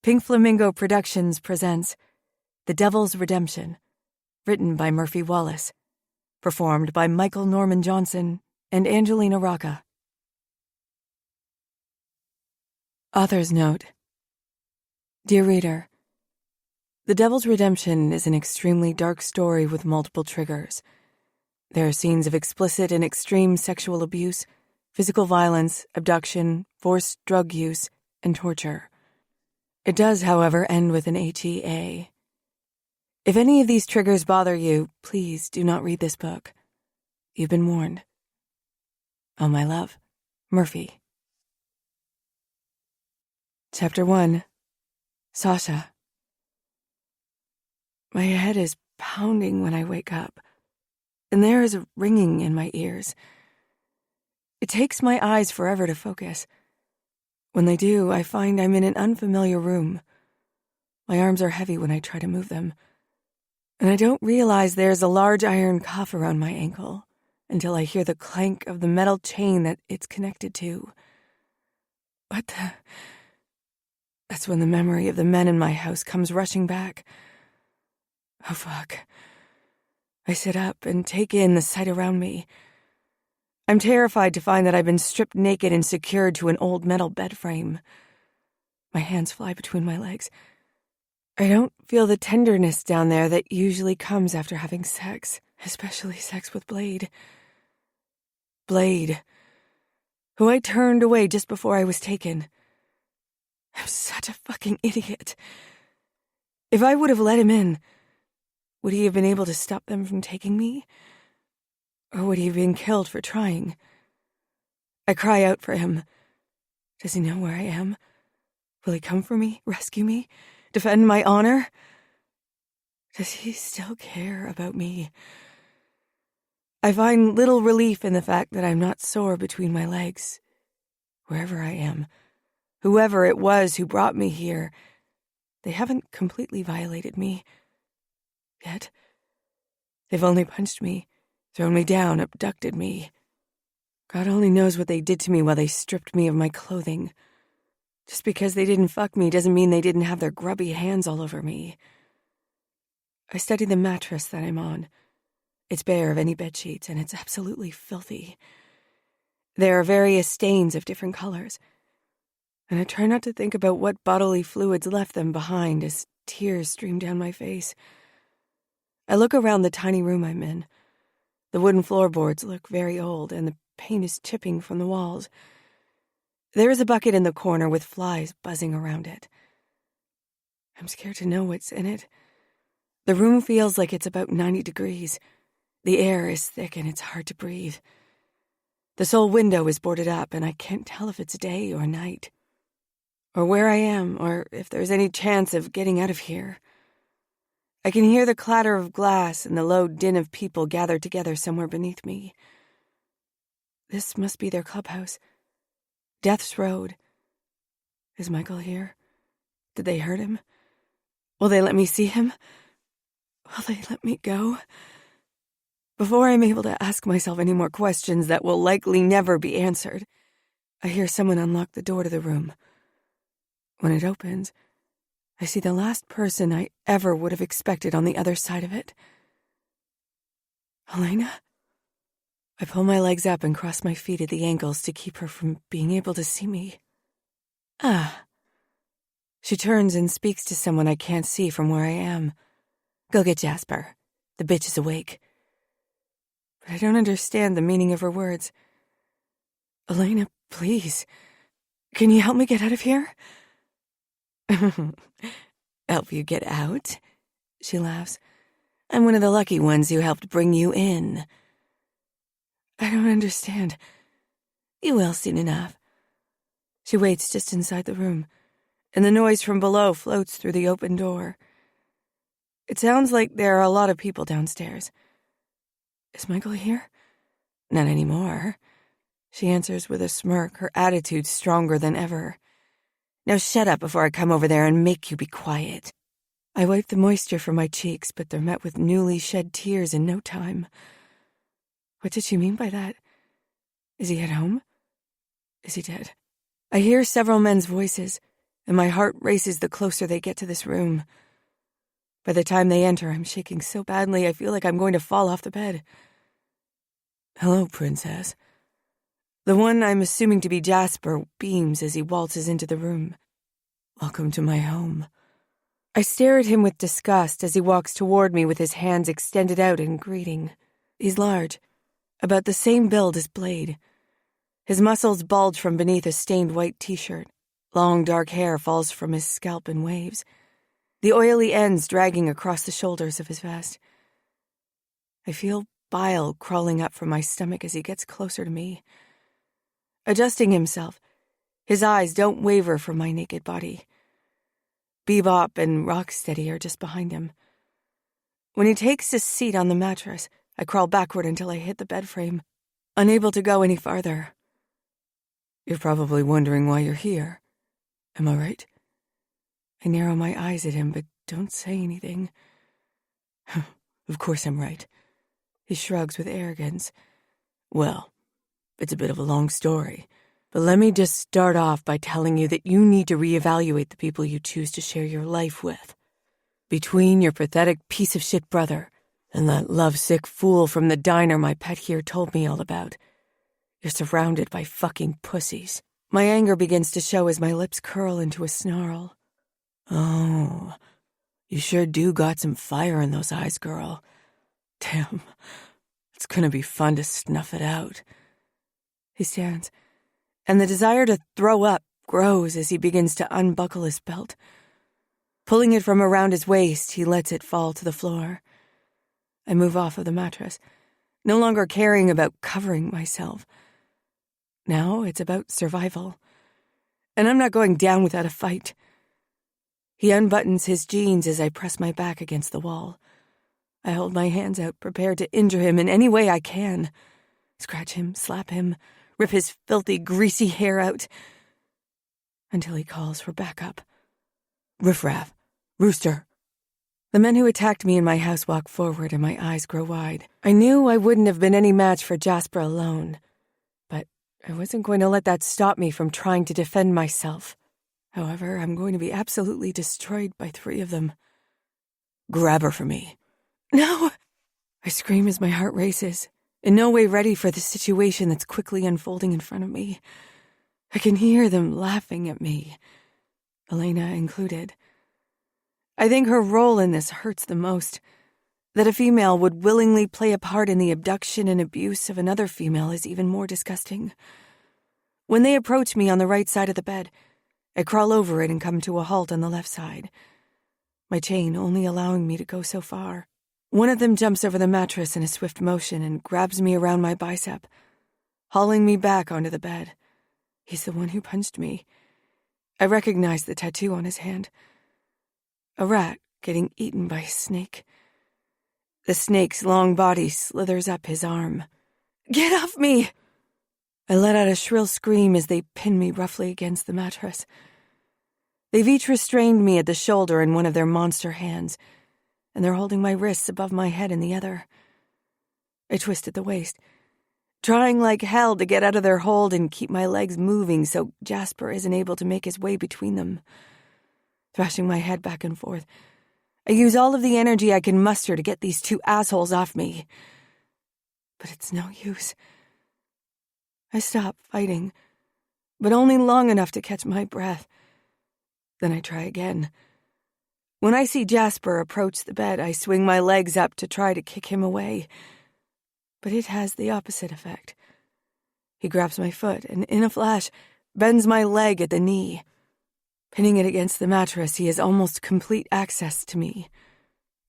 Pink Flamingo Productions presents The Devil's Redemption, written by Murphy Wallace, performed by Michael Norman Johnson and Angelina Rocca. Author's Note. Dear Reader, The Devil's Redemption is an extremely dark story with multiple triggers. There are scenes of explicit and extreme sexual abuse, physical violence, abduction, forced drug use, and torture. It does, however, end with an HEA. If any of these triggers bother you, please do not read this book. You've been warned. Oh, my love, Murphy. Chapter 1. Sasha. My head is pounding when I wake up, and there is a ringing in my ears. It takes my eyes forever to focus. When they do, I find I'm in an unfamiliar room. My arms are heavy when I try to move them, and I don't realize there's a large iron cuff around my ankle until I hear the clank of the metal chain that it's connected to. What the... That's when the memory of the men in my house comes rushing back. Oh, fuck. I sit up and take in the sight around me. I'm terrified to find that I've been stripped naked and secured to an old metal bed frame. My hands fly between my legs. I don't feel the tenderness down there that usually comes after having sex, especially sex with Blade. Blade, who I turned away just before I was taken. I'm such a fucking idiot. If I would have let him in, would he have been able to stop them from taking me? Or would he have been killed for trying? I cry out for him. Does he know where I am? Will he come for me, rescue me, defend my honor? Does he still care about me? I find little relief in the fact that I'm not sore between my legs. Wherever I am, whoever it was who brought me here, they haven't completely violated me. Yet, they've only punched me, thrown me down, abducted me. God only knows what they did to me while they stripped me of my clothing. Just because they didn't fuck me doesn't mean they didn't have their grubby hands all over me. I study the mattress that I'm on. It's bare of any bedsheets, and it's absolutely filthy. There are various stains of different colors, and I try not to think about what bodily fluids left them behind as tears stream down my face. I look around the tiny room I'm in. The wooden floorboards look very old, and the paint is chipping from the walls. There is a bucket in the corner with flies buzzing around it. I'm scared to know what's in it. The room feels like it's about 90 degrees. The air is thick and it's hard to breathe. The sole window is boarded up, and I can't tell if it's day or night, or where I am, or if there's any chance of getting out of here. I can hear the clatter of glass and the low din of people gathered together somewhere beneath me. This must be their clubhouse. Death's Road. Is Michael here? Did they hurt him? Will they let me see him? Will they let me go? Before I'm able to ask myself any more questions that will likely never be answered, I hear someone unlock the door to the room. When it opens, I see the last person I ever would have expected on the other side of it. Elena? I pull my legs up and cross my feet at the ankles to keep her from being able to see me. Ah. She turns and speaks to someone I can't see from where I am. Go get Jasper. The bitch is awake. But I don't understand the meaning of her words. Elena, please. Can you help me get out of here? Help you get out? She laughs. I'm one of the lucky ones who helped bring you in. I don't understand. You will soon enough. She waits just inside the room, and the noise from below floats through the open door. It sounds like there are a lot of people downstairs. Is Michael here? Not anymore. She answers with a smirk, her attitude stronger than ever. Now shut up before I come over there and make you be quiet. I wipe the moisture from my cheeks, but they're met with newly shed tears in no time. What did she mean by that? Is he at home? Is he dead? I hear several men's voices, and my heart races the closer they get to this room. By the time they enter, I'm shaking so badly I feel like I'm going to fall off the bed. "Hello, Princess." The one I'm assuming to be Jasper beams as he waltzes into the room. "Welcome to my home." I stare at him with disgust as he walks toward me with his hands extended out in greeting. He's large, about the same build as Blade. His muscles bulge from beneath a stained white t-shirt. Long dark hair falls from his scalp in waves, the oily ends dragging across the shoulders of his vest. I feel bile crawling up from my stomach as he gets closer to me. Adjusting himself, his eyes don't waver from my naked body. Bebop and Rocksteady are just behind him. When he takes his seat on the mattress, I crawl backward until I hit the bed frame, unable to go any farther. "You're probably wondering why you're here. Am I right?" I narrow my eyes at him, but don't say anything. "Of course I'm right." He shrugs with arrogance. "Well, it's a bit of a long story, but let me just start off by telling you that you need to reevaluate the people you choose to share your life with. Between your pathetic piece of shit brother and that lovesick fool from the diner my pet here told me all about, you're surrounded by fucking pussies." My anger begins to show as my lips curl into a snarl. "Oh, you sure do got some fire in those eyes, girl. Damn, it's gonna be fun to snuff it out." He stands, and the desire to throw up grows as he begins to unbuckle his belt. Pulling it from around his waist, he lets it fall to the floor. I move off of the mattress, no longer caring about covering myself. Now it's about survival, and I'm not going down without a fight. He unbuttons his jeans as I press my back against the wall. I hold my hands out, prepared to injure him in any way I can. Scratch him, slap him, rip his filthy, greasy hair out, until he calls for backup. "Riffraff, Rooster." The men who attacked me in my house walk forward and my eyes grow wide. I knew I wouldn't have been any match for Jasper alone, but I wasn't going to let that stop me from trying to defend myself. However, I'm going to be absolutely destroyed by 3 of them. "Grab her for me." "No!" I scream as my heart races, in no way ready for the situation that's quickly unfolding in front of me. I can hear them laughing at me, Elena included. I think her role in this hurts the most. That a female would willingly play a part in the abduction and abuse of another female is even more disgusting. When they approach me on the right side of the bed, I crawl over it and come to a halt on the left side, my chain only allowing me to go so far. One of them jumps over the mattress in a swift motion and grabs me around my bicep, hauling me back onto the bed. He's the one who punched me. I recognize the tattoo on his hand. A rat getting eaten by a snake. The snake's long body slithers up his arm. "Get off me!" I let out a shrill scream as they pin me roughly against the mattress. They've each restrained me at the shoulder in one of their monster hands, and they're holding my wrists above my head in the other. I twist at the waist, trying like hell to get out of their hold and keep my legs moving so Jasper isn't able to make his way between them. Thrashing my head back and forth, I use all of the energy I can muster to get these 2 assholes off me. But it's no use. I stop fighting, but only long enough to catch my breath. Then I try again. When I see Jasper approach the bed, I swing my legs up to try to kick him away. But it has the opposite effect. He grabs my foot and, in a flash, bends my leg at the knee. Pinning it against the mattress, he has almost complete access to me.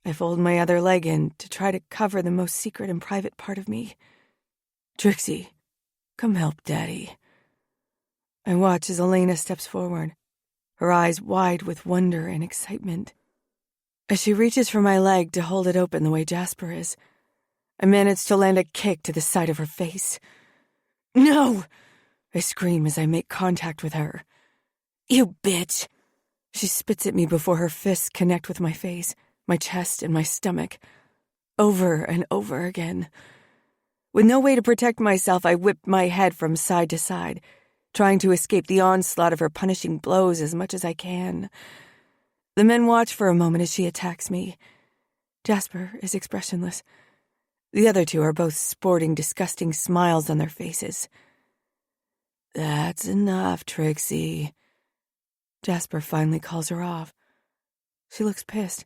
I fold my other leg in to try to cover the most secret and private part of me. "Trixie, come help Daddy." I watch as Elena steps forward, her eyes wide with wonder and excitement. As she reaches for my leg to hold it open the way Jasper is, I manage to land a kick to the side of her face. "No!" I scream as I make contact with her. "You bitch!" She spits at me before her fists connect with my face, my chest, and my stomach, over and over again. With no way to protect myself, I whip my head from side to side, trying to escape the onslaught of her punishing blows as much as I can. The men watch for a moment as she attacks me. Jasper is expressionless. The other two are both sporting disgusting smiles on their faces. "That's enough, Trixie." Jasper finally calls her off. She looks pissed,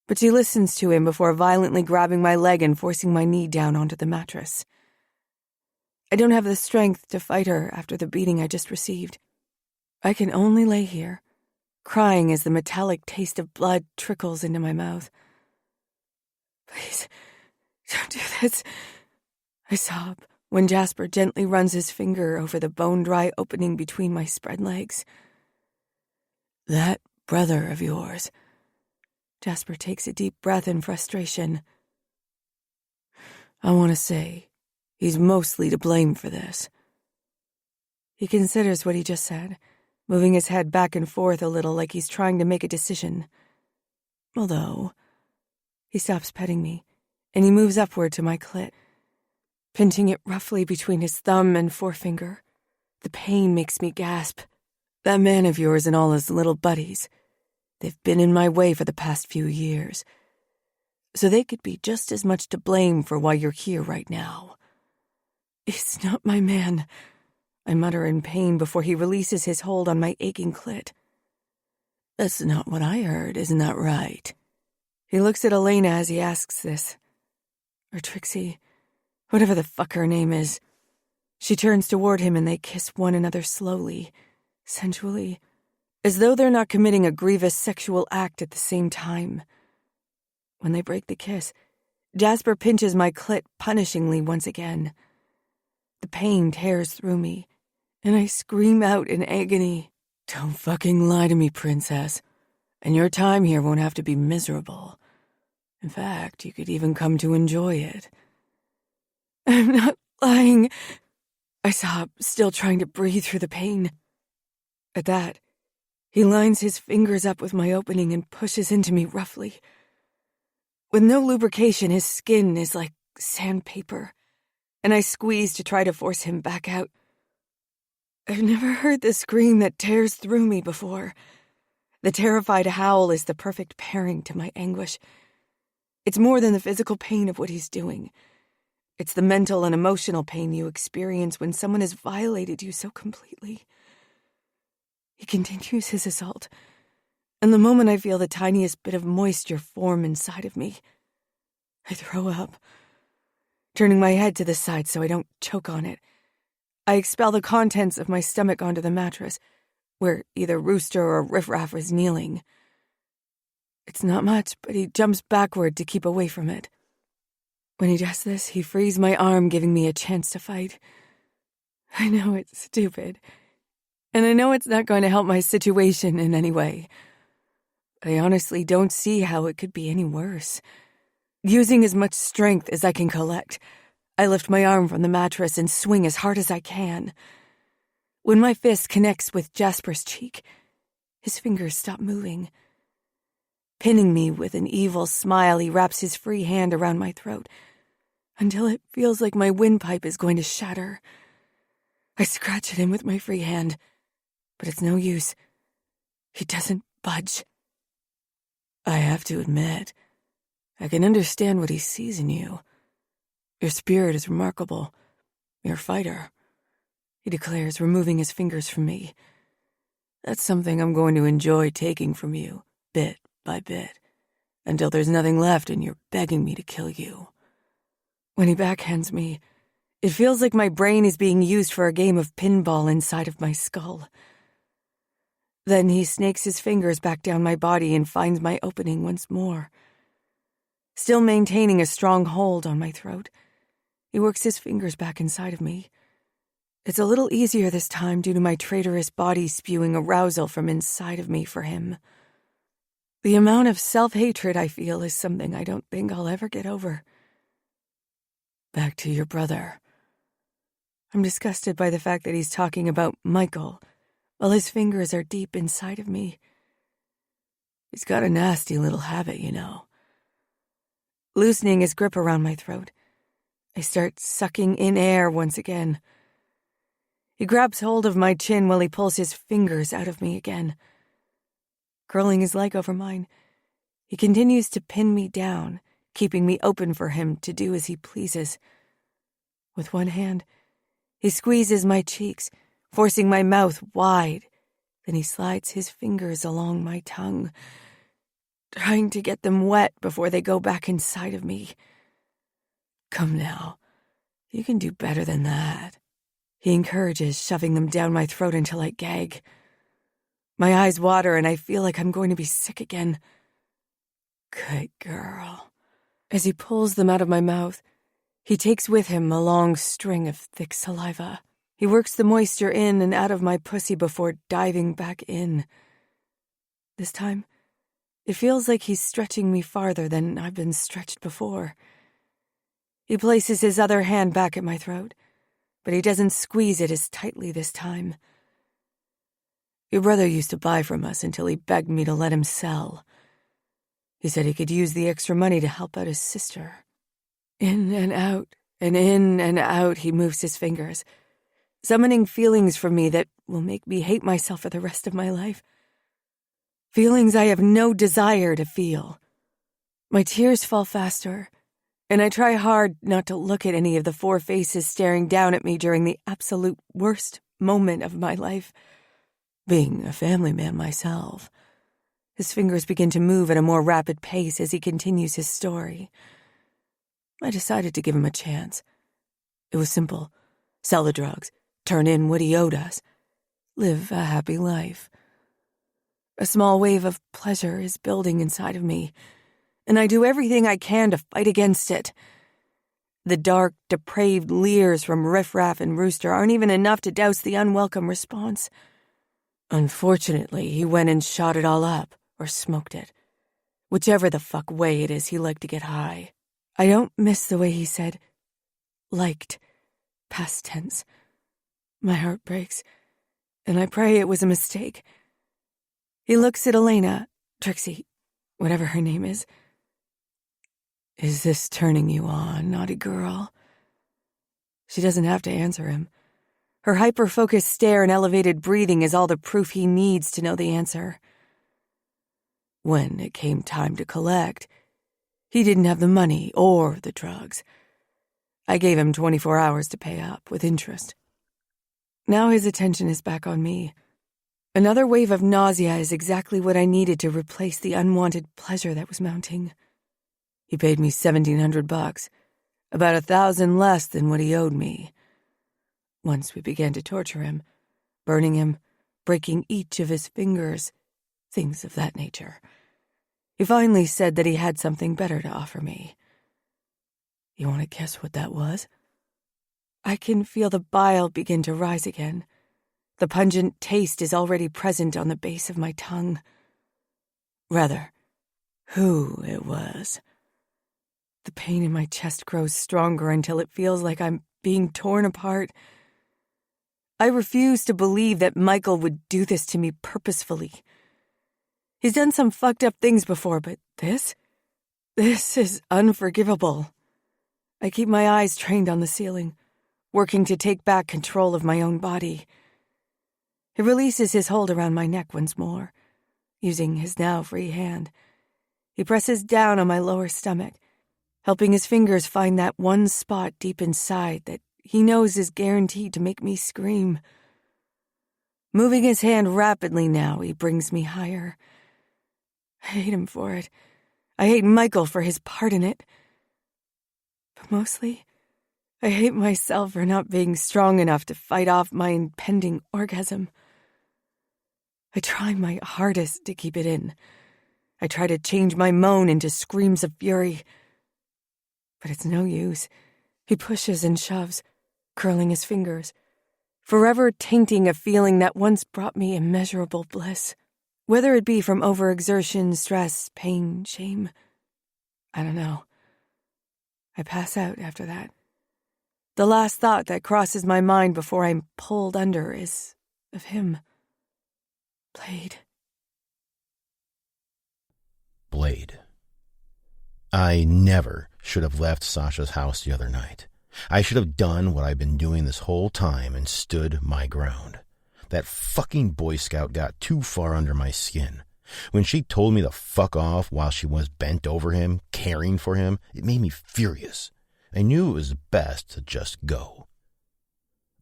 but she listens to him before violently grabbing my leg and forcing my knee down onto the mattress. I don't have the strength to fight her after the beating I just received. I can only lay here, crying as the metallic taste of blood trickles into my mouth. "Please, don't do this," I sob when Jasper gently runs his finger over the bone-dry opening between my spread legs. "That brother of yours." Jasper takes a deep breath in frustration. "I want to say, he's mostly to blame for this." He considers what he just said, moving his head back and forth a little like he's trying to make a decision. Although, he stops petting me, and he moves upward to my clit, pinching it roughly between his thumb and forefinger. The pain makes me gasp. "That man of yours and all his little buddies, they've been in my way for the past few years, so they could be just as much to blame for why you're here right now." "He's not my man," I mutter in pain before he releases his hold on my aching clit. "That's not what I heard, isn't that right?" He looks at Elena as he asks this. Or Trixie, whatever the fuck her name is. She turns toward him and they kiss one another slowly, sensually, as though they're not committing a grievous sexual act at the same time. When they break the kiss, Jasper pinches my clit punishingly once again. The pain tears through me, and I scream out in agony. "Don't fucking lie to me, princess. And your time here won't have to be miserable. In fact, you could even come to enjoy it." "I'm not lying," I sob, still trying to breathe through the pain. At that, he lines his fingers up with my opening and pushes into me roughly. With no lubrication, his skin is like sandpaper, and I squeeze to try to force him back out. I've never heard the scream that tears through me before. The terrified howl is the perfect pairing to my anguish. It's more than the physical pain of what he's doing. It's the mental and emotional pain you experience when someone has violated you so completely. He continues his assault, and the moment I feel the tiniest bit of moisture form inside of me, I throw up. Turning my head to the side so I don't choke on it, I expel the contents of my stomach onto the mattress, where either Rooster or Riffraff is kneeling. It's not much, but he jumps backward to keep away from it. When he does this, he frees my arm, giving me a chance to fight. I know it's stupid, and I know it's not going to help my situation in any way. I honestly don't see how it could be any worse. Using as much strength as I can collect, I lift my arm from the mattress and swing as hard as I can. When my fist connects with Jasper's cheek, his fingers stop moving. Pinning me with an evil smile, he wraps his free hand around my throat until it feels like my windpipe is going to shatter. I scratch at him with my free hand, but it's no use. He doesn't budge. I have to admit, I can understand what he sees in you. Your spirit is remarkable. You're a fighter, he declares, removing his fingers from me. That's something I'm going to enjoy taking from you, bit by bit, until there's nothing left and you're begging me to kill you. When he backhands me, it feels like my brain is being used for a game of pinball inside of my skull. Then he snakes his fingers back down my body and finds my opening once more. Still maintaining a strong hold on my throat, he works his fingers back inside of me. It's a little easier this time due to my traitorous body spewing arousal from inside of me for him. The amount of self-hatred I feel is something I don't think I'll ever get over. Back to your brother. I'm disgusted by the fact that he's talking about Michael while his fingers are deep inside of me. He's got a nasty little habit, you know. Loosening his grip around my throat, I start sucking in air once again. He grabs hold of my chin while he pulls his fingers out of me again. Curling his leg over mine, he continues to pin me down, keeping me open for him to do as he pleases. With one hand, he squeezes my cheeks, forcing my mouth wide. Then he slides his fingers along my tongue, trying to get them wet before they go back inside of me. Come now, you can do better than that. He encourages, shoving them down my throat until I gag. My eyes water and I feel like I'm going to be sick again. Good girl. As he pulls them out of my mouth, he takes with him a long string of thick saliva. He works the moisture in and out of my pussy before diving back in. This time, it feels like he's stretching me farther than I've been stretched before. He places his other hand back at my throat, but he doesn't squeeze it as tightly this time. Your brother used to buy from us until he begged me to let him sell. He said he could use the extra money to help out his sister. In and out, and in and out, he moves his fingers, summoning feelings from me that will make me hate myself for the rest of my life. Feelings I have no desire to feel. My tears fall faster, and I try hard not to look at any of the four faces staring down at me during the absolute worst moment of my life. Being a family man myself, his fingers begin to move at a more rapid pace as he continues his story. I decided to give him a chance. It was simple. Sell the drugs, turn in what he owed us, live a happy life. A small wave of pleasure is building inside of me, and I do everything I can to fight against it. The dark, depraved leers from Riff Raff and Rooster aren't even enough to douse the unwelcome response. Unfortunately, he went and shot it all up, or smoked it. Whichever the fuck way it is he liked to get high. I don't miss the way he said, liked, past tense. My heart breaks, and I pray it was a mistake. He looks at Elena, Trixie, whatever her name is. Is this turning you on, naughty girl? She doesn't have to answer him. Her hyper-focused stare and elevated breathing is all the proof he needs to know the answer. When it came time to collect, he didn't have the money or the drugs. I gave him 24 hours to pay up, with interest. Now his attention is back on me. Another wave of nausea is exactly what I needed to replace the unwanted pleasure that was mounting. He paid me $1,700, about 1,000 less than what he owed me. Once we began to torture him, burning him, breaking each of his fingers, things of that nature. He finally said that he had something better to offer me. You want to guess what that was? I can feel the bile begin to rise again. The pungent taste is already present on the base of my tongue. Rather, who it was. The pain in my chest grows stronger until it feels like I'm being torn apart. I refuse to believe that Michael would do this to me purposefully. He's done some fucked up things before, but this is unforgivable. I keep my eyes trained on the ceiling, working to take back control of my own body. He releases his hold around my neck once more, using his now free hand. He presses down on my lower stomach, helping his fingers find that one spot deep inside that he knows is guaranteed to make me scream. Moving his hand rapidly now, he brings me higher. I hate him for it. I hate Michael for his part in it. But mostly, I hate myself for not being strong enough to fight off my impending orgasm. I try my hardest to keep it in. I try to change my moan into screams of fury. But it's no use. He pushes and shoves, curling his fingers, forever tainting a feeling that once brought me immeasurable bliss. Whether it be from overexertion, stress, pain, shame, I don't know. I pass out after that. The last thought that crosses my mind before I'm pulled under is of him. Blade. I never should have left Sasha's house the other night. I should have done what I've been doing this whole time and stood my ground. That fucking Boy Scout got too far under my skin. When she told me to fuck off while she was bent over him, caring for him, it made me furious. I knew it was best to just go.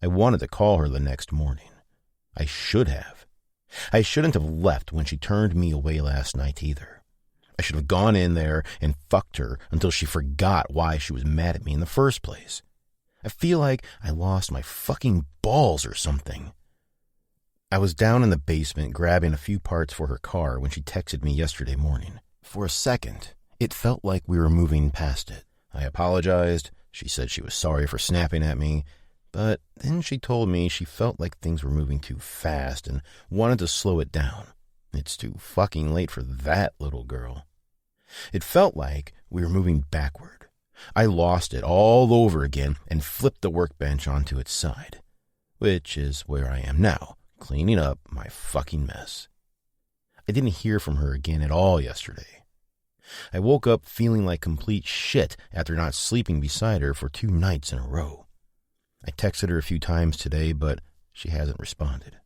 I wanted to call her the next morning. I should have. I shouldn't have left when she turned me away last night either. I should have gone in there and fucked her until she forgot why she was mad at me in the first place. I feel like I lost my fucking balls or something. I was down in the basement grabbing a few parts for her car when she texted me yesterday morning. For a second, it felt like we were moving past it. I apologized. She said she was sorry for snapping at me. But then she told me she felt like things were moving too fast and wanted to slow it down. It's too fucking late for that little girl. It felt like we were moving backward. I lost it all over again and flipped the workbench onto its side, which is where I am now, cleaning up my fucking mess. I didn't hear from her again at all yesterday. I woke up feeling like complete shit after not sleeping beside her for 2 nights in a row. I texted her a few times today, but she hasn't responded.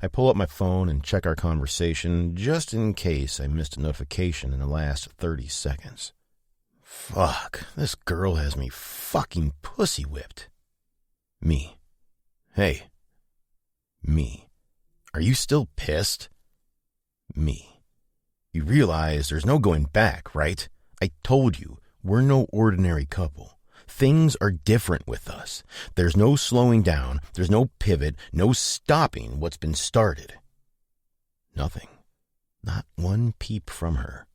I pull up my phone and check our conversation just in case I missed a notification in the last 30 seconds. Fuck, this girl has me fucking pussy whipped. Me. Hey. Me. Are you still pissed? Me. You realize there's no going back, right? I told you, we're no ordinary couple. Things are different with us. There's no slowing down, there's no pivot, no stopping what's been started. Nothing. Not one peep from her.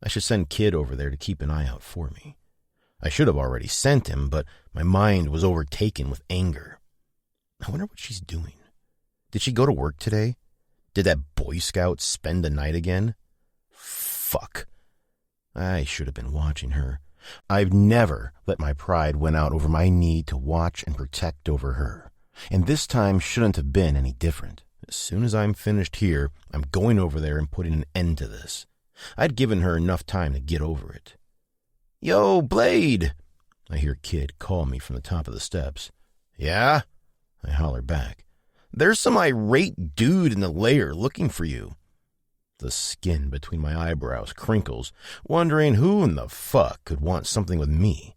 I should send Kid over there to keep an eye out for me. I should have already sent him, but my mind was overtaken with anger. I wonder what she's doing. Did she go to work today? Did that Boy Scout spend the night again? Fuck. I should have been watching her. I've never let my pride win out over my need to watch and protect over her. And this time shouldn't have been any different. As soon as I'm finished here, I'm going over there and putting an end to this. I'd given her enough time to get over it. Yo, Blade! I hear Kid call me from the top of the steps. Yeah? I holler back. There's some irate dude in the lair looking for you. The skin between my eyebrows crinkles, wondering who in the fuck could want something with me.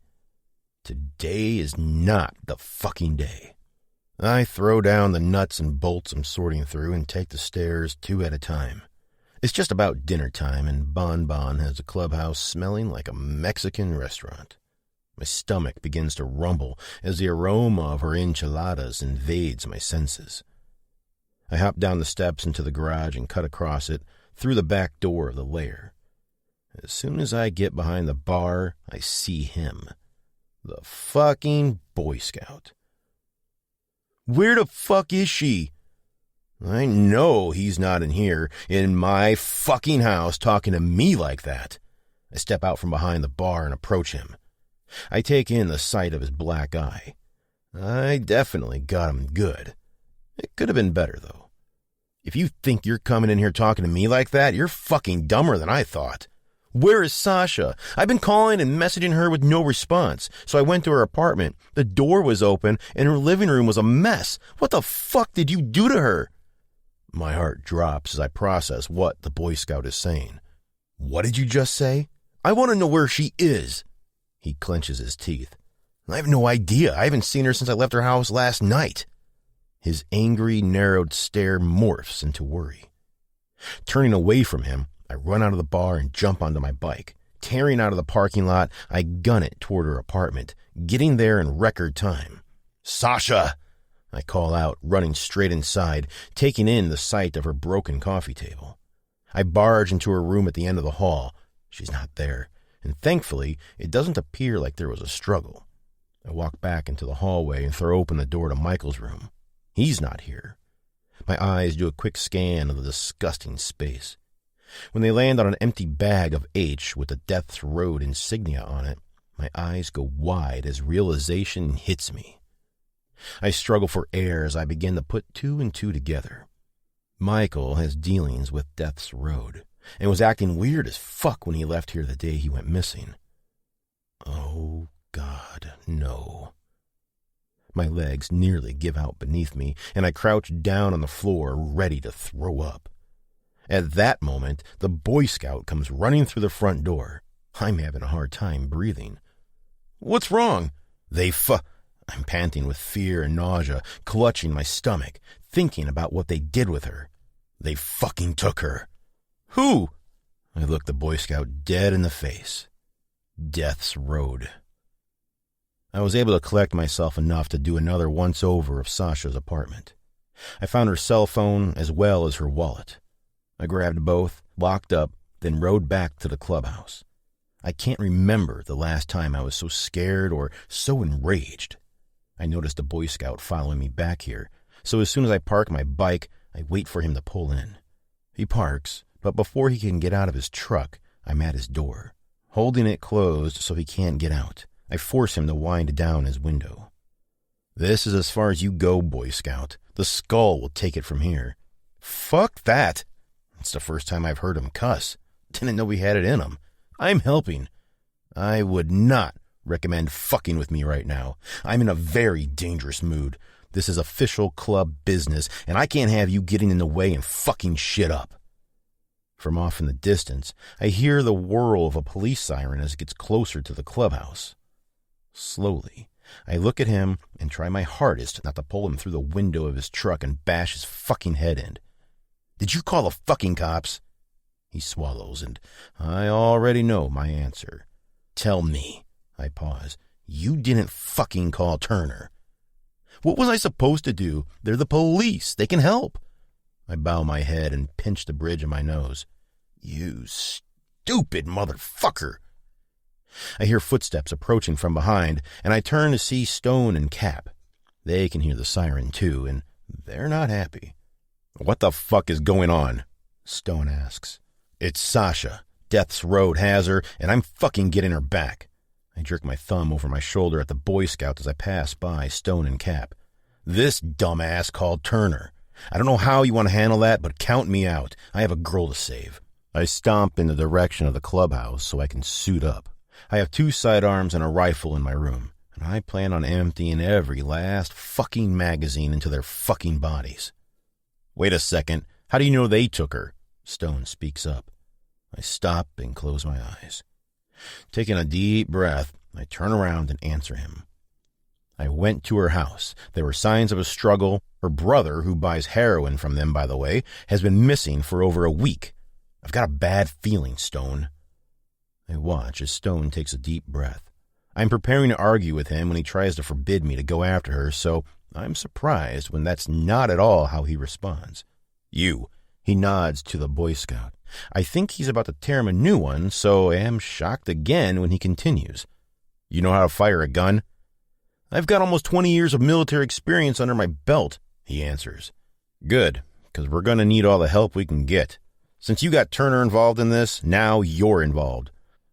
Today is not the fucking day. I throw down the nuts and bolts I'm sorting through and take the stairs 2 at a time. It's just about dinner time, and Bon Bon has the clubhouse smelling like a Mexican restaurant. My stomach begins to rumble as the aroma of her enchiladas invades my senses. I hop down the steps into the garage and cut across it through the back door of the lair. As soon as I get behind the bar, I see him. The fucking Boy Scout. Where the fuck is she? I know he's not in here, in my fucking house, talking to me like that. I step out from behind the bar and approach him. I take in the sight of his black eye. I definitely got him good. It could have been better, though. If you think you're coming in here talking to me like that, you're fucking dumber than I thought. Where is Sasha? I've been calling and messaging her with no response, so I went to her apartment. The door was open, and her living room was a mess. What the fuck did you do to her? My heart drops as I process what the Boy Scout is saying. What did you just say? I want to know where she is. He clenches his teeth. I have no idea. I haven't seen her since I left her house last night. His angry, narrowed stare morphs into worry. Turning away from him, I run out of the bar and jump onto my bike. Tearing out of the parking lot, I gun it toward her apartment, getting there in record time. Sasha! I call out, running straight inside, taking in the sight of her broken coffee table. I barge into her room at the end of the hall. She's not there, and thankfully, it doesn't appear like there was a struggle. I walk back into the hallway and throw open the door to Michael's room. He's not here. My eyes do a quick scan of the disgusting space. When they land on an empty bag of H with the Death's Road insignia on it, my eyes go wide as realization hits me. I struggle for air as I begin to put 2 and 2 together. Michael has dealings with Death's Road and was acting weird as fuck when he left here the day he went missing. Oh, God, no. My legs nearly give out beneath me, and I crouch down on the floor, ready to throw up. At that moment, the Boy Scout comes running through the front door. I'm having a hard time breathing. What's wrong? I'm panting with fear and nausea, clutching my stomach, thinking about what they did with her. They fucking took her. Who? I looked the Boy Scout dead in the face. Death's Road. I was able to collect myself enough to do another once-over of Sasha's apartment. I found her cell phone as well as her wallet. I grabbed both, locked up, then rode back to the clubhouse. I can't remember the last time I was so scared or so enraged. I noticed a Boy Scout following me back here, so as soon as I park my bike, I wait for him to pull in. He parks, but before he can get out of his truck, I'm at his door, holding it closed so he can't get out. I force him to wind down his window. This is as far as you go, Boy Scout. The skull will take it from here. Fuck that. It's the first time I've heard him cuss. Didn't know he had it in him. I'm helping. I would not recommend fucking with me right now. I'm in a very dangerous mood. This is official club business, and I can't have you getting in the way and fucking shit up. From off in the distance, I hear the whirl of a police siren as it gets closer to the clubhouse. Slowly, I look at him and try my hardest not to pull him through the window of his truck and bash his fucking head in. Did you call the fucking cops? He swallows, and I already know my answer. Tell me. I pause. You didn't fucking call Turner. What was I supposed to do? They're the police. They can help. I bow my head and pinch the bridge of my nose. You stupid motherfucker. I hear footsteps approaching from behind, and I turn to see Stone and Cap. They can hear the siren too, and they're not happy. What the fuck is going on? Stone asks. It's Sasha. Death's Road has her, and I'm fucking getting her back. I jerk my thumb over my shoulder at the Boy Scout as I pass by Stone and Cap. This dumbass called Turner. I don't know how you want to handle that, but count me out. I have a girl to save. I stomp in the direction of the clubhouse so I can suit up. I have 2 sidearms and a rifle in my room, and I plan on emptying every last fucking magazine into their fucking bodies. Wait a second. How do you know they took her? Stone speaks up. I stop and close my eyes. Taking a deep breath, I turn around and answer him. I went to her house. There were signs of a struggle. Her brother, who buys heroin from them, by the way, has been missing for over a week. I've got a bad feeling, Stone. I watch as Stone takes a deep breath. I'm preparing to argue with him when he tries to forbid me to go after her, so I'm surprised when that's not at all how he responds. You. He nods to the Boy Scout. I think he's about to tear him a new one, so I am shocked again when he continues. You know how to fire a gun? I've got almost 20 years of military experience under my belt, he answers. Good, because we're going to need all the help we can get. Since you got Turner involved in this, now you're involved.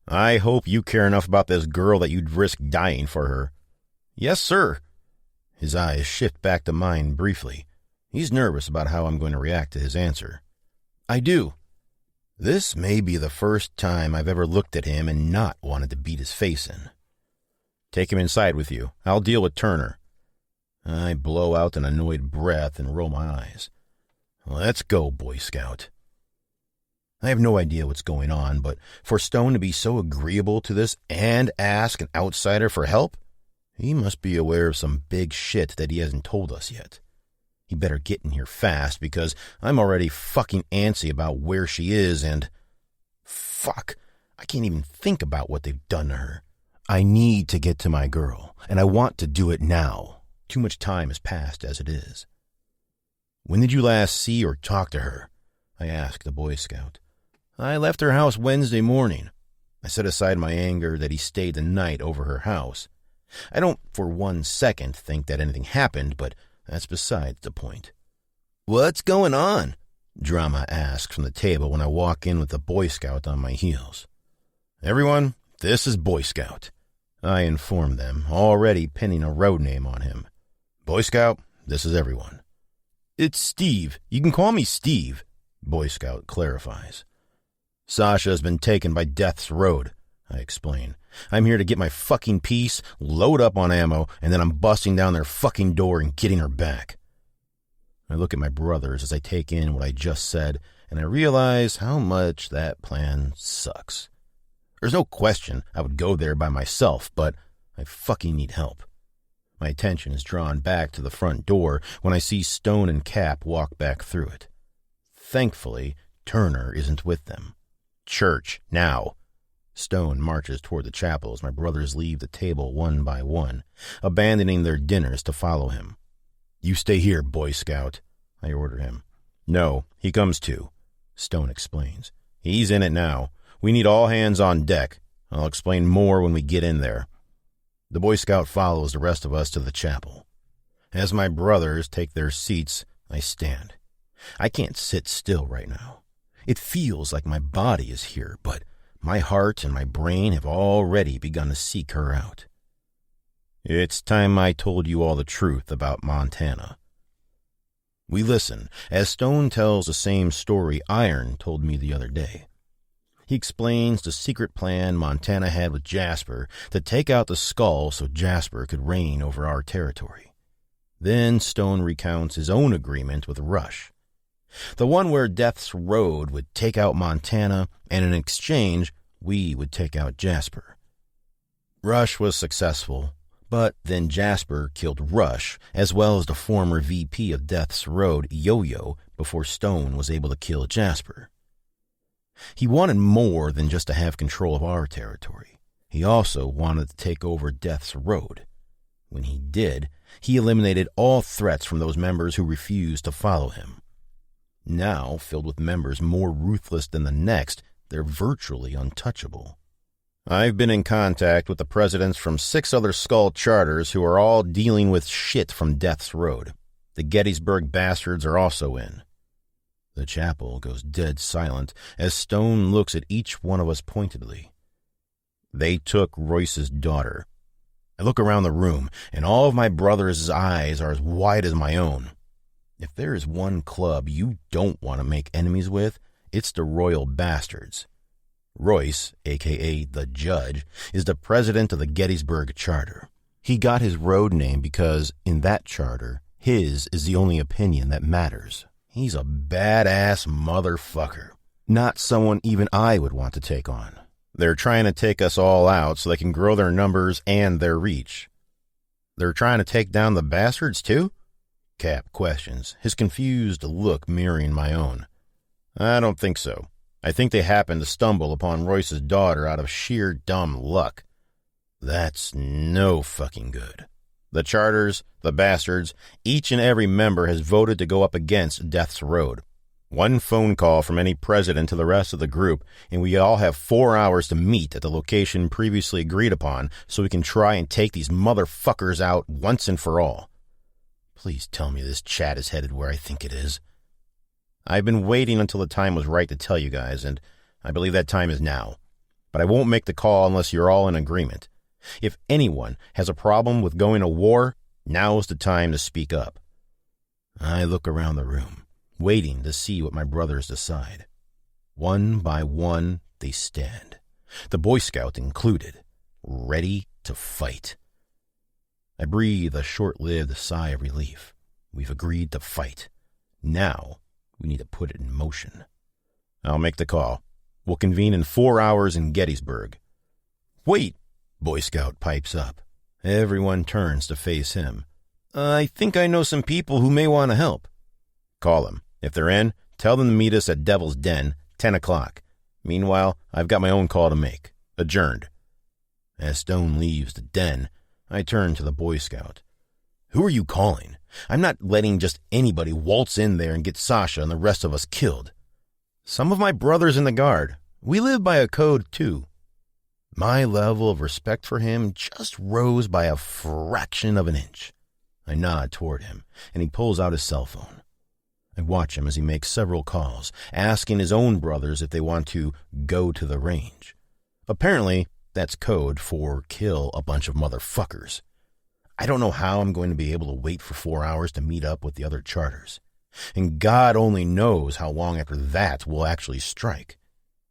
I hope you care enough about this girl that you'd risk dying for her. Yes, sir. His eyes shift back to mine briefly. He's nervous about how I'm going to react to his answer. I do. This may be the first time I've ever looked at him and not wanted to beat his face in. Take him inside with you. I'll deal with Turner. I blow out an annoyed breath and roll my eyes. Let's go, Boy Scout. I have no idea what's going on, but for Stone to be so agreeable to this and ask an outsider for help, he must be aware of some big shit that he hasn't told us yet. He better get in here fast because I'm already fucking antsy about where she is and... Fuck, I can't even think about what they've done to her. I need to get to my girl, and I want to do it now. Too much time has passed as it is. When did you last see or talk to her? I asked the Boy Scout. I left her house Wednesday morning. I set aside my anger that he stayed the night over her house. I don't for 1 second think that anything happened, but that's besides the point. What's going on? Drama asks from the table when I walk in with the Boy Scout on my heels. Everyone, this is Boy Scout. I inform them, already pinning a road name on him. Boy Scout, this is everyone. It's Steve. You can call me Steve, Boy Scout clarifies. Sasha has been taken by Death's Road, I explain. I'm here to get my fucking piece, load up on ammo, and then I'm busting down their fucking door and getting her back. I look at my brothers as I take in what I just said, and I realize how much that plan sucks. There's no question I would go there by myself, but I fucking need help. My attention is drawn back to the front door when I see Stone and Cap walk back through it. Thankfully, Turner isn't with them. Church, now. Stone marches toward the chapel as my brothers leave the table one by one, abandoning their dinners to follow him. You stay here, Boy Scout, I order him. No, he comes too, Stone explains. He's in it now. We need all hands on deck. I'll explain more when we get in there. The Boy Scout follows the rest of us to the chapel. As my brothers take their seats, I stand. I can't sit still right now. It feels like my body is here, but my heart and my brain have already begun to seek her out. It's time I told you all the truth about Montana. We listen as Stone tells the same story Iron told me the other day. He explains the secret plan Montana had with Jasper to take out the skull so Jasper could reign over our territory. Then Stone recounts his own agreement with Rush, the one where Death's Road would take out Montana, and in exchange, we would take out Jasper. Rush was successful, but then Jasper killed Rush, as well as the former VP of Death's Road, Yo-Yo, before Stone was able to kill Jasper. He wanted more than just to have control of our territory. He also wanted to take over Death's Road. When he did, he eliminated all threats from those members who refused to follow him. Now, filled with members more ruthless than the next, they're virtually untouchable. I've been in contact with the presidents from 6 other Skull charters who are all dealing with shit from Death's Road. The Gettysburg bastards are also in. The chapel goes dead silent as Stone looks at each one of us pointedly. They took Royce's daughter. I look around the room, and all of my brothers' eyes are as wide as my own. If there is one club you don't want to make enemies with, it's the Royal Bastards. Royce, a.k.a. the Judge, is the president of the Gettysburg Charter. He got his road name because, in that charter, his is the only opinion that matters. He's a badass motherfucker. Not someone even I would want to take on. They're trying to take us all out so they can grow their numbers and their reach. They're trying to take down the bastards too? Cap questions, his confused look mirroring my own. I don't think so. I think they happened to stumble upon Royce's daughter out of sheer dumb luck. That's no fucking good. The charters, the bastards, each and every member has voted to go up against Death's Road. One phone call from any president to the rest of the group, and we all have 4 hours to meet at the location previously agreed upon so we can try and take these motherfuckers out once and for all. Please tell me this chat is headed where I think it is. I've been waiting until the time was right to tell you guys, and I believe that time is now. But I won't make the call unless you're all in agreement. If anyone has a problem with going to war, now's the time to speak up. I look around the room, waiting to see what my brothers decide. One by one, they stand, the Boy Scout included, ready to fight. I breathe a short-lived sigh of relief. We've agreed to fight. Now, we need to put it in motion. I'll make the call. We'll convene in 4 hours in Gettysburg. Wait! Boy Scout pipes up. Everyone turns to face him. I think I know some people who may want to help. Call them. If they're in, tell them to meet us at Devil's Den, 10 o'clock. Meanwhile, I've got my own call to make. Adjourned. As Stone leaves the den, I turn to the Boy Scout. Who are you calling? I'm not letting just anybody waltz in there and get Sasha and the rest of us killed. Some of my brothers in the Guard. We live by a code, too. My level of respect for him just rose by a fraction of an inch. I nod toward him, and he pulls out his cell phone. I watch him as he makes several calls, asking his own brothers if they want to go to the range. Apparently, that's code for kill a bunch of motherfuckers. I don't know how I'm going to be able to wait for 4 hours to meet up with the other charters. And God only knows how long after that we'll actually strike.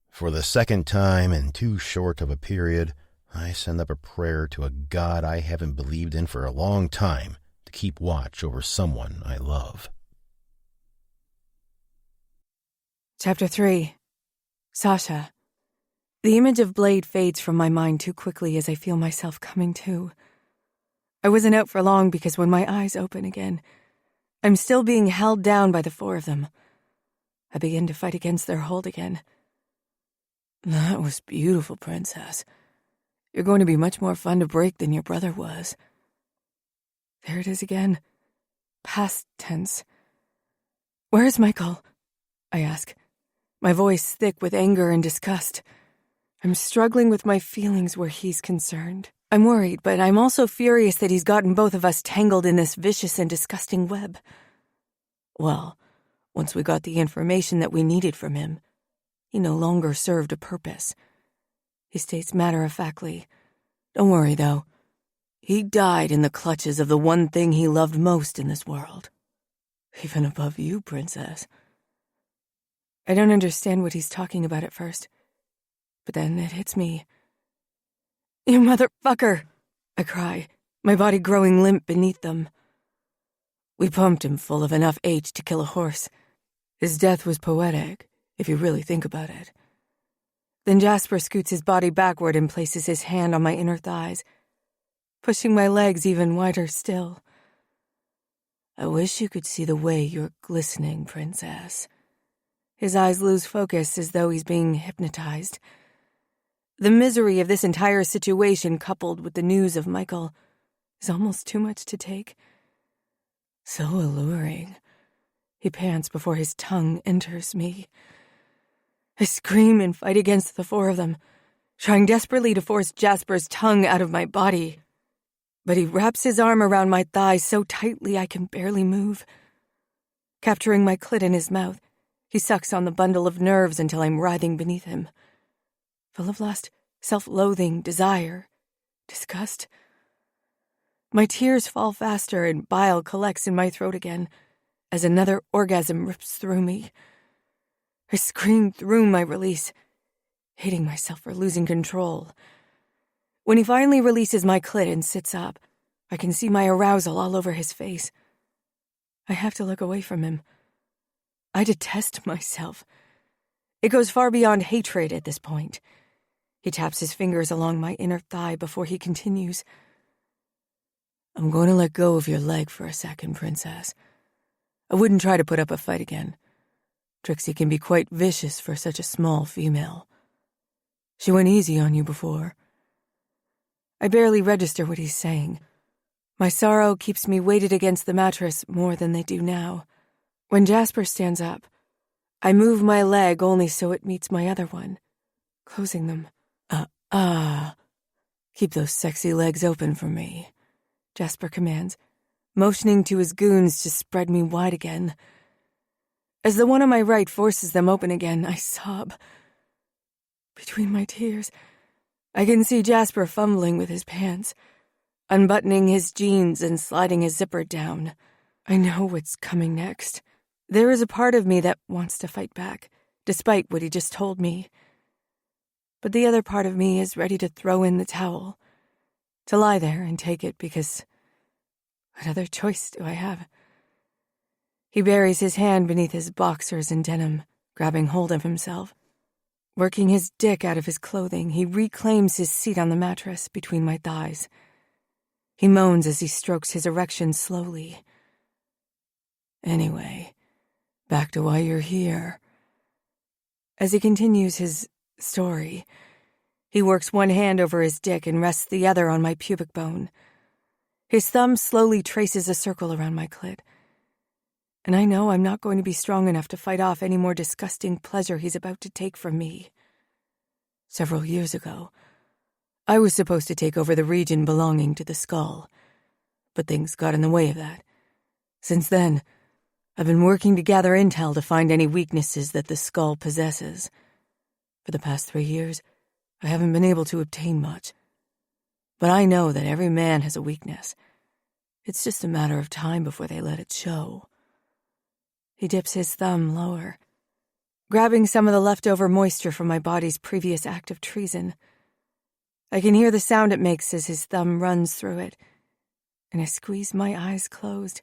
For the second time in too short of a period, I send up a prayer to a God I haven't believed in for a long time to keep watch over someone I love. Chapter 3. Sasha. The image of Blade fades from my mind too quickly as I feel myself coming to. I wasn't out for long because when my eyes open again, I'm still being held down by the four of them. I begin to fight against their hold again. That was beautiful, Princess. You're going to be much more fun to break than your brother was. There it is again. Past tense. Where is Michael? I ask, my voice thick with anger and disgust. I'm struggling with my feelings where he's concerned. I'm worried, but I'm also furious that he's gotten both of us tangled in this vicious and disgusting web. Well, once we got the information that we needed from him, he no longer served a purpose. He states matter-of-factly, "Don't worry, though. He died in the clutches of the one thing he loved most in this world. Even above you, Princess." I don't understand what he's talking about at first, but then it hits me. "You motherfucker!" I cry, my body growing limp beneath them. We pumped him full of enough H to kill a horse. His death was poetic, if you really think about it. Then Jasper scoots his body backward and places his hand on my inner thighs, pushing my legs even wider still. "I wish you could see the way you're glistening, Princess." His eyes lose focus as though he's being hypnotized. The misery of this entire situation, coupled with the news of Michael, is almost too much to take. So alluring. He pants before his tongue enters me. I scream and fight against the four of them, trying desperately to force Jasper's tongue out of my body. But he wraps his arm around my thighs so tightly I can barely move. Capturing my clit in his mouth, he sucks on the bundle of nerves until I'm writhing beneath him. Full of lust, self-loathing, desire, disgust. My tears fall faster and bile collects in my throat again as another orgasm rips through me. I scream through my release, hating myself for losing control. When he finally releases my clit and sits up, I can see my arousal all over his face. I have to look away from him. I detest myself. It goes far beyond hatred at this point. He taps his fingers along my inner thigh before he continues. "I'm going to let go of your leg for a second, Princess. I wouldn't try to put up a fight again. Trixie can be quite vicious for such a small female. She went easy on you before." I barely register what he's saying. My sorrow keeps me weighted against the mattress more than they do now. When Jasper stands up, I move my leg only so it meets my other one, closing them. Keep those sexy legs open for me," Jasper commands, motioning to his goons to spread me wide again. As the one on my right forces them open again, I sob. Between my tears, I can see Jasper fumbling with his pants, unbuttoning his jeans and sliding his zipper down. I know what's coming next. There is a part of me that wants to fight back, despite what he just told me. But the other part of me is ready to throw in the towel, to lie there and take it because what other choice do I have? He buries his hand beneath his boxers and denim, grabbing hold of himself. Working his dick out of his clothing, he reclaims his seat on the mattress between my thighs. He moans as he strokes his erection slowly. "Anyway, back to why you're here." As he continues his story, he works one hand over his dick and rests the other on my pubic bone. His thumb slowly traces a circle around my clit. And I know I'm not going to be strong enough to fight off any more disgusting pleasure he's about to take from me. Several years ago, I was supposed to take over the region belonging to the skull, but things got in the way of that. Since then, I've been working to gather intel to find any weaknesses that the skull possesses. For the past 3 years, I haven't been able to obtain much. But I know that every man has a weakness. It's just a matter of time before they let it show. He dips his thumb lower, grabbing some of the leftover moisture from my body's previous act of treason. I can hear the sound it makes as his thumb runs through it, and I squeeze my eyes closed.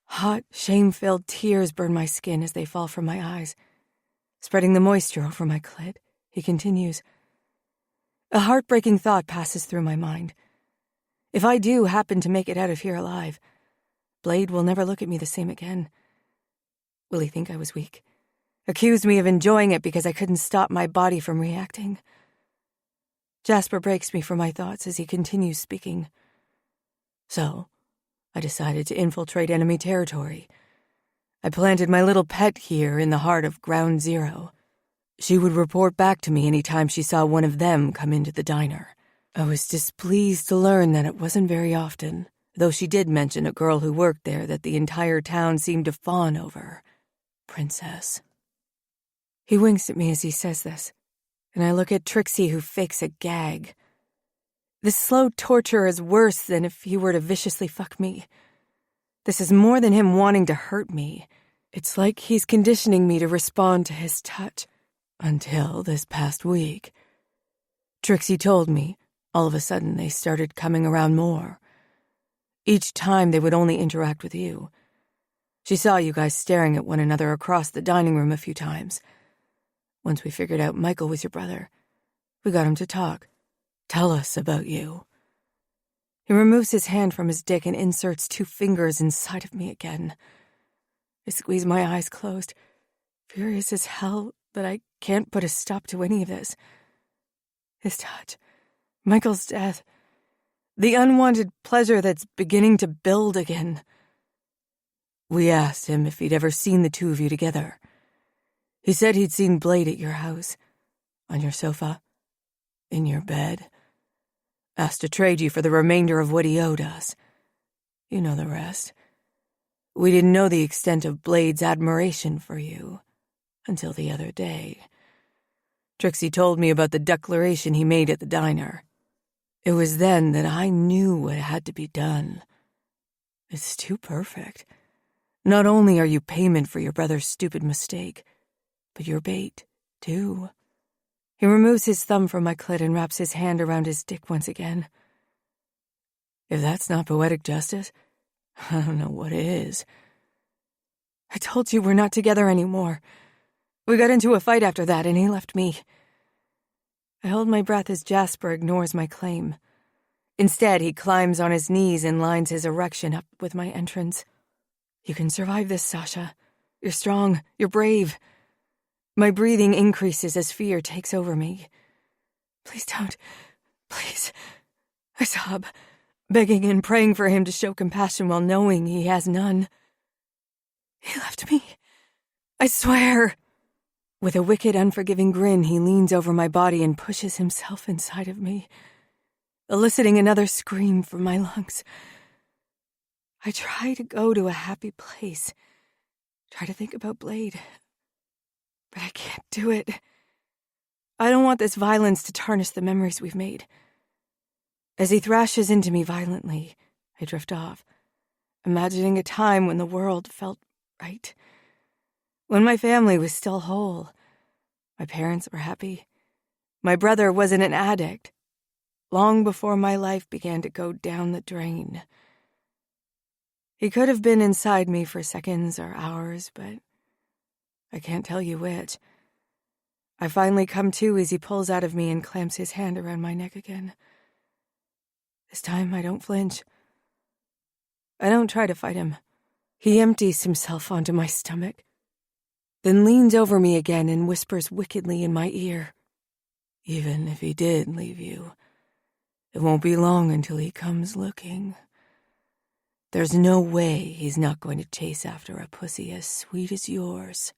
Hot, shame-filled tears burn my skin as they fall from my eyes. Spreading the moisture over my clit, he continues. A heartbreaking thought passes through my mind. If I do happen to make it out of here alive, Blade will never look at me the same again. Will he think I was weak? Accuse me of enjoying it because I couldn't stop my body from reacting? Jasper breaks me from my thoughts as he continues speaking. So, I decided to infiltrate enemy territory. I planted my little pet here in the heart of Ground Zero. She would report back to me any time she saw one of them come into the diner. I was displeased to learn that it wasn't very often, though she did mention a girl who worked there that the entire town seemed to fawn over. Princess. He winks at me as he says this, and I look at Trixie, who fakes a gag. This slow torture is worse than if he were to viciously fuck me. This is more than him wanting to hurt me. It's like he's conditioning me to respond to his touch. Until this past week. Trixie told me, all of a sudden they started coming around more. Each time they would only interact with you. She saw you guys staring at one another across the dining room a few times. Once we figured out Michael was your brother, we got him to talk. Tell us about you. He removes his hand from his dick and inserts 2 fingers inside of me again. I squeeze my eyes closed, furious as hell that I can't put a stop to any of this. His touch, Michael's death, the unwanted pleasure that's beginning to build again. We asked him if he'd ever seen the 2 of you together. He said he'd seen Blade at your house, on your sofa, in your bed. Asked to trade you for the remainder of what he owed us. You know the rest. We didn't know the extent of Blade's admiration for you until the other day. Trixie told me about the declaration he made at the diner. It was then that I knew what had to be done. It's too perfect. Not only are you payment for your brother's stupid mistake, but you're bait, too. He removes his thumb from my clit and wraps his hand around his dick once again. If that's not poetic justice, I don't know what is. I told you we're not together anymore. We got into a fight after that, and he left me. I hold my breath as Jasper ignores my claim. Instead, he climbs on his knees and lines his erection up with my entrance. You can survive this, Sasha. You're strong. You're brave. My breathing increases as fear takes over me. Please don't. Please. I sob, begging and praying for him to show compassion while knowing he has none. He left me. I swear. With a wicked, unforgiving grin, he leans over my body and pushes himself inside of me, eliciting another scream from my lungs. I try to go to a happy place, try to think about Blade, but I can't do it. I don't want this violence to tarnish the memories we've made. As he thrashes into me violently, I drift off, imagining a time when the world felt right. When my family was still whole, my parents were happy. My brother wasn't an addict, long before my life began to go down the drain. He could have been inside me for seconds or hours, but I can't tell you which. I finally come to as he pulls out of me and clamps his hand around my neck again. This time I don't flinch. I don't try to fight him. He empties himself onto my stomach, then leans over me again and whispers wickedly in my ear. Even if he did leave you, it won't be long until he comes looking. There's no way he's not going to chase after a pussy as sweet as yours.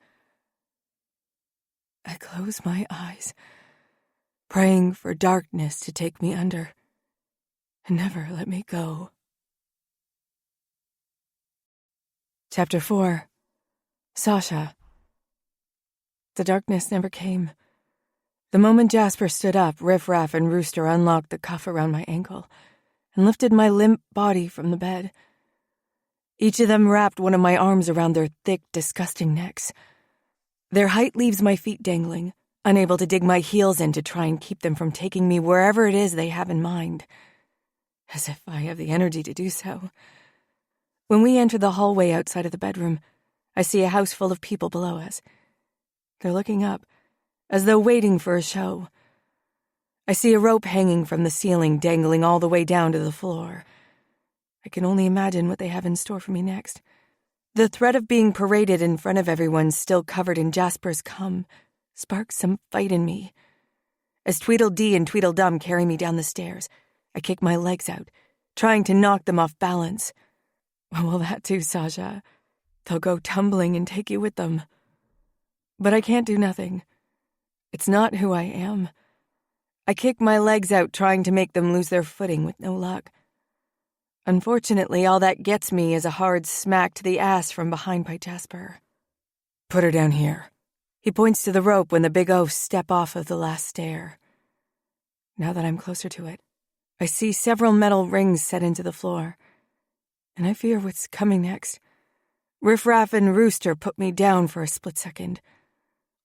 I close my eyes, praying for darkness to take me under and never let me go. Chapter 4. Sasha. The darkness never came. The moment Jasper stood up, Riff Raff and Rooster unlocked the cuff around my ankle and lifted my limp body from the bed. Each of them wrapped one of my arms around their thick, disgusting necks. Their height leaves my feet dangling, unable to dig my heels in to try and keep them from taking me wherever it is they have in mind. As if I have the energy to do so. When we enter the hallway outside of the bedroom, I see a house full of people below us. They're looking up, as though waiting for a show. I see a rope hanging from the ceiling, dangling all the way down to the floor. I can only imagine what they have in store for me next. The threat of being paraded in front of everyone still covered in Jasper's cum sparks some fight in me. As Tweedledee and Tweedledum carry me down the stairs, I kick my legs out, trying to knock them off balance. Well, that too, Sasha. They'll go tumbling and take you with them. But I can't do nothing. It's not who I am. I kick my legs out, trying to make them lose their footing with no luck. Unfortunately, all that gets me is a hard smack to the ass from behind by Jasper. Put her down here. He points to the rope when the big oafs step off of the last stair. Now that I'm closer to it, I see several metal rings set into the floor, and I fear what's coming next. Riff Raff and Rooster put me down for a split second,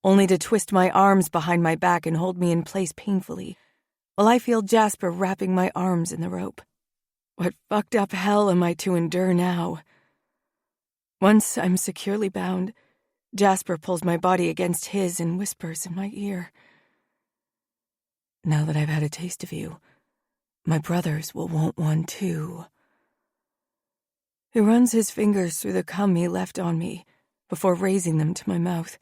only to twist my arms behind my back and hold me in place painfully, while I feel Jasper wrapping my arms in the rope. What fucked up hell am I to endure now? Once I'm securely bound, Jasper pulls my body against his and whispers in my ear. Now that I've had a taste of you, my brothers will want one too. He runs his fingers through the cum he left on me before raising them to my mouth.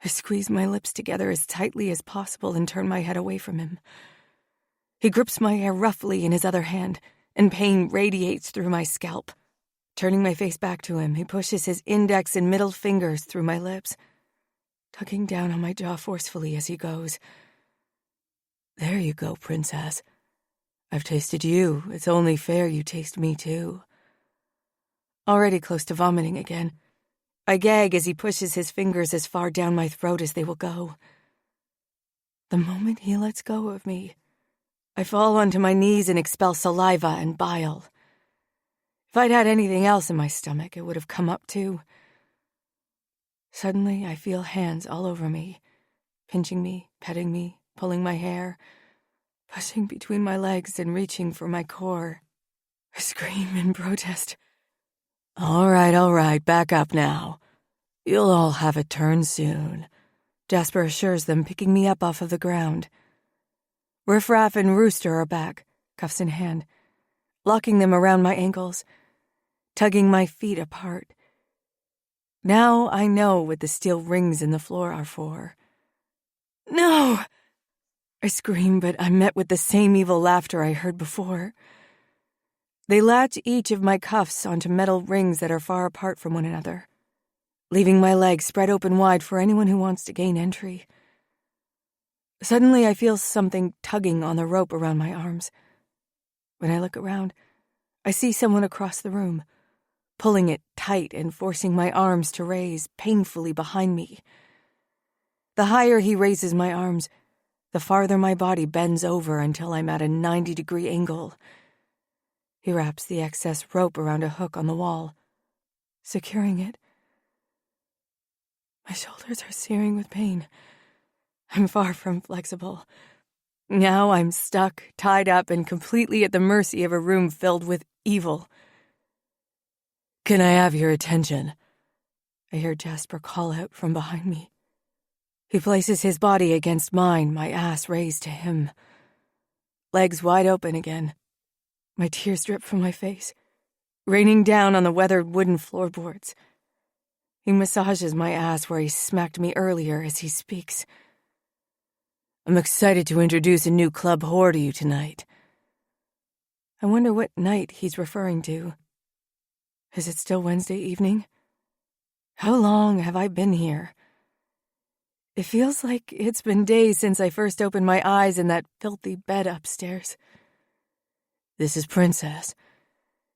I squeeze my lips together as tightly as possible and turn my head away from him. He grips my hair roughly in his other hand, and pain radiates through my scalp. Turning my face back to him, he pushes his index and middle fingers through my lips, tugging down on my jaw forcefully as he goes. There you go, princess. I've tasted you. It's only fair you taste me too. Already close to vomiting again, I gag as he pushes his fingers as far down my throat as they will go. The moment he lets go of me, I fall onto my knees and expel saliva and bile. If I'd had anything else in my stomach, it would have come up too. Suddenly, I feel hands all over me, pinching me, petting me, pulling my hair, pushing between my legs and reaching for my core. I scream in protest. All right, back up now. You'll all have a turn soon, Jasper assures them, picking me up off of the ground. Riff Raff and Rooster are back, cuffs in hand, locking them around my ankles, tugging my feet apart. Now I know what the steel rings in the floor are for. No! I scream, but I'm met with the same evil laughter I heard before. They latch each of my cuffs onto metal rings that are far apart from one another, leaving my legs spread open wide for anyone who wants to gain entry. Suddenly, I feel something tugging on the rope around my arms. When I look around, I see someone across the room, pulling it tight and forcing my arms to raise painfully behind me. The higher he raises my arms, the farther my body bends over until I'm at a 90-degree angle. He wraps the excess rope around a hook on the wall, securing it. My shoulders are searing with pain. I'm far from flexible. Now I'm stuck, tied up, and completely at the mercy of a room filled with evil. Can I have your attention? I hear Jasper call out from behind me. He places his body against mine, my ass raised to him. Legs wide open again. My tears drip from my face, raining down on the weathered wooden floorboards. He massages my ass where he smacked me earlier as he speaks. I'm excited to introduce a new club whore to you tonight. I wonder what night he's referring to. Is it still Wednesday evening? How long have I been here? It feels like it's been days since I first opened my eyes in that filthy bed upstairs. This is Princess.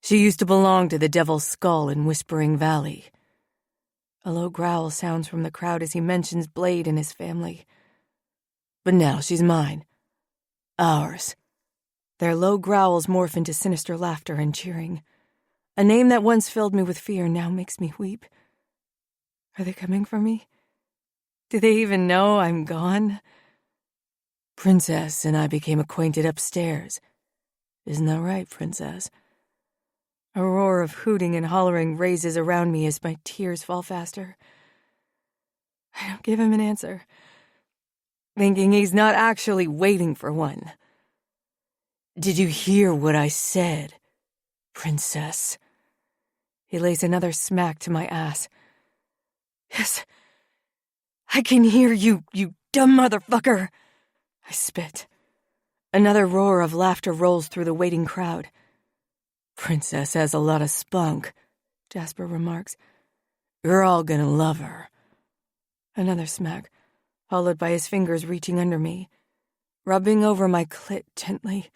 She used to belong to the Devil's Skull in Whispering Valley. A low growl sounds from the crowd as he mentions Blade and his family. But now she's mine. Ours. Their low growls morph into sinister laughter and cheering. A name that once filled me with fear now makes me weep. Are they coming for me? Do they even know I'm gone? Princess and I became acquainted upstairs. Isn't that right, Princess? A roar of hooting and hollering raises around me as my tears fall faster. I don't give him an answer, thinking he's not actually waiting for one. Did you hear what I said, Princess? He lays another smack to my ass. Yes, I can hear you, you dumb motherfucker. I spit. Another roar of laughter rolls through the waiting crowd. Princess has a lot of spunk, Jasper remarks. You're all gonna love her. Another smack, followed by his fingers reaching under me, rubbing over my clit gently.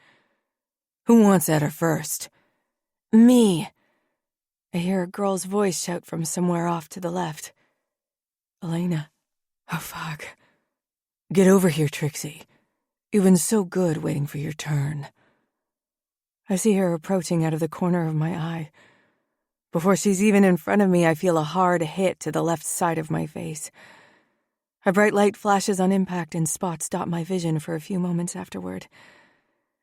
Who wants at her first? Me. I hear a girl's voice shout from somewhere off to the left. Elena. Oh, fuck. Get over here, Trixie. You've been so good waiting for your turn. I see her approaching out of the corner of my eye. Before she's even in front of me, I feel a hard hit to the left side of my face. A bright light flashes on impact and spots dot my vision for a few moments afterward.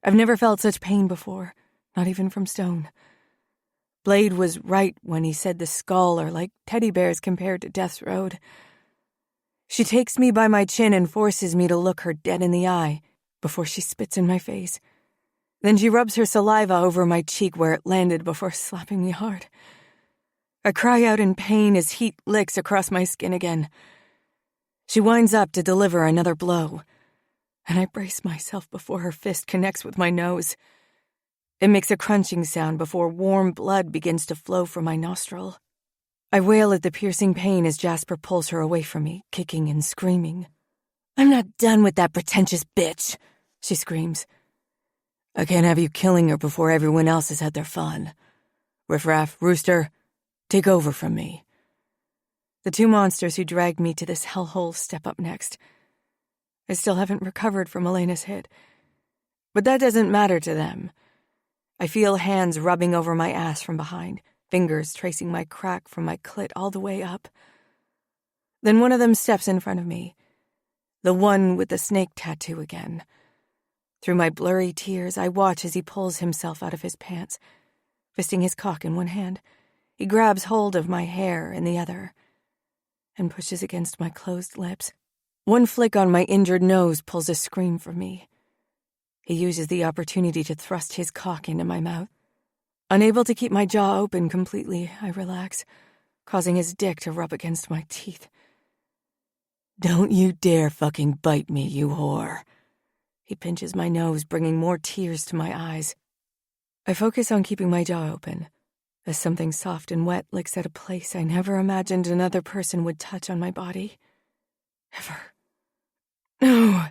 I've never felt such pain before, not even from Stone. Blade was right when he said the skull are like teddy bears compared to Death's Road. She takes me by my chin and forces me to look her dead in the eye before she spits in my face. Then she rubs her saliva over my cheek where it landed before slapping me hard. I cry out in pain as heat licks across my skin again. She winds up to deliver another blow, and I brace myself before her fist connects with my nose. It makes a crunching sound before warm blood begins to flow from my nostril. I wail at the piercing pain as Jasper pulls her away from me, kicking and screaming. I'm not done with that pretentious bitch, she screams. I can't have you killing her before everyone else has had their fun. Riffraff, Rooster, take over from me. The two monsters who dragged me to this hellhole step up next. I still haven't recovered from Elena's hit, but that doesn't matter to them. I feel hands rubbing over my ass from behind, fingers tracing my crack from my clit all the way up. Then one of them steps in front of me, the one with the snake tattoo again. Through my blurry tears, I watch as he pulls himself out of his pants, fisting his cock in one hand. He grabs hold of my hair in the other and pushes against my closed lips. One flick on my injured nose pulls a scream from me. He uses the opportunity to thrust his cock into my mouth. Unable to keep my jaw open completely, I relax, causing his dick to rub against my teeth. Don't you dare fucking bite me, you whore. He pinches my nose, bringing more tears to my eyes. I focus on keeping my jaw open, as something soft and wet licks at a place I never imagined another person would touch on my body. Ever. No!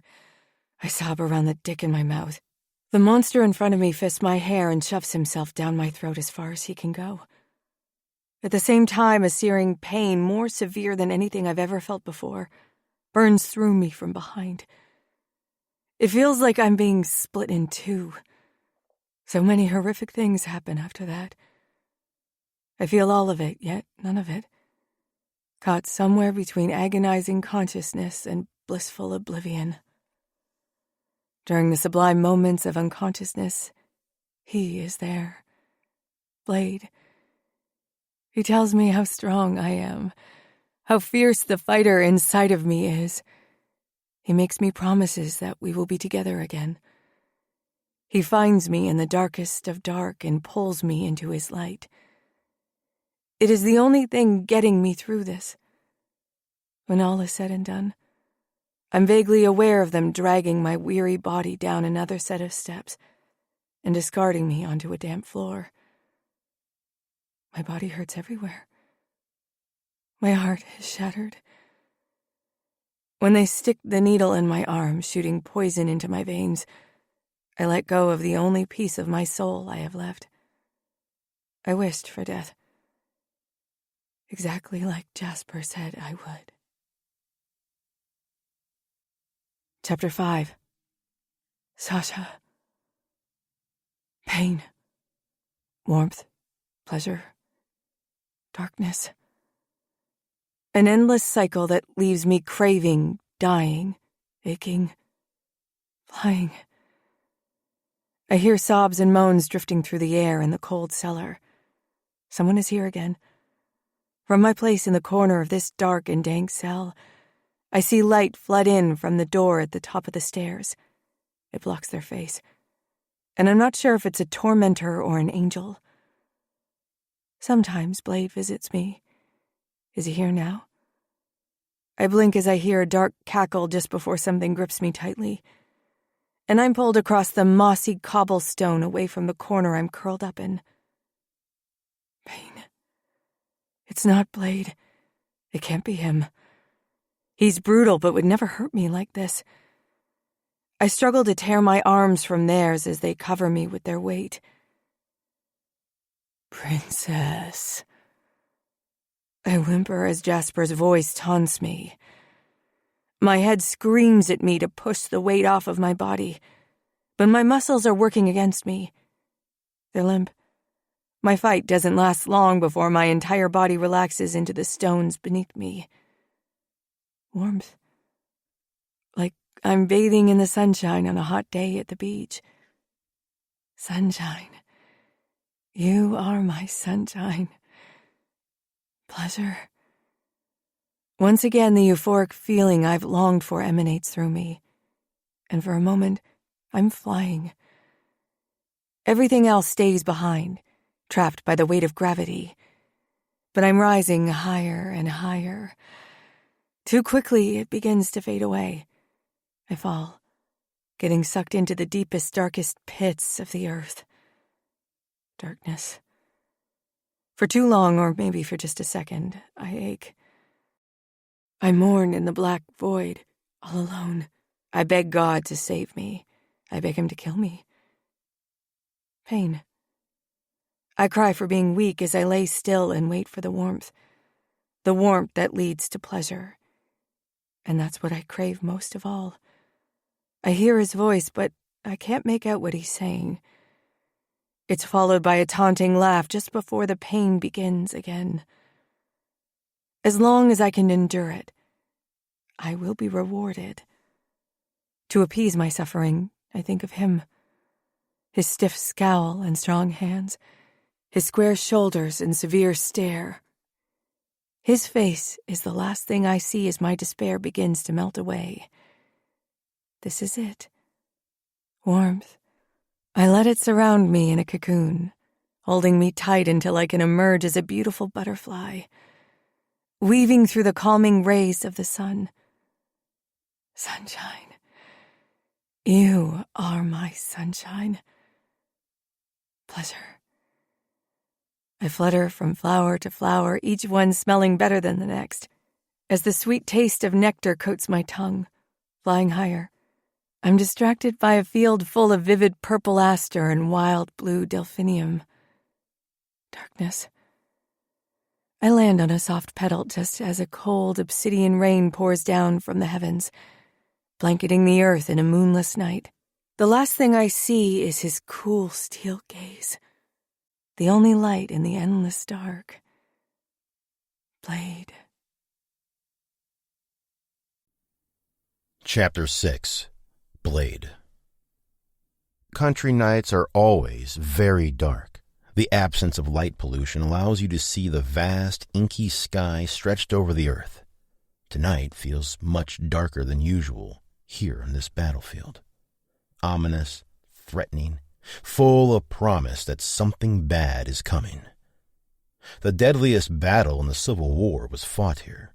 I sob around the dick in my mouth. The monster in front of me fists my hair and shoves himself down my throat as far as he can go. At the same time, a searing pain, more severe than anything I've ever felt before, burns through me from behind. It feels like I'm being split in two. So many horrific things happen after that. I feel all of it, yet none of it. Caught somewhere between agonizing consciousness and blissful oblivion. During the sublime moments of unconsciousness, he is there. Blade. He tells me how strong I am, how fierce the fighter inside of me is. He makes me promises that we will be together again. He finds me in the darkest of dark and pulls me into his light. It is the only thing getting me through this. When all is said and done, I'm vaguely aware of them dragging my weary body down another set of steps and discarding me onto a damp floor. My body hurts everywhere. My heart is shattered. When they stick the needle in my arm, shooting poison into my veins, I let go of the only piece of my soul I have left. I wished for death, exactly like Jasper said I would. Chapter 5. Sasha. Pain. Warmth. Pleasure. Darkness. An endless cycle that leaves me craving, dying, aching, flying. I hear sobs and moans drifting through the air in the cold cellar. Someone is here again. From my place in the corner of this dark and dank cell, I see light flood in from the door at the top of the stairs. It blocks their face, and I'm not sure if it's a tormentor or an angel. Sometimes Blade visits me. Is he here now? I blink as I hear a dark cackle just before something grips me tightly, and I'm pulled across the mossy cobblestone away from the corner I'm curled up in. Pain. It's not Blade. It can't be him. He's brutal but would never hurt me like this. I struggle to tear my arms from theirs as they cover me with their weight. Princess. I whimper as Jasper's voice taunts me. My head screams at me to push the weight off of my body, but my muscles are working against me. They're limp. My fight doesn't last long before my entire body relaxes into the stones beneath me. Warmth. Like I'm bathing in the sunshine on a hot day at the beach. Sunshine. You are my sunshine. Pleasure. Once again, the euphoric feeling I've longed for emanates through me, and for a moment, I'm flying. Everything else stays behind, trapped by the weight of gravity, but I'm rising higher and higher. Too quickly, it begins to fade away. I fall, getting sucked into the deepest, darkest pits of the earth. Darkness. For too long, or maybe for just a second, I ache. I mourn in the black void, all alone. I beg God to save me. I beg him to kill me. Pain. I cry for being weak as I lay still and wait for the warmth that leads to pleasure. And that's what I crave most of all. I hear his voice, but I can't make out what he's saying. It's followed by a taunting laugh just before the pain begins again. As long as I can endure it, I will be rewarded. To appease my suffering, I think of him. His stiff scowl and strong hands, his square shoulders and severe stare. His face is the last thing I see as my despair begins to melt away. This is it. Warmth. I let it surround me in a cocoon, holding me tight until I can emerge as a beautiful butterfly, weaving through the calming rays of the sun. Sunshine. You are my sunshine. Pleasure. I flutter from flower to flower, each one smelling better than the next, as the sweet taste of nectar coats my tongue, flying higher. I'm distracted by a field full of vivid purple aster and wild blue delphinium. Darkness. I land on a soft petal just as a cold obsidian rain pours down from the heavens, blanketing the earth in a moonless night. The last thing I see is his cool steel gaze, the only light in the endless dark. Blade. Chapter 6. Blade. Country nights are always very dark. The absence of light pollution allows you to see the vast, inky sky stretched over the earth. Tonight feels much darker than usual here on this battlefield. Ominous, threatening, full of promise that something bad is coming. The deadliest battle in the Civil War was fought here.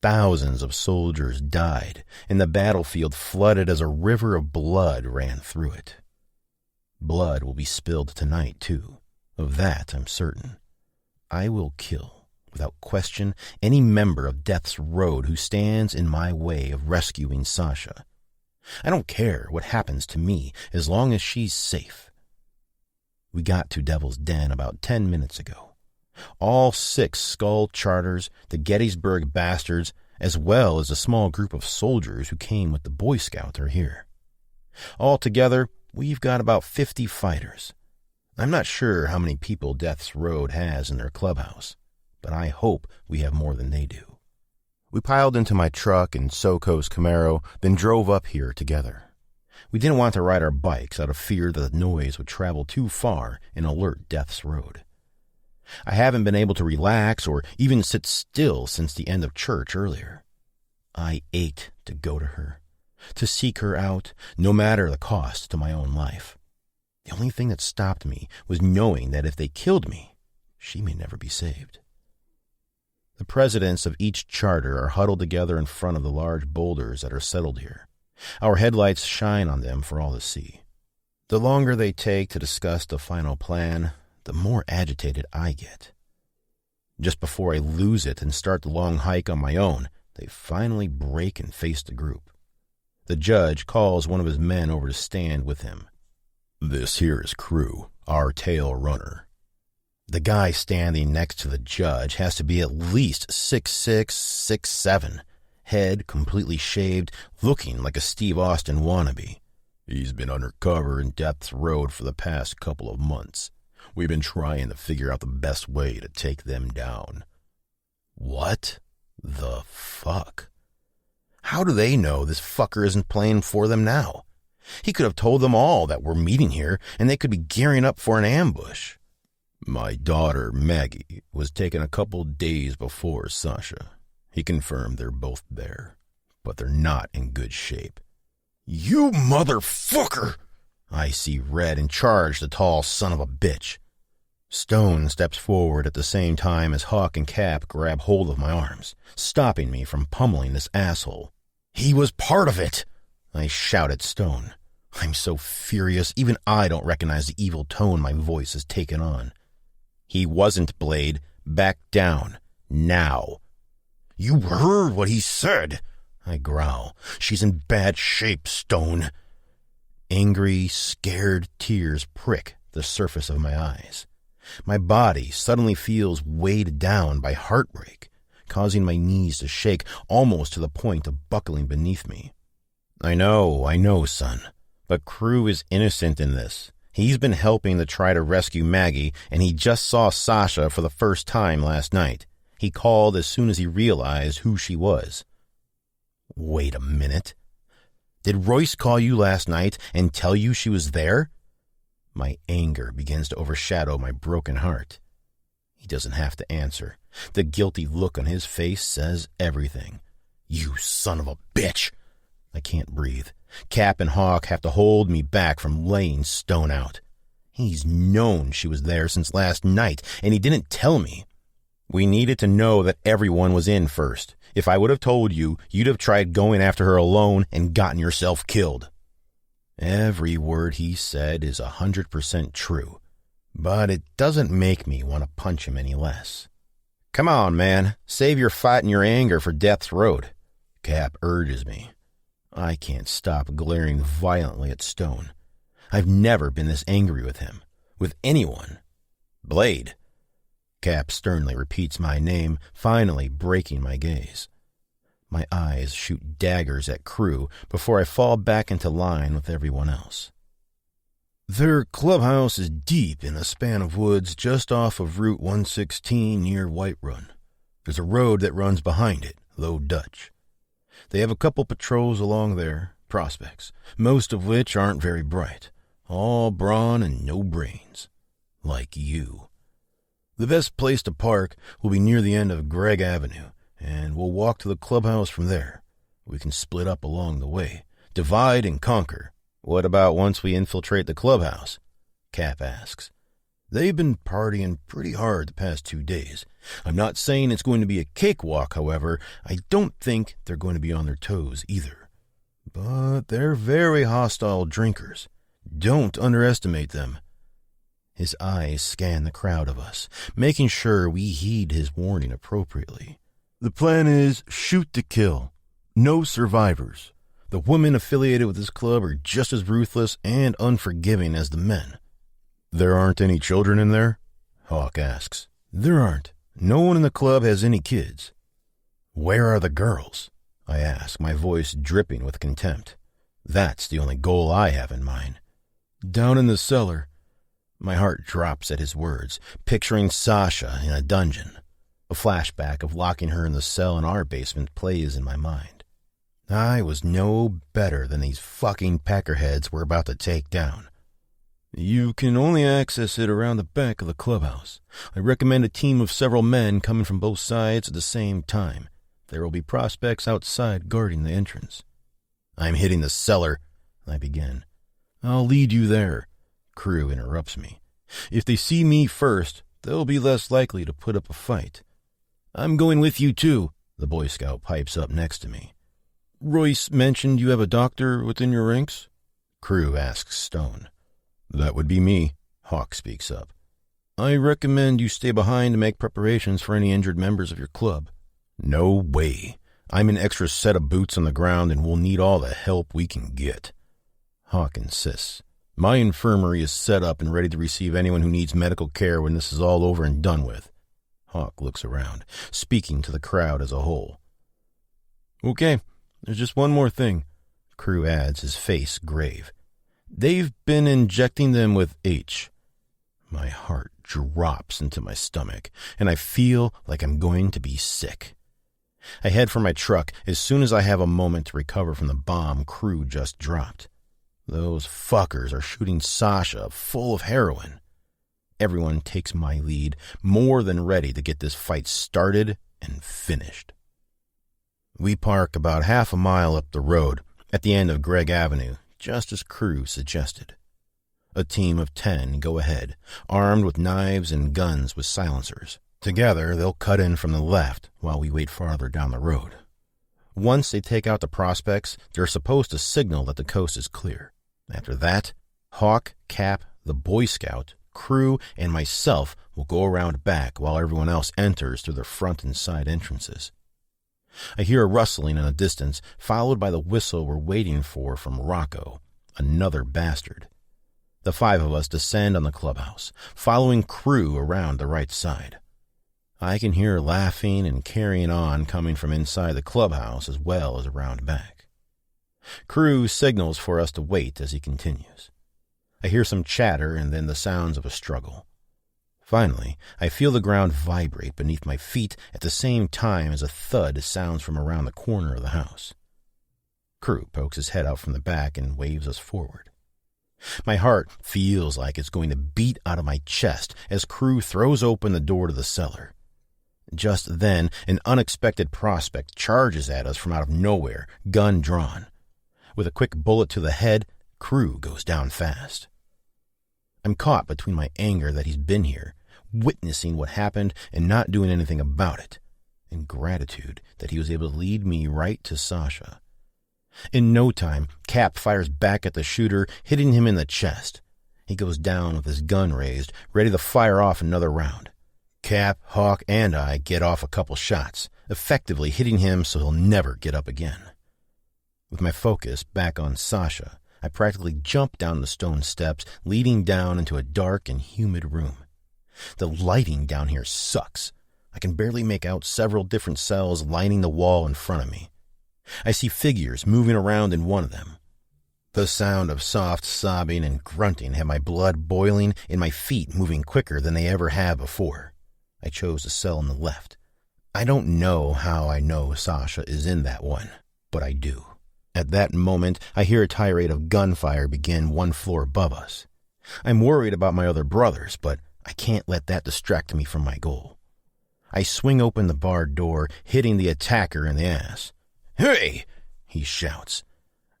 Thousands of soldiers died, and the battlefield flooded as a river of blood ran through it. Blood will be spilled tonight, too. Of that I'm certain. I will kill, without question, any member of Death's Road who stands in my way of rescuing Sasha. I don't care what happens to me as long as she's safe. We got to Devil's Den about 10 minutes ago. All 6 Skull Charters, the Gettysburg Bastards, as well as a small group of soldiers who came with the Boy Scouts are here. Altogether, we've got about 50 fighters. I'm not sure how many people Death's Road has in their clubhouse, but I hope we have more than they do. We piled into my truck and Soko's Camaro, then drove up here together. We didn't want to ride our bikes out of fear that the noise would travel too far and alert Death's Road. I haven't been able to relax or even sit still since the end of church earlier. I ached to go to her, to seek her out, no matter the cost to my own life. The only thing that stopped me was knowing that if they killed me, she may never be saved. The presidents of each charter are huddled together in front of the large boulders that are settled here. Our headlights shine on them for all to see. The longer they take to discuss the final plan, the more agitated I get. Just before I lose it and start the long hike on my own, they finally break and face the group. The judge calls one of his men over to stand with him. "This here is Crew, our tail runner." The guy standing next to the judge has to be at least 6'6", 6'7", head completely shaved, looking like a Steve Austin wannabe. "He's been undercover in Death's Road for the past couple of months. We've been trying to figure out the best way to take them down." What the fuck? How do they know this fucker isn't playing for them now? He could have told them all that we're meeting here, and they could be gearing up for an ambush. "My daughter, Maggie, was taken a couple days before Sasha. He confirmed they're both there, but they're not in good shape." "You motherfucker!" I see red and charge the tall son of a bitch. Stone steps forward at the same time as Hawk and Cap grab hold of my arms, stopping me from pummeling this asshole. "He was part of it!" I shout at Stone. I'm so furious, even I don't recognize the evil tone my voice has taken on. "He wasn't, Blade. Back down. Now." "You heard what he said," I growl. "She's in bad shape, Stone." Angry, scared tears prick the surface of my eyes. My body suddenly feels weighed down by heartbreak, causing my knees to shake almost to the point of buckling beneath me. I know, son, but Crew is innocent in this. He's been helping to try to rescue Maggie, and he just saw Sasha for the first time last night. He called as soon as he realized who she was. Wait a minute. Did Royce call you last night and tell you she was there? My anger begins to overshadow my broken heart. He doesn't have to answer. The guilty look on his face says everything. "You son of a bitch!" I can't breathe. Cap and Hawk have to hold me back from laying Stone out. He's known she was there since last night, and he didn't tell me. We needed to know that everyone was in first. If I would have told you, you'd have tried going after her alone and gotten yourself killed. Every word he said is 100% true, but it doesn't make me want to punch him any less. "Come on, man. Save your fight and your anger for Death's Road," Cap urges me. I can't stop glaring violently at Stone. I've never been this angry with him, with anyone. "Blade." Cap sternly repeats my name, finally breaking my gaze. My eyes shoot daggers at Crew before I fall back into line with everyone else. "Their clubhouse is deep in a span of woods just off of Route 116 near White Run. There's a road that runs behind it, Low Dutch. They have a couple patrols along there, prospects, most of which aren't very bright, all brawn and no brains. Like you. The best place to park will be near the end of Gregg Avenue, and we'll walk to the clubhouse from there. We can split up along the way, divide and conquer." "What about once we infiltrate the clubhouse?" Cap asks. "They've been partying pretty hard the past 2 days. I'm not saying it's going to be a cakewalk, however. I don't think they're going to be on their toes either. But they're very hostile drinkers. Don't underestimate them." His eyes scan the crowd of us, making sure we heed his warning appropriately. "The plan is shoot to kill. No survivors. The women affiliated with this club are just as ruthless and unforgiving as the men." "There aren't any children in there?" Hawk asks. "There aren't. No one in the club has any kids." "Where are the girls?" I ask, my voice dripping with contempt. That's the only goal I have in mind. "Down in the cellar." My heart drops at his words, picturing Sasha in a dungeon. A flashback of locking her in the cell in our basement plays in my mind. I was no better than these fucking peckerheads we're about to take down. You can only access it around the back of the clubhouse. I recommend a team of several men coming from both sides at the same time. There will be prospects outside guarding the entrance. I'm hitting the cellar, I begin. I'll lead you there, Crew interrupts me. If they see me first, they'll be less likely to put up a fight. I'm going with you too, the Boy Scout pipes up next to me. Royce mentioned you have a doctor within your ranks? Crew asks Stone. That would be me, Hawk speaks up. I recommend you stay behind to make preparations for any injured members of your club. No way. I'm an extra set of boots on the ground and we'll need all the help we can get. Hawk insists. My infirmary is set up and ready to receive anyone who needs medical care when this is all over and done with. Hawk looks around, speaking to the crowd as a whole. Okay, there's just one more thing, Crew adds, his face grave. They've been injecting them with H. My heart drops into my stomach, and I feel like I'm going to be sick. I head for my truck as soon as I have a moment to recover from the bomb Crew just dropped. Those fuckers are shooting Sasha full of heroin. Everyone takes my lead, more than ready to get this fight started and finished. We park about half a mile up the road, at the end of Gregg Avenue, just as Crew suggested. A team of 10 go ahead, armed with knives and guns with silencers. Together, they'll cut in from the left while we wait farther down the road. Once they take out the prospects, they're supposed to signal that the coast is clear. After that, Hawk, Cap, the Boy Scout, Crew, and myself will go around back while everyone else enters through the front and side entrances. I hear a rustling in the distance, followed by the whistle we're waiting for from Rocco, another bastard. The 5 of us descend on the clubhouse, following Crew around the right side. I can hear laughing and carrying on coming from inside the clubhouse as well as around back. Crew signals for us to wait as he continues. I hear some chatter and then the sounds of a struggle. Finally, I feel the ground vibrate beneath my feet at the same time as a thud sounds from around the corner of the house. Crew pokes his head out from the back and waves us forward. My heart feels like it's going to beat out of my chest as Crew throws open the door to the cellar. Just then, an unexpected prospect charges at us from out of nowhere, gun drawn. With a quick bullet to the head, Crew goes down fast. I'm caught between my anger that he's been here, witnessing what happened and not doing anything about it, and gratitude that he was able to lead me right to Sasha. In no time, Cap fires back at the shooter, hitting him in the chest. He goes down with his gun raised, ready to fire off another round. Cap, Hawk, and I get off a couple shots, effectively hitting him so he'll never get up again. With my focus back on Sasha, I practically jump down the stone steps, leading down into a dark and humid room. The lighting down here sucks. I can barely make out several different cells lining the wall in front of me. I see figures moving around in one of them. The sound of soft sobbing and grunting had my blood boiling and my feet moving quicker than they ever have before. I chose the cell on the left. I don't know how I know Sasha is in that one, but I do. At that moment, I hear a tirade of gunfire begin 1 floor above us. I'm worried about my other brothers, but I can't let that distract me from my goal. I swing open the barred door, hitting the attacker in the ass. "Hey!" he shouts.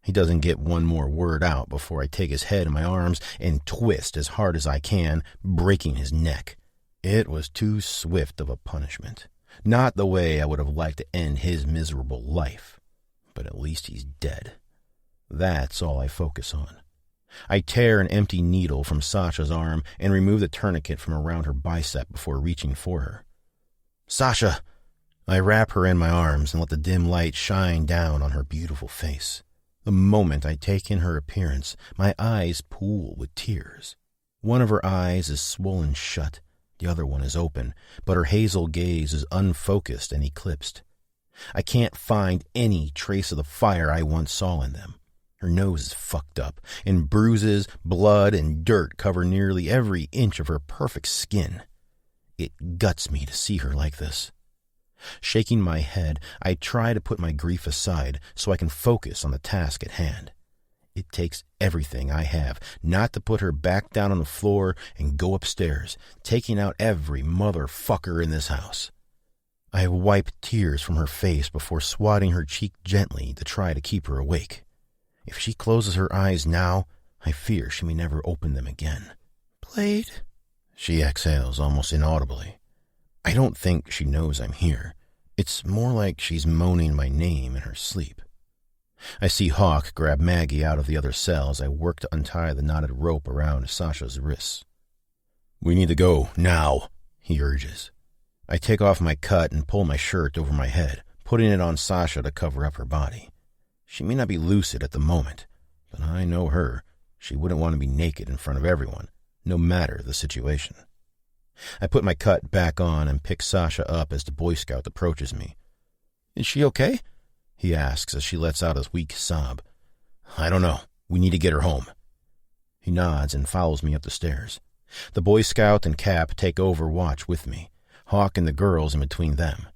He doesn't get one more word out before I take his head in my arms and twist as hard as I can, breaking his neck. It was too swift of a punishment. Not the way I would have liked to end his miserable life. But at least he's dead. That's all I focus on. I tear an empty needle from Sasha's arm and remove the tourniquet from around her bicep before reaching for her. "Sasha!" I wrap her in my arms and let the dim light shine down on her beautiful face. The moment I take in her appearance, my eyes pool with tears. One of her eyes is swollen shut. The other one is open, but her hazel gaze is unfocused and eclipsed. I can't find any trace of the fire I once saw in them. Her nose is fucked up, and bruises, blood, and dirt cover nearly every inch of her perfect skin. It guts me to see her like this. Shaking my head, I try to put my grief aside so I can focus on the task at hand. It takes everything I have not to put her back down on the floor and go upstairs, taking out every motherfucker in this house. I wipe tears from her face before swatting her cheek gently to try to keep her awake. If she closes her eyes now, I fear she may never open them again. "Blade," she exhales almost inaudibly. I don't think she knows I'm here. It's more like she's moaning my name in her sleep. I see Hawk grab Maggie out of the other cell as I work to untie the knotted rope around Sasha's wrists. "We need to go, now," he urges. I take off my cut and pull my shirt over my head, putting it on Sasha to cover up her body. She may not be lucid at the moment, but I know her. She wouldn't want to be naked in front of everyone, no matter the situation. I put my cut back on and pick Sasha up as the Boy Scout approaches me. "Is she okay?" he asks as she lets out a weak sob. "I don't know. We need to get her home." He nods and follows me up the stairs. The Boy Scout and Cap take over watch with me, Hawk and the girls in between them,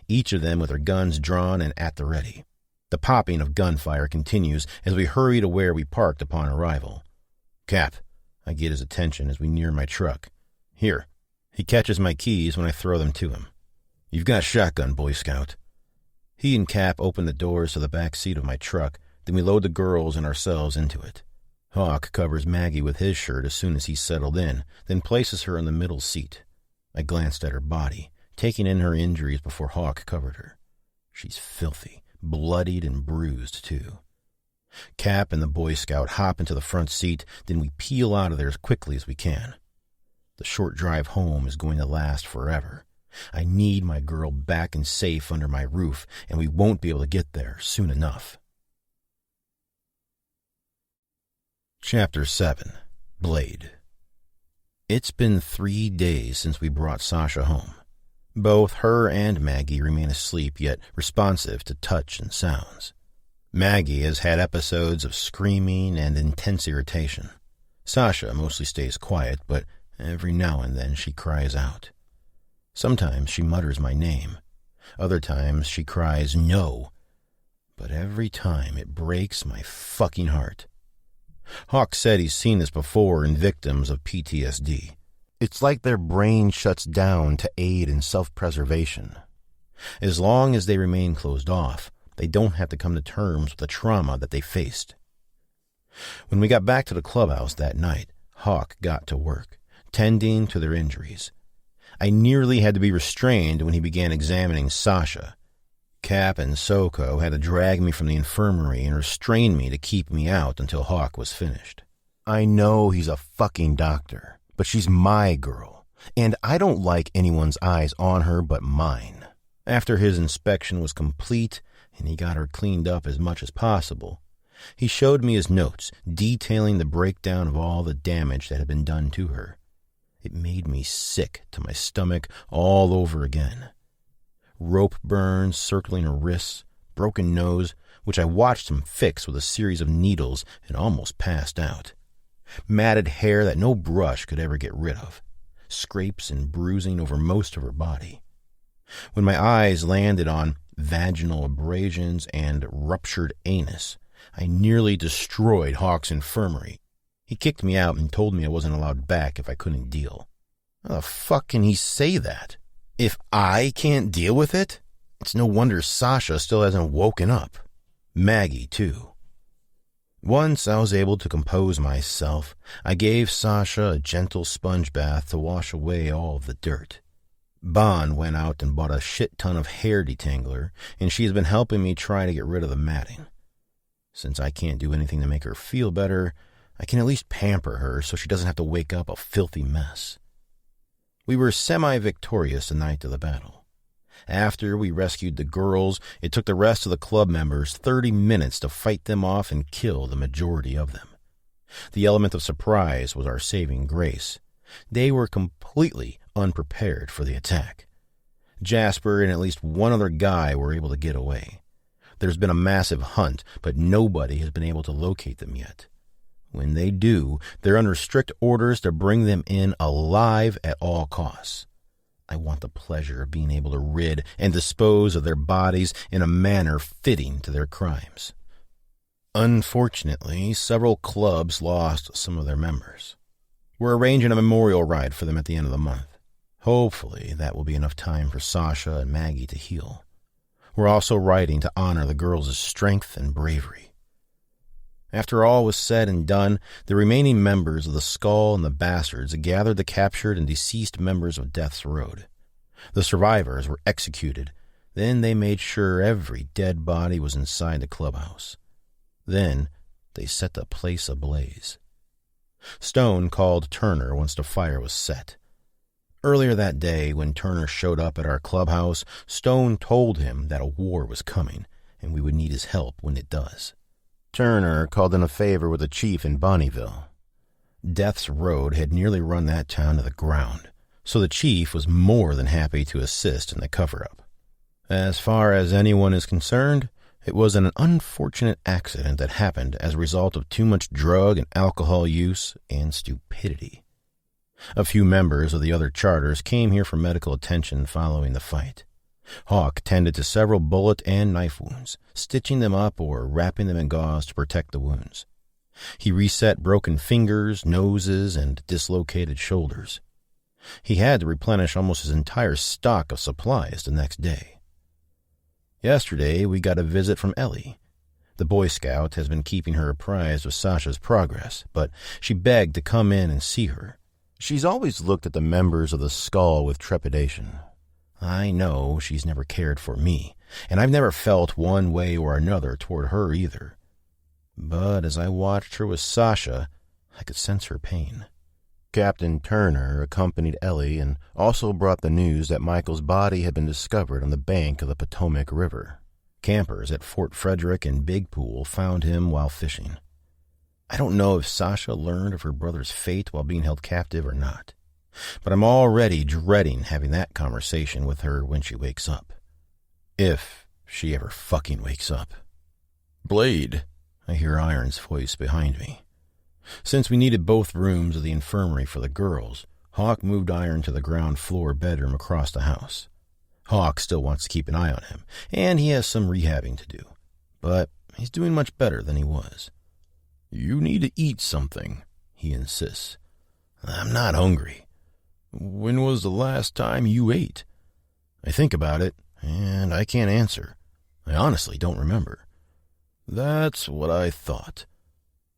each of them with their guns drawn and at the ready. The popping of gunfire continues as we hurry to where we parked upon arrival. "Cap," I get his attention as we near my truck. "Here." He catches my keys when I throw them to him. "You've got a shotgun, Boy Scout." He and Cap open the doors to the back seat of my truck, then we load the girls and ourselves into it. Hawk covers Maggie with his shirt as soon as he's settled in, then places her in the middle seat. I glanced at her body, taking in her injuries before Hawk covered her. She's filthy, bloodied and bruised, too. Cap and the Boy Scout hop into the front seat, then we peel out of there as quickly as we can. The short drive home is going to last forever. I need my girl back and safe under my roof, and we won't be able to get there soon enough. Chapter 7. Blade. It's been 3 days since we brought Sasha home. Both her and Maggie remain asleep, yet responsive to touch and sounds. Maggie has had episodes of screaming and intense irritation. Sasha mostly stays quiet, but every now and then she cries out. Sometimes she mutters my name. Other times she cries no. But every time it breaks my fucking heart. Hawk said he's seen this before in victims of PTSD. It's like their brain shuts down to aid in self-preservation. As long as they remain closed off, they don't have to come to terms with the trauma that they faced. When we got back to the clubhouse that night, Hawk got to work, tending to their injuries. I nearly had to be restrained when he began examining Sasha. Cap and Soko had to drag me from the infirmary and restrain me to keep me out until Hawk was finished. I know he's a fucking doctor, but she's my girl, and I don't like anyone's eyes on her but mine. After his inspection was complete and he got her cleaned up as much as possible, he showed me his notes detailing the breakdown of all the damage that had been done to her. It made me sick to my stomach all over again. Rope burns circling her wrists, broken nose, which I watched him fix with a series of needles and almost passed out. Matted hair that no brush could ever get rid of. Scrapes and bruising over most of her body. When my eyes landed on vaginal abrasions and ruptured anus, I nearly destroyed Hawk's infirmary. He kicked me out and told me I wasn't allowed back if I couldn't deal. How the fuck can he say that? If I can't deal with it? It's no wonder Sasha still hasn't woken up. Maggie, too. Once I was able to compose myself, I gave Sasha a gentle sponge bath to wash away all of the dirt. Bon went out and bought a shit ton of hair detangler, and she has been helping me try to get rid of the matting. Since I can't do anything to make her feel better, I can at least pamper her so she doesn't have to wake up a filthy mess. We were semi-victorious the night of the battle. After we rescued the girls, it took the rest of the club members 30 minutes to fight them off and kill the majority of them. The element of surprise was our saving grace. They were completely unprepared for the attack. Jasper and at least one other guy were able to get away. There's been a massive hunt, but nobody has been able to locate them yet. When they do, they're under strict orders to bring them in alive at all costs. I want the pleasure of being able to rid and dispose of their bodies in a manner fitting to their crimes. Unfortunately, several clubs lost some of their members. We're arranging a memorial ride for them at the end of the month. Hopefully, that will be enough time for Sasha and Maggie to heal. We're also riding to honor the girls' strength and bravery. After all was said and done, the remaining members of the Skull and the Bastards gathered the captured and deceased members of Death's Road. The survivors were executed. Then they made sure every dead body was inside the clubhouse. Then they set the place ablaze. Stone called Turner once the fire was set. Earlier that day, when Turner showed up at our clubhouse, Stone told him that a war was coming, and we would need his help when it does. Turner called in a favor with the chief in Bonneville. Death's Road had nearly run that town to the ground, so the chief was more than happy to assist in the cover-up. As far as anyone is concerned, it was an unfortunate accident that happened as a result of too much drug and alcohol use and stupidity. A few members of the other charters came here for medical attention following the fight. Hawk tended to several bullet and knife wounds, stitching them up or wrapping them in gauze to protect the wounds. He reset broken fingers, noses, and dislocated shoulders. He had to replenish almost his entire stock of supplies the next day. Yesterday, we got a visit from Ellie. The Boy Scout has been keeping her apprised of Sasha's progress, but she begged to come in and see her. She's always looked at the members of the Skull with trepidation. I know she's never cared for me, and I've never felt one way or another toward her either. But as I watched her with Sasha, I could sense her pain. Captain Turner accompanied Ellie and also brought the news that Michael's body had been discovered on the bank of the Potomac River. Campers at Fort Frederick and Big Pool found him while fishing. I don't know if Sasha learned of her brother's fate while being held captive or not, but I'm already dreading having that conversation with her when she wakes up. If she ever fucking wakes up. Blade, I hear Iron's voice behind me. Since we needed both rooms of the infirmary for the girls, Hawk moved Iron to the ground floor bedroom across the house. Hawk still wants to keep an eye on him, and he has some rehabbing to do, but he's doing much better than he was. You need to eat something, he insists. I'm not hungry. When was the last time you ate? I think about it, and I can't answer. I honestly don't remember. That's what I thought.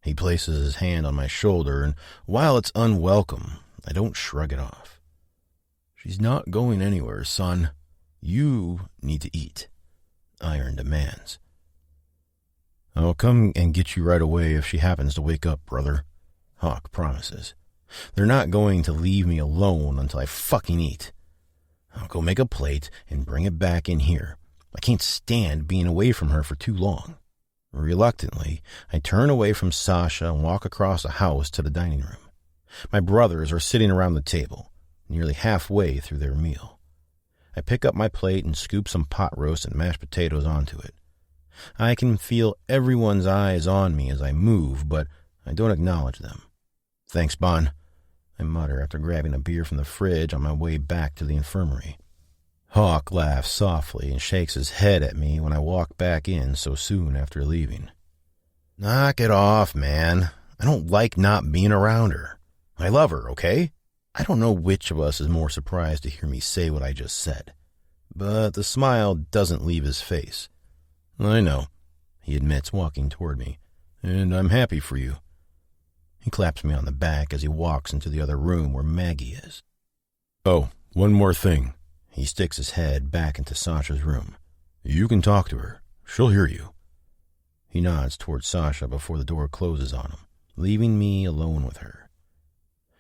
He places his hand on my shoulder, and while it's unwelcome, I don't shrug it off. She's not going anywhere, son. You need to eat, Iron demands. I'll come and get you right away if she happens to wake up, brother, Hawk promises. They're not going to leave me alone until I fucking eat. I'll go make a plate and bring it back in here. I can't stand being away from her for too long. Reluctantly, I turn away from Sasha and walk across the house to the dining room. My brothers are sitting around the table, nearly halfway through their meal. I pick up my plate and scoop some pot roast and mashed potatoes onto it. I can feel everyone's eyes on me as I move, but I don't acknowledge them. Thanks, Bon, I mutter after grabbing a beer from the fridge on my way back to the infirmary. Hawk laughs softly and shakes his head at me when I walk back in so soon after leaving. Knock it off, man. I don't like not being around her. I love her, okay? I don't know which of us is more surprised to hear me say what I just said, but the smile doesn't leave his face. I know, he admits, walking toward me, and I'm happy for you. He claps me on the back as he walks into the other room where Maggie is. Oh, one more thing. He sticks his head back into Sasha's room. You can talk to her. She'll hear you. He nods towards Sasha before the door closes on him, leaving me alone with her.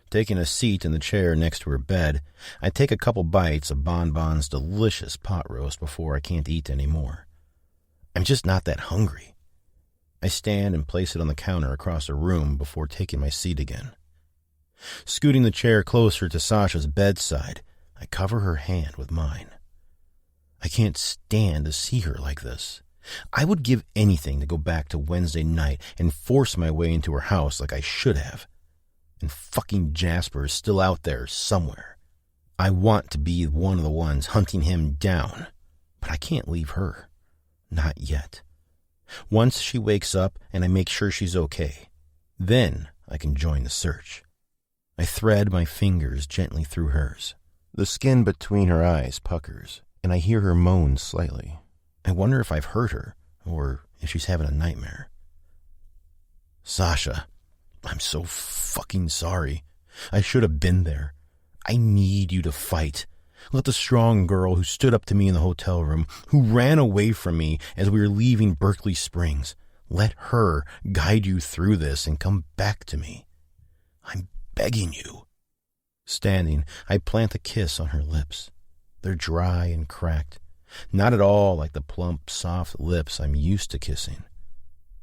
Taking a seat in the chair next to her bed, I take a couple bites of Bonbon's delicious pot roast before I can't eat any more. I'm just not that hungry. I stand and place it on the counter across the room before taking my seat again. Scooting the chair closer to Sasha's bedside, I cover her hand with mine. I can't stand to see her like this. I would give anything to go back to Wednesday night and force my way into her house like I should have. And fucking Jasper is still out there somewhere. I want to be one of the ones hunting him down, but I can't leave her. Not yet. Once she wakes up and I make sure she's okay, then I can join the search. I thread my fingers gently through hers. The skin between her eyes puckers, and I hear her moan slightly. I wonder if I've hurt her, or if she's having a nightmare. Sasha, I'm so fucking sorry. I should have been there. I need you to fight. Let the strong girl who stood up to me in the hotel room, who ran away from me as we were leaving Berkeley Springs, let her guide you through this and come back to me. I'm begging you. Standing, I plant a kiss on her lips. They're dry and cracked, not at all like the plump, soft lips I'm used to kissing,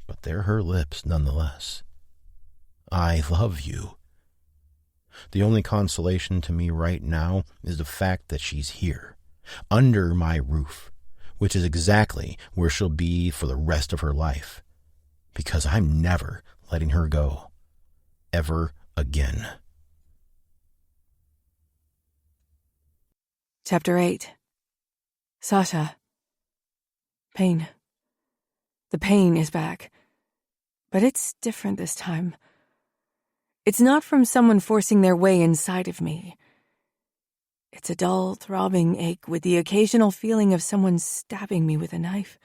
but they're her lips nonetheless. I love you. The only consolation to me right now is the fact that she's here, under my roof, which is exactly where she'll be for the rest of her life, because I'm never letting her go, ever again. Chapter 8. Sasha. Pain. The pain is back, but it's different this time. It's not from someone forcing their way inside of me. It's a dull, throbbing ache with the occasional feeling of someone stabbing me with a knife.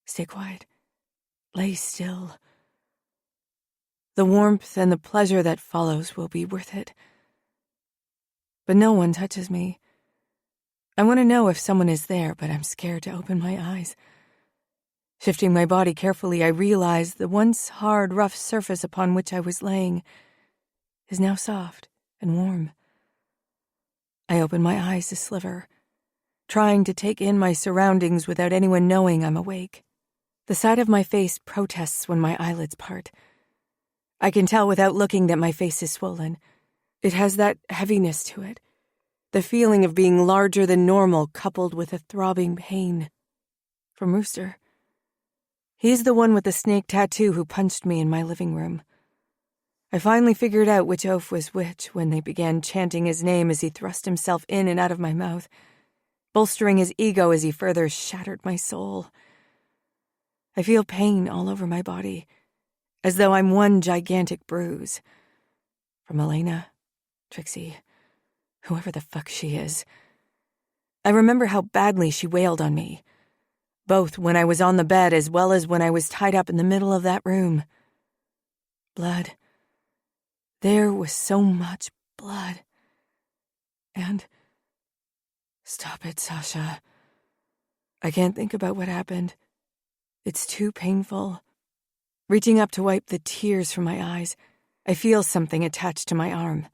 Stay quiet. Lay still. The warmth and the pleasure that follows will be worth it. But no one touches me. I want to know if someone is there, but I'm scared to open my eyes. Shifting my body carefully, I realize the once hard, rough surface upon which I was laying is now soft and warm. I open my eyes to sliver, trying to take in my surroundings without anyone knowing I'm awake. The side of my face protests when my eyelids part. I can tell without looking that my face is swollen. It has that heaviness to it, the feeling of being larger than normal coupled with a throbbing pain. From Rooster. He's the one with the snake tattoo who punched me in my living room. I finally figured out which oaf was which when they began chanting his name as he thrust himself in and out of my mouth, bolstering his ego as he further shattered my soul. I feel pain all over my body, as though I'm one gigantic bruise. From Elena, Trixie, whoever the fuck she is. I remember how badly she wailed on me, both when I was on the bed as well as when I was tied up in the middle of that room. Blood. There was so much blood. And... Stop it, Sasha. I can't think about what happened. It's too painful. Reaching up to wipe the tears from my eyes, I feel something attached to my arm.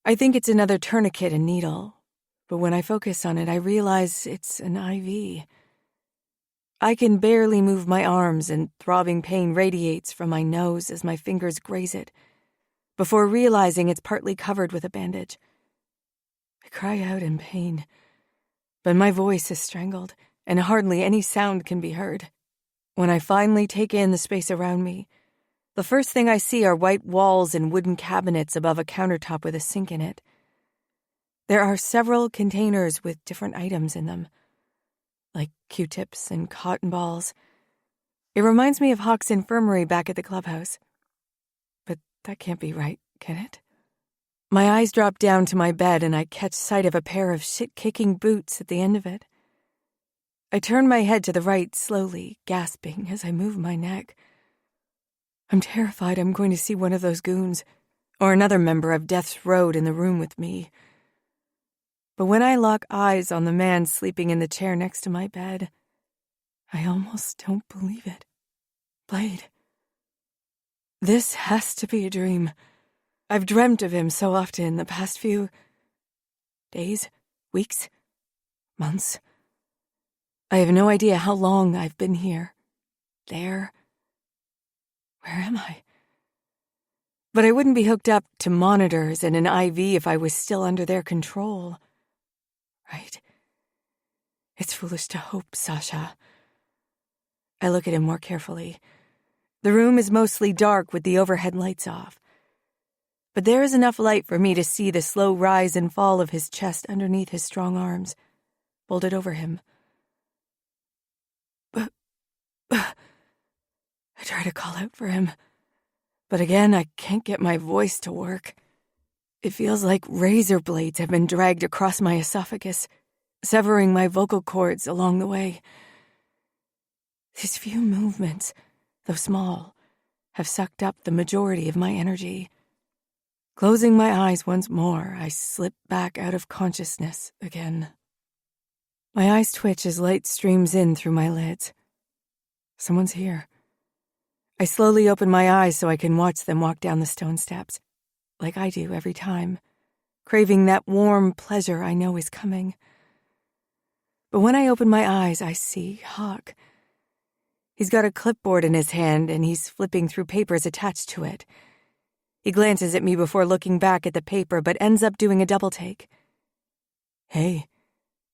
I think it's another tourniquet and needle, but when I focus on it, I realize it's an IV. I can barely move my arms, and throbbing pain radiates from my nose as my fingers graze it, before realizing it's partly covered with a bandage. I cry out in pain, but my voice is strangled, and hardly any sound can be heard. When I finally take in the space around me, the first thing I see are white walls and wooden cabinets above a countertop with a sink in it. There are several containers with different items in them, like Q-tips and cotton balls. It reminds me of Hawk's infirmary back at the clubhouse. But that can't be right, can it? My eyes drop down to my bed and I catch sight of a pair of shit-kicking boots at the end of it. I turn my head to the right slowly, gasping as I move my neck. I'm terrified I'm going to see one of those goons, or another member of Death's Road in the room with me. But when I lock eyes on the man sleeping in the chair next to my bed, I almost don't believe it. Blade. This has to be a dream. I've dreamt of him so often the past few days, weeks, months. I have no idea how long I've been here. There. Where am I? But I wouldn't be hooked up to monitors and an IV if I was still under their control. Right? It's foolish to hope, Sasha. I look at him more carefully. The room is mostly dark with the overhead lights off. but there is enough light for me to see the slow rise and fall of his chest underneath his strong arms, folded over him. I try to call out for him, but again I can't get my voice to work. It feels like razor blades have been dragged across my esophagus, severing my vocal cords along the way. These few movements, though small, have sucked up the majority of my energy. Closing my eyes once more, I slip back out of consciousness again. My eyes twitch as light streams in through my lids. Someone's here. I slowly open my eyes so I can watch them walk down the stone steps, like I do every time, craving that warm pleasure I know is coming. But when I open my eyes, I see Hawk. He's got a clipboard in his hand, and he's flipping through papers attached to it. He glances at me before looking back at the paper, but ends up doing a double take. "Hey,"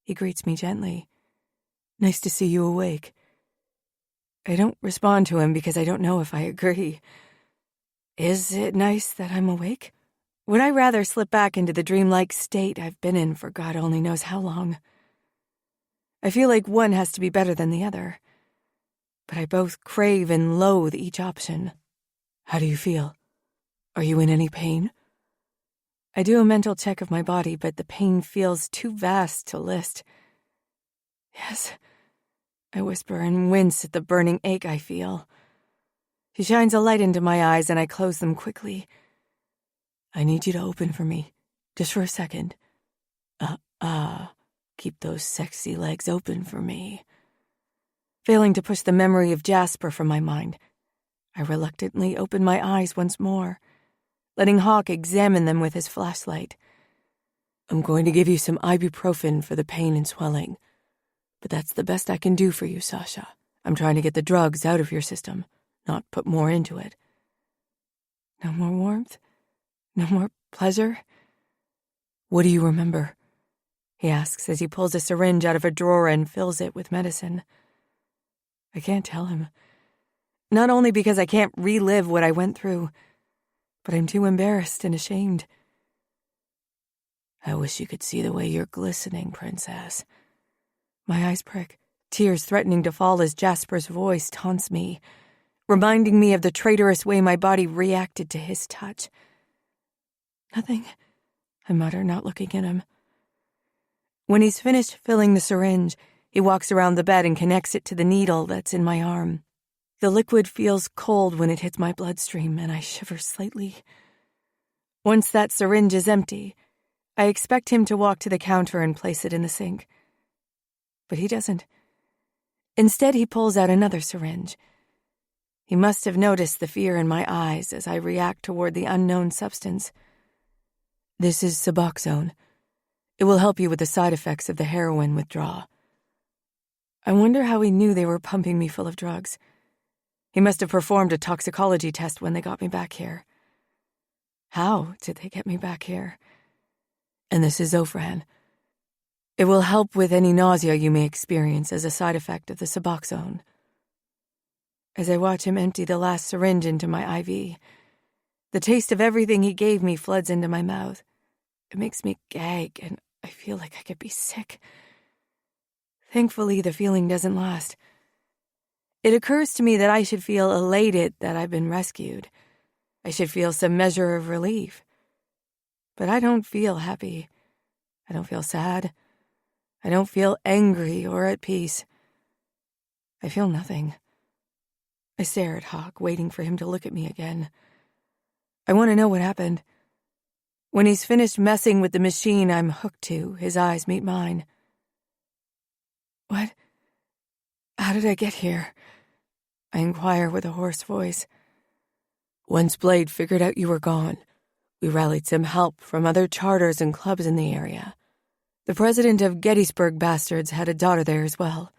he greets me gently. "Nice to see you awake." I don't respond to him because I don't know if I agree. Is it nice that I'm awake? Would I rather slip back into the dreamlike state I've been in for God only knows how long? I feel like one has to be better than the other, but I both crave and loathe each option. "How do you feel? Are you in any pain?" I do a mental check of my body, but the pain feels too vast to list. "Yes," I whisper and wince at the burning ache I feel. He shines a light into my eyes and I close them quickly. "I need you to open for me, just for a second. Keep those sexy legs open for me." Failing to push the memory of Jasper from my mind, I reluctantly open my eyes once more, letting Hawk examine them with his flashlight. "I'm going to give you some ibuprofen for the pain and swelling, but that's the best I can do for you, Sasha. I'm trying to get the drugs out of your system, not put more into it." No more warmth? No more pleasure? "What do you remember?" he asks as he pulls a syringe out of a drawer and fills it with medicine. I can't tell him. Not only because I can't relive what I went through, but I'm too embarrassed and ashamed. "I wish you could see the way you're glistening, princess." My eyes prick, tears threatening to fall as Jasper's voice taunts me, reminding me of the traitorous way my body reacted to his touch. "Nothing," I mutter, not looking at him. When he's finished filling the syringe, he walks around the bed and connects it to the needle that's in my arm. The liquid feels cold when it hits my bloodstream, and I shiver slightly. Once that syringe is empty, I expect him to walk to the counter and place it in the sink. But he doesn't. Instead, he pulls out another syringe. He must have noticed the fear in my eyes as I react toward the unknown substance. "This is Suboxone. It will help you with the side effects of the heroin withdrawal." I wonder how he knew they were pumping me full of drugs. He must have performed a toxicology test when they got me back here. How did they get me back here? "And this is Zofran. It will help with any nausea you may experience as a side effect of the Suboxone." As I watch him empty the last syringe into my IV, the taste of everything he gave me floods into my mouth. It makes me gag, and I feel like I could be sick. Thankfully, the feeling doesn't last. It occurs to me that I should feel elated that I've been rescued. I should feel some measure of relief. But I don't feel happy. I don't feel sad. I don't feel angry or at peace. I feel nothing. I stare at Hawk, waiting for him to look at me again. I want to know what happened. When he's finished messing with the machine I'm hooked to, his eyes meet mine. "What? How did I get here?" I inquire with a hoarse voice. "Once Blade figured out you were gone, we rallied some help from other charters and clubs in the area. The president of Gettysburg Bastards had a daughter there as well.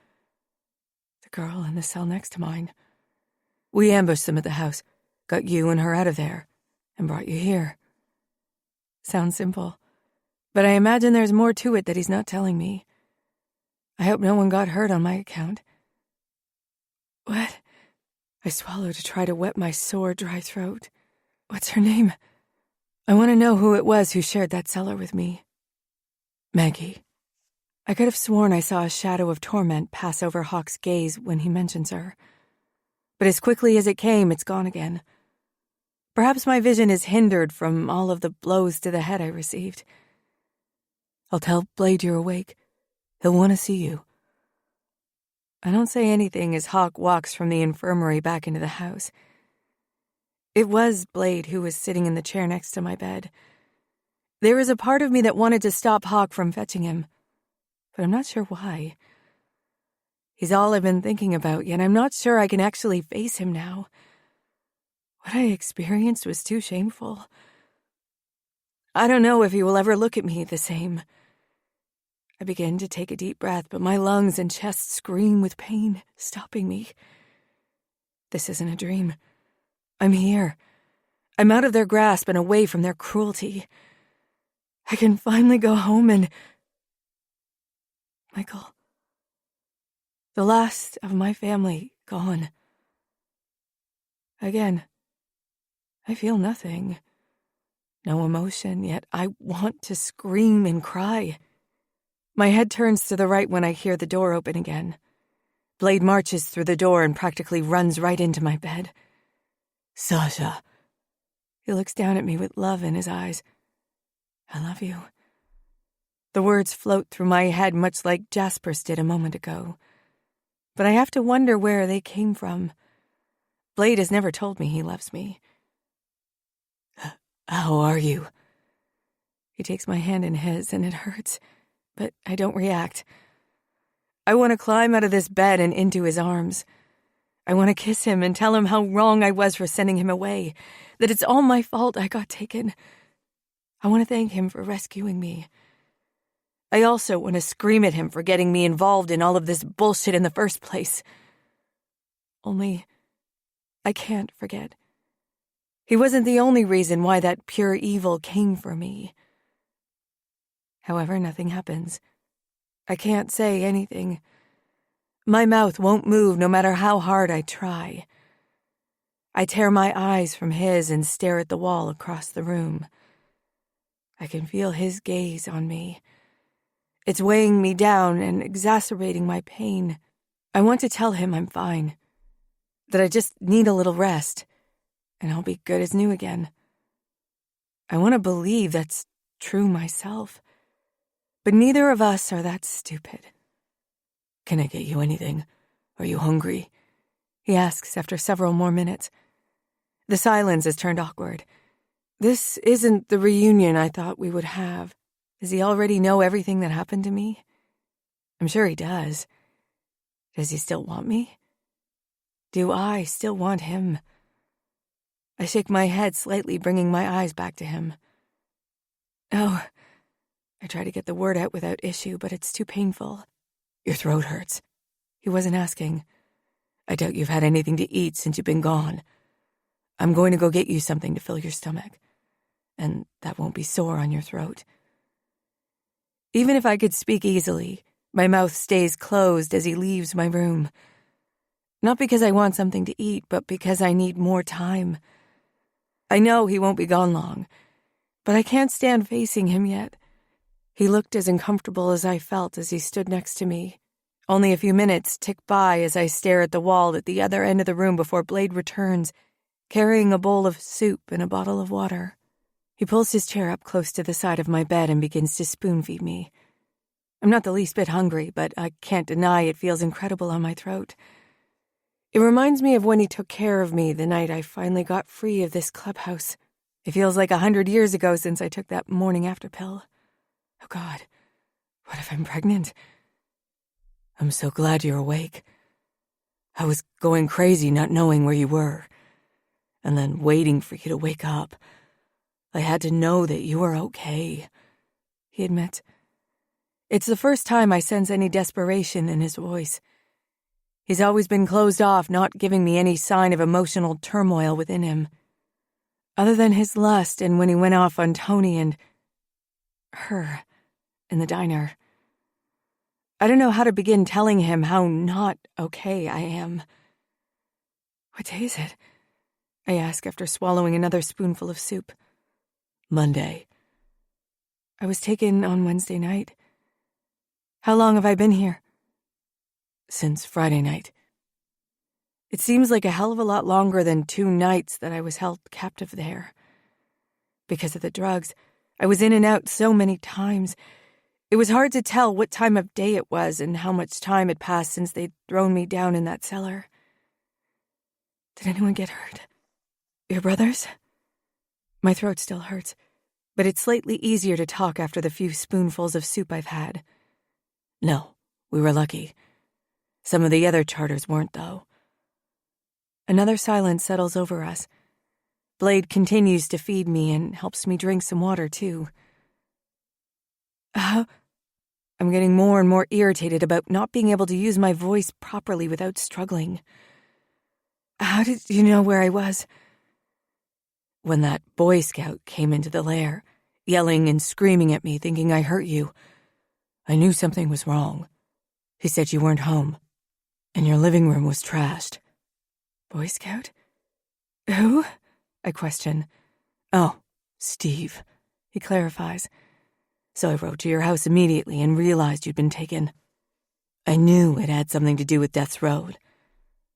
The girl in the cell next to mine. We ambushed them at the house, got you and her out of there, and brought you here." Sounds simple, but I imagine there's more to it that he's not telling me. I hope no one got hurt on my account. "What?" I swallow to try to wet my sore, dry throat. "What's her name?" I want to know who it was who shared that cellar with me. Maggie. I could have sworn I saw a shadow of torment pass over Hawk's gaze when he mentions her. But as quickly as it came, it's gone again. Perhaps my vision is hindered from all of the blows to the head I received. I'll tell Blade you're awake. He'll want to see you. I don't say anything as Hawk walks from the infirmary back into the house. It was Blade who was sitting in the chair next to my bed. There was a part of me that wanted to stop Hawk from fetching him, but I'm not sure why. He's all I've been thinking about, yet I'm not sure I can actually face him now. What I experienced was too shameful. I don't know if he will ever look at me the same. I begin to take a deep breath, but my lungs and chest scream with pain, stopping me. This isn't a dream. I'm here. I'm out of their grasp and away from their cruelty. I can finally go home and... Michael. The last of my family gone. Again, I feel nothing. No emotion, yet I want to scream and cry. My head turns to the right when I hear the door open again. Blade marches through the door and practically runs right into my bed. Sasha. He looks down at me with love in his eyes. I love you. The words float through my head much like Jasper's did a moment ago. But I have to wonder where they came from. Blade has never told me he loves me. How are you? He takes my hand in his and it hurts, but I don't react. I want to climb out of this bed and into his arms. I want to kiss him and tell him how wrong I was for sending him away, that it's all my fault I got taken. I want to thank him for rescuing me. I also want to scream at him for getting me involved in all of this bullshit in the first place. Only, I can't forget. He wasn't the only reason why that pure evil came for me. However, nothing happens. I can't say anything. My mouth won't move no matter how hard I try. I tear my eyes from his and stare at the wall across the room. I can feel his gaze on me. It's weighing me down and exacerbating my pain. I want to tell him I'm fine, that I just need a little rest, and I'll be good as new again. I want to believe that's true myself, but neither of us are that stupid. Can I get you anything? Are you hungry? He asks after several more minutes. The silence has turned awkward. This isn't the reunion I thought we would have. Does he already know everything that happened to me? I'm sure he does. Does he still want me? Do I still want him? I shake my head slightly, bringing my eyes back to him. Oh, I try to get the word out without issue, but it's too painful. Your throat hurts. He wasn't asking. I doubt you've had anything to eat since you've been gone. I'm going to go get you something to fill your stomach, and that won't be sore on your throat. Even if I could speak easily, my mouth stays closed as he leaves my room. Not because I want something to eat, but because I need more time. I know he won't be gone long, but I can't stand facing him yet. He looked as uncomfortable as I felt as he stood next to me. Only a few minutes tick by as I stare at the wall at the other end of the room before Blade returns, carrying a bowl of soup and a bottle of water. He pulls his chair up close to the side of my bed and begins to spoon-feed me. I'm not the least bit hungry, but I can't deny it feels incredible on my throat. It reminds me of when he took care of me the night I finally got free of this clubhouse. It feels like 100 years ago since I took that morning after pill. Oh God, what if I'm pregnant? I'm so glad you're awake. I was going crazy not knowing where you were, and then waiting for you to wake up. I had to know that you were okay, he admits. It's the first time I sense any desperation in his voice. He's always been closed off, not giving me any sign of emotional turmoil within him. Other than his lust and when he went off on Tony and her in the diner. I don't know how to begin telling him how not okay I am. What day is it? I ask after swallowing another spoonful of soup. Monday. I was taken on Wednesday night. How long have I been here? Since Friday night. It seems like a hell of a lot longer than 2 nights that I was held captive there. Because of the drugs, I was in and out so many times. It was hard to tell what time of day it was and how much time had passed since they'd thrown me down in that cellar. Did anyone get hurt? Your brothers? My throat still hurts, but it's slightly easier to talk after the few spoonfuls of soup I've had. No, we were lucky. Some of the other charters weren't, though. Another silence settles over us. Blade continues to feed me and helps me drink some water, too. I'm getting more and more irritated about not being able to use my voice properly without struggling. How did you know where I was? When that Boy Scout came into the lair, yelling and screaming at me, thinking I hurt you, I knew something was wrong. He said you weren't home, and your living room was trashed. Boy Scout? Who? I question. Oh, Steve, he clarifies. So I rode to your house immediately and realized you'd been taken. I knew it had something to do with Death's Road.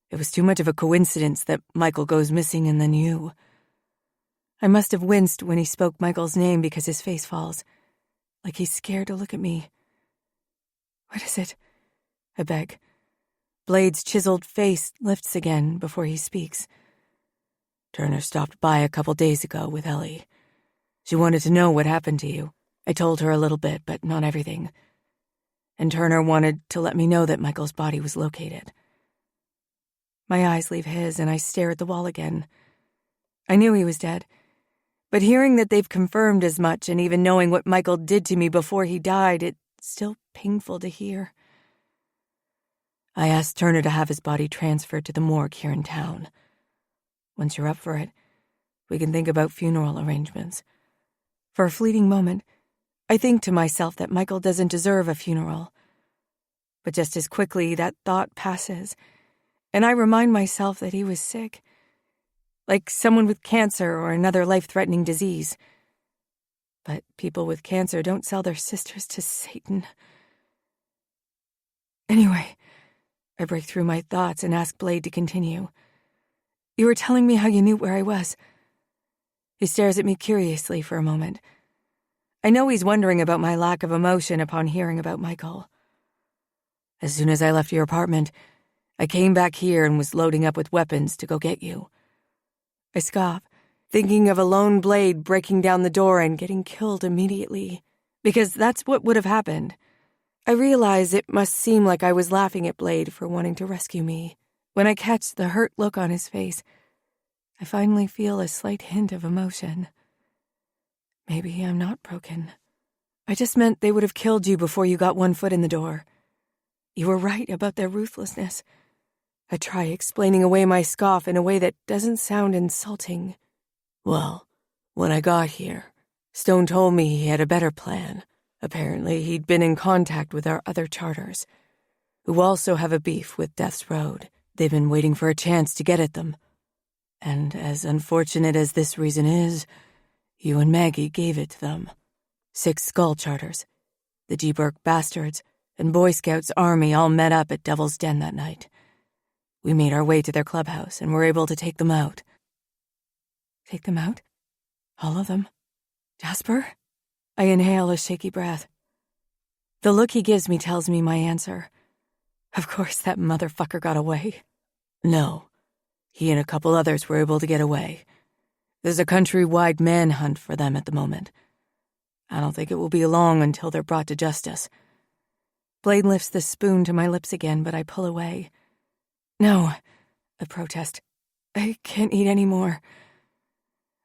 It was too much of a coincidence that Michael goes missing and then you. I must have winced when he spoke Michael's name because his face falls, like he's scared to look at me. What is it? I beg. Blade's chiseled face lifts again before he speaks. Turner stopped by a couple days ago with Ellie. She wanted to know what happened to you. I told her a little bit, but not everything. And Turner wanted to let me know that Michael's body was located. My eyes leave his, and I stare at the wall again. I knew he was dead, but hearing that they've confirmed as much and even knowing what Michael did to me before he died, it's still painful to hear. I asked Turner to have his body transferred to the morgue here in town. Once you're up for it, we can think about funeral arrangements. For a fleeting moment, I think to myself that Michael doesn't deserve a funeral. But just as quickly, that thought passes, and I remind myself that he was sick, like someone with cancer or another life-threatening disease. But people with cancer don't sell their sisters to Satan. Anyway, I break through my thoughts and ask Blade to continue. You were telling me how you knew where I was. He stares at me curiously for a moment. I know he's wondering about my lack of emotion upon hearing about Michael. As soon as I left your apartment, I came back here and was loading up with weapons to go get you. I scoff, thinking of a lone Blade breaking down the door and getting killed immediately, because that's what would have happened. I realize it must seem like I was laughing at Blade for wanting to rescue me. When I catch the hurt look on his face, I finally feel a slight hint of emotion. Maybe I'm not broken. I just meant they would have killed you before you got one foot in the door. You were right about their ruthlessness. I try explaining away my scoff in a way that doesn't sound insulting. Well, when I got here, Stone told me he had a better plan. Apparently, he'd been in contact with our other charters, who also have a beef with Death's Road. They've been waiting for a chance to get at them. And as unfortunate as this reason is, you and Maggie gave it to them. 6 skull charters, the G. Burke bastards, and Boy Scouts army all met up at Devil's Den that night. We made our way to their clubhouse and were able to take them out. Take them out? All of them? Jasper? I inhale a shaky breath. The look he gives me tells me my answer. Of course that motherfucker got away. No, he and a couple others were able to get away. There's a countrywide manhunt for them at the moment. I don't think it will be long until they're brought to justice. Blade lifts the spoon to my lips again, but I pull away. No, I protest. I can't eat any more.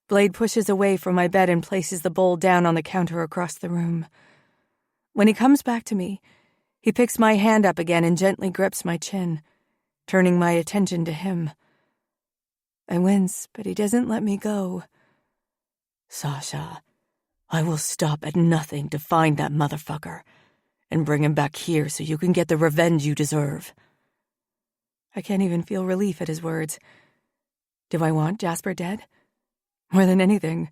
Blade pushes away from my bed and places the bowl down on the counter across the room. When he comes back to me, he picks my hand up again and gently grips my chin, turning my attention to him. I wince, but he doesn't let me go. Sasha, I will stop at nothing to find that motherfucker and bring him back here so you can get the revenge you deserve. I can't even feel relief at his words. Do I want Jasper dead? More than anything,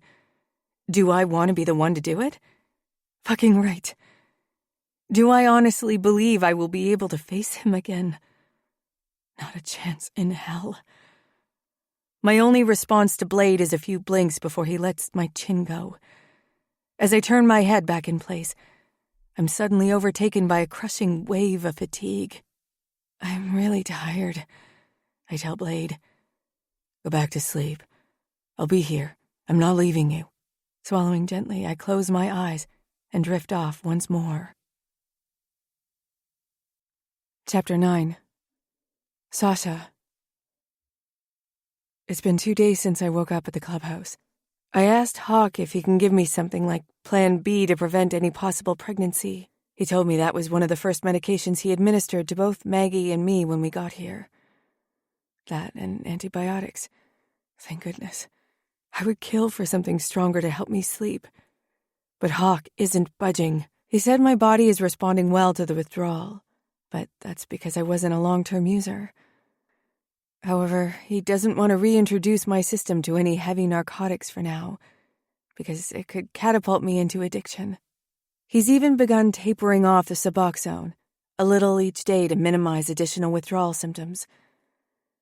Do I want to be the one to do it? Fucking right. Do I honestly believe I will be able to face him again? Not a chance in hell. My only response to Blade is a few blinks before he lets my chin go. As I turn my head back in place, I'm suddenly overtaken by a crushing wave of fatigue. I'm really tired, I tell Blade. Go back to sleep. I'll be here. I'm not leaving you. Swallowing gently, I close my eyes and drift off once more. Chapter 9. Sasha. It's been 2 days since I woke up at the clubhouse. I asked Hawk if he can give me something like Plan B to prevent any possible pregnancy. He told me that was one of the first medications he administered to both Maggie and me when we got here. That and antibiotics. Thank goodness. I would kill for something stronger to help me sleep. But Hawk isn't budging. He said my body is responding well to the withdrawal, but that's because I wasn't a long-term user. However, he doesn't want to reintroduce my system to any heavy narcotics for now, because it could catapult me into addiction. He's even begun tapering off the Suboxone, a little each day to minimize additional withdrawal symptoms.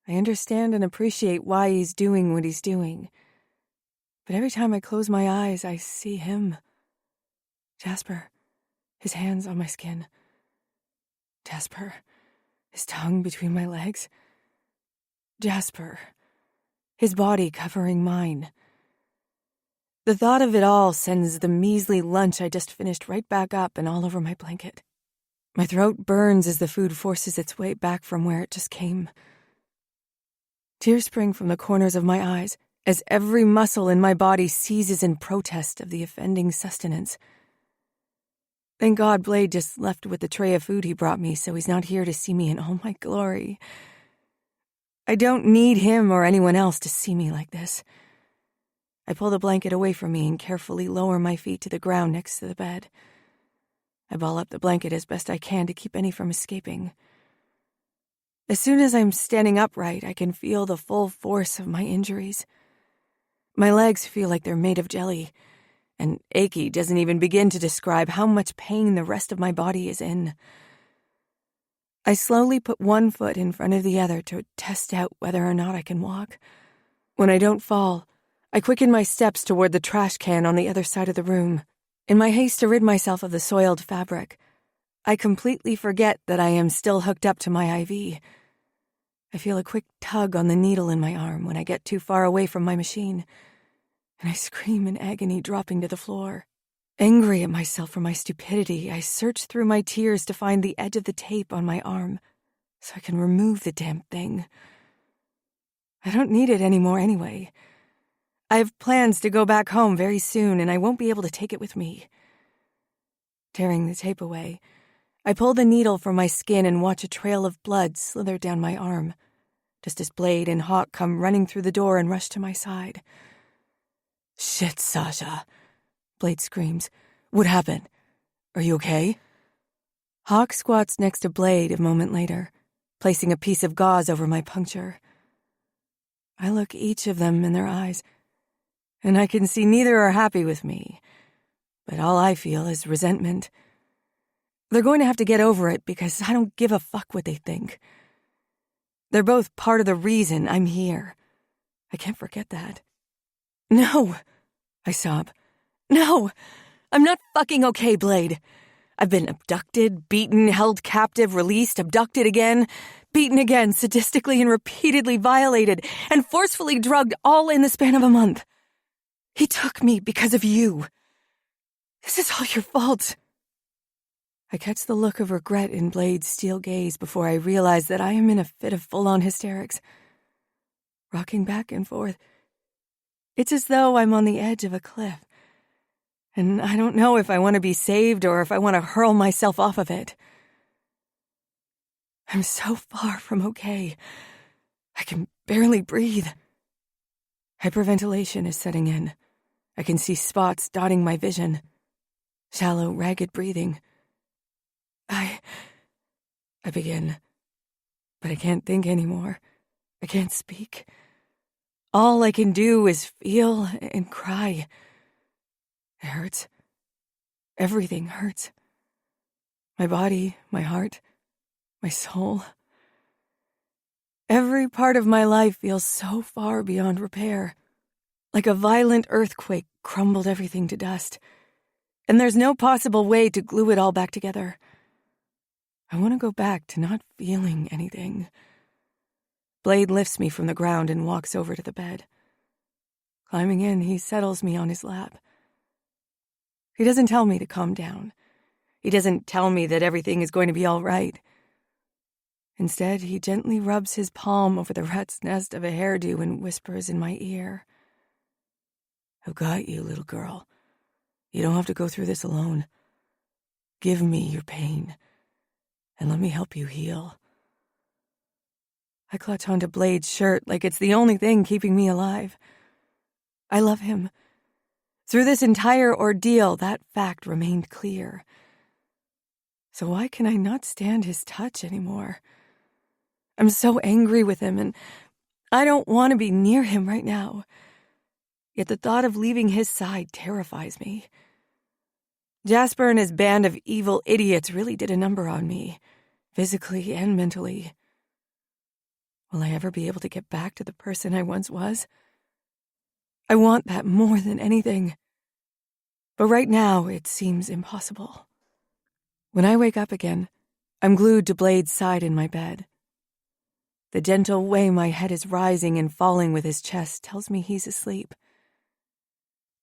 I understand and appreciate why he's doing what he's doing. But every time I close my eyes, I see him. Jasper, his hands on my skin. Jasper, his tongue between my legs. Jasper, his body covering mine. The thought of it all sends the measly lunch I just finished right back up and all over my blanket. My throat burns as the food forces its way back from where it just came. Tears spring from the corners of my eyes as every muscle in my body seizes in protest of the offending sustenance. Thank God Blade just left with the tray of food he brought me, so he's not here to see me in all my glory. I don't need him or anyone else to see me like this. I pull the blanket away from me and carefully lower my feet to the ground next to the bed. I ball up the blanket as best I can to keep any from escaping. As soon as I'm standing upright, I can feel the full force of my injuries. My legs feel like they're made of jelly, and achy doesn't even begin to describe how much pain the rest of my body is in. I slowly put one foot in front of the other to test out whether or not I can walk. When I don't fall, I quicken my steps toward the trash can on the other side of the room. In my haste to rid myself of the soiled fabric, I completely forget that I am still hooked up to my IV. I feel a quick tug on the needle in my arm when I get too far away from my machine, and I scream in agony, dropping to the floor. Angry at myself for my stupidity, I search through my tears to find the edge of the tape on my arm so I can remove the damn thing. I don't need it anymore anyway. I have plans to go back home very soon, and I won't be able to take it with me. Tearing the tape away, I pull the needle from my skin and watch a trail of blood slither down my arm, just as Blade and Hawk come running through the door and rush to my side. "Shit, Sasha," Blade screams. "What happened? Are you okay?" Hawk squats next to Blade a moment later, placing a piece of gauze over my puncture. I look each of them in their eyes, and I can see neither are happy with me, but all I feel is resentment. They're going to have to get over it because I don't give a fuck what they think. They're both part of the reason I'm here. I can't forget that. "No," I sob. "No, I'm not fucking okay, Blade. I've been abducted, beaten, held captive, released, abducted again, beaten again, sadistically and repeatedly violated, and forcefully drugged all in the span of a month. He took me because of you. This is all your fault." I catch the look of regret in Blade's steel gaze before I realize that I am in a fit of full-on hysterics. Rocking back and forth, it's as though I'm on the edge of a cliff, and I don't know if I want to be saved or if I want to hurl myself off of it. I'm so far from okay. I can barely breathe. Hyperventilation is setting in. I can see spots dotting my vision. Shallow, ragged breathing. I begin, but I can't think anymore. I can't speak. All I can do is feel and cry. It hurts. Everything hurts. My body, my heart, my soul. Every part of my life feels so far beyond repair. Like a violent earthquake crumbled everything to dust. And there's no possible way to glue it all back together. I want to go back to not feeling anything. Blade lifts me from the ground and walks over to the bed. Climbing in, he settles me on his lap. He doesn't tell me to calm down. He doesn't tell me that everything is going to be all right. Instead, he gently rubs his palm over the rat's nest of a hairdo and whispers in my ear. I've got you, little girl. You don't have to go through this alone. Give me your pain, and let me help you heal. I clutch onto Blade's shirt like it's the only thing keeping me alive. I love him. Through this entire ordeal, that fact remained clear. So why can I not stand his touch anymore? I'm so angry with him, and I don't want to be near him right now. Yet the thought of leaving his side terrifies me. Jasper and his band of evil idiots really did a number on me, physically and mentally. Will I ever be able to get back to the person I once was? I want that more than anything. But right now, it seems impossible. When I wake up again, I'm glued to Blade's side in my bed. The gentle way my head is rising and falling with his chest tells me he's asleep.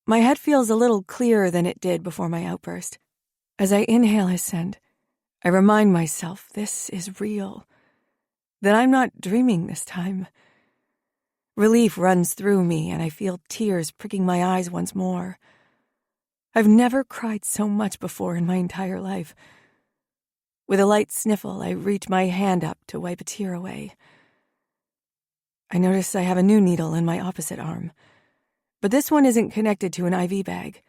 My head feels a little clearer than it did before my outburst. As I inhale his scent, I remind myself this is real, that I'm not dreaming this time. Relief runs through me, and I feel tears pricking my eyes once more. I've never cried so much before in my entire life. With a light sniffle, I reach my hand up to wipe a tear away. I notice I have a new needle in my opposite arm, but this one isn't connected to an IV bag.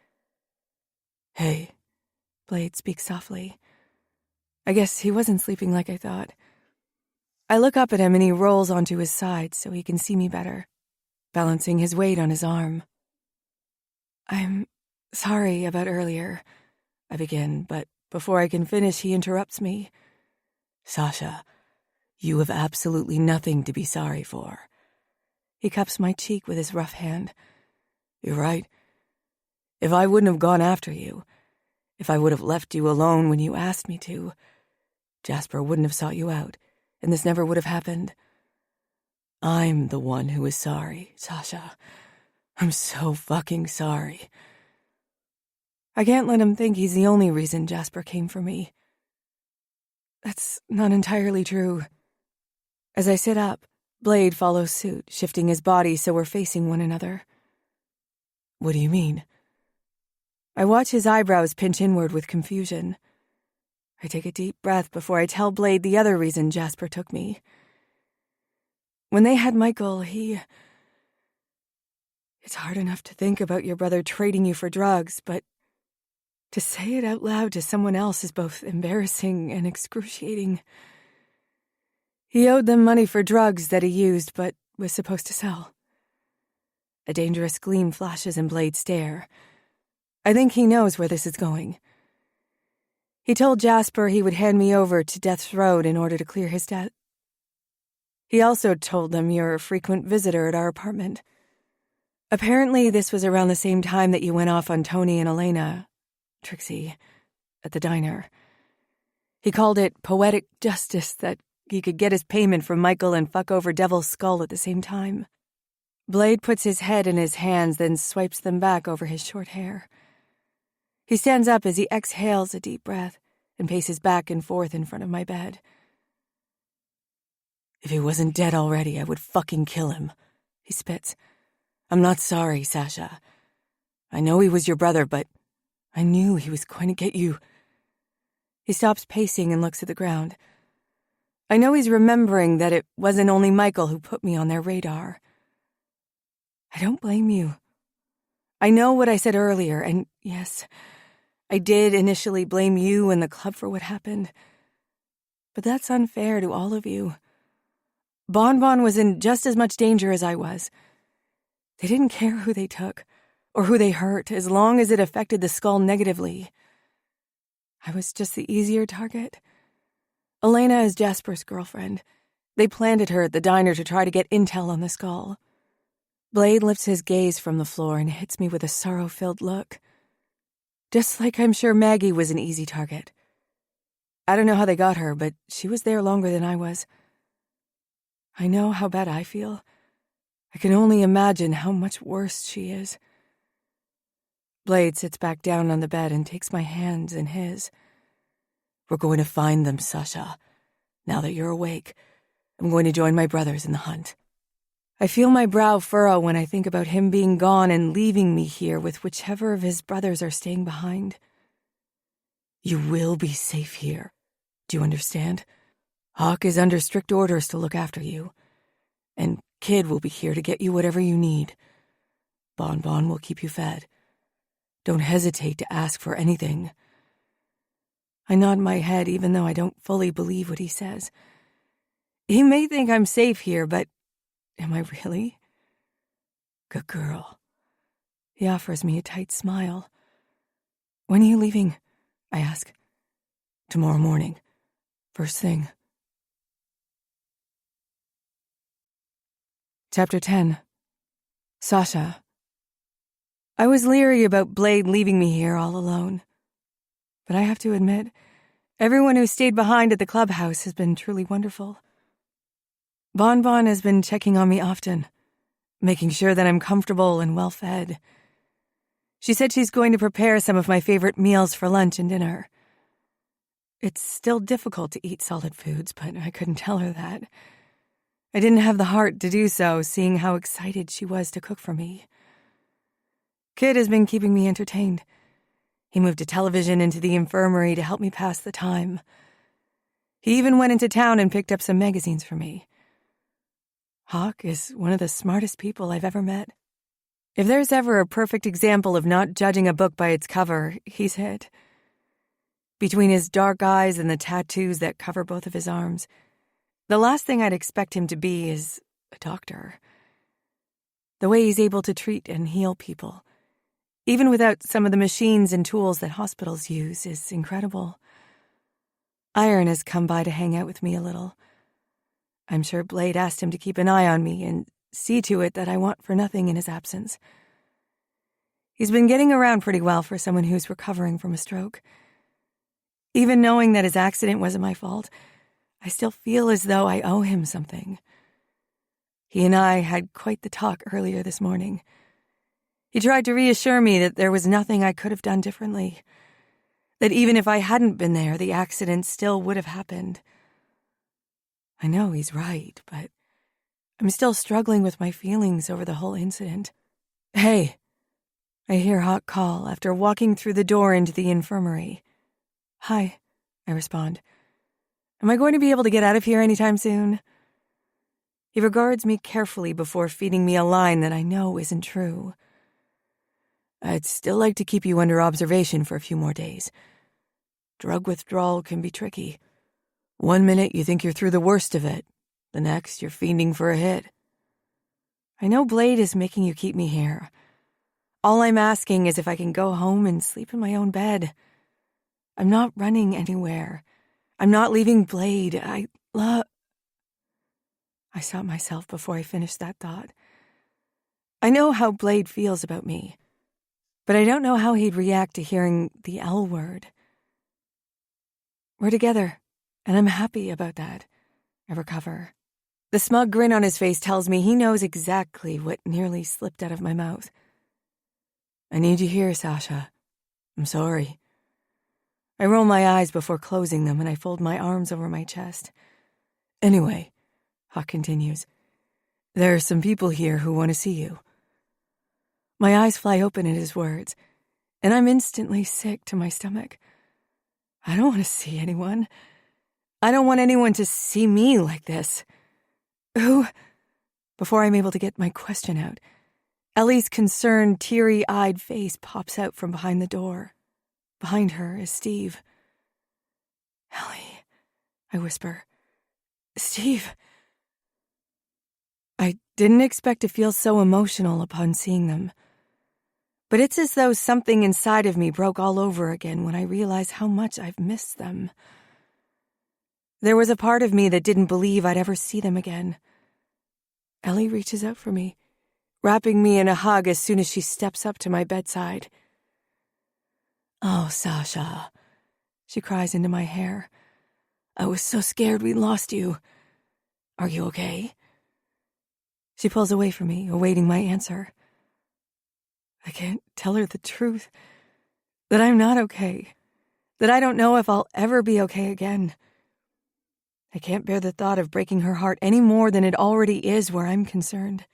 Hey, Blade speaks softly. I guess he wasn't sleeping like I thought. I look up at him and he rolls onto his side so he can see me better, balancing his weight on his arm. I'm sorry about earlier, I begin, but before I can finish, he interrupts me. Sasha, you have absolutely nothing to be sorry for. He cups my cheek with his rough hand. You're right. If I wouldn't have gone after you, if I would have left you alone when you asked me to, Jasper wouldn't have sought you out, and this never would have happened. I'm the one who is sorry, Sasha. I'm so fucking sorry. I can't let him think he's the only reason Jasper came for me. That's not entirely true. As I sit up, Blade follows suit, shifting his body so we're facing one another. What do you mean? I watch his eyebrows pinch inward with confusion. I take a deep breath before I tell Blade the other reason Jasper took me. When they had Michael, It's hard enough to think about your brother trading you for drugs, but to say it out loud to someone else is both embarrassing and excruciating. He owed them money for drugs that he used but was supposed to sell. A dangerous gleam flashes in Blade's stare. I think he knows where this is going. He told Jasper he would hand me over to Death's Road in order to clear his debt. He also told them you're a frequent visitor at our apartment. Apparently, this was around the same time that you went off on Tony and Elena, Trixie, at the diner. He called it poetic justice that he could get his payment from Michael and fuck over Devil's Skull at the same time. Blade puts his head in his hands, then swipes them back over his short hair. He stands up as he exhales a deep breath and paces back and forth in front of my bed. If he wasn't dead already, I would fucking kill him, he spits. I'm not sorry, Sasha. I know he was your brother, but I knew he was going to get you. He stops pacing and looks at the ground. I know he's remembering that it wasn't only Michael who put me on their radar. I don't blame you. I know what I said earlier, and yes, I did initially blame you and the club for what happened. But that's unfair to all of you. Bon Bon was in just as much danger as I was. They didn't care who they took, or who they hurt, as long as it affected the skull negatively. I was just the easier target. Elena is Jasper's girlfriend. They planted her at the diner to try to get intel on the skull. Blade lifts his gaze from the floor and hits me with a sorrow-filled look. Just like I'm sure Maggie was an easy target. I don't know how they got her, but she was there longer than I was. I know how bad I feel. I can only imagine how much worse she is. Blade sits back down on the bed and takes my hands in his. We're going to find them, Sasha. Now that you're awake, I'm going to join my brothers in the hunt. I feel my brow furrow when I think about him being gone and leaving me here with whichever of his brothers are staying behind. You will be safe here. Do you understand? Hawk is under strict orders to look after you. And Kid will be here to get you whatever you need. Bon Bon will keep you fed. Don't hesitate to ask for anything. I nod my head even though I don't fully believe what he says. He may think I'm safe here, but am I really? Good girl. He offers me a tight smile. When are you leaving? I ask. Tomorrow morning. First thing. Chapter 10. Sasha. I was leery about Blade leaving me here all alone. But I have to admit, everyone who stayed behind at the clubhouse has been truly wonderful. Bon Bon has been checking on me often, making sure that I'm comfortable and well-fed. She said she's going to prepare some of my favorite meals for lunch and dinner. It's still difficult to eat solid foods, but I couldn't tell her that. I didn't have the heart to do so, seeing how excited she was to cook for me. Kid has been keeping me entertained. He moved a television into the infirmary to help me pass the time. He even went into town and picked up some magazines for me. Hawk is one of the smartest people I've ever met. If there's ever a perfect example of not judging a book by its cover, he's it. Between his dark eyes and the tattoos that cover both of his arms, the last thing I'd expect him to be is a doctor. The way he's able to treat and heal people, even without some of the machines and tools that hospitals use, is incredible. Iron has come by to hang out with me a little. I'm sure Blade asked him to keep an eye on me and see to it that I want for nothing in his absence. He's been getting around pretty well for someone who's recovering from a stroke. Even knowing that his accident wasn't my fault, I still feel as though I owe him something. He and I had quite the talk earlier this morning. He tried to reassure me that there was nothing I could have done differently, that even if I hadn't been there, the accident still would have happened. I know he's right, but I'm still struggling with my feelings over the whole incident. Hey, I hear Hawk call after walking through the door into the infirmary. Hi, I respond. Am I going to be able to get out of here anytime soon? He regards me carefully before feeding me a line that I know isn't true. I'd still like to keep you under observation for a few more days. Drug withdrawal can be tricky. One minute you think you're through the worst of it. The next you're fiending for a hit. I know Blade is making you keep me here. All I'm asking is if I can go home and sleep in my own bed. I'm not running anywhere. I'm not leaving Blade. I stopped myself before I finished that thought. I know how Blade feels about me, but I don't know how he'd react to hearing the L word. We're together, and I'm happy about that. I recover. The smug grin on his face tells me he knows exactly what nearly slipped out of my mouth. I need you here, Sasha. I'm sorry. I roll my eyes before closing them, and I fold my arms over my chest. Anyway, Hawk continues, there are some people here who want to see you. My eyes fly open at his words, and I'm instantly sick to my stomach. I don't want to see anyone. I don't want anyone to see me like this. Who? Before I'm able to get my question out, Ellie's concerned, teary-eyed face pops out from behind the door. Behind her is Steve. Ellie, I whisper. Steve. I didn't expect to feel so emotional upon seeing them. But it's as though something inside of me broke all over again when I realize how much I've missed them. There was a part of me that didn't believe I'd ever see them again. Ellie reaches out for me, wrapping me in a hug as soon as she steps up to my bedside. "Oh, Sasha," she cries into my hair. "I was so scared we'd lost you. Are you okay?" She pulls away from me, awaiting my answer. I can't tell her the truth, that I'm not okay, that I don't know if I'll ever be okay again. I can't bear the thought of breaking her heart any more than it already is where I'm concerned.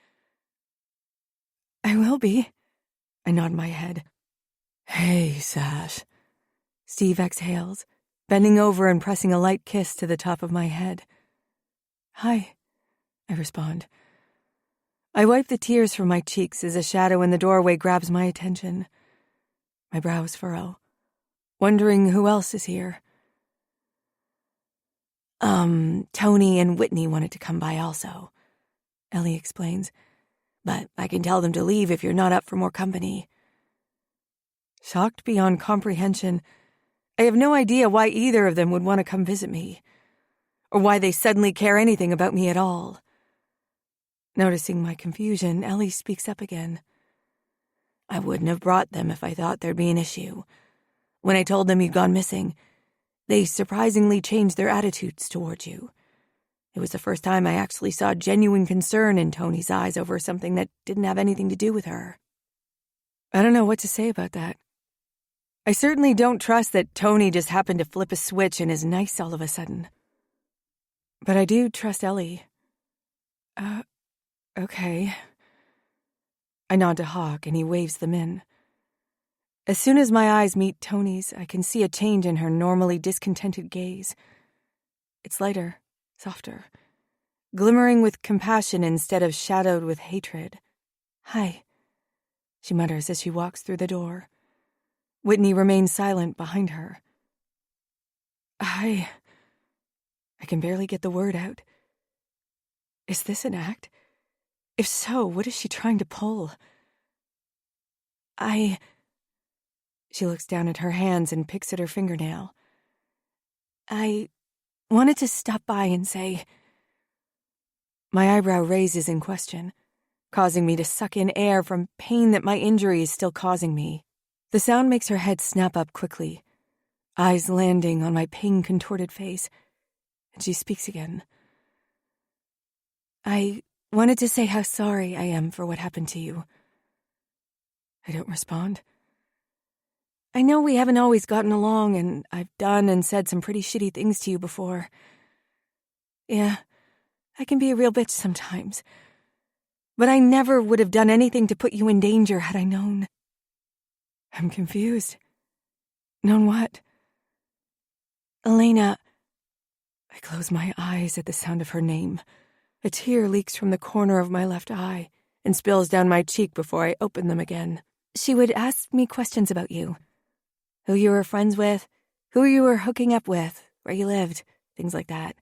"I will be." I nod my head. "Hey, Sash." Steve exhales, bending over and pressing a light kiss to the top of my head. "Hi," I respond. I wipe the tears from my cheeks as a shadow in the doorway grabs my attention. My brows furrow, wondering who else is here. Tony and Whitney wanted to come by also," Ellie explains. "But I can tell them to leave if you're not up for more company." Shocked beyond comprehension, I have no idea why either of them would want to come visit me, or why they suddenly care anything about me at all. Noticing my confusion, Ellie speaks up again. "I wouldn't have brought them if I thought there'd be an issue. When I told them you'd gone missing, they surprisingly changed their attitudes toward you. It was the first time I actually saw genuine concern in Tony's eyes over something that didn't have anything to do with her." I don't know what to say about that. I certainly don't trust that Tony just happened to flip a switch and is nice all of a sudden. But I do trust Ellie. Okay. I nod to Hawk and he waves them in. As soon as my eyes meet Tony's, I can see a change in her normally discontented gaze. It's lighter, softer, glimmering with compassion instead of shadowed with hatred. "Hi," she mutters as she walks through the door. Whitney remains silent behind her. I can barely get the word out. Is this an act? If so, what is she trying to pull? She looks down at her hands and picks at her fingernail. "I wanted to stop by and say..." My eyebrow raises in question, causing me to suck in air from pain that my injury is still causing me. The sound makes her head snap up quickly, eyes landing on my pain-contorted face, and she speaks again. "I wanted to say how sorry I am for what happened to you." I don't respond. "I know we haven't always gotten along, and I've done and said some pretty shitty things to you before. Yeah, I can be a real bitch sometimes. But I never would have done anything to put you in danger had I known." I'm confused. Known what? "Elena..." I close my eyes at the sound of her name. A tear leaks from the corner of my left eye and spills down my cheek before I open them again. "She would ask me questions about you. Who you were friends with, who you were hooking up with, where you lived, things like that.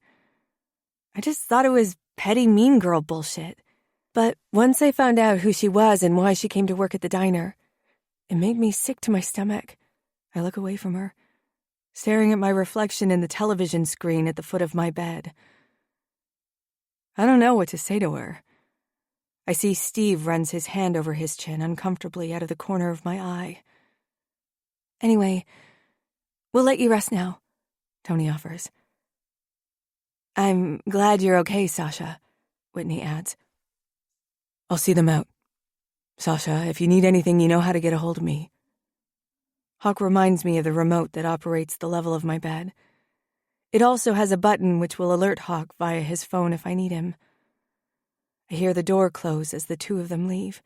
I just thought it was petty mean girl bullshit. But once I found out who she was and why she came to work at the diner, it made me sick to my stomach. I look away from her, staring at my reflection in the television screen at the foot of my bed. I don't know what to say to her. I see Steve runs his hand over his chin uncomfortably out of the corner of my eye. "Anyway, we'll let you rest now," Tony offers. "I'm glad you're okay, Sasha," Whitney adds. "I'll see them out. Sasha, if you need anything, you know how to get a hold of me." Hawk reminds me of the remote that operates the level of my bed. It also has a button which will alert Hawk via his phone if I need him. I hear the door close as the two of them leave.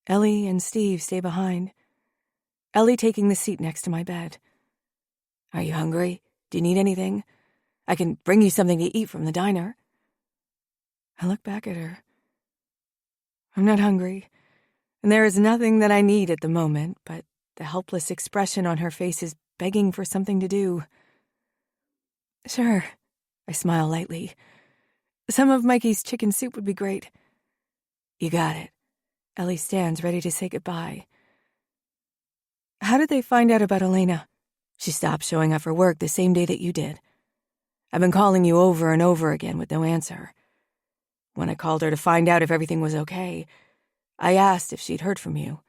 Ellie and Steve stay behind, Ellie taking the seat next to my bed. "Are you hungry? Do you need anything? I can bring you something to eat from the diner." I look back at her. I'm not hungry, and there is nothing that I need at the moment, but the helpless expression on her face is begging for something to do. "Sure," I smile lightly. "Some of Mikey's chicken soup would be great." "You got it." Ellie stands ready to say goodbye, How did they find out about Elena? She stopped showing up for work the same day that you did. I've been calling you over and over again with no answer. When I called her to find out if everything was okay, I asked if she'd heard from you.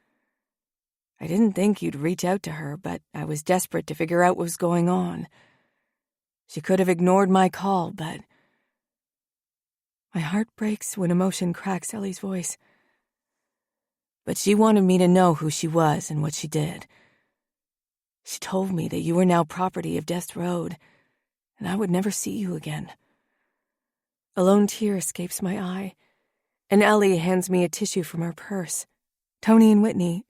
I didn't think you'd reach out to her, but I was desperate to figure out what was going on. She could have ignored my call, but... My heart breaks when emotion cracks Ellie's voice. But she wanted me to know who she was and what she did. She told me that you were now property of Death Road, and I would never see you again. A lone tear escapes my eye, and Ellie hands me a tissue from her purse. Tony and Whitney,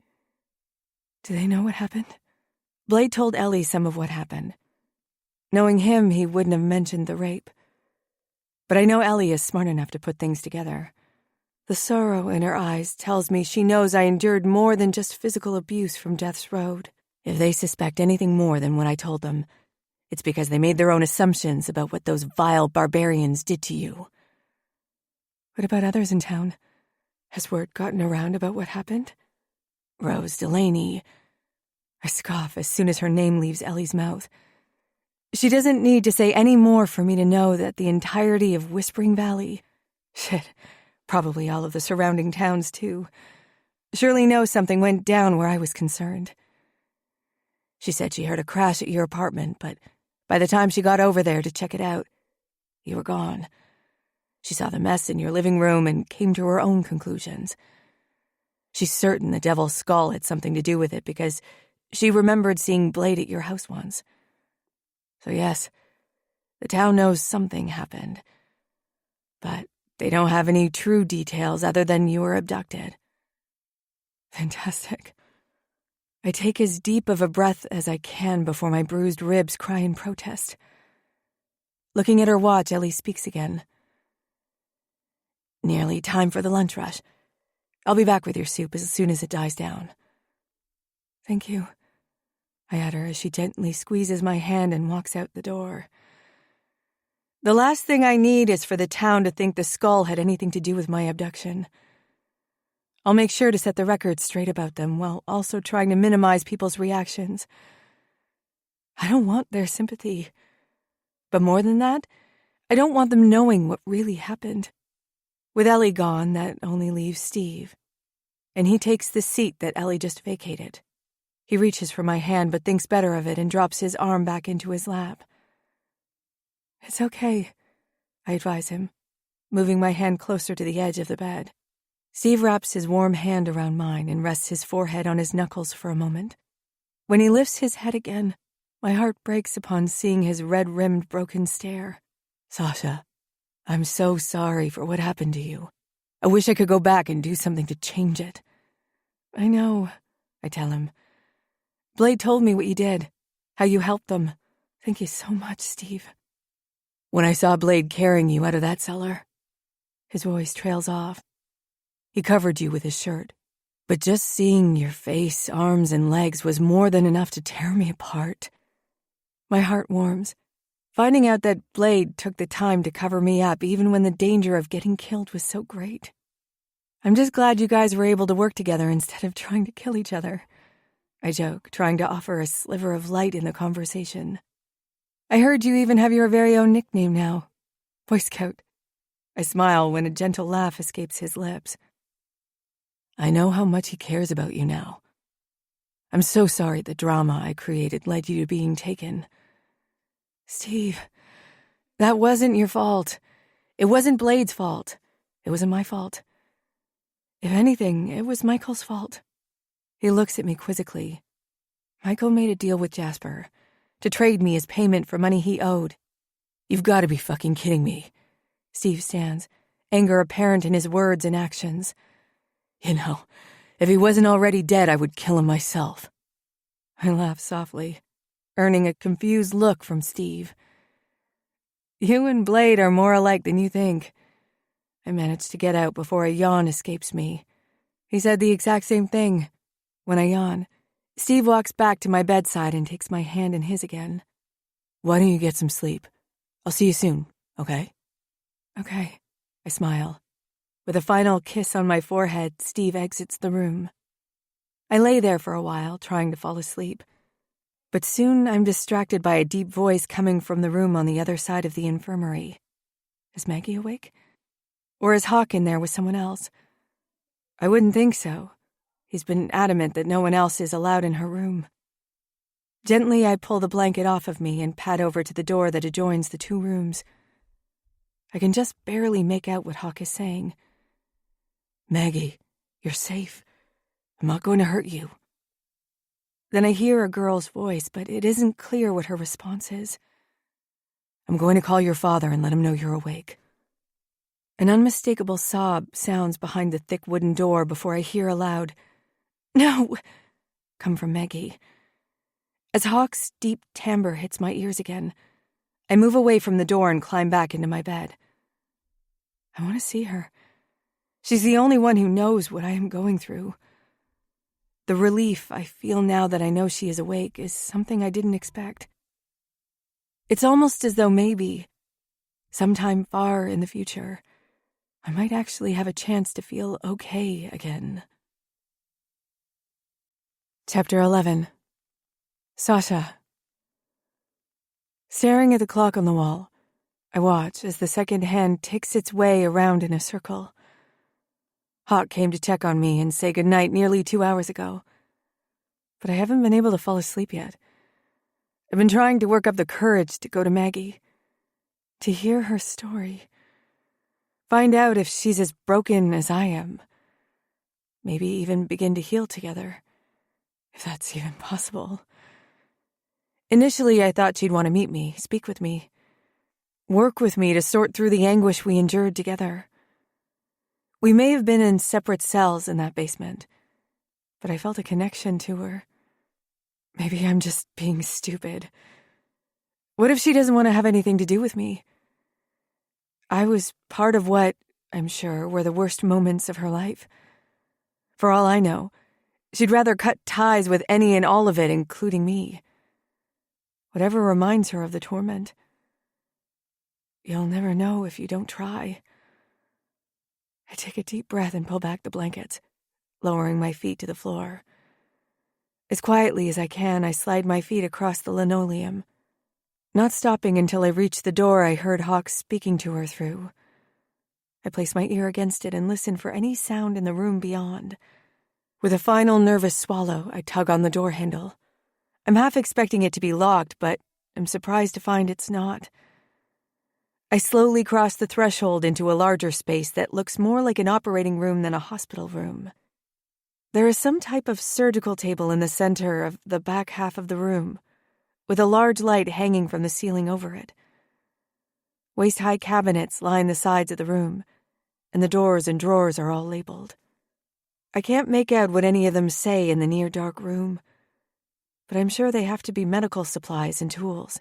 do they know what happened? Blade told Ellie some of what happened. Knowing him, he wouldn't have mentioned the rape. But I know Ellie is smart enough to put things together. The sorrow in her eyes tells me she knows I endured more than just physical abuse from Death's Road. If they suspect anything more than what I told them, it's because they made their own assumptions about what those vile barbarians did to you. What about others in town? Has word gotten around about what happened? Rose Delaney. I scoff as soon as her name leaves Ellie's mouth. She doesn't need to say any more for me to know that the entirety of Whispering Valley, shit, probably all of the surrounding towns too, surely knows something went down where I was concerned. She said she heard a crash at your apartment, but by the time she got over there to check it out, you were gone. She saw the mess in your living room and came to her own conclusions. She's certain the Devil's Skull had something to do with it because she remembered seeing Blade at your house once. So yes, the town knows something happened, but they don't have any true details other than you were abducted. Fantastic. I take as deep of a breath as I can before my bruised ribs cry in protest. Looking at her watch, Ellie speaks again. Nearly time for the lunch rush. I'll be back with your soup as soon as it dies down. Thank you, I add her as she gently squeezes my hand and walks out the door. The last thing I need is for the town to think the skull had anything to do with my abduction. I'll make sure to set the record straight about them while also trying to minimize people's reactions. I don't want their sympathy. But more than that, I don't want them knowing what really happened. With Ellie gone, that only leaves Steve. And he takes the seat that Ellie just vacated. He reaches for my hand but thinks better of it and drops his arm back into his lap. It's okay, I advise him, moving my hand closer to the edge of the bed. Steve wraps his warm hand around mine and rests his forehead on his knuckles for a moment. When he lifts his head again, my heart breaks upon seeing his red-rimmed broken stare. Sasha, I'm so sorry for what happened to you. I wish I could go back and do something to change it. I know, I tell him. Blade told me what you did, how you helped them. Thank you so much, Steve. When I saw Blade carrying you out of that cellar, his voice trails off. He covered you with his shirt, but just seeing your face, arms, and legs was more than enough to tear me apart. My heart warms, finding out that Blade took the time to cover me up even when the danger of getting killed was so great. I'm just glad you guys were able to work together instead of trying to kill each other. I joke, trying to offer a sliver of light in the conversation. I heard you even have your very own nickname now, Boy Scout. I smile when a gentle laugh escapes his lips. I know how much he cares about you now. I'm so sorry the drama I created led you to being taken. Steve, that wasn't your fault. It wasn't Blade's fault. It wasn't my fault. If anything, it was Michael's fault. He looks at me quizzically. Michael made a deal with Jasper to trade me as payment for money he owed. You've got to be fucking kidding me. Steve stands, anger apparent in his words and actions. You know, if he wasn't already dead, I would kill him myself. I laugh softly, earning a confused look from Steve. You and Blade are more alike than you think. I manage to get out before a yawn escapes me. He said the exact same thing. When I yawn, Steve walks back to my bedside and takes my hand in his again. Why don't you get some sleep? I'll see you soon, okay? Okay, I smile. With a final kiss on my forehead, Steve exits the room. I lay there for a while, trying to fall asleep. But soon I'm distracted by a deep voice coming from the room on the other side of the infirmary. Is Maggie awake? Or is Hawk in there with someone else? I wouldn't think so. He's been adamant that no one else is allowed in her room. Gently, I pull the blanket off of me and pad over to the door that adjoins the two rooms. I can just barely make out what Hawk is saying. Maggie, you're safe. I'm not going to hurt you. Then I hear a girl's voice, but it isn't clear what her response is. I'm going to call your father and let him know you're awake. An unmistakable sob sounds behind the thick wooden door before I hear a loud, "No!" come from Maggie. As Hawk's deep timbre hits my ears again, I move away from the door and climb back into my bed. I want to see her. She's the only one who knows what I am going through. The relief I feel now that I know she is awake is something I didn't expect. It's almost as though maybe, sometime far in the future, I might actually have a chance to feel okay again. Chapter 11. Sasha. Staring at the clock on the wall, I watch as the second hand ticks its way around in a circle. Hawk came to check on me and say goodnight nearly 2 hours ago, but I haven't been able to fall asleep yet. I've been trying to work up the courage to go to Maggie, to hear her story, find out if she's as broken as I am, maybe even begin to heal together, if that's even possible. Initially, I thought she'd want to meet me, speak with me, work with me to sort through the anguish we endured together. We may have been in separate cells in that basement, but I felt a connection to her. Maybe I'm just being stupid. What if she doesn't want to have anything to do with me? I was part of what, I'm sure, were the worst moments of her life. For all I know, she'd rather cut ties with any and all of it, including me. Whatever reminds her of the torment. You'll never know if you don't try. I take a deep breath and pull back the blankets, lowering my feet to the floor. As quietly as I can, I slide my feet across the linoleum, not stopping until I reach the door I heard Hawk speaking to her through. I place my ear against it and listen for any sound in the room beyond. With a final nervous swallow, I tug on the door handle. I'm half expecting it to be locked, but I'm surprised to find it's not. I slowly cross the threshold into a larger space that looks more like an operating room than a hospital room. There is some type of surgical table in the center of the back half of the room, with a large light hanging from the ceiling over it. Waist-high cabinets line the sides of the room, and the doors and drawers are all labeled. I can't make out what any of them say in the near-dark room, but I'm sure they have to be medical supplies and tools.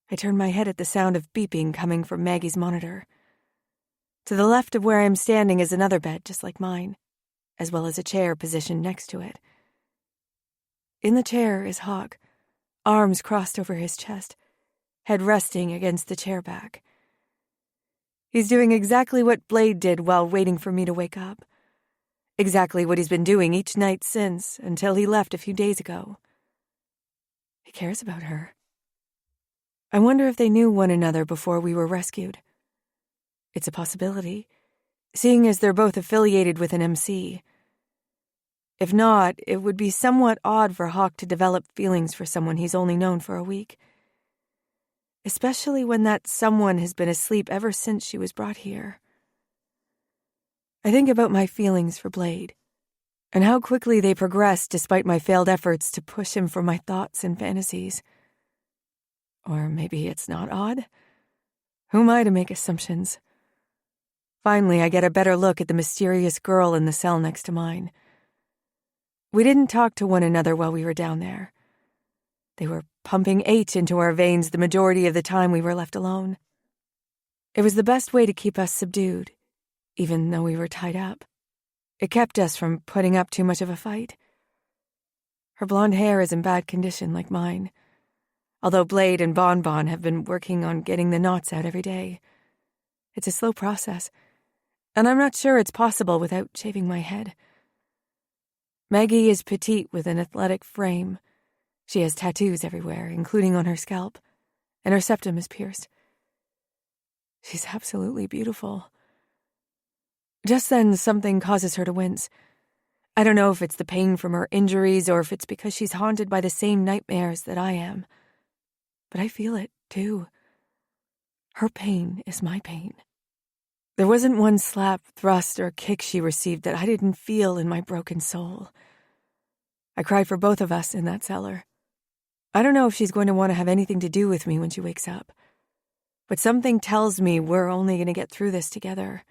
I turn my head at the sound of beeping coming from Maggie's monitor. To the left of where I'm standing is another bed just like mine, as well as a chair positioned next to it. In the chair is Hawk, arms crossed over his chest, head resting against the chair back. He's doing exactly what Blade did while waiting for me to wake up. Exactly what he's been doing each night since, until he left a few days ago. He cares about her. I wonder if they knew one another before we were rescued. It's a possibility, seeing as they're both affiliated with an MC. If not, it would be somewhat odd for Hawk to develop feelings for someone he's only known for a week. Especially when that someone has been asleep ever since she was brought here. I think about my feelings for Blade, and how quickly they progressed despite my failed efforts to push him from my thoughts and fantasies. Or maybe it's not odd? Who am I to make assumptions? Finally, I get a better look at the mysterious girl in the cell next to mine. We didn't talk to one another while we were down there. They were pumping H into our veins the majority of the time we were left alone. It was the best way to keep us subdued, even though we were tied up. It kept us from putting up too much of a fight. Her blonde hair is in bad condition like mine, although Blade and Bonbon have been working on getting the knots out every day. It's a slow process, and I'm not sure it's possible without shaving my head. Maggie is petite with an athletic frame. She has tattoos everywhere, including on her scalp, and her septum is pierced. She's absolutely beautiful. Just then, something causes her to wince. I don't know if it's the pain from her injuries or if it's because she's haunted by the same nightmares that I am. But I feel it, too. Her pain is my pain. There wasn't one slap, thrust, or kick she received that I didn't feel in my broken soul. I cried for both of us in that cellar. I don't know if she's going to want to have anything to do with me when she wakes up. But something tells me we're only going to get through this together.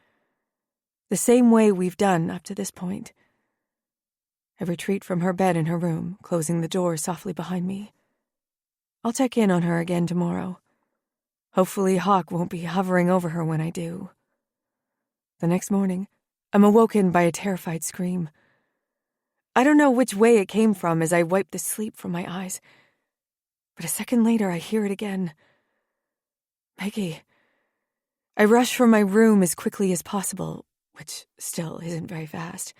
The same way we've done up to this point. I retreat from her bed in her room, closing the door softly behind me. I'll check in on her again tomorrow. Hopefully Hawk won't be hovering over her when I do. The next morning, I'm awoken by a terrified scream. I don't know which way it came from as I wiped the sleep from my eyes. But a second later, I hear it again. Maggie. I rush from my room as quickly as possible, which still isn't very fast,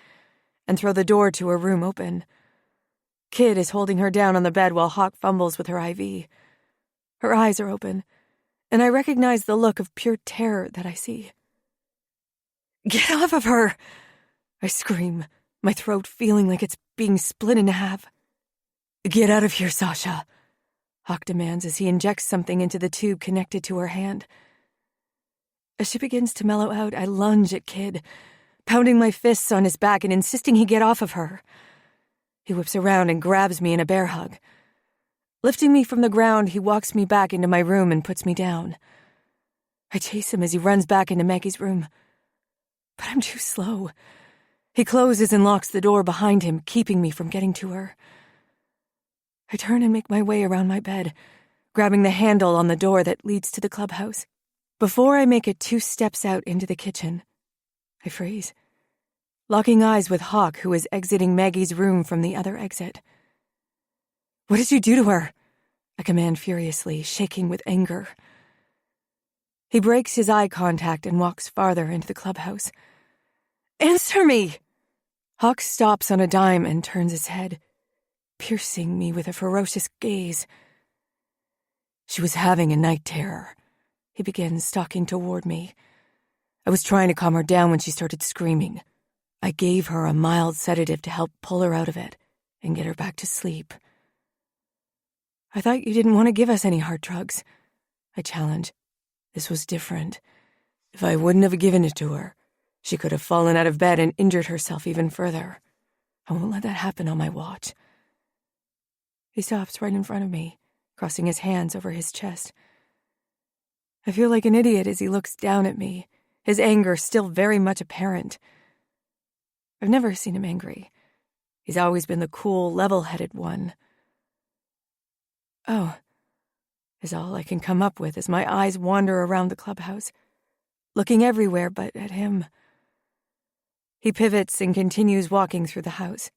and throw the door to her room open. Kid is holding her down on the bed while Hawk fumbles with her IV. Her eyes are open, and I recognize the look of pure terror that I see. Get off of her! I scream, my throat feeling like it's being split in half. Get out of here, Sasha, Hawk demands as he injects something into the tube connected to her hand. As she begins to mellow out, I lunge at Kid, pounding my fists on his back and insisting he get off of her. He whips around and grabs me in a bear hug. Lifting me from the ground, he walks me back into my room and puts me down. I chase him as he runs back into Maggie's room. But I'm too slow. He closes and locks the door behind him, keeping me from getting to her. I turn and make my way around my bed, grabbing the handle on the door that leads to the clubhouse. Before I make it 2 steps out into the kitchen, I freeze, locking eyes with Hawk, who is exiting Maggie's room from the other exit. What did you do to her? I command furiously, shaking with anger. He breaks his eye contact and walks farther into the clubhouse. Answer me! Hawk stops on a dime and turns his head, piercing me with a ferocious gaze. She was having a night terror. He begins stalking toward me. I was trying to calm her down when she started screaming. I gave her a mild sedative to help pull her out of it and get her back to sleep. I thought you didn't want to give us any hard drugs, I challenge. This was different. If I wouldn't have given it to her, she could have fallen out of bed and injured herself even further. I won't let that happen on my watch. He stops right in front of me, crossing his hands over his chest. I feel like an idiot as he looks down at me, his anger still very much apparent. I've never seen him angry. He's always been the cool, level-headed one. Oh, is all I can come up with as my eyes wander around the clubhouse, looking everywhere but at him. He pivots and continues walking through the house.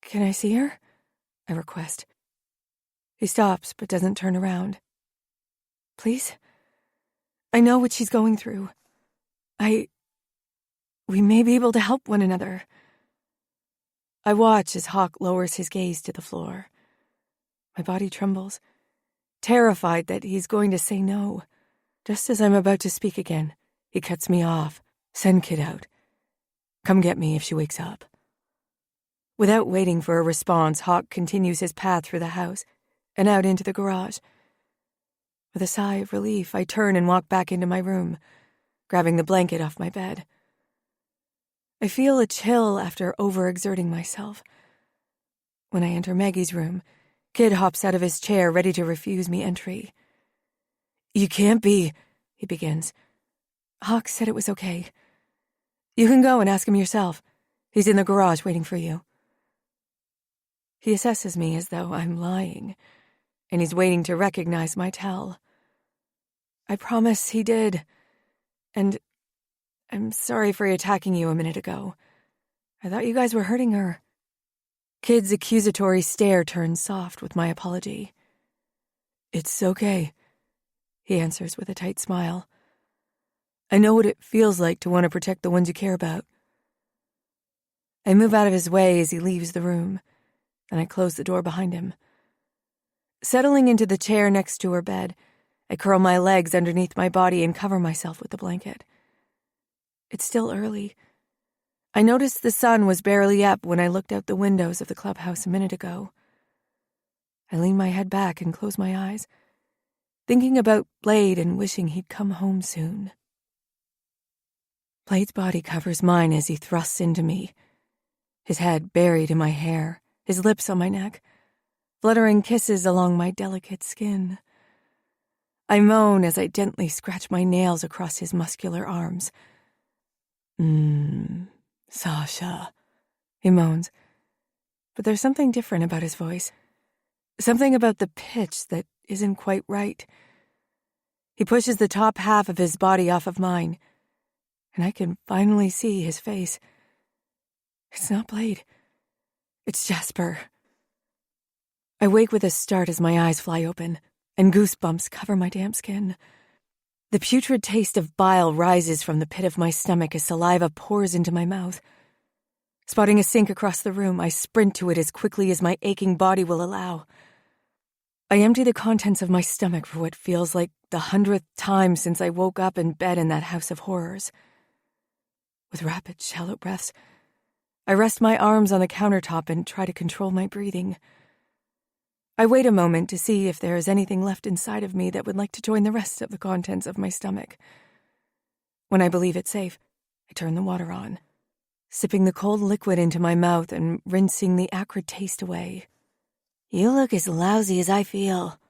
Can I see her? I request. He stops but doesn't turn around. Please? I know what she's going through. We may be able to help one another. I watch as Hawk lowers his gaze to the floor. My body trembles, terrified that he's going to say no. Just as I'm about to speak again, he cuts me off. Send Kid out. Come get me if she wakes up. Without waiting for a response, Hawk continues his path through the house and out into the garage. With a sigh of relief, I turn and walk back into my room, grabbing the blanket off my bed. I feel a chill after overexerting myself. When I enter Maggie's room, Kid hops out of his chair, ready to refuse me entry. You can't be, he begins. Hawk said it was okay. You can go and ask him yourself. He's in the garage waiting for you. He assesses me as though I'm lying, and he's waiting to recognize my tell. I promise he did, and I'm sorry for attacking you a minute ago. I thought you guys were hurting her. Kid's accusatory stare turns soft with my apology. It's okay, he answers with a tight smile. I know what it feels like to want to protect the ones you care about. I move out of his way as he leaves the room, and I close the door behind him. Settling into the chair next to her bed, I curl my legs underneath my body and cover myself with the blanket. It's still early. I noticed the sun was barely up when I looked out the windows of the clubhouse a minute ago. I lean my head back and close my eyes, thinking about Blade and wishing he'd come home soon. Blade's body covers mine as he thrusts into me, his head buried in my hair, his lips on my neck, fluttering kisses along my delicate skin. I moan as I gently scratch my nails across his muscular arms. Sasha, he moans, but there's something different about his voice. Something about the pitch that isn't quite right. He pushes the top half of his body off of mine, and I can finally see his face. It's not Blade. It's Jasper. I wake with a start as my eyes fly open, and goosebumps cover my damp skin. The putrid taste of bile rises from the pit of my stomach as saliva pours into my mouth. Spotting a sink across the room, I sprint to it as quickly as my aching body will allow. I empty the contents of my stomach for what feels like the 100th time since I woke up in bed in that house of horrors. With rapid, shallow breaths, I rest my arms on the countertop and try to control my breathing. I wait a moment to see if there is anything left inside of me that would like to join the rest of the contents of my stomach. When I believe it's safe, I turn the water on, sipping the cold liquid into my mouth and rinsing the acrid taste away. You look as lousy as I feel.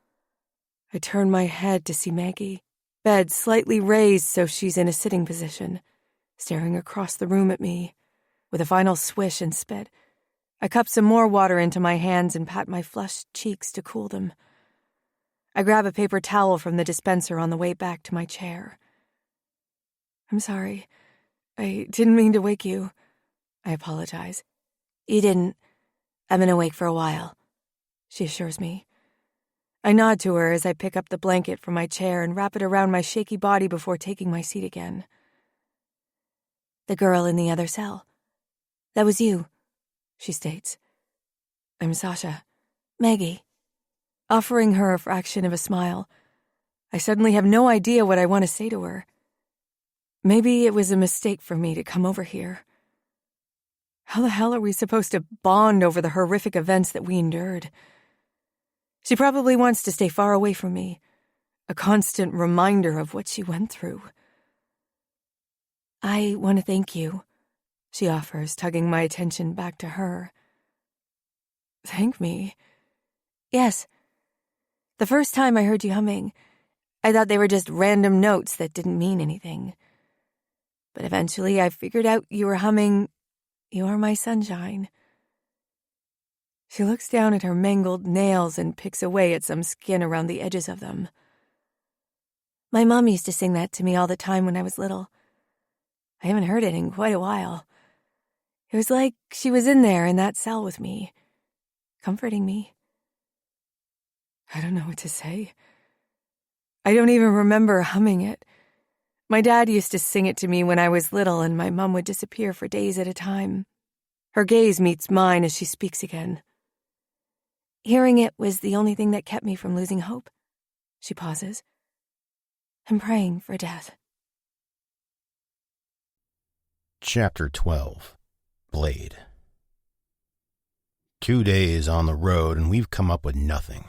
I turn my head to see Maggie, bed slightly raised so she's in a sitting position, staring across the room at me. With a final swish and spit, I cup some more water into my hands and pat my flushed cheeks to cool them. I grab a paper towel from the dispenser on the way back to my chair. I'm sorry. I didn't mean to wake you. I apologize. You didn't. I've been awake for a while, she assures me. I nod to her as I pick up the blanket from my chair and wrap it around my shaky body before taking my seat again. The girl in the other cell. That was you, she states. I'm Sasha. Maggie. Offering her a fraction of a smile, I suddenly have no idea what I want to say to her. Maybe it was a mistake for me to come over here. How the hell are we supposed to bond over the horrific events that we endured? She probably wants to stay far away from me, a constant reminder of what she went through. I want to thank you, she offers, tugging my attention back to her. Thank me? Yes. The first time I heard you humming, I thought they were just random notes that didn't mean anything. But eventually I figured out you were humming, "You're my sunshine." She looks down at her mangled nails and picks away at some skin around the edges of them. My mom used to sing that to me all the time when I was little. I haven't heard it in quite a while. It was like she was in there in that cell with me, comforting me. I don't know what to say. I don't even remember humming it. My dad used to sing it to me when I was little, and my mom would disappear for days at a time. Her gaze meets mine as she speaks again. Hearing it was the only thing that kept me from losing hope. She pauses. I'm praying for death. Chapter 12. Blade. 2 days on the road and we've come up with nothing.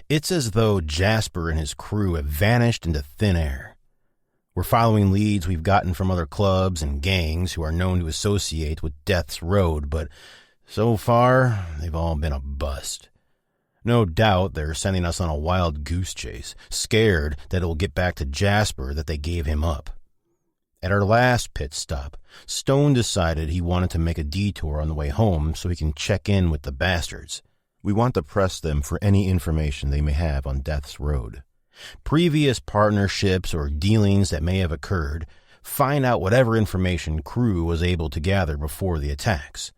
It's as though Jasper and his crew have vanished into thin air. We're following leads we've gotten from other clubs and gangs who are known to associate with Death's Road, but so far, they've all been a bust. No doubt they're sending us on a wild goose chase, scared that it'll get back to Jasper that they gave him up. At our last pit stop, Stone decided he wanted to make a detour on the way home so he can check in with the bastards. We want to press them for any information they may have on Death's Road. Previous partnerships or dealings that may have occurred, find out whatever information crew was able to gather before the attacks.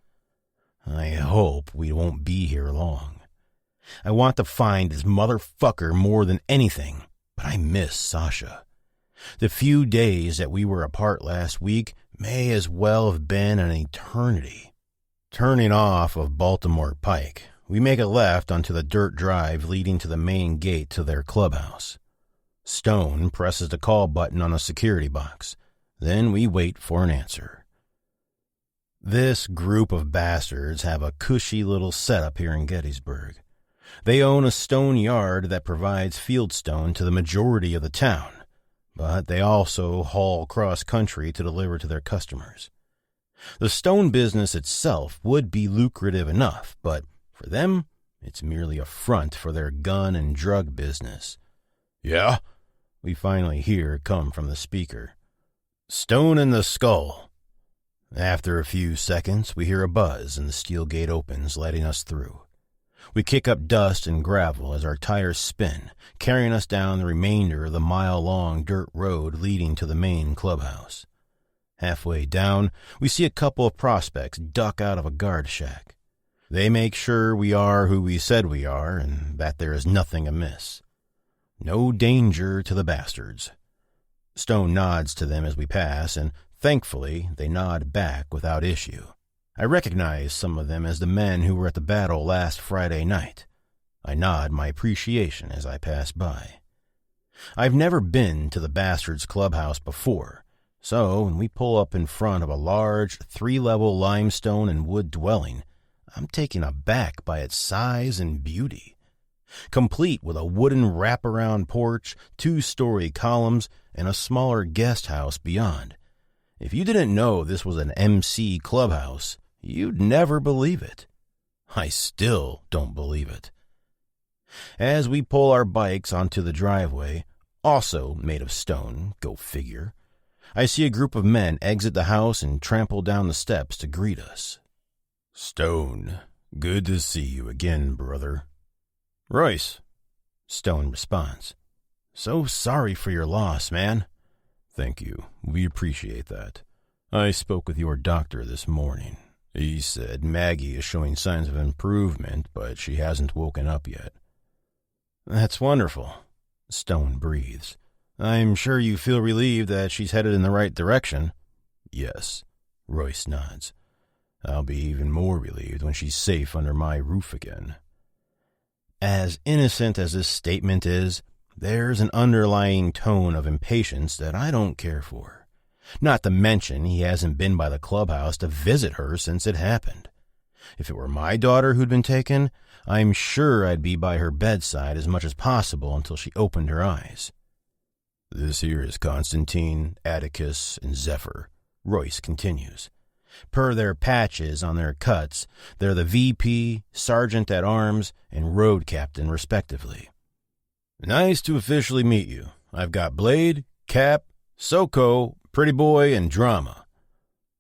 I hope we won't be here long. I want to find this motherfucker more than anything, but I miss Sasha. The few days that we were apart last week may as well have been an eternity. Turning off of Baltimore Pike, we make a left onto the dirt drive leading to the main gate to their clubhouse. Stone presses the call button on a security box. Then we wait for an answer. This group of bastards have a cushy little setup here in Gettysburg. They own a stone yard that provides fieldstone to the majority of the town, but they also haul cross-country to deliver to their customers. The stone business itself would be lucrative enough, but for them, it's merely a front for their gun and drug business. "Yeah?" we finally hear come from the speaker. "Stone in the skull." After a few seconds, we hear a buzz and the steel gate opens, letting us through. We kick up dust and gravel as our tires spin, carrying us down the remainder of the mile-long dirt road leading to the main clubhouse. Halfway down, we see a couple of prospects duck out of a guard shack. They make sure we are who we said we are and that there is nothing amiss. No danger to the bastards. Stone nods to them as we pass, and thankfully they nod back without issue. I recognize some of them as the men who were at the battle last Friday night. I nod my appreciation as I pass by. I've never been to the bastards' clubhouse before, so when we pull up in front of a large 3-level limestone and wood dwelling, I'm taken aback by its size and beauty. Complete with a wooden wraparound porch, 2-story columns, and a smaller guest house beyond. If you didn't know this was an MC clubhouse, you'd never believe it. I still don't believe it. As we pull our bikes onto the driveway, also made of stone, go figure, I see a group of men exit the house and trample down the steps to greet us. "Stone, good to see you again, brother." "Royce," Stone responds. "So sorry for your loss, man." "Thank you. We appreciate that. I spoke with your doctor this morning. He said Maggie is showing signs of improvement, but she hasn't woken up yet." "That's wonderful," Stone breathes. "I'm sure you feel relieved that she's headed in the right direction." "Yes," Royce nods. "I'll be even more relieved when she's safe under my roof again." As innocent as this statement is, there's an underlying tone of impatience that I don't care for. Not to mention he hasn't been by the clubhouse to visit her since it happened. If it were my daughter who'd been taken, I'm sure I'd be by her bedside as much as possible until she opened her eyes. "This here is Constantine, Atticus, and Zephyr," Royce continues. Per their patches on their cuts, they're the VP, Sergeant at Arms, and Road Captain, respectively. "Nice to officially meet you. I've got Blade, Cap, Soko, Pretty Boy, and Drama."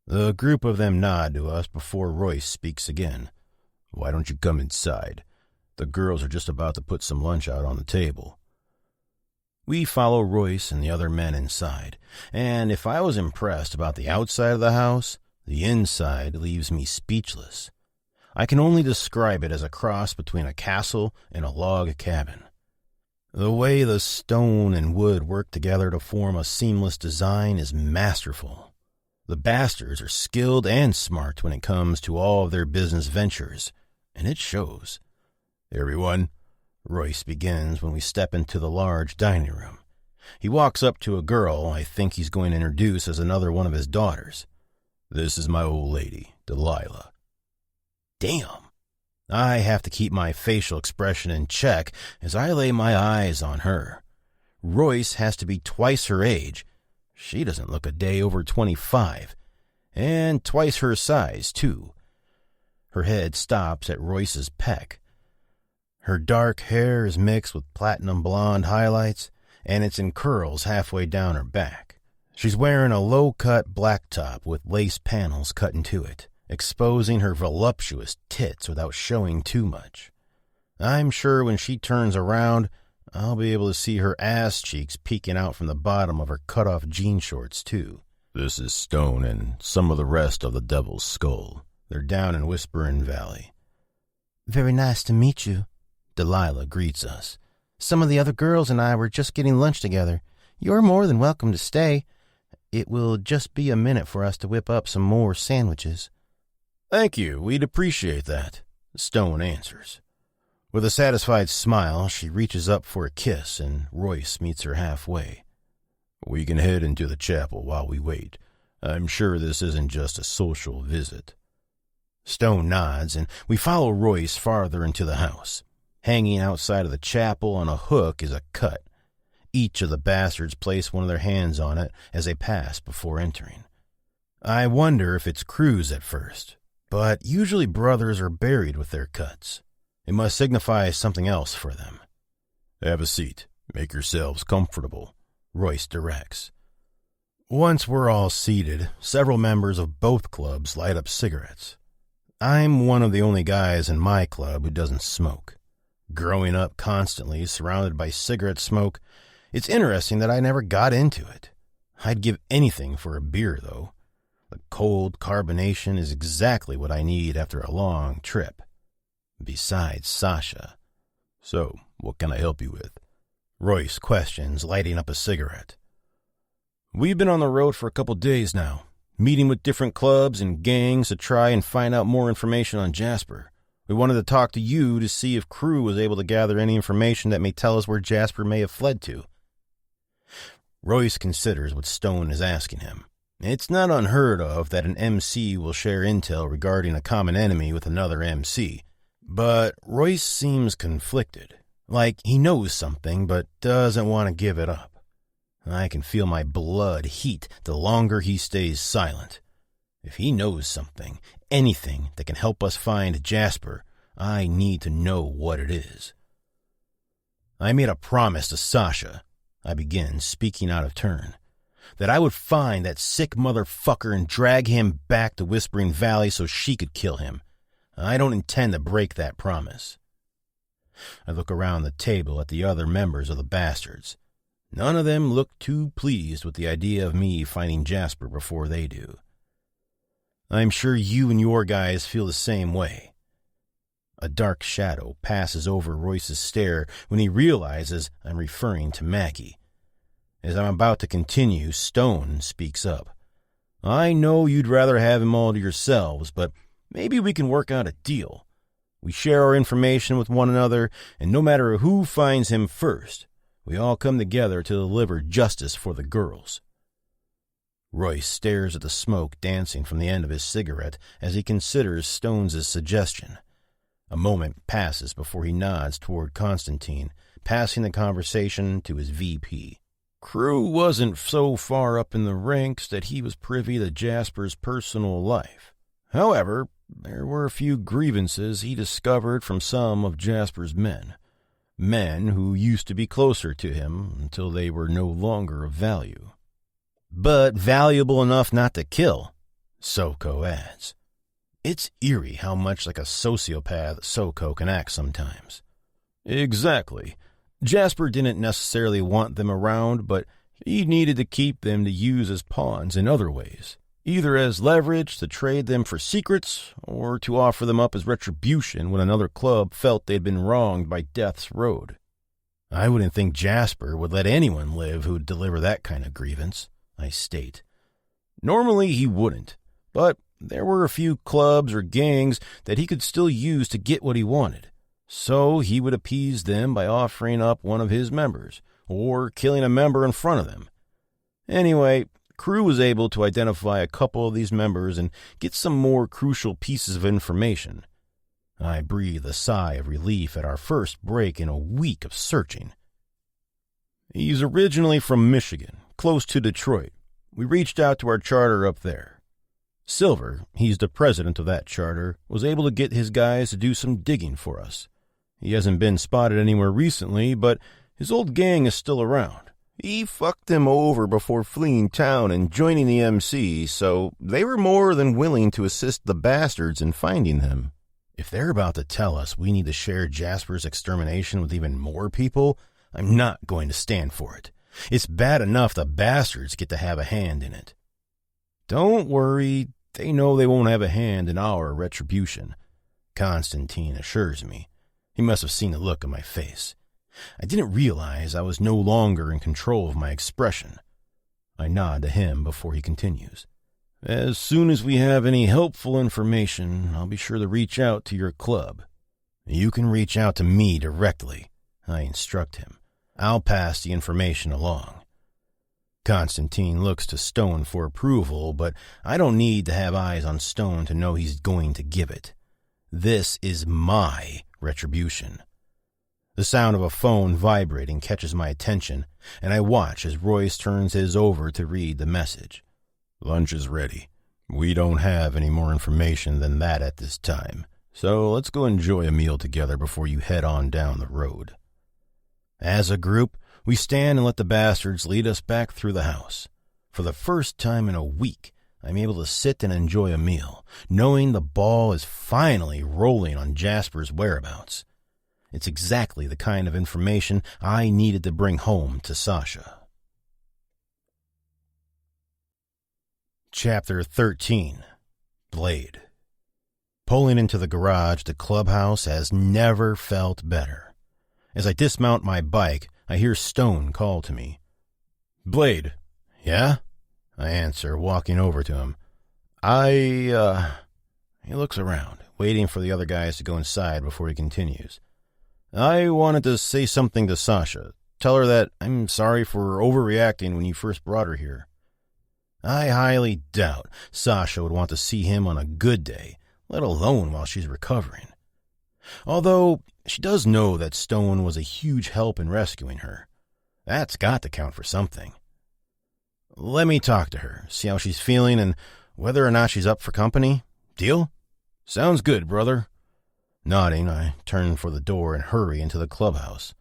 The group of them nod to us before Royce speaks again. "Why don't you come inside? The girls are just about to put some lunch out on the table." We follow Royce and the other men inside, and if I was impressed about the outside of the house, the inside leaves me speechless. I can only describe it as a cross between a castle and a log cabin. The way the stone and wood work together to form a seamless design is masterful. The bastards are skilled and smart when it comes to all of their business ventures, and it shows. "Everyone," Royce begins when we step into the large dining room. He walks up to a girl I think he's going to introduce as another one of his daughters. "This is my old lady, Delilah." Damn. I have to keep my facial expression in check as I lay my eyes on her. Royce has to be twice her age. She doesn't look a day over 25. And twice her size, too. Her head stops at Royce's pec. Her dark hair is mixed with platinum blonde highlights, and it's in curls halfway down her back. She's wearing a low-cut black top with lace panels cut into it, exposing her voluptuous tits without showing too much. I'm sure when she turns around, I'll be able to see her ass cheeks peeking out from the bottom of her cut-off jean shorts, too. "This is Stone and some of the rest of the Devil's Skull. They're down in Whispering Valley." "Very nice to meet you," Delilah greets us. "Some of the other girls and I were just getting lunch together. You're more than welcome to stay. It will just be a minute for us to whip up some more sandwiches." "Thank you, we'd appreciate that," Stone answers. With a satisfied smile, she reaches up for a kiss, and Royce meets her halfway. "We can head into the chapel while we wait. I'm sure this isn't just a social visit." Stone nods, and we follow Royce farther into the house. Hanging outside of the chapel on a hook is a cut. Each of the bastards place one of their hands on it as they pass before entering. I wonder if it's Crew's at first, but usually brothers are buried with their cuts. It must signify something else for them. "Have a seat. Make yourselves comfortable," Royce directs. Once we're all seated, several members of both clubs light up cigarettes. I'm one of the only guys in my club who doesn't smoke. Growing up constantly surrounded by cigarette smoke, it's interesting that I never got into it. I'd give anything for a beer, though. The cold carbonation is exactly what I need after a long trip. Besides Sasha. "So, what can I help you with?" Royce questions, lighting up a cigarette. "We've been on the road for a couple days now, meeting with different clubs and gangs to try and find out more information on Jasper. We wanted to talk to you to see if Crew was able to gather any information that may tell us where Jasper may have fled to." Royce considers what Stone is asking him. It's not unheard of that an MC will share intel regarding a common enemy with another MC. But Royce seems conflicted, like he knows something but doesn't want to give it up. I can feel my blood heat the longer he stays silent. If he knows something, anything that can help us find Jasper, I need to know what it is. "I made a promise to Sasha," I begin, speaking out of turn, "that I would find that sick motherfucker and drag him back to Whispering Valley so she could kill him. I don't intend to break that promise." I look around the table at the other members of the Bastards. None of them look too pleased with the idea of me finding Jasper before they do. "I'm sure you and your guys feel the same way." A dark shadow passes over Royce's stare when he realizes I'm referring to Mackie. As I'm about to continue, Stone speaks up. "I know you'd rather have him all to yourselves, but maybe we can work out a deal. We share our information with one another, and no matter who finds him first, we all come together to deliver justice for the girls." Royce stares at the smoke dancing from the end of his cigarette as he considers Stone's suggestion. A moment passes before he nods toward Constantine, passing the conversation to his VP. Crew wasn't so far up in the ranks that he was privy to Jasper's personal life. However, there were a few grievances he discovered from some of Jasper's men who used to be closer to him until they were no longer of value. "But valuable enough not to kill," Soko adds. It's eerie how much like a sociopath Soko can act sometimes. "Exactly. Jasper didn't necessarily want them around, but he needed to keep them to use as pawns in other ways, either as leverage to trade them for secrets or to offer them up as retribution when another club felt they'd been wronged by Death's Road. I wouldn't think Jasper would let anyone live who'd deliver that kind of grievance," I state. "Normally he wouldn't, but there were a few clubs or gangs that he could still use to get what he wanted. So he would appease them by offering up one of his members, or killing a member in front of them. Anyway, Crew was able to identify a couple of these members and get some more crucial pieces of information. I breathe a sigh of relief at our first break in a week of searching. "He's originally from Michigan, close to Detroit. We reached out to our charter up there. Silver, he's the president of that charter, was able to get his guys to do some digging for us. He hasn't been spotted anywhere recently, but his old gang is still around. He fucked them over before fleeing town and joining the MC, so they were more than willing to assist the Bastards in finding them. If they're about to tell us we need to share Jasper's extermination with even more people, I'm not going to stand for it. It's bad enough the Bastards get to have a hand in it." "Don't worry, they know they won't have a hand in our retribution," Constantine assures me. He must have seen the look on my face. I didn't realize I was no longer in control of my expression. I nod to him before he continues. As soon as we have any helpful information, I'll be sure to reach out to your club. You can reach out to me directly, I instruct him. I'll pass the information along. Constantine looks to Stone for approval, but I don't need to have eyes on Stone to know he's going to give it. This is my retribution. The sound of a phone vibrating catches my attention, and I watch as Royce turns his over to read the message. Lunch is ready. We don't have any more information than that at this time, so let's go enjoy a meal together before you head on down the road. As a group, we stand and let the bastards lead us back through the house. For the first time in a week, I'm able to sit and enjoy a meal, knowing the ball is finally rolling on Jasper's whereabouts. It's exactly the kind of information I needed to bring home to Sasha. Chapter 13. Blade. Pulling into the garage, the clubhouse has never felt better. As I dismount my bike, I hear Stone call to me. Blade. Yeah? I answer, walking over to him. He looks around, waiting for the other guys to go inside before he continues. I wanted to say something to Sasha. Tell her that I'm sorry for overreacting when you first brought her here. I highly doubt Sasha would want to see him on a good day, let alone while she's recovering. Although she does know that Stone was a huge help in rescuing her. That's got to count for something. Let me talk to her, see how she's feeling and whether or not she's up for company. Deal? Sounds good, brother. Nodding, I turn for the door and hurry into the clubhouse.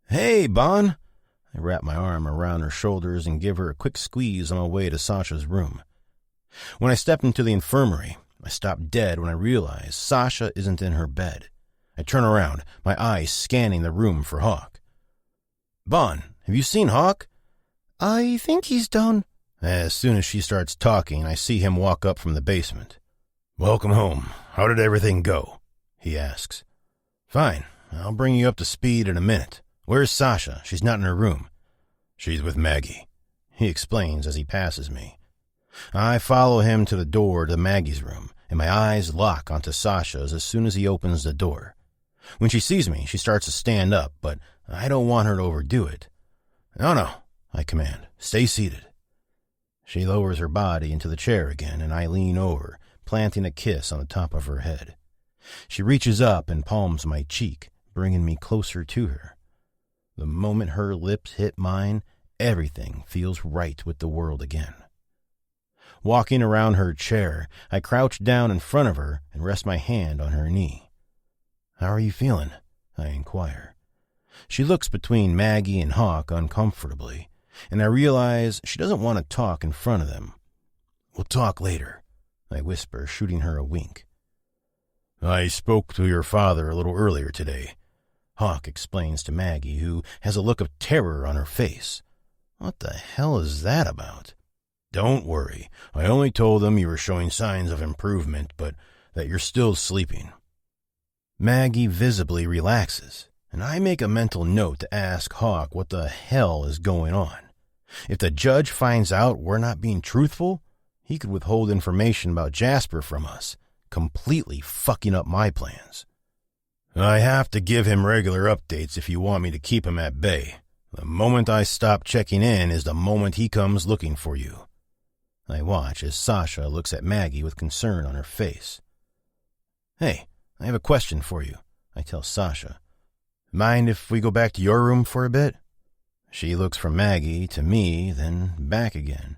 Hey, Bon! I wrap my arm around her shoulders and give her a quick squeeze on my way to Sasha's room. When I step into the infirmary, I stop dead when I realize Sasha isn't in her bed. I turn around, my eyes scanning the room for Hawk. Bon, have you seen Hawk? I think he's done. As soon as she starts talking, I see him walk up from the basement. Welcome home. How did everything go? He asks. Fine. I'll bring you up to speed in a minute. Where's Sasha? She's not in her room. She's with Maggie, he explains as he passes me. I follow him to the door to Maggie's room, and my eyes lock onto Sasha's as soon as he opens the door. When she sees me, she starts to stand up, but I don't want her to overdo it. No, I command. Stay seated. She lowers her body into the chair again, and I lean over, planting a kiss on the top of her head. She reaches up and palms my cheek, bringing me closer to her. The moment her lips hit mine, everything feels right with the world again. Walking around her chair, I crouch down in front of her and rest my hand on her knee. How are you feeling? I inquire. She looks between Maggie and Hawk uncomfortably, and I realize she doesn't want to talk in front of them. We'll talk later, I whisper, shooting her a wink. I spoke to your father a little earlier today, Hawk explains to Maggie, who has a look of terror on her face. What the hell is that about? Don't worry. I only told him you were showing signs of improvement, but that you're still sleeping. Maggie visibly relaxes, and I make a mental note to ask Hawk what the hell is going on. If the judge finds out we're not being truthful, he could withhold information about Jasper from us, completely fucking up my plans. I have to give him regular updates if you want me to keep him at bay. The moment I stop checking in is the moment he comes looking for you. I watch as Sasha looks at Maggie with concern on her face. Hey, I have a question for you, I tell Sasha. Mind if we go back to your room for a bit? She looks from Maggie to me, then back again.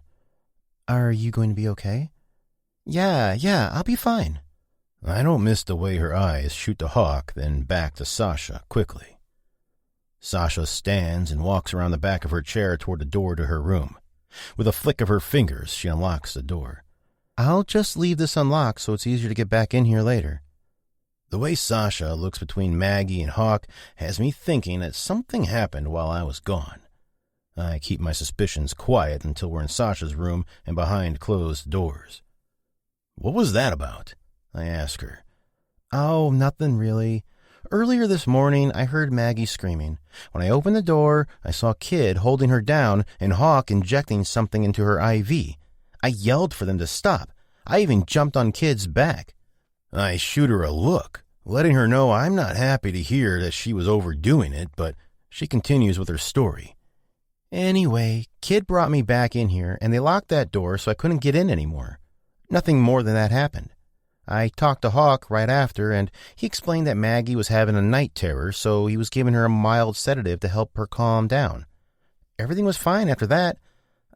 Are you going to be okay? Yeah, I'll be fine. I don't miss the way her eyes shoot to Hawk, then back to Sasha quickly. Sasha stands and walks around the back of her chair toward the door to her room. With a flick of her fingers, she unlocks the door. I'll just leave this unlocked so it's easier to get back in here later. The way Sasha looks between Maggie and Hawk has me thinking that something happened while I was gone. I keep my suspicions quiet until we're in Sasha's room and behind closed doors. What was that about? I ask her. Oh, nothing really. Earlier this morning, I heard Maggie screaming. When I opened the door, I saw Kid holding her down and Hawk injecting something into her IV. I yelled for them to stop. I even jumped on Kid's back. I shoot her a look, letting her know I'm not happy to hear that she was overdoing it, but she continues with her story. Anyway, Kid brought me back in here, and they locked that door so I couldn't get in anymore. Nothing more than that happened. I talked to Hawk right after, and he explained that Maggie was having a night terror, so he was giving her a mild sedative to help her calm down. Everything was fine after that.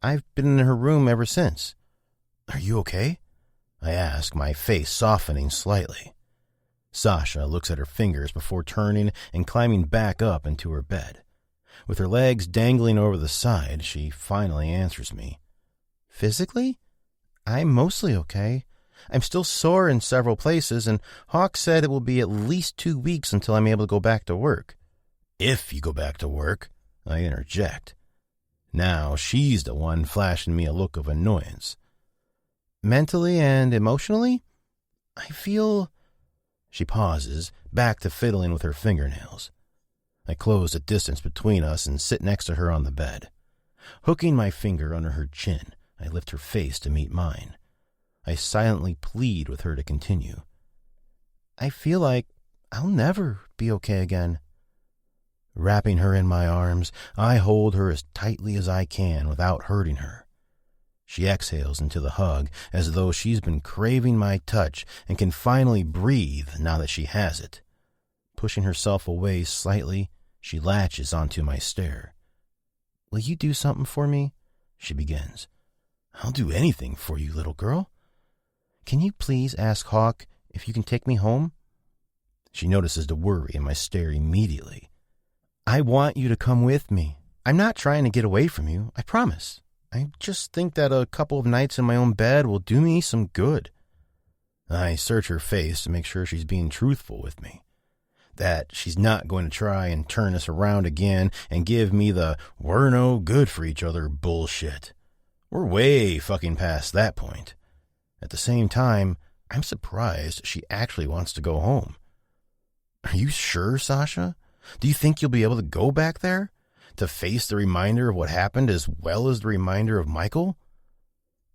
I've been in her room ever since. Are you okay? I ask, my face softening slightly. Sasha looks at her fingers before turning and climbing back up into her bed. With her legs dangling over the side, she finally answers me. Physically? I'm mostly okay. I'm still sore in several places, and Hawk said it will be at least 2 weeks until I'm able to go back to work. If you go back to work, I interject. Now she's the one flashing me a look of annoyance. Mentally and emotionally, I feel... She pauses, back to fiddling with her fingernails. I close the distance between us and sit next to her on the bed. Hooking my finger under her chin, I lift her face to meet mine. I silently plead with her to continue. I feel like I'll never be okay again. Wrapping her in my arms, I hold her as tightly as I can without hurting her. She exhales into the hug as though she's been craving my touch and can finally breathe now that she has it. Pushing herself away slightly, she latches onto my stare. Will you do something for me? She begins. I'll do anything for you, little girl. Can you please ask Hawk if you can take me home? She notices the worry in my stare immediately. I want you to come with me. I'm not trying to get away from you, I promise. I just think that a couple of nights in my own bed will do me some good. I search her face to make sure she's being truthful with me. That she's not going to try and turn us around again and give me the we're no good for each other bullshit. We're way fucking past that point. At the same time, I'm surprised she actually wants to go home. Are you sure, Sasha? Do you think you'll be able to go back there? To face the reminder of what happened as well as the reminder of Michael?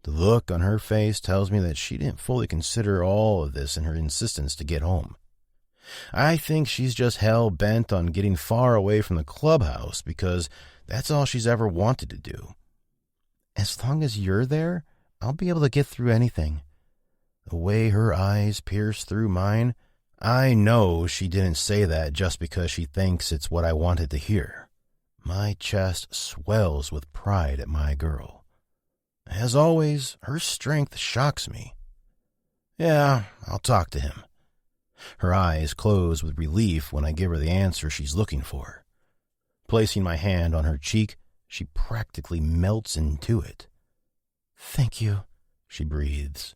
The look on her face tells me that she didn't fully consider all of this in her insistence to get home. I think she's just hell-bent on getting far away from the clubhouse because that's all she's ever wanted to do. As long as you're there, I'll be able to get through anything. The way her eyes pierce through mine, I know she didn't say that just because she thinks it's what I wanted to hear. My chest swells with pride at my girl. As always, her strength shocks me. Yeah, I'll talk to him. Her eyes close with relief when I give her the answer she's looking for. Placing my hand on her cheek, she practically melts into it. Thank you, she breathes.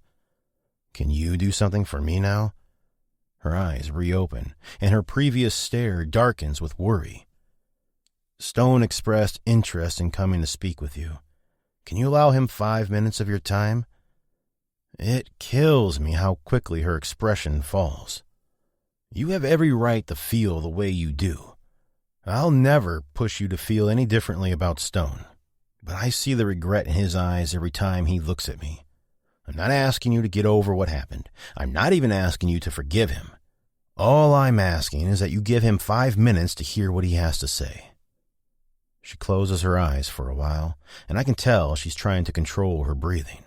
Can you do something for me now? Her eyes reopen, and her previous stare darkens with worry. Stone expressed interest in coming to speak with you. Can you allow him 5 minutes of your time? It kills me how quickly her expression falls. You have every right to feel the way you do. I'll never push you to feel any differently about Stone, but I see the regret in his eyes every time he looks at me. I'm not asking you to get over what happened. I'm not even asking you to forgive him. All I'm asking is that you give him 5 minutes to hear what he has to say. She closes her eyes for a while, and I can tell she's trying to control her breathing.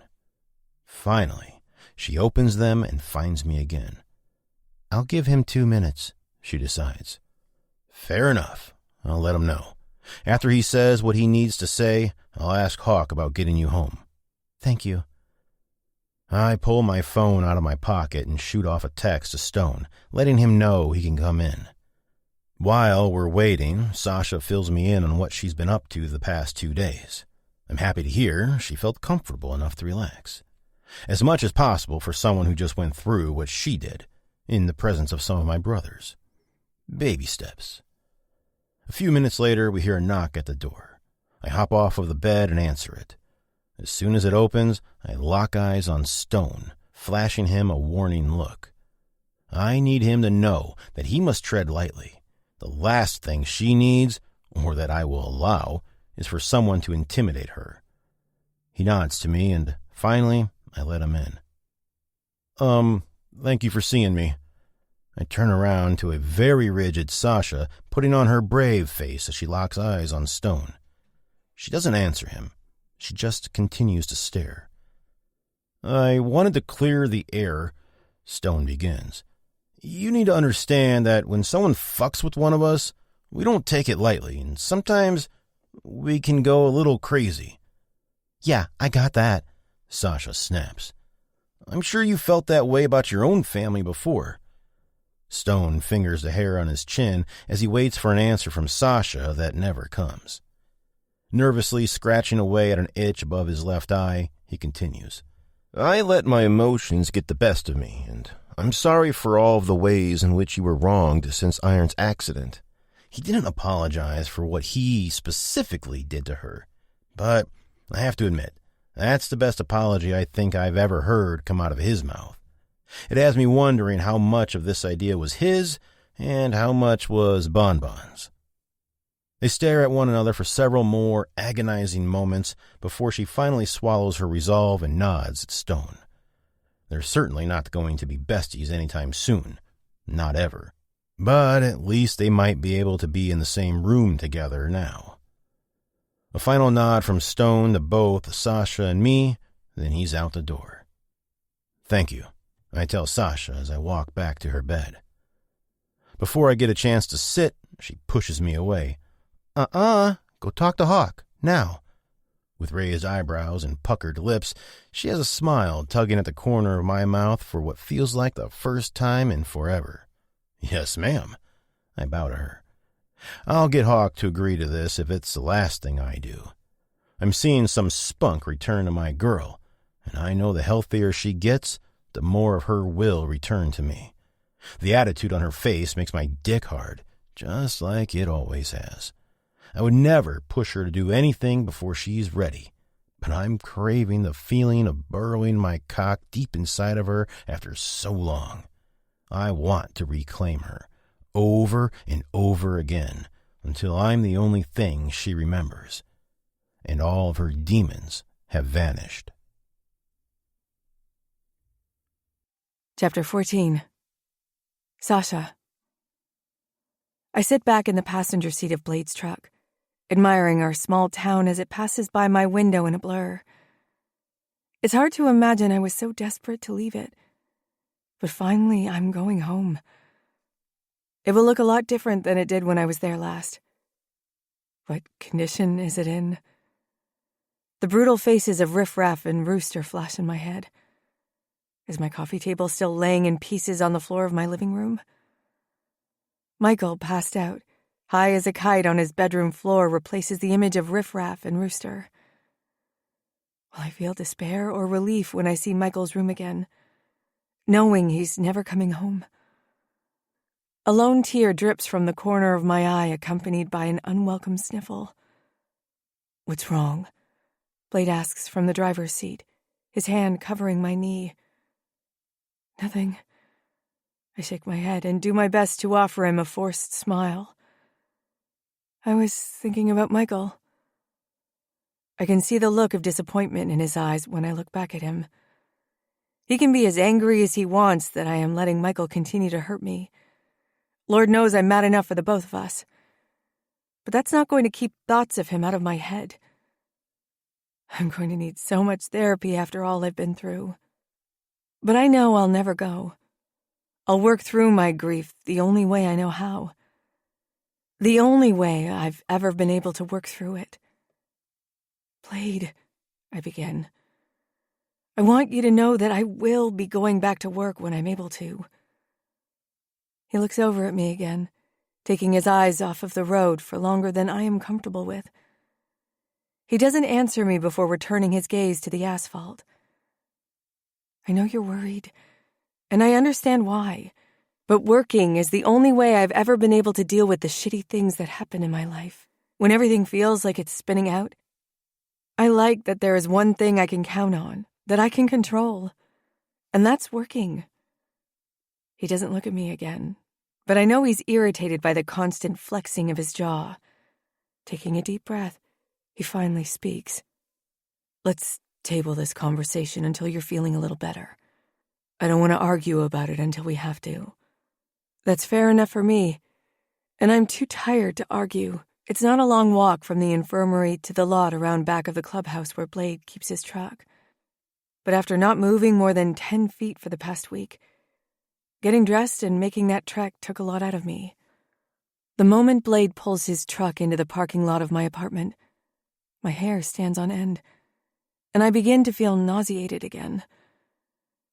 Finally, she opens them and finds me again. I'll give him 2 minutes, she decides. Fair enough. I'll let him know. After he says what he needs to say, I'll ask Hawk about getting you home. Thank you. I pull my phone out of my pocket and shoot off a text to Stone, letting him know he can come in. While we're waiting, Sasha fills me in on what she's been up to the past 2 days. I'm happy to hear she felt comfortable enough to relax. As much as possible for someone who just went through what she did, in the presence of some of my brothers. Baby steps. A few minutes later, we hear a knock at the door. I hop off of the bed and answer it. As soon as it opens, I lock eyes on Stone, flashing him a warning look. I need him to know that he must tread lightly. The last thing she needs, or that I will allow, is for someone to intimidate her. He nods to me, and Finally, I let him in. Thank you for seeing me. I turn around to a very rigid Sasha putting on her brave face as she locks eyes on Stone. She doesn't answer him. She just continues to stare. I wanted to clear the air, Stone begins. You need to understand that when someone fucks with one of us, we don't take it lightly, and sometimes we can go a little crazy. Yeah, I got that, Sasha snaps. I'm sure you felt that way about your own family before. Stone fingers the hair on his chin as he waits for an answer from Sasha that never comes. Nervously scratching away at an itch above his left eye, he continues. I let my emotions get the best of me, and I'm sorry for all of the ways in which you were wronged since Iron's accident. He didn't apologize for what he specifically did to her, but I have to admit, that's the best apology I think I've ever heard come out of his mouth. It has me wondering how much of this idea was his and how much was Bonbon's. They stare at one another for several more agonizing moments before she finally swallows her resolve and nods at Stone. They're certainly not going to be besties anytime soon. Not ever. But at least they might be able to be in the same room together now. A final nod from Stone to both Sasha and me, then he's out the door. Thank you, I tell Sasha as I walk back to her bed. Before I get a chance to sit, she pushes me away. Go talk to Hawk, now. With raised eyebrows and puckered lips, she has a smile tugging at the corner of my mouth for what feels like the first time in forever. Yes, ma'am. I bow to her. I'll get Hawk to agree to this if it's the last thing I do. I'm seeing some spunk return to my girl, and I know the healthier she gets, the more of her will return to me. The attitude on her face makes my dick hard, just like it always has. I would never push her to do anything before she's ready, but I'm craving the feeling of burrowing my cock deep inside of her after so long. I want to reclaim her, over and over again, until I'm the only thing she remembers, and all of her demons have vanished. Chapter 14. Sasha. I sit back in the passenger seat of Blade's truck, admiring our small town as it passes by my window in a blur. It's hard to imagine I was so desperate to leave it. But finally, I'm going home. It will look a lot different than it did when I was there last. What condition is it in? The brutal faces of Riff Raff and Rooster flash in my head. Is my coffee table still laying in pieces on the floor of my living room? Michael, passed out, high as a kite on his bedroom floor, replaces the image of Riff Raff and Rooster. Will I feel despair or relief when I see Michael's room again, knowing he's never coming home? A lone tear drips from the corner of my eye, accompanied by an unwelcome sniffle. What's wrong? Blade asks from the driver's seat, his hand covering my knee. Nothing. I shake my head and do my best to offer him a forced smile. I was thinking about Michael. I can see the look of disappointment in his eyes when I look back at him. He can be as angry as he wants that I am letting Michael continue to hurt me. Lord knows I'm mad enough for the both of us. But that's not going to keep thoughts of him out of my head. I'm going to need so much therapy after all I've been through. But I know I'll never go. I'll work through my grief the only way I know how. The only way I've ever been able to work through it. Blade, I begin. I want you to know that I will be going back to work when I'm able to. He looks over at me again, taking his eyes off of the road for longer than I am comfortable with. He doesn't answer me before returning his gaze to the asphalt. I know you're worried, and I understand why, but working is the only way I've ever been able to deal with the shitty things that happen in my life. When everything feels like it's spinning out, I like that there is one thing I can count on, that I can control, and that's working. He doesn't look at me again, but I know he's irritated by the constant flexing of his jaw. Taking a deep breath, he finally speaks. Let's table this conversation until you're feeling a little better. I don't want to argue about it until we have to. That's fair enough for me, and I'm too tired to argue. It's not a long walk from the infirmary to the lot around back of the clubhouse where Blade keeps his truck. But after not moving more than 10 feet for the past week, getting dressed and making that trek took a lot out of me. The moment Blade pulls his truck into the parking lot of my apartment, my hair stands on end, and I begin to feel nauseated again.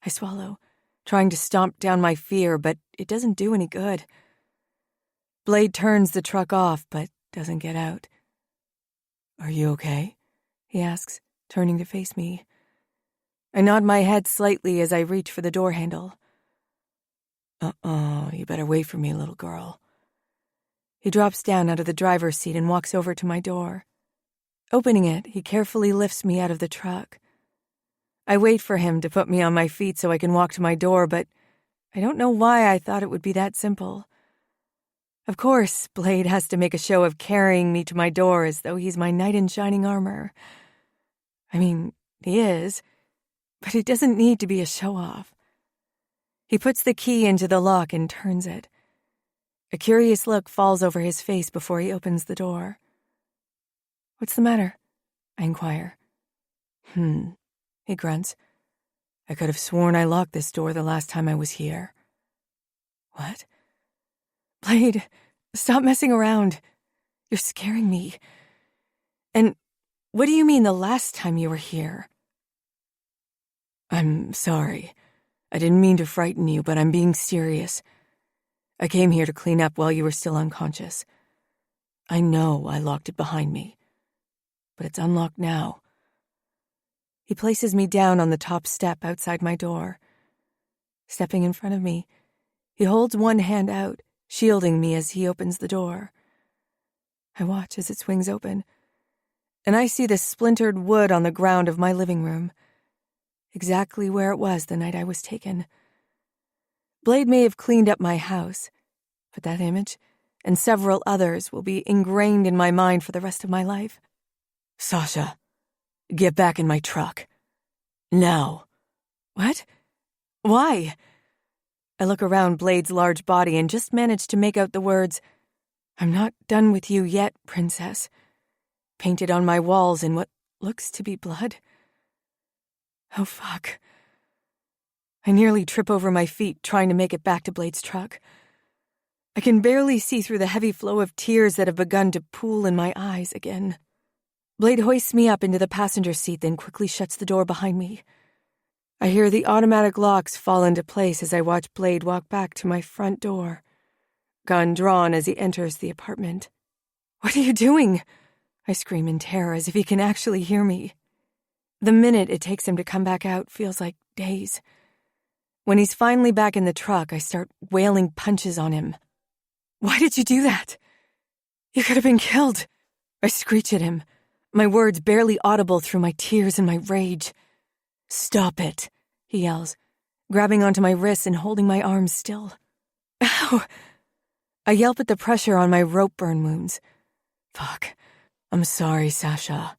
I swallow, trying to stomp down my fear, but it doesn't do any good. Blade turns the truck off, but doesn't get out. "Are you okay?" he asks, turning to face me. I nod my head slightly as I reach for the door handle. You better wait for me, little girl." He drops down out of the driver's seat and walks over to my door. Opening it, he carefully lifts me out of the truck. I wait for him to put me on my feet so I can walk to my door, but I don't know why I thought it would be that simple. Of course, Blade has to make a show of carrying me to my door as though he's my knight in shining armor. I mean, he is, but it doesn't need to be a show-off. He puts the key into the lock and turns it. A curious look falls over his face before he opens the door. "What's the matter?" I inquire. He grunts. "I could have sworn I locked this door the last time I was here." "What?" "Blade, stop messing around. You're scaring me. And what do you mean the last time you were here?" "I'm sorry. I didn't mean to frighten you, but I'm being serious. I came here to clean up while you were still unconscious. I know I locked it behind me, but it's unlocked now." He places me down on the top step outside my door. Stepping in front of me, he holds one hand out, shielding me as he opens the door. I watch as it swings open, and I see the splintered wood on the ground of my living room, exactly where it was the night I was taken. Blade may have cleaned up my house, but that image, and several others, will be ingrained in my mind for the rest of my life. "Sasha, get back in my truck. Now." "What? Why?" I look around Blade's large body and just manage to make out the words, "I'm not done with you yet, princess," painted on my walls in what looks to be blood. Oh, fuck. I nearly trip over my feet trying to make it back to Blade's truck. I can barely see through the heavy flow of tears that have begun to pool in my eyes again. Blade hoists me up into the passenger seat, then quickly shuts the door behind me. I hear the automatic locks fall into place as I watch Blade walk back to my front door, gun drawn as he enters the apartment. "What are you doing?" I scream in terror as if he can actually hear me. The minute it takes him to come back out feels like days. When he's finally back in the truck, I start wailing punches on him. "Why did you do that? You could have been killed." I screech at him, my words barely audible through my tears and my rage. "Stop it," he yells, grabbing onto my wrists and holding my arms still. "Ow!" I yelp at the pressure on my rope burn wounds. "Fuck. I'm sorry, Sasha."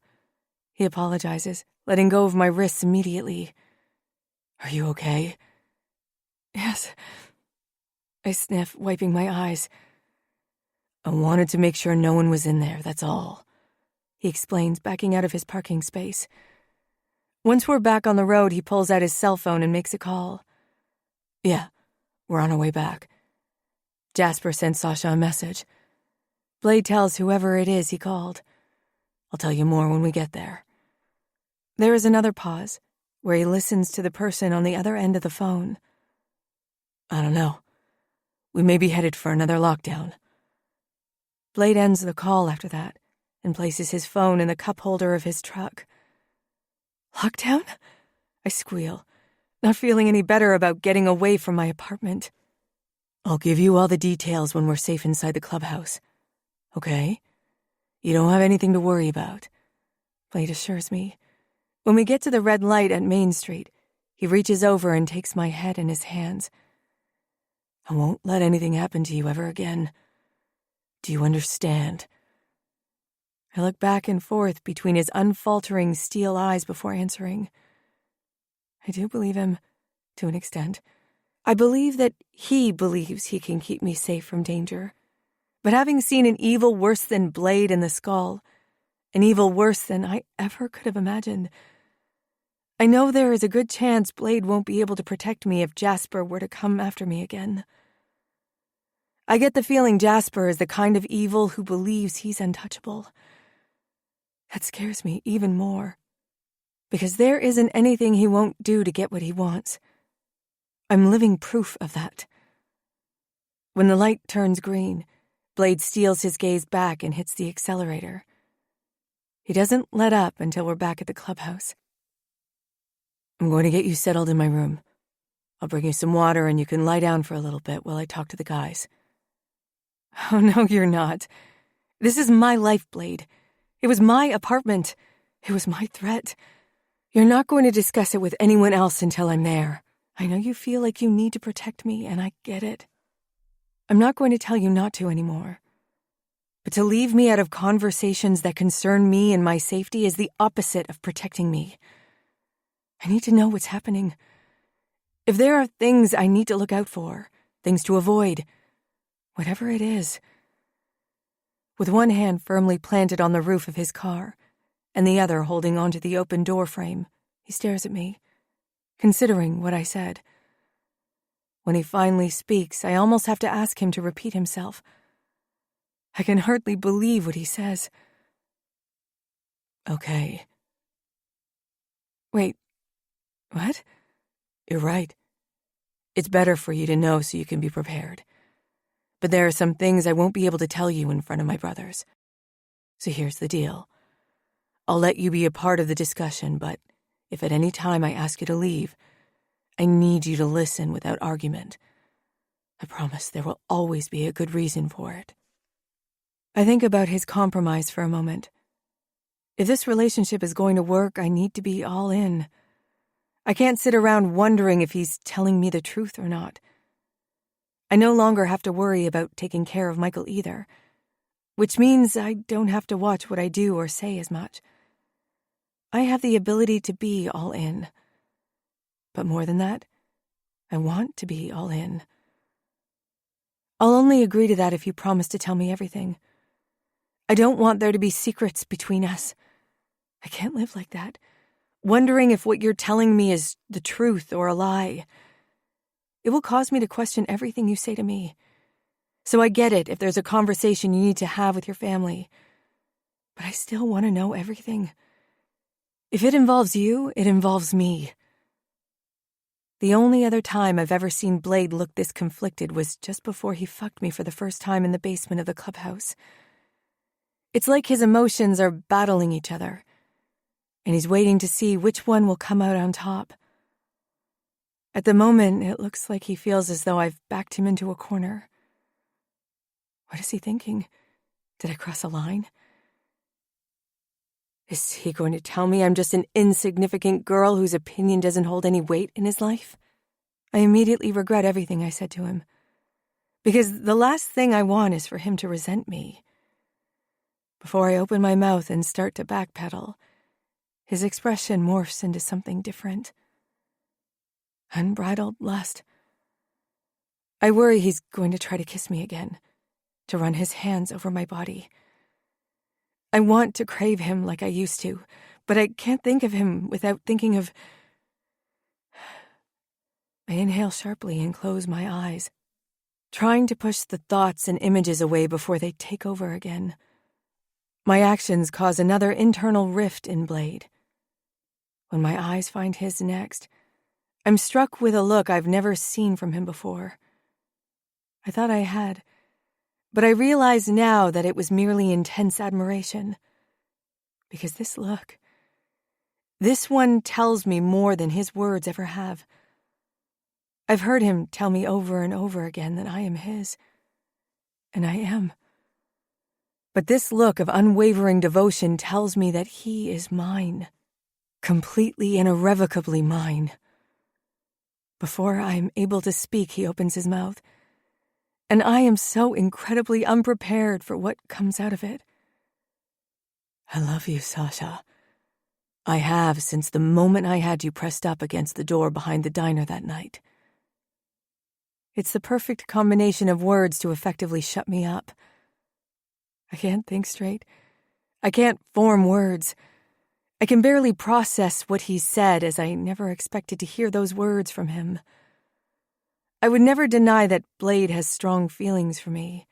He apologizes, letting go of my wrists immediately. "Are you okay?" "Yes." I sniff, wiping my eyes. "I wanted to make sure no one was in there, that's all," he explains, backing out of his parking space. Once we're back on the road, he pulls out his cell phone and makes a call. "Yeah, we're on our way back." Jasper sent Sasha a message. Blade tells whoever it is he called. "I'll tell you more when we get there." There is another pause, where he listens to the person on the other end of the phone. "I don't know. We may be headed for another lockdown." Blade ends the call after that and places his phone in the cup holder of his truck. "Lockdown?" I squeal, not feeling any better about getting away from my apartment. "I'll give you all the details when we're safe inside the clubhouse. Okay? You don't have anything to worry about," Blade assures me. When we get to the red light at Main Street, he reaches over and takes my head in his hands. "I won't let anything happen to you ever again. Do you understand?" I look back and forth between his unfaltering steel eyes before answering. I do believe him, to an extent. I believe that he believes he can keep me safe from danger. But having seen an evil worse than Blade in the skull, an evil worse than I ever could have imagined, I know there is a good chance Blade won't be able to protect me if Jasper were to come after me again. I get the feeling Jasper is the kind of evil who believes he's untouchable. That scares me even more, because there isn't anything he won't do to get what he wants. I'm living proof of that. When the light turns green, Blade steals his gaze back and hits the accelerator. He doesn't let up until we're back at the clubhouse. I'm going to get you settled in my room. I'll bring you some water and you can lie down for a little bit while I talk to the guys. Oh, no, you're not. This is my life, Blade. It was my apartment. It was my threat. You're not going to discuss it with anyone else until I'm there. I know you feel like you need to protect me, and I get it. I'm not going to tell you not to anymore. But to leave me out of conversations that concern me and my safety is the opposite of protecting me. I need to know what's happening. If there are things I need to look out for, things to avoid, whatever it is. With one hand firmly planted on the roof of his car, and the other holding onto the open door frame, he stares at me, considering what I said. When he finally speaks, I almost have to ask him to repeat himself. I can hardly believe what he says. Okay. Wait, what? You're right. It's better for you to know so you can be prepared. But there are some things I won't be able to tell you in front of my brothers. So here's the deal. I'll let you be a part of the discussion, but if at any time I ask you to leave, I need you to listen without argument. I promise there will always be a good reason for it. I think about his compromise for a moment. If this relationship is going to work, I need to be all in. I can't sit around wondering if he's telling me the truth or not. I no longer have to worry about taking care of Michael either, which means I don't have to watch what I do or say as much. I have the ability to be all in. But more than that, I want to be all in. I'll only agree to that if you promise to tell me everything. I don't want there to be secrets between us. I can't live like that, wondering if what you're telling me is the truth or a lie. It will cause me to question everything you say to me. So I get it if there's a conversation you need to have with your family. But I still want to know everything. If it involves you, it involves me. The only other time I've ever seen Blade look this conflicted was just before he fucked me for the first time in the basement of the clubhouse. It's like his emotions are battling each other, and he's waiting to see which one will come out on top. At the moment, it looks like he feels as though I've backed him into a corner. What is he thinking? Did I cross a line? Is he going to tell me I'm just an insignificant girl whose opinion doesn't hold any weight in his life? I immediately regret everything I said to him, because the last thing I want is for him to resent me. Before I open my mouth and start to backpedal, his expression morphs into something different. Unbridled lust. I worry he's going to try to kiss me again, to run his hands over my body. I want to crave him like I used to, but I can't think of him without thinking of... I inhale sharply and close my eyes, trying to push the thoughts and images away before they take over again. My actions cause another internal rift in Blade. When my eyes find his next, I'm struck with a look I've never seen from him before. I thought I had, but I realize now that it was merely intense admiration. Because this look, this one tells me more than his words ever have. I've heard him tell me over and over again that I am his. And I am. But this look of unwavering devotion tells me that he is mine. Completely and irrevocably mine. Before I am able to speak, he opens his mouth. And I am so incredibly unprepared for what comes out of it. I love you, Sasha. I have since the moment I had you pressed up against the door behind the diner that night. It's the perfect combination of words to effectively shut me up. I can't think straight. I can't form words. I can barely process what he said, as I never expected to hear those words from him. I would never deny that Blade has strong feelings for me.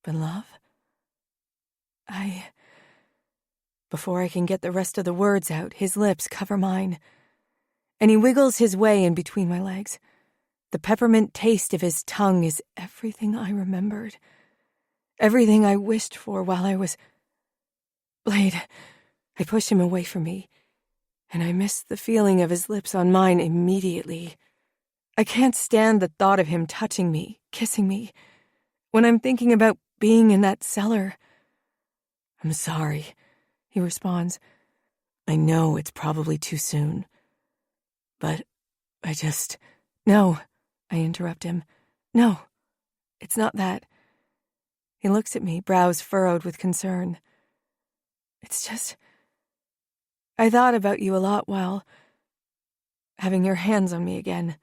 But love? Before I can get the rest of the words out, his lips cover mine, and he wiggles his way in between my legs. The peppermint taste of his tongue is everything I remembered, everything I wished for while I was... Blade, I push him away from me, and I miss the feeling of his lips on mine immediately. I can't stand the thought of him touching me, kissing me, when I'm thinking about being in that cellar. I'm sorry, he responds. I know it's probably too soon, but No, I interrupt him. No, it's not that. He looks at me, brows furrowed with concern. It's just... I thought about you a lot while having your hands on me again,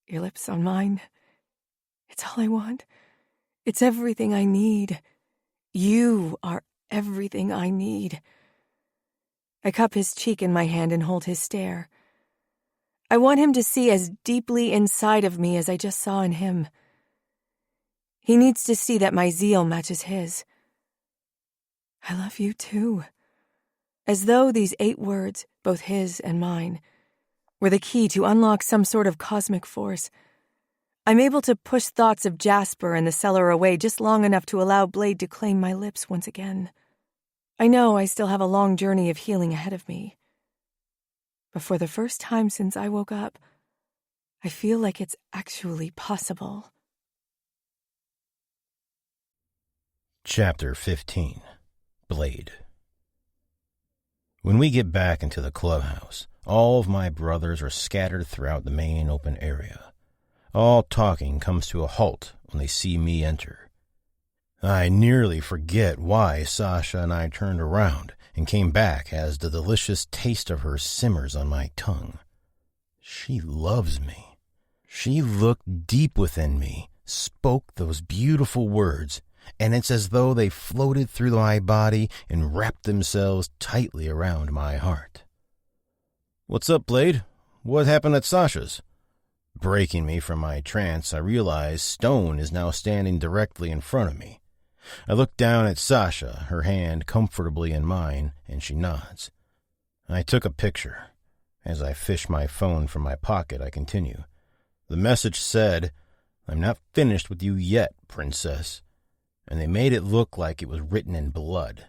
your lips on mine. It's all I want. It's everything I need. You are everything I need. I cup his cheek in my hand and hold his stare. I want him to see as deeply inside of me as I just saw in him. He needs to see that my zeal matches his. I love you too. As though these 8 words, both his and mine, were the key to unlock some sort of cosmic force. I'm able to push thoughts of Jasper and the cellar away just long enough to allow Blade to claim my lips once again. I know I still have a long journey of healing ahead of me. But for the first time since I woke up, I feel like it's actually possible. Chapter 15. Blade. When we get back into the clubhouse, all of my brothers are scattered throughout the main open area. All talking comes to a halt when they see me enter. I nearly forget why Sasha and I turned around and came back as the delicious taste of her simmers on my tongue. She loves me. She looked deep within me, spoke those beautiful words, and it's as though they floated through my body and wrapped themselves tightly around my heart. "What's up, Blade? What happened at Sasha's?" Breaking me from my trance, I realize Stone is now standing directly in front of me. I look down at Sasha, her hand comfortably in mine, and she nods. I took a picture. As I fish my phone from my pocket, I continue. The message said, "I'm not finished with you yet, princess." And they made it look like it was written in blood.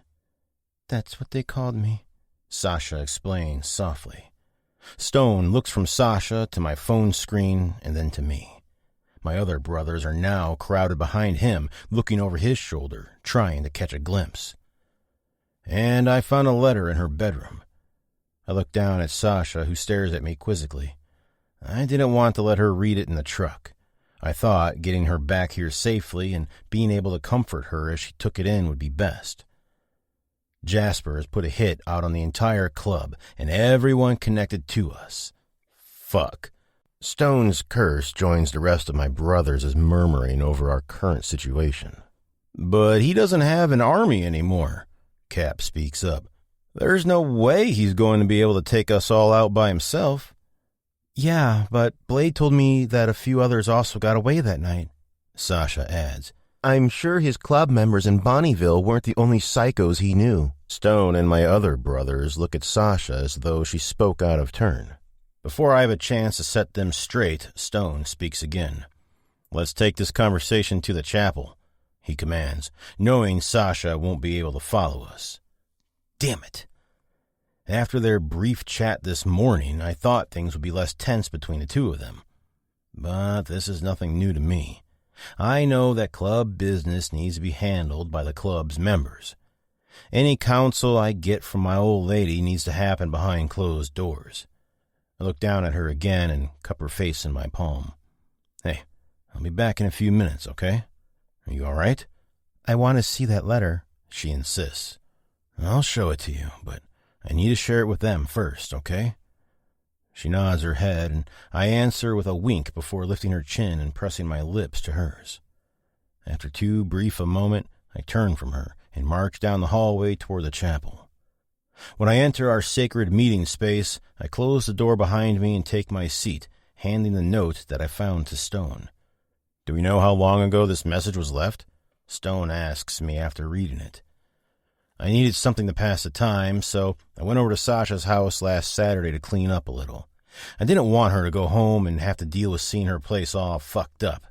"That's what they called me," Sasha explained softly. Stone looks from Sasha to my phone screen and then to me. My other brothers are now crowded behind him, looking over his shoulder, trying to catch a glimpse. And I found a letter in her bedroom. I look down at Sasha, who stares at me quizzically. I didn't want to let her read it in the truck. I thought getting her back here safely and being able to comfort her as she took it in would be best. Jasper has put a hit out on the entire club and everyone connected to us. Fuck. Stone's curse joins the rest of my brothers as murmuring over our current situation. "But he doesn't have an army anymore," Cap speaks up. "There's no way he's going to be able to take us all out by himself." "Yeah, but Blade told me that a few others also got away that night," Sasha adds. "I'm sure his club members in Bonneville weren't the only psychos he knew." Stone and my other brothers look at Sasha as though she spoke out of turn. Before I have a chance to set them straight, Stone speaks again. "Let's take this conversation to the chapel," he commands, knowing Sasha won't be able to follow us. Damn it. After their brief chat this morning, I thought things would be less tense between the two of them. But this is nothing new to me. I know that club business needs to be handled by the club's members. Any counsel I get from my old lady needs to happen behind closed doors. I look down at her again and cup her face in my palm. "Hey, I'll be back in a few minutes, okay? Are you all right?" "I want to see that letter," she insists. I'll show it to you, but I need to share it with them first, okay? She nods her head, and I answer with a wink before lifting her chin and pressing my lips to hers. After too brief a moment, I turn from her and march down the hallway toward the chapel. When I enter our sacred meeting space, I close the door behind me and take my seat, handing the note that I found to Stone. Do we know how long ago this message was left? Stone asks me after reading it. I needed something to pass the time, so I went over to Sasha's house last Saturday to clean up a little. I didn't want her to go home and have to deal with seeing her place all fucked up,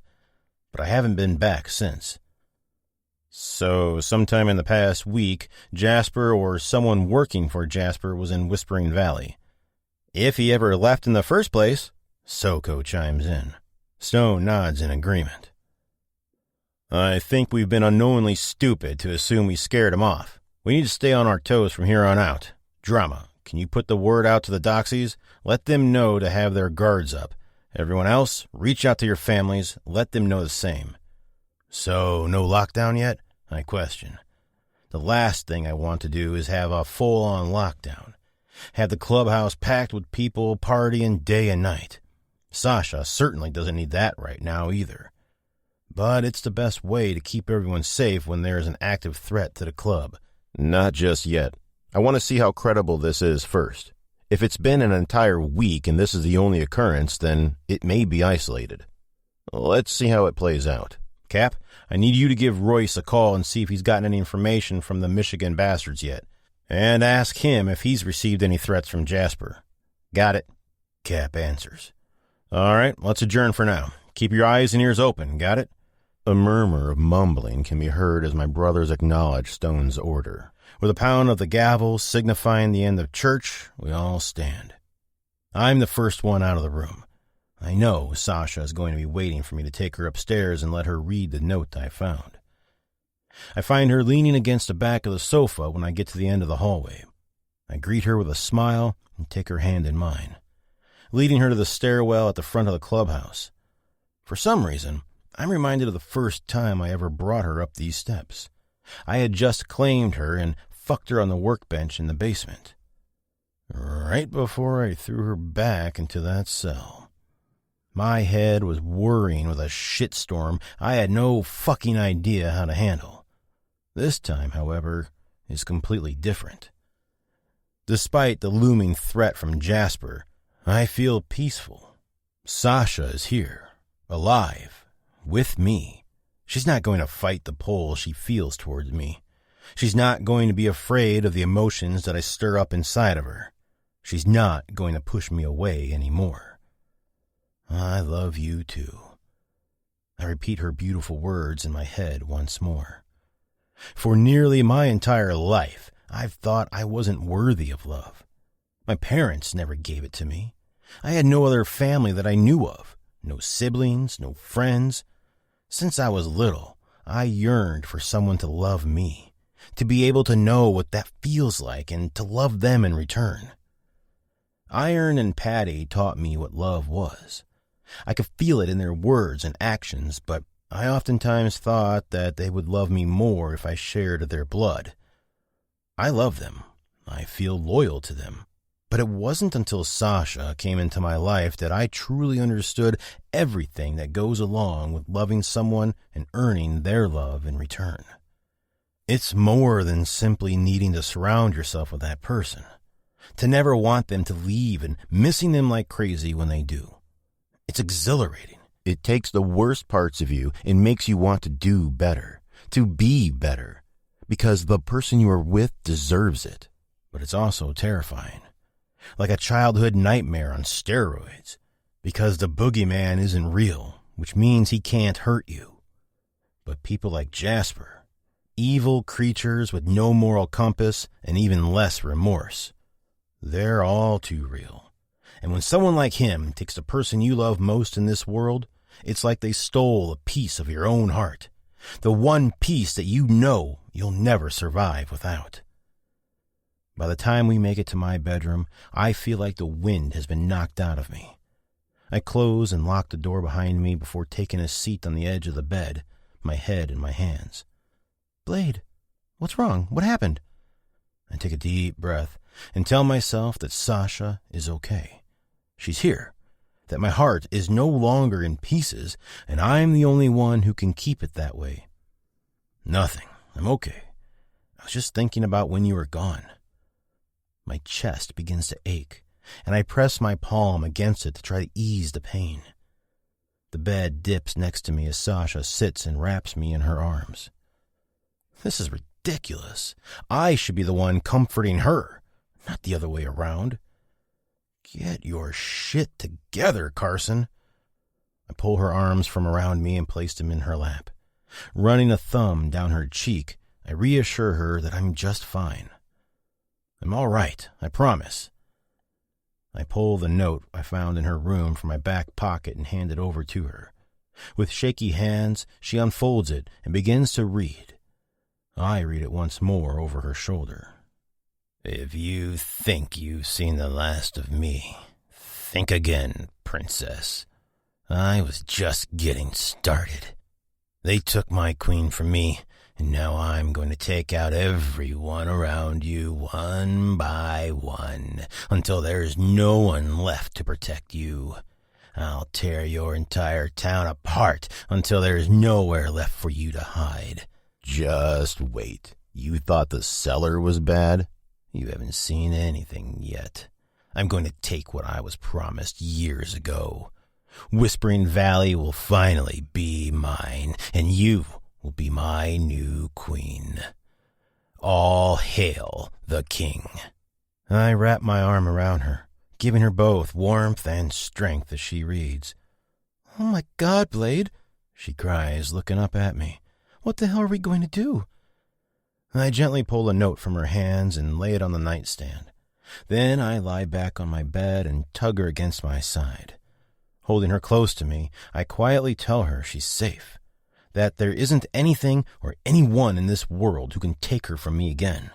but I haven't been back since. So, sometime in the past week, Jasper or someone working for Jasper was in Whispering Valley. If he ever left in the first place, Soko chimes in. Stone nods in agreement. I think we've been unknowingly stupid to assume we scared him off. We need to stay on our toes from here on out. Drama, can you put the word out to the doxies? Let them know to have their guards up. Everyone else, reach out to your families. Let them know the same. So, no lockdown yet? I question. The last thing I want to do is have a full-on lockdown. Have the clubhouse packed with people partying day and night. Sasha certainly doesn't need that right now either. But it's the best way to keep everyone safe when there is an active threat to the club. Not just yet. I want to see how credible this is first. If it's been an entire week and this is the only occurrence, then it may be isolated. Let's see how it plays out. Cap, I need you to give Royce a call and see if he's gotten any information from the Michigan bastards yet. And ask him if he's received any threats from Jasper. Got it? Cap answers. All right, let's adjourn for now. Keep your eyes and ears open, got it? A murmur of mumbling can be heard as my brothers acknowledge Stone's order. With a pound of the gavel signifying the end of church, we all stand. I'm the first one out of the room. I know Sasha is going to be waiting for me to take her upstairs and let her read the note I found. I find her leaning against the back of the sofa when I get to the end of the hallway. I greet her with a smile and take her hand in mine, leading her to the stairwell at the front of the clubhouse. For some reason, I'm reminded of the first time I ever brought her up these steps. I had just claimed her and fucked her on the workbench in the basement, right before I threw her back into that cell. My head was whirring with a shitstorm I had no fucking idea how to handle. This time, however, is completely different. Despite the looming threat from Jasper, I feel peaceful. Sasha is here, alive, with me. She's not going to fight the pull she feels towards me. She's not going to be afraid of the emotions that I stir up inside of her. She's not going to push me away anymore. I love you too. I repeat her beautiful words in my head once more. For nearly my entire life, I've thought I wasn't worthy of love. My parents never gave it to me. I had no other family that I knew of, no siblings, no friends. Since I was little, I yearned for someone to love me, to be able to know what that feels like and to love them in return. Iron and Patty taught me what love was. I could feel it in their words and actions, but I oftentimes thought that they would love me more if I shared their blood. I love them. I feel loyal to them. But it wasn't until Sasha came into my life that I truly understood everything that goes along with loving someone and earning their love in return. It's more than simply needing to surround yourself with that person, to never want them to leave and missing them like crazy when they do. It's exhilarating. It takes the worst parts of you and makes you want to do better, to be better, because the person you are with deserves it. But it's also terrifying, like a childhood nightmare on steroids, because the boogeyman isn't real, which means he can't hurt you. But people like Jasper, evil creatures with no moral compass and even less remorse, they're all too real. And when someone like him takes the person you love most in this world, it's like they stole a piece of your own heart, the one piece that you know you'll never survive without. By the time we make it to my bedroom, I feel like the wind has been knocked out of me. I close and lock the door behind me before taking a seat on the edge of the bed, my head in my hands. Blade, what's wrong? What happened? I take a deep breath and tell myself that Sasha is okay. She's here, that my heart is no longer in pieces, and I'm the only one who can keep it that way. Nothing. I'm okay. I was just thinking about when you were gone. My chest begins to ache, and I press my palm against it to try to ease the pain. The bed dips next to me as Sasha sits and wraps me in her arms. This is ridiculous. I should be the one comforting her, not the other way around. Get your shit together, Carson. I pull her arms from around me and place them in her lap. Running a thumb down her cheek, I reassure her that I'm just fine. I'm all right, I promise. I pull the note I found in her room from my back pocket and hand it over to her. With shaky hands, she unfolds it and begins to read. I read it once more over her shoulder. If you think you've seen the last of me, think again, princess. I was just getting started. They took my queen from me, and now I'm going to take out everyone around you one by one, until there's no one left to protect you. I'll tear your entire town apart until there's nowhere left for you to hide. Just wait. You thought the cellar was bad? You haven't seen anything yet. I'm going to take what I was promised years ago. Whispering Valley will finally be mine, and you will be my new queen. All hail the king. I wrap my arm around her, giving her both warmth and strength as she reads. Oh my God, Blade, she cries, looking up at me. What the hell are we going to do? I gently pull a note from her hands and lay it on the nightstand. Then I lie back on my bed and tug her against my side. Holding her close to me, I quietly tell her she's safe, that there isn't anything or anyone in this world who can take her from me again.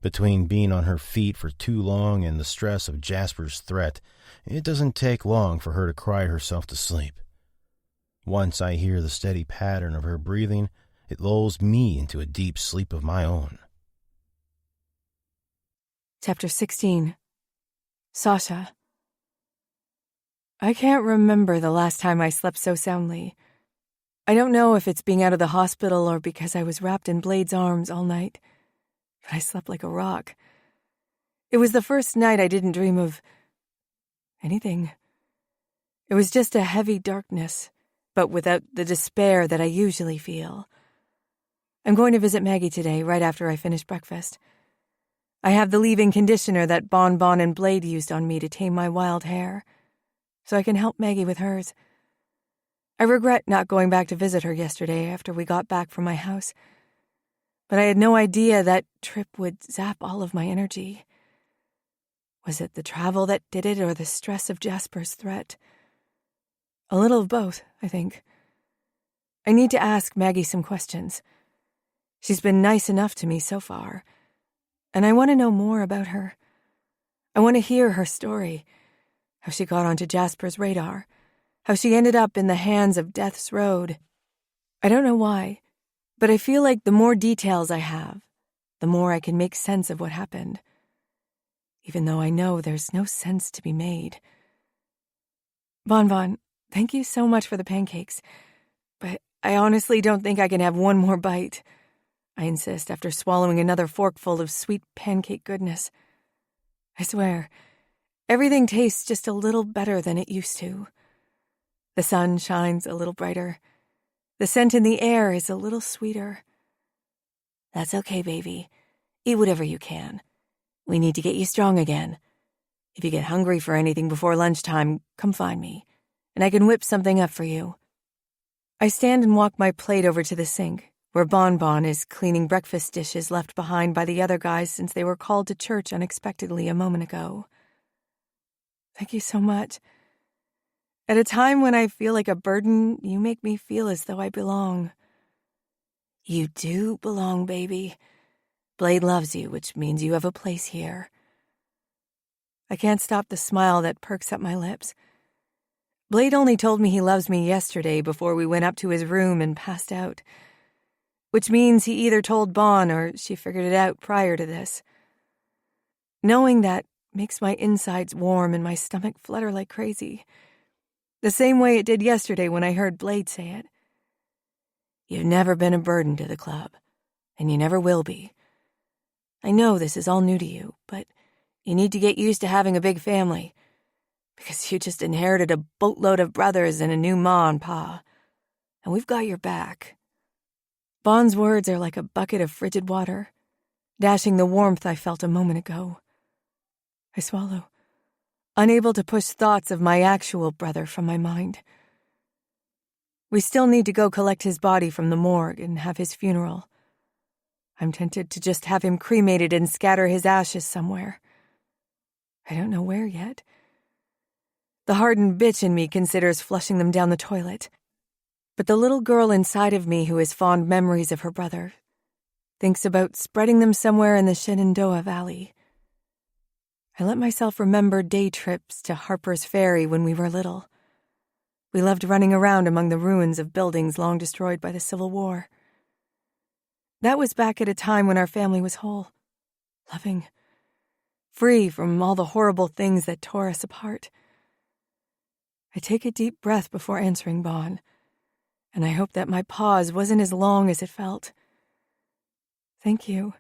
Between being on her feet for too long and the stress of Jasper's threat, it doesn't take long for her to cry herself to sleep. Once I hear the steady pattern of her breathing, it lulls me into a deep sleep of my own. Chapter 16. Sasha. I can't remember the last time I slept so soundly. I don't know if it's being out of the hospital or because I was wrapped in Blade's arms all night, but I slept like a rock. It was the first night I didn't dream of anything. It was just a heavy darkness, but without the despair that I usually feel. I'm going to visit Maggie today, right after I finish breakfast. I have the leave-in conditioner that Bon Bon and Blade used on me to tame my wild hair, so I can help Maggie with hers. I regret not going back to visit her yesterday after we got back from my house, but I had no idea that trip would zap all of my energy. Was it the travel that did it or the stress of Jasper's threat? A little of both, I think. I need to ask Maggie some questions. She's been nice enough to me so far, and I want to know more about her. I want to hear her story, how she got onto Jasper's radar, how she ended up in the hands of Death's Road. I don't know why, but I feel like the more details I have, the more I can make sense of what happened, even though I know there's no sense to be made. Bon Bon, thank you so much for the pancakes, but I honestly don't think I can have one more bite. I insist after swallowing another forkful of sweet pancake goodness. I swear, everything tastes just a little better than it used to. The sun shines a little brighter. The scent in the air is a little sweeter. That's okay, baby. Eat whatever you can. We need to get you strong again. If you get hungry for anything before lunchtime, come find me, and I can whip something up for you. I stand and walk my plate over to the sink, where Bon Bon is cleaning breakfast dishes left behind by the other guys since they were called to church unexpectedly a moment ago. Thank you so much. At a time when I feel like a burden, you make me feel as though I belong. You do belong, baby. Blade loves you, which means you have a place here. I can't stop the smile that perks up my lips. Blade only told me he loves me yesterday before we went up to his room and passed out. which means he either told Bon or she figured it out prior to this. Knowing that makes my insides warm and my stomach flutter like crazy. The same way it did yesterday when I heard Blade say it. You've never been a burden to the club, and you never will be. I know this is all new to you, but you need to get used to having a big family, because you just inherited a boatload of brothers and a new ma and pa, and we've got your back. Bon's words are like a bucket of frigid water, dashing the warmth I felt a moment ago. I swallow, unable to push thoughts of my actual brother from my mind. We still need to go collect his body from the morgue and have his funeral. I'm tempted to just have him cremated and scatter his ashes somewhere. I don't know where yet. The hardened bitch in me considers flushing them down the toilet. But the little girl inside of me who has fond memories of her brother thinks about spreading them somewhere in the Shenandoah Valley. I let myself remember day trips to Harper's Ferry when we were little. We loved running around among the ruins of buildings long destroyed by the Civil War. That was back at a time when our family was whole, loving, free from all the horrible things that tore us apart. I take a deep breath before answering Bon, and I hope that my pause wasn't as long as it felt. Thank you.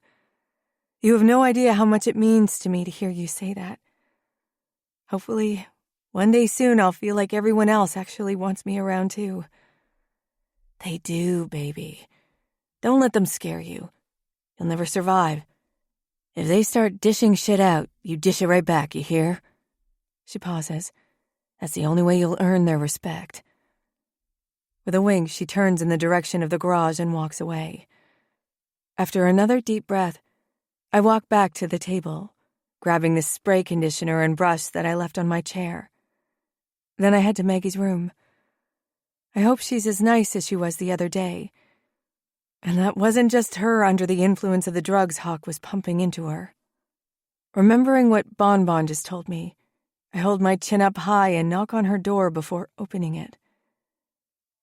You have no idea how much it means to me to hear you say that. Hopefully, one day soon I'll feel like everyone else actually wants me around too. They do, baby. Don't let them scare you. You'll never survive. If they start dishing shit out, you dish it right back, you hear? She pauses. That's the only way you'll earn their respect. With a wink, she turns in the direction of the garage and walks away. After another deep breath, I walk back to the table, grabbing the spray conditioner and brush that I left on my chair. Then I head to Maggie's room. I hope she's as nice as she was the other day. And that wasn't just her under the influence of the drugs Hawk was pumping into her. Remembering what Bon Bon just told me, I hold my chin up high and knock on her door before opening it.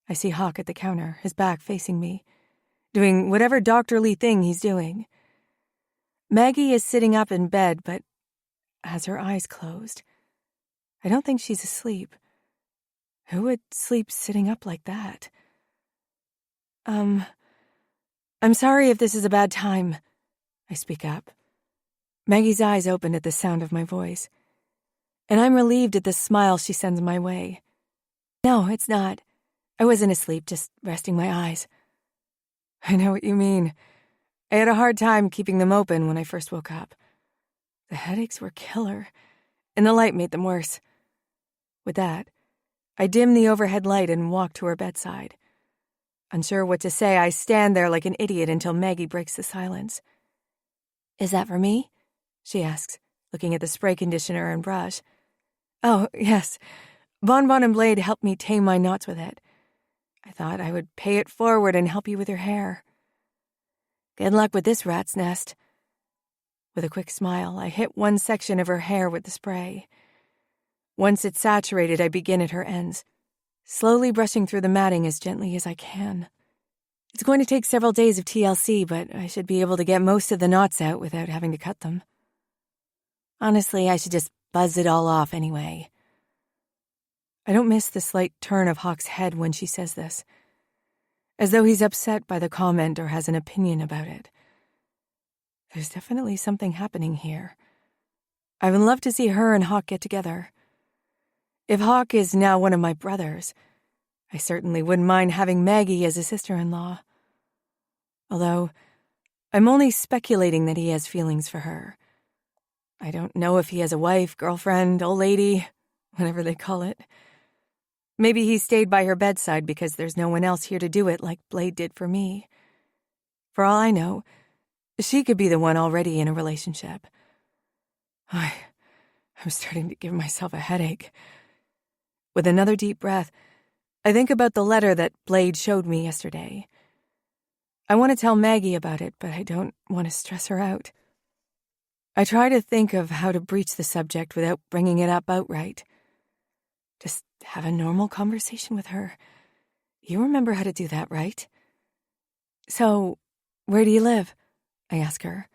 I see Hawk at the counter, his back facing me, doing whatever doctorly thing he's doing. Maggie is sitting up in bed, but has her eyes closed. I don't think she's asleep. Who would sleep sitting up like that? I'm sorry if this is a bad time, I speak up. Maggie's eyes open at the sound of my voice, and I'm relieved at the smile she sends my way. No, it's not. I wasn't asleep, just resting my eyes. I know what you mean. I had a hard time keeping them open when I first woke up. The headaches were killer, and the light made them worse. With that, I dim the overhead light and walk to her bedside. Unsure what to say, I stand there like an idiot until Maggie breaks the silence. Is that for me? She asks, looking at the spray conditioner and brush. Oh, yes. Bon Bon and Blade helped me tame my knots with it. I thought I would pay it forward and help you with your hair. Good luck with this rat's nest. With a quick smile, I hit one section of her hair with the spray. Once it's saturated, I begin at her ends, slowly brushing through the matting as gently as I can. It's going to take several days of TLC, but I should be able to get most of the knots out without having to cut them. Honestly, I should just buzz it all off anyway. I don't miss the slight turn of Hawk's head when she says this, as though he's upset by the comment or has an opinion about it. There's definitely something happening here. I would love to see her and Hawk get together. If Hawk is now one of my brothers, I certainly wouldn't mind having Maggie as a sister-in-law. Although, I'm only speculating that he has feelings for her. I don't know if he has a wife, girlfriend, old lady, whatever they call it. Maybe he stayed by her bedside because there's no one else here to do it like Blade did for me. For all I know, she could be the one already in a relationship. I'm starting to give myself a headache. With another deep breath, I think about the letter that Blade showed me yesterday. I want to tell Maggie about it, but I don't want to stress her out. I try to think of how to breach the subject without bringing it up outright. Just have a normal conversation with her. You remember how to do that, right? So, Where do you live? I ask her.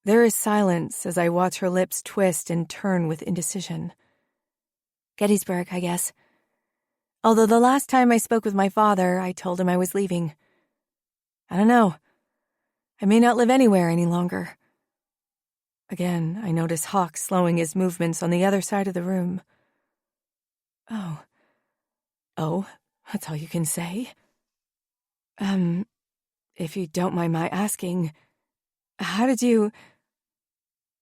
There is silence as I watch her lips twist and turn with indecision. Gettysburg, I guess. Although the last time I spoke with my father, I told him I was leaving. I don't know. I may not live anywhere any longer. Again, I notice Hawk slowing his movements on the other side of the room. Oh. Oh, that's all you can say? If you don't mind my asking, how did you...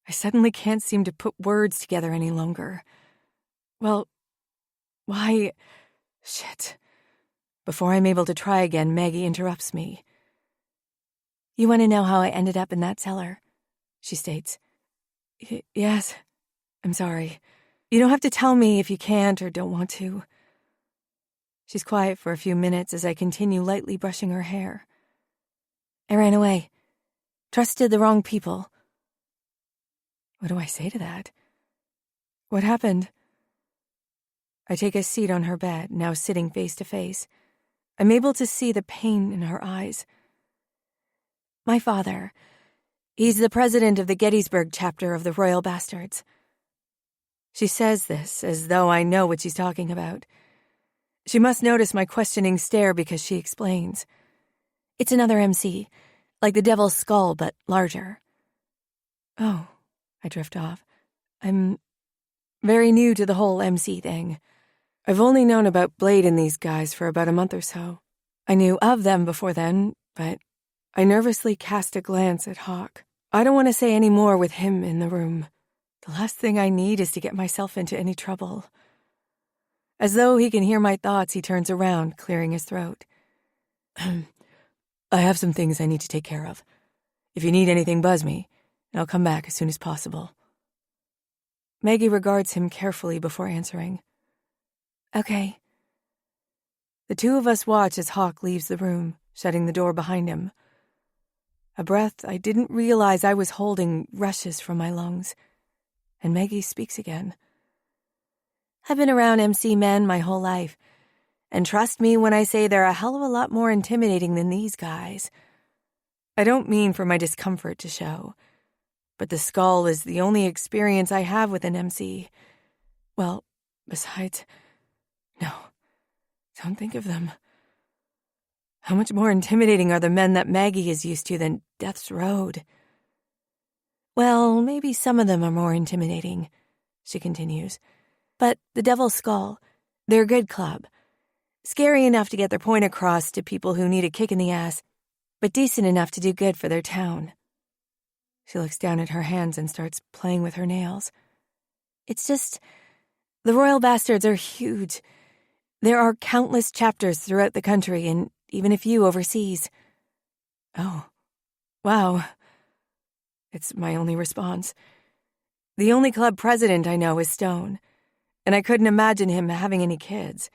I suddenly can't seem to put words together any longer. Well, why... Shit. Before I'm able to try again, Maggie interrupts me. You want to know how I ended up in that cellar? She states. Yes. I'm sorry. You don't have to tell me if you can't or don't want to. She's quiet for a few minutes as I continue lightly brushing her hair. I ran away. Trusted the wrong people. What do I say to that? What happened? I take a seat on her bed, now sitting face to face. I'm able to see the pain in her eyes. My father, he's the president of the Gettysburg chapter of the Royal Bastards. She says this as though I know what she's talking about. She must notice my questioning stare because she explains. It's another MC, like the Devil's Skull, but larger. Oh, I drift off. I'm very new to the whole MC thing. I've only known about Blade and these guys for about a month or so. I knew of them before then, but I nervously cast a glance at Hawk. I don't want to say any more with him in the room. The last thing I need is to get myself into any trouble. As though he can hear my thoughts, he turns around, clearing his throat. I have some things I need to take care of. If you need anything, buzz me, and I'll come back as soon as possible. Maggie regards him carefully before answering. Okay. The two of us watch as Hawk leaves the room, shutting the door behind him. A breath I didn't realize I was holding rushes from my lungs, and Maggie speaks again. I've been around MC men my whole life, and trust me when I say they're a hell of a lot more intimidating than these guys. I don't mean for my discomfort to show, but the skull is the only experience I have with an MC. Well, besides... No, don't think of them. How much more intimidating are the men that Maggie is used to than Death's Road? Well, maybe some of them are more intimidating, she continues. But the Devil's Skull, they're a good club. Scary enough to get their point across to people who need a kick in the ass, but decent enough to do good for their town. She looks down at her hands and starts playing with her nails. It's just, the Royal Bastards are huge. There are countless chapters throughout the country and even a few overseas. Oh, wow. It's my only response. The only club president I know is Stone, and I couldn't imagine him having any kids.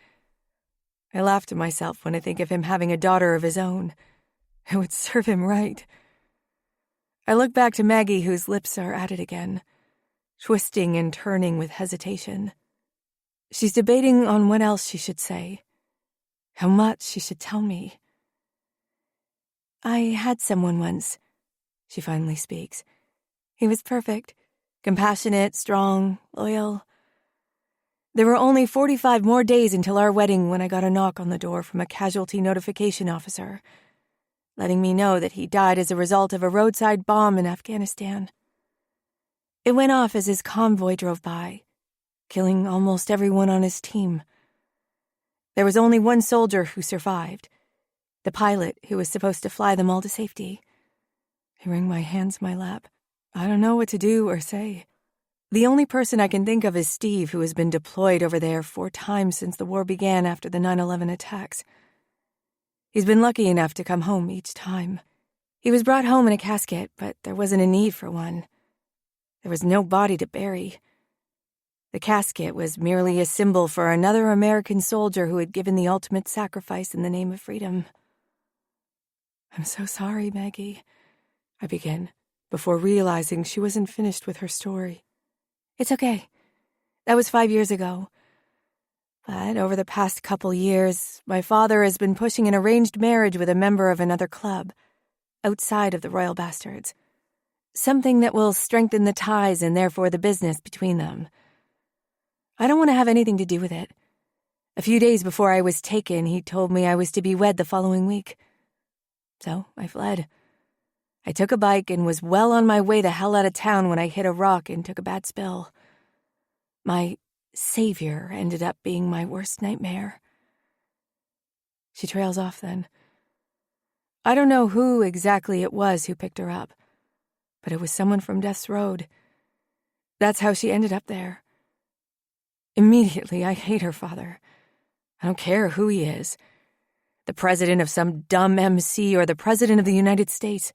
I laugh to myself when I think of him having a daughter of his own. It would serve him right. I look back to Maggie, whose lips are at it again, twisting and turning with hesitation. She's debating on what else she should say, how much she should tell me. I had someone once, she finally speaks. He was perfect, compassionate, strong, loyal. There were only 45 more days until our wedding when I got a knock on the door from a casualty notification officer, letting me know that he died as a result of a roadside bomb in Afghanistan. It went off as his convoy drove by, killing almost everyone on his team. There was only one soldier who survived, the pilot who was supposed to fly them all to safety. I wring my hands in my lap. I don't know what to do or say. The only person I can think of is Steve, who has been deployed over there 4 times since the war began after the 9/11 attacks. He's been lucky enough to come home each time. He was brought home in a casket, but there wasn't a need for one. There was no body to bury. The casket was merely a symbol for another American soldier who had given the ultimate sacrifice in the name of freedom. I'm so sorry, Maggie, I begin, before realizing she wasn't finished with her story. It's okay. That was 5 years ago. But over the past couple years, my father has been pushing an arranged marriage with a member of another club, outside of the royal bastards. Something that will strengthen the ties and therefore the business between them. I don't want to have anything to do with it. A few days before I was taken, he told me I was to be wed the following week. So I fled. I took a bike and was well on my way the hell out of town when I hit a rock and took a bad spill. My savior ended up being my worst nightmare. She trails off then. I don't know who exactly it was who picked her up, but it was someone from Death's Road. That's how she ended up there. Immediately, I hate her father. I don't care who he is. The president of some dumb MC or the president of the United States.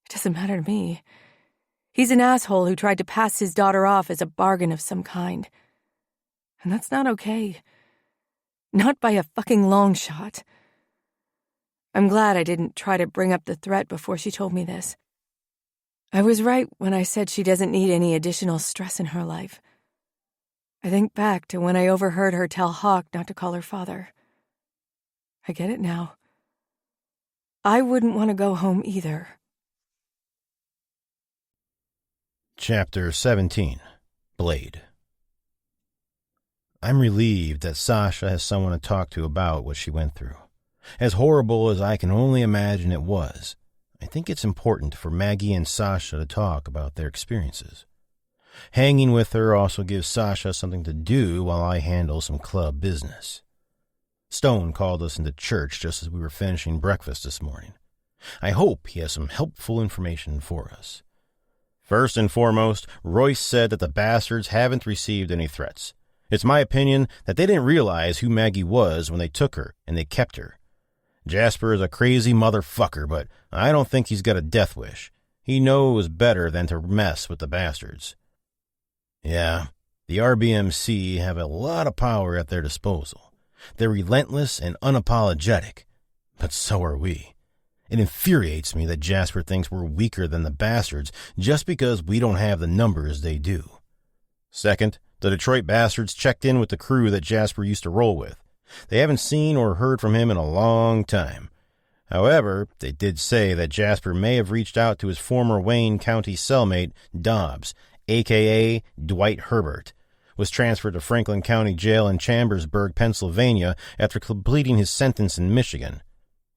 It doesn't matter to me. He's an asshole who tried to pass his daughter off as a bargain of some kind. And that's not okay. Not by a fucking long shot. I'm glad I didn't try to bring up the threat before she told me this. I was right when I said she doesn't need any additional stress in her life. I think back to when I overheard her tell Hawk not to call her father. I get it now. I wouldn't want to go home either. Chapter 17. Blade. I'm relieved that Sasha has someone to talk to about what she went through. As horrible as I can only imagine it was, I think it's important for Maggie and Sasha to talk about their experiences. Hanging with her also gives Sasha something to do while I handle some club business. Stone called us into church just as we were finishing breakfast this morning. I hope he has some helpful information for us. First and foremost, Royce said that the bastards haven't received any threats. It's my opinion that they didn't realize who Maggie was when they took her, and they kept her. Jasper is a crazy motherfucker, but I don't think he's got a death wish. He knows better than to mess with the bastards. Yeah, the RBMC have a lot of power at their disposal. They're relentless and unapologetic, but so are we. It infuriates me that Jasper thinks we're weaker than the bastards just because we don't have the numbers they do. Second, the Detroit bastards checked in with the crew that Jasper used to roll with. They haven't seen or heard from him in a long time. However, they did say that Jasper may have reached out to his former Wayne County cellmate, Dobbs, a.k.a. Dwight Herbert, was transferred to Franklin County Jail in Chambersburg, Pennsylvania after completing his sentence in Michigan.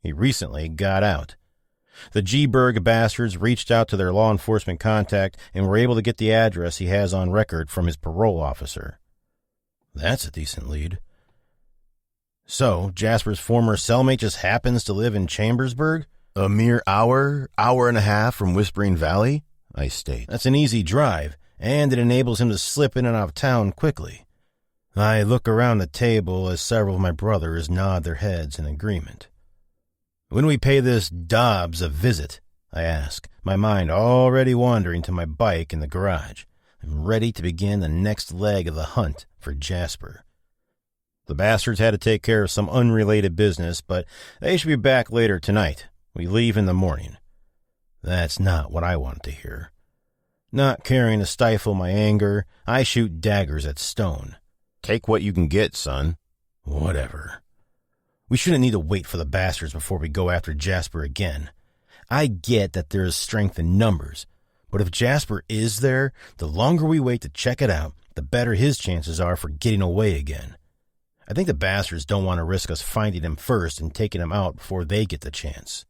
He recently got out. The G-Berg bastards reached out to their law enforcement contact and were able to get the address he has on record from his parole officer. That's a decent lead. So, Jasper's former cellmate just happens to live in Chambersburg? A mere hour and a half from Whispering Valley? I state. That's an easy drive, and it enables him to slip in and out of town quickly. I look around the table as several of my brothers nod their heads in agreement. When we pay this Dobbs a visit, I ask, my mind already wandering to my bike in the garage. I'm ready to begin the next leg of the hunt for Jasper. The bastards had to take care of some unrelated business, but they should be back later tonight. We leave in the morning. That's not what I want to hear. Not caring to stifle my anger, I shoot daggers at Stone. Take what you can get, son. Whatever. We shouldn't need to wait for the bastards before we go after Jasper again. I get that there is strength in numbers, but if Jasper is there, the longer we wait to check it out, the better his chances are for getting away again. I think the bastards don't want to risk us finding him first and taking him out before they get the chance.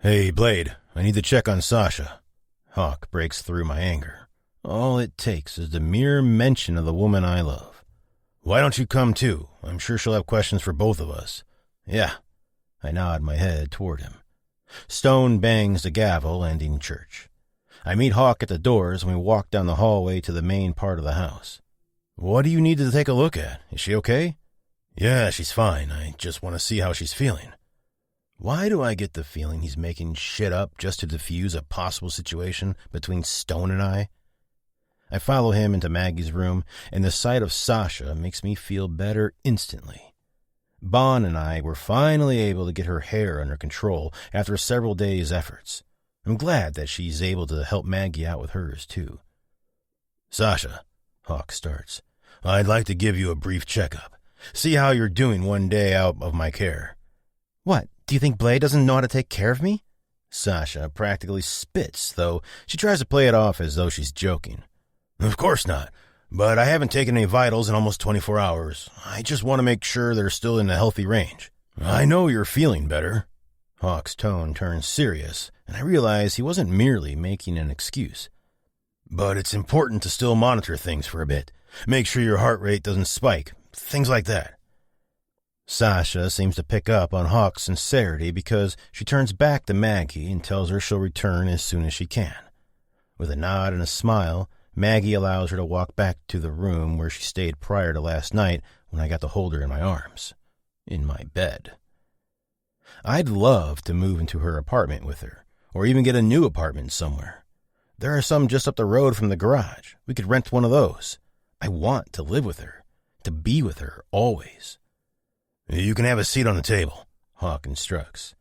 Hey, Blade, I need to check on Sasha. Hawk breaks through my anger. All it takes is the mere mention of the woman I love. Why don't you come too? I'm sure she'll have questions for both of us. Yeah. I nod my head toward him. Stone bangs the gavel, ending church. I meet Hawk at the doors and we walk down the hallway to the main part of the house. What do you need to take a look at? Is she okay? Yeah, she's fine. I just want to see how she's feeling. Why do I get the feeling he's making shit up just to defuse a possible situation between Stone and I? I follow him into Maggie's room, and the sight of Sasha makes me feel better instantly. Bon and I were finally able to get her hair under control after several days' efforts. I'm glad that she's able to help Maggie out with hers, too. Sasha, Hawk starts, I'd like to give you a brief checkup. See how you're doing one day out of my care. What, do you think Blade doesn't know how to take care of me? Sasha practically spits, though she tries to play it off as though she's joking. Of course not, but I haven't taken any vitals in almost 24 hours. I just want to make sure they're still in a healthy range. I know you're feeling better. Hawk's tone turns serious, and I realize he wasn't merely making an excuse. But it's important to still monitor things for a bit. Make sure your heart rate doesn't spike, things like that. Sasha seems to pick up on Hawk's sincerity because she turns back to Maggie and tells her she'll return as soon as she can. With a nod and a smile, Maggie allows her to walk back to the room where she stayed prior to last night when I got to hold her in my arms. In my bed. I'd love to move into her apartment with her, or even get a new apartment somewhere. There are some just up the road from the garage. We could rent one of those. I want to live with her, to be with her always. You can have a seat on the table, Hawk instructs.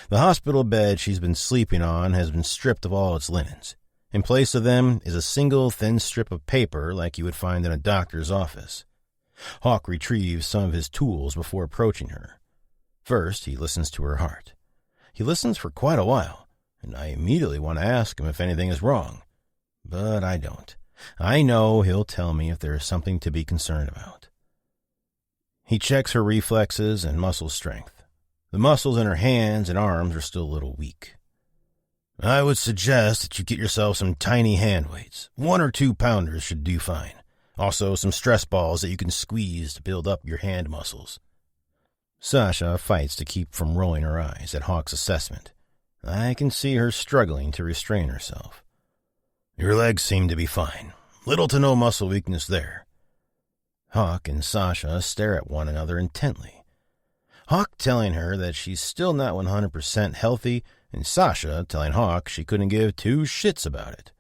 The hospital bed she's been sleeping on has been stripped of all its linens. In place of them is a single thin strip of paper like you would find in a doctor's office. Hawk retrieves some of his tools before approaching her. First, he listens to her heart. He listens for quite a while, and I immediately want to ask him if anything is wrong. But I don't. I know he'll tell me if there is something to be concerned about. He checks her reflexes and muscle strength. The muscles in her hands and arms are still a little weak. I would suggest that you get yourself some tiny hand weights. 1 or 2 pounders should do fine. Also, some stress balls that you can squeeze to build up your hand muscles. Sasha fights to keep from rolling her eyes at Hawk's assessment. I can see her struggling to restrain herself. Your legs seem to be fine. Little to no muscle weakness there. Hawk and Sasha stare at one another intently. Hawk telling her that she's still not 100% healthy, and Sasha telling Hawk she couldn't give 2 shits about it.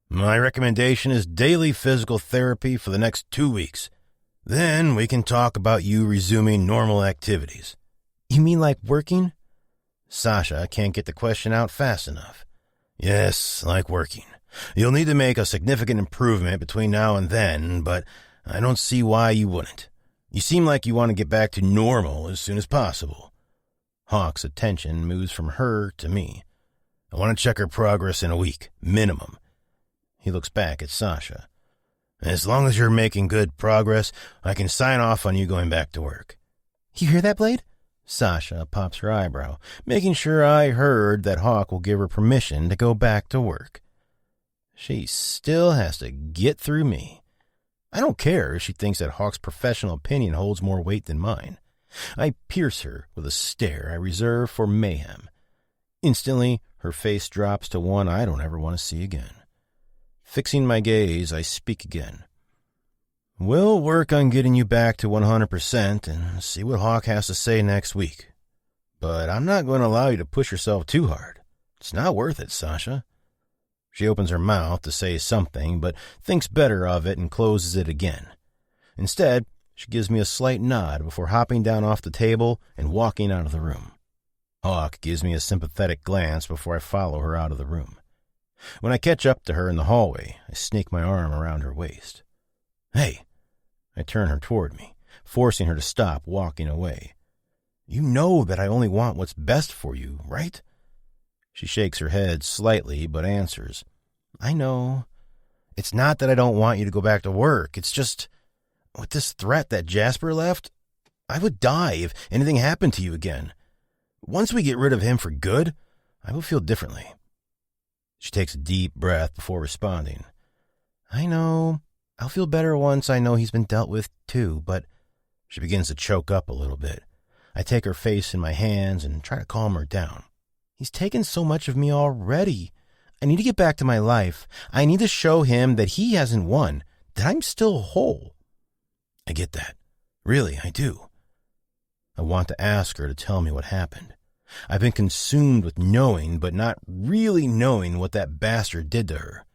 My recommendation is daily physical therapy for the next 2 weeks. Then we can talk about you resuming normal activities. You mean like working? Sasha can't get the question out fast enough. Yes, like working. You'll need to make a significant improvement between now and then, but I don't see why you wouldn't. You seem like you want to get back to normal as soon as possible. Hawk's attention moves from her to me. I want to check her progress in a week, minimum. He looks back at Sasha. As long as you're making good progress, I can sign off on you going back to work. You hear that, Blade? Sasha pops her eyebrow, making sure I heard that Hawk will give her permission to go back to work. She still has to get through me. I don't care if she thinks that Hawk's professional opinion holds more weight than mine. I pierce her with a stare I reserve for mayhem. Instantly, her face drops to one I don't ever want to see again. Fixing my gaze, I speak again. We'll work on getting you back to 100% and see what Hawk has to say next week. But I'm not going to allow you to push yourself too hard. It's not worth it, Sasha. She opens her mouth to say something, but thinks better of it and closes it again. Instead, she gives me a slight nod before hopping down off the table and walking out of the room. Hawk gives me a sympathetic glance before I follow her out of the room. When I catch up to her in the hallway, I snake my arm around her waist. Hey! I turn her toward me, forcing her to stop walking away. You know that I only want what's best for you, right? She shakes her head slightly, but answers. I know. It's not that I don't want you to go back to work. It's just, with this threat that Jasper left, I would die if anything happened to you again. Once we get rid of him for good, I will feel differently. She takes a deep breath before responding. I know. I'll feel better once I know he's been dealt with too, but she begins to choke up a little bit. I take her face in my hands and try to calm her down. He's taken so much of me already. I need to get back to my life. I need to show him that he hasn't won, that I'm still whole. I get that. Really, I do. I want to ask her to tell me what happened. I've been consumed with knowing, but not really knowing what that bastard did to her.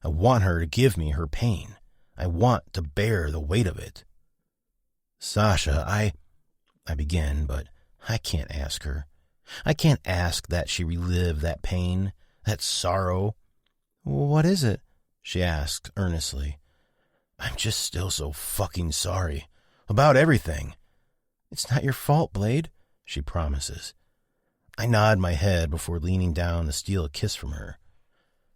I want her to give me her pain. I want to bear the weight of it. Sasha, I begin, but I can't ask her. I can't ask that she relive that pain, that sorrow. What is it? She asks earnestly. I'm just still so fucking sorry. About everything. It's not your fault, Blade, she promises. I nod my head before leaning down to steal a kiss from her.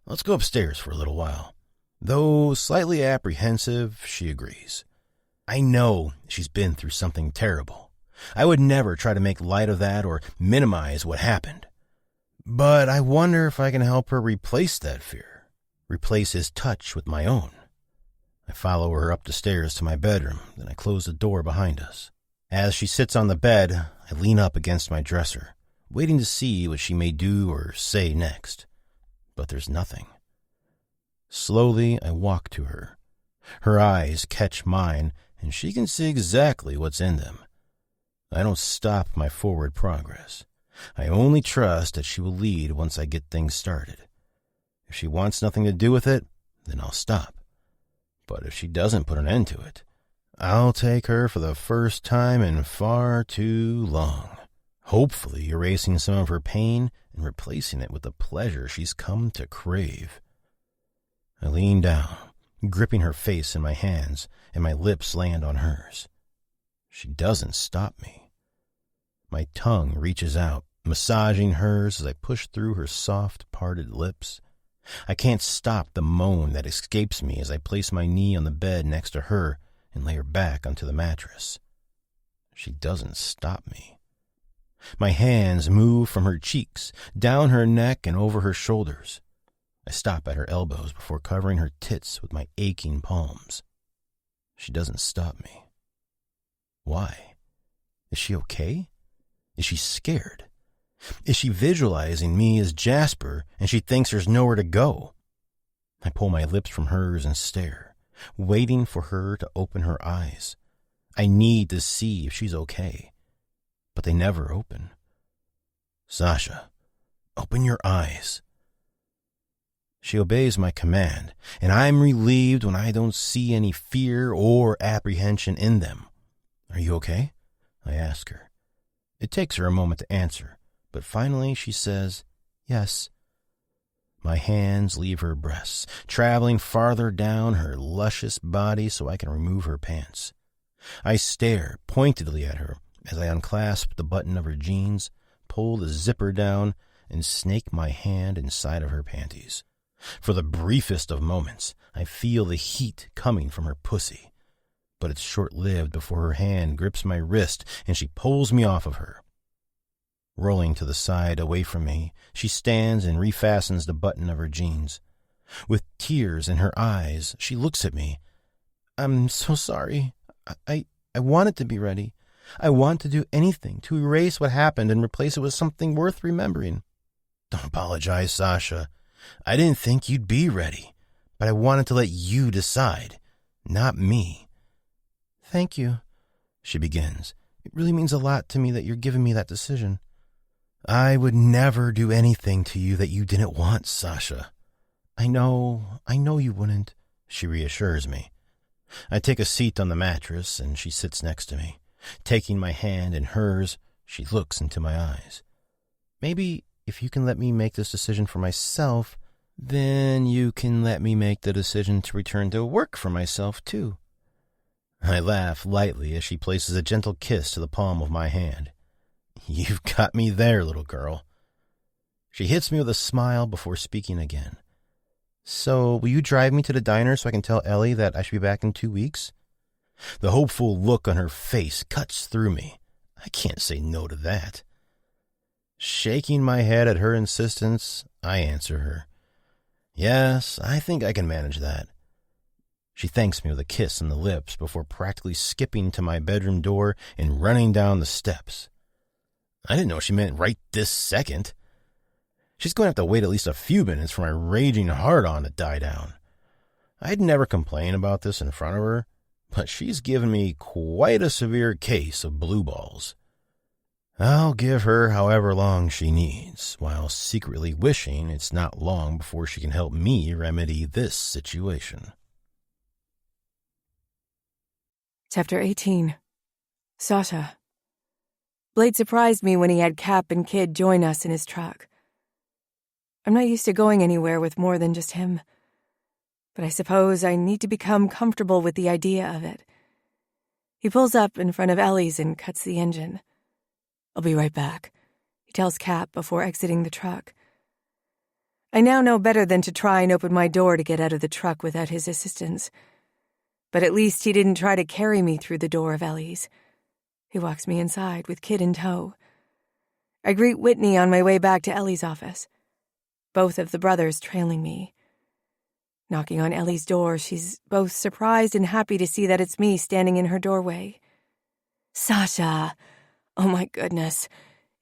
Let's go upstairs for a little while. Though slightly apprehensive, she agrees. I know she's been through something terrible. I would never try to make light of that or minimize what happened. But I wonder if I can help her replace that fear, replace his touch with my own. I follow her up the stairs to my bedroom, then I close the door behind us. As she sits on the bed, I lean up against my dresser, waiting to see what she may do or say next. But there's nothing. Slowly, I walk to her. Her eyes catch mine, and she can see exactly what's in them. I don't stop my forward progress. I only trust that she will lead once I get things started. If she wants nothing to do with it, then I'll stop. But if she doesn't put an end to it, I'll take her for the first time in far too long, hopefully erasing some of her pain and replacing it with the pleasure she's come to crave. I lean down, gripping her face in my hands, and my lips land on hers. She doesn't stop me. My tongue reaches out, massaging hers as I push through her soft, parted lips. I can't stop the moan that escapes me as I place my knee on the bed next to her and lay her back onto the mattress. She doesn't stop me. My hands move from her cheeks, down her neck and over her shoulders. I stop at her elbows before covering her tits with my aching palms. She doesn't stop me. Why? Is she okay? Is she scared? Is she visualizing me as Jasper and she thinks there's nowhere to go? I pull my lips from hers and stare, waiting for her to open her eyes. I need to see if she's okay, but they never open. Sasha, open your eyes. She obeys my command, and I'm relieved when I don't see any fear or apprehension in them. Are you okay? I ask her. It takes her a moment to answer, but finally she says, yes. My hands leave her breasts, traveling farther down her luscious body so I can remove her pants. I stare pointedly at her as I unclasp the button of her jeans, pull the zipper down, and snake my hand inside of her panties. For the briefest of moments, I feel the heat coming from her pussy. But it's short-lived before her hand grips my wrist and she pulls me off of her. Rolling to the side away from me, she stands and refastens the button of her jeans. With tears in her eyes, she looks at me. I'm so sorry. I wanted to be ready. I want to do anything to erase what happened and replace it with something worth remembering. Don't apologize, Sasha. I didn't think you'd be ready, but I wanted to let you decide, not me. Thank you, she begins. It really means a lot to me that you're giving me that decision. I would never do anything to you that you didn't want, Sasha. I know you wouldn't, she reassures me. I take a seat on the mattress and she sits next to me. Taking my hand in hers, she looks into my eyes. Maybe if you can let me make this decision for myself, then you can let me make the decision to return to work for myself, too. I laugh lightly as she places a gentle kiss to the palm of my hand. You've got me there, little girl. She hits me with a smile before speaking again. So, will you drive me to the diner so I can tell Ellie that I should be back in 2 weeks? The hopeful look on her face cuts through me. I can't say no to that. Shaking my head at her insistence, I answer her. Yes, I think I can manage that. She thanks me with a kiss on the lips before practically skipping to my bedroom door and running down the steps. I didn't know she meant right this second. She's going to have to wait at least a few minutes for my raging heart-on to die down. I'd never complain about this in front of her, but she's given me quite a severe case of blue balls. I'll give her however long she needs, while secretly wishing it's not long before she can help me remedy this situation. Chapter 18. Sasha. Blade surprised me when he had Cap and Kid join us in his truck. I'm not used to going anywhere with more than just him, but I suppose I need to become comfortable with the idea of it. He pulls up in front of Ellie's and cuts the engine. I'll be right back, he tells Cap before exiting the truck. I now know better than to try and open my door to get out of the truck without his assistance. But at least he didn't try to carry me through the door of Ellie's. He walks me inside with Kid in tow. I greet Whitney on my way back to Ellie's office, both of the brothers trailing me. Knocking on Ellie's door, she's both surprised and happy to see that it's me standing in her doorway. "Sasha! Oh my goodness.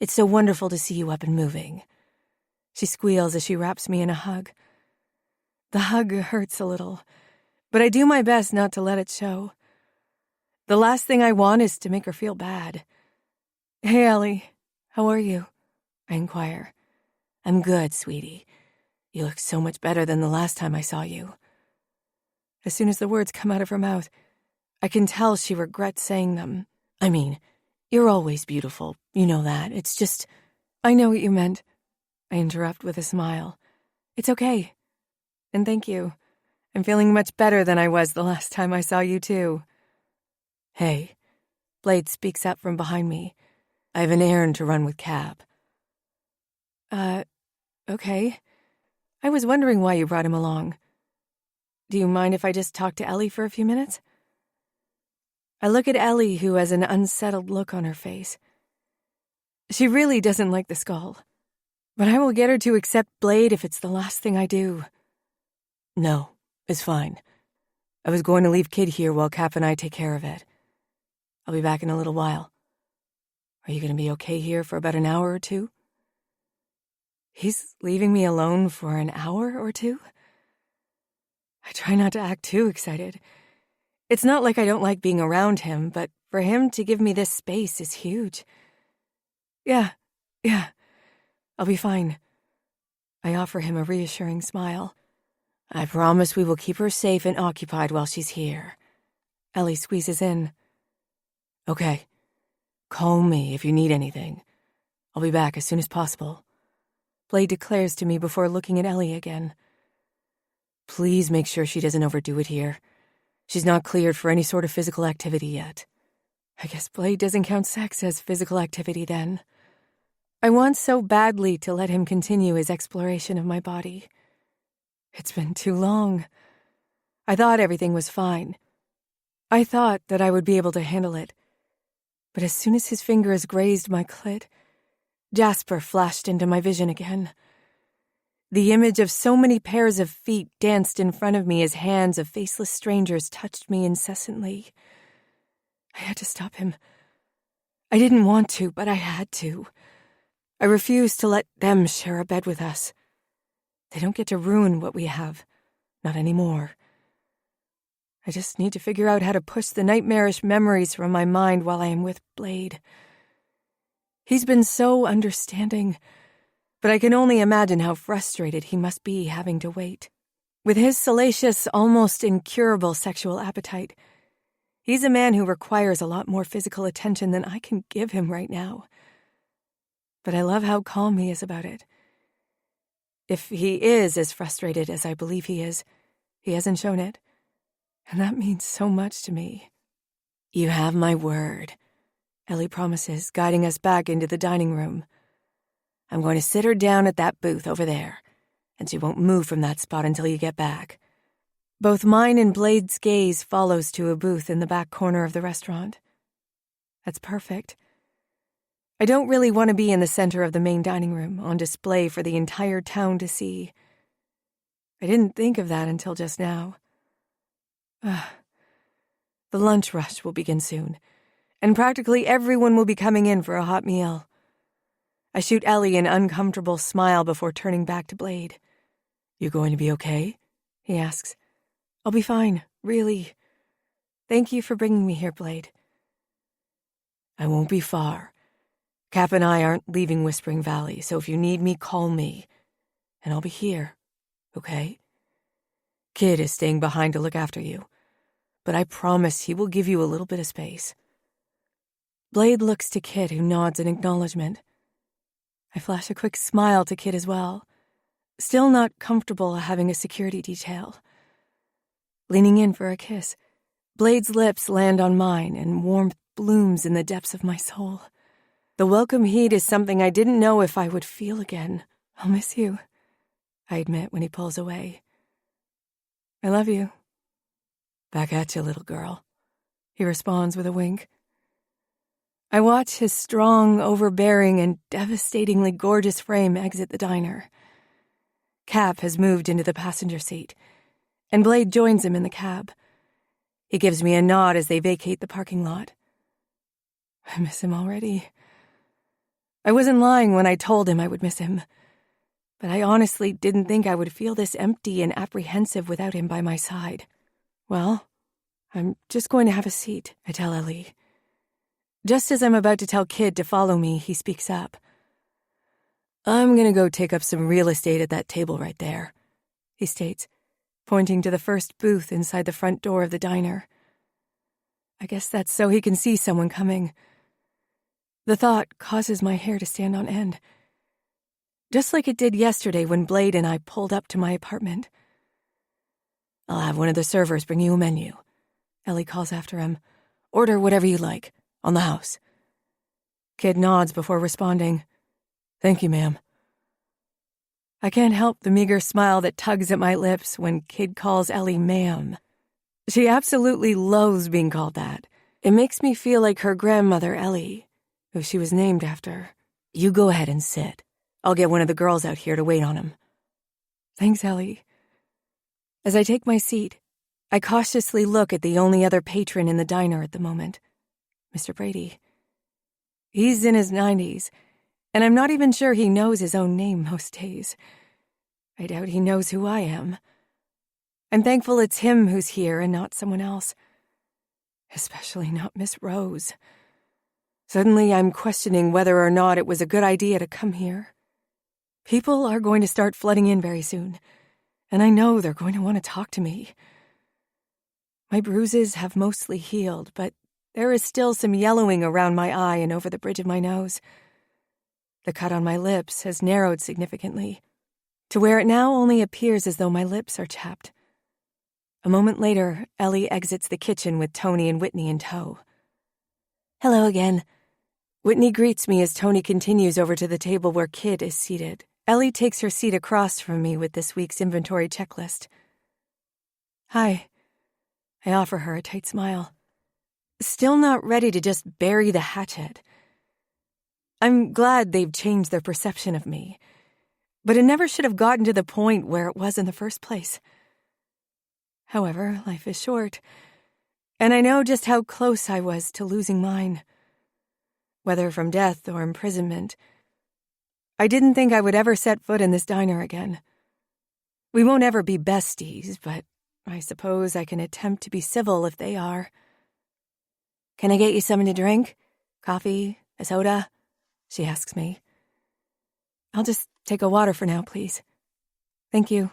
It's so wonderful to see you up and moving." She squeals as she wraps me in a hug. The hug hurts a little, but I do my best not to let it show. The last thing I want is to make her feel bad. "Hey, Ellie, how are you?" I inquire. "I'm good, sweetie. You look so much better than the last time I saw you." As soon as the words come out of her mouth, I can tell she regrets saying them. "I mean, you're always beautiful, you know that. It's just—" "I know what you meant," I interrupt with a smile. "It's okay. And thank you. I'm feeling much better than I was the last time I saw you, too." "Hey," Blade speaks up from behind me. "I have an errand to run with Cap." Okay. I was wondering why you brought him along. Do you mind if I just talk to Ellie for a few minutes?" I look at Ellie, who has an unsettled look on her face. She really doesn't like the skull, but I will get her to accept Blade if it's the last thing I do. "No, it's fine. I was going to leave Kid here while Cap and I take care of it. I'll be back in a little while. Are you going to be okay here for about an hour or two?" He's leaving me alone for an hour or two? I try not to act too excited. It's not like I don't like being around him, but for him to give me this space is huge. Yeah, I'll be fine." I offer him a reassuring smile. "I promise we will keep her safe and occupied while she's here." Ellie squeezes in. "Okay, call me if you need anything. I'll be back as soon as possible," Blade declares to me before looking at Ellie again. "Please make sure she doesn't overdo it here. She's not cleared for any sort of physical activity yet." I guess Blade doesn't count sex as physical activity then. I want so badly to let him continue his exploration of my body. It's been too long. I thought everything was fine. I thought that I would be able to handle it. But as soon as his fingers grazed my clit, Jasper flashed into my vision again. The image of so many pairs of feet danced in front of me as hands of faceless strangers touched me incessantly. I had to stop him. I didn't want to, but I had to. I refused to let them share a bed with us. They don't get to ruin what we have. Not anymore. I just need to figure out how to push the nightmarish memories from my mind while I am with Blade. He's been so understanding, but I can only imagine how frustrated he must be having to wait. With his salacious, almost incurable sexual appetite, he's a man who requires a lot more physical attention than I can give him right now. But I love how calm he is about it. If he is as frustrated as I believe he is, he hasn't shown it. And that means so much to me. "You have my word," Ellie promises, guiding us back into the dining room. "I'm going to sit her down at that booth over there, and she won't move from that spot until you get back." Both mine and Blade's gaze follows to a booth in the back corner of the restaurant. That's perfect. I don't really want to be in the center of the main dining room, on display for the entire town to see. I didn't think of that until just now. The lunch rush will begin soon, and practically everyone will be coming in for a hot meal. I shoot Ellie an uncomfortable smile before turning back to Blade. "You going to be okay?" he asks. "I'll be fine, really. Thank you for bringing me here, Blade." "I won't be far. Cap and I aren't leaving Whispering Valley, so if you need me, call me, and I'll be here, okay? Kid is staying behind to look after you, but I promise he will give you a little bit of space." Blade looks to Kid, who nods in acknowledgement. I flash a quick smile to Kid as well, still not comfortable having a security detail. Leaning in for a kiss, Blade's lips land on mine and warmth blooms in the depths of my soul. The welcome heat is something I didn't know if I would feel again. I'll miss you, I admit when he pulls away. I love you. Back at you, little girl, he responds with a wink. I watch his strong, overbearing, and devastatingly gorgeous frame exit the diner. Cap has moved into the passenger seat, and Blade joins him in the cab. He gives me a nod as they vacate the parking lot. I miss him already. I wasn't lying when I told him I would miss him, but I honestly didn't think I would feel this empty and apprehensive without him by my side. Well, I'm just going to have a seat, I tell Ellie. Just as I'm about to tell Kid to follow me, he speaks up. I'm gonna go take up some real estate at that table right there, he states, pointing to the first booth inside the front door of the diner. I guess that's so he can see someone coming. The thought causes my hair to stand on end, just like it did yesterday when Blade and I pulled up to my apartment. I'll have one of the servers bring you a menu, Ellie calls after him. Order whatever you like, on the house. Kid nods before responding. Thank you, ma'am. I can't help the meager smile that tugs at my lips when Kid calls Ellie ma'am. She absolutely loathes being called that. It makes me feel like her grandmother, Ellie, who she was named after. You go ahead and sit. I'll get one of the girls out here to wait on him. Thanks, Ellie. As I take my seat, I cautiously look at the only other patron in the diner at the moment, Mr. Brady. He's in his 90s, and I'm not even sure he knows his own name most days. I doubt he knows who I am. I'm thankful it's him who's here and not someone else. Especially not Miss Rose. Suddenly, I'm questioning whether or not it was a good idea to come here. People are going to start flooding in very soon, and I know they're going to want to talk to me. My bruises have mostly healed, but there is still some yellowing around my eye and over the bridge of my nose. The cut on my lips has narrowed significantly, to where it now only appears as though my lips are chapped. A moment later, Ellie exits the kitchen with Tony and Whitney in tow. Hello again. Whitney greets me as Tony continues over to the table where Kid is seated. Ellie takes her seat across from me with this week's inventory checklist. Hi. I offer her a tight smile. Still not ready to just bury the hatchet. I'm glad they've changed their perception of me, but it never should have gotten to the point where it was in the first place. However, life is short, and I know just how close I was to losing mine. Whether from death or imprisonment, I didn't think I would ever set foot in this diner again. We won't ever be besties, but I suppose I can attempt to be civil if they are. Can I get you something to drink? Coffee? A soda? She asks me. I'll just take a water for now, please. Thank you.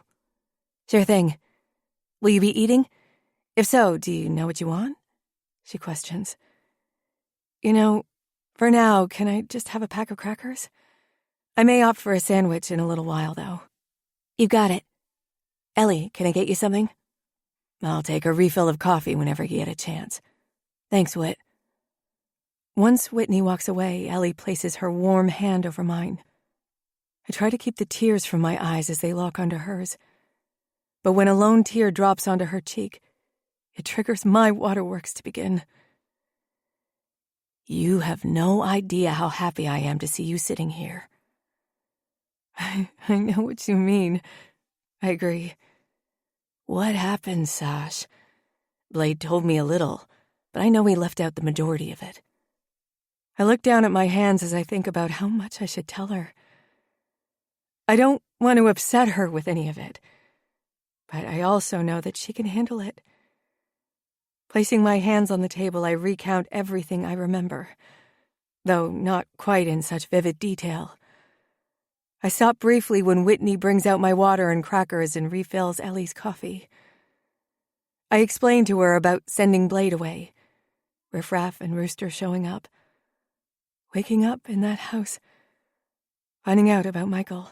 Sure thing. Will you be eating? If so, do you know what you want? She questions. For now, can I just have a pack of crackers? I may opt for a sandwich in a little while, though. You got it. Ellie, can I get you something? I'll take a refill of coffee whenever you get a chance. Thanks, Whit. Once Whitney walks away, Ellie places her warm hand over mine. I try to keep the tears from my eyes as they lock onto hers. But when a lone tear drops onto her cheek, it triggers my waterworks to begin. You have no idea how happy I am to see you sitting here. I know what you mean. I agree. What happened, Sash? Blade told me a little, but I know he left out the majority of it. I look down at my hands as I think about how much I should tell her. I don't want to upset her with any of it, but I also know that she can handle it. Placing my hands on the table, I recount everything I remember, though not quite in such vivid detail. I stop briefly when Whitney brings out my water and crackers and refills Ellie's coffee. I explain to her about sending Blade away, Riff Raff and Rooster showing up, waking up in that house, finding out about Michael.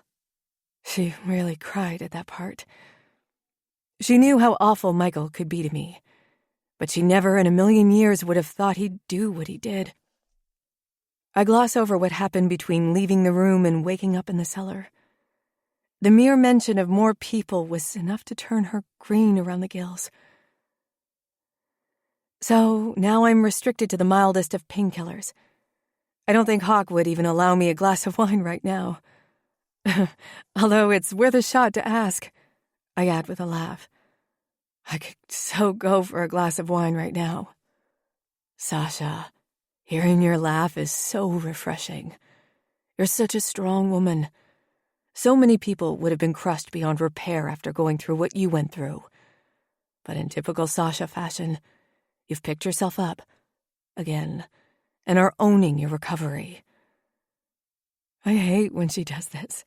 She really cried at that part. She knew how awful Michael could be to me, but she never in a million years would have thought he'd do what he did. I gloss over what happened between leaving the room and waking up in the cellar. The mere mention of more people was enough to turn her green around the gills. So now I'm restricted to the mildest of painkillers. I don't think Hawk would even allow me a glass of wine right now. Although it's worth a shot to ask, I add with a laugh. I could so go for a glass of wine right now. Sasha, hearing your laugh is so refreshing. You're such a strong woman. So many people would have been crushed beyond repair after going through what you went through. But in typical Sasha fashion, you've picked yourself up, again, and are owning your recovery. I hate when she does this.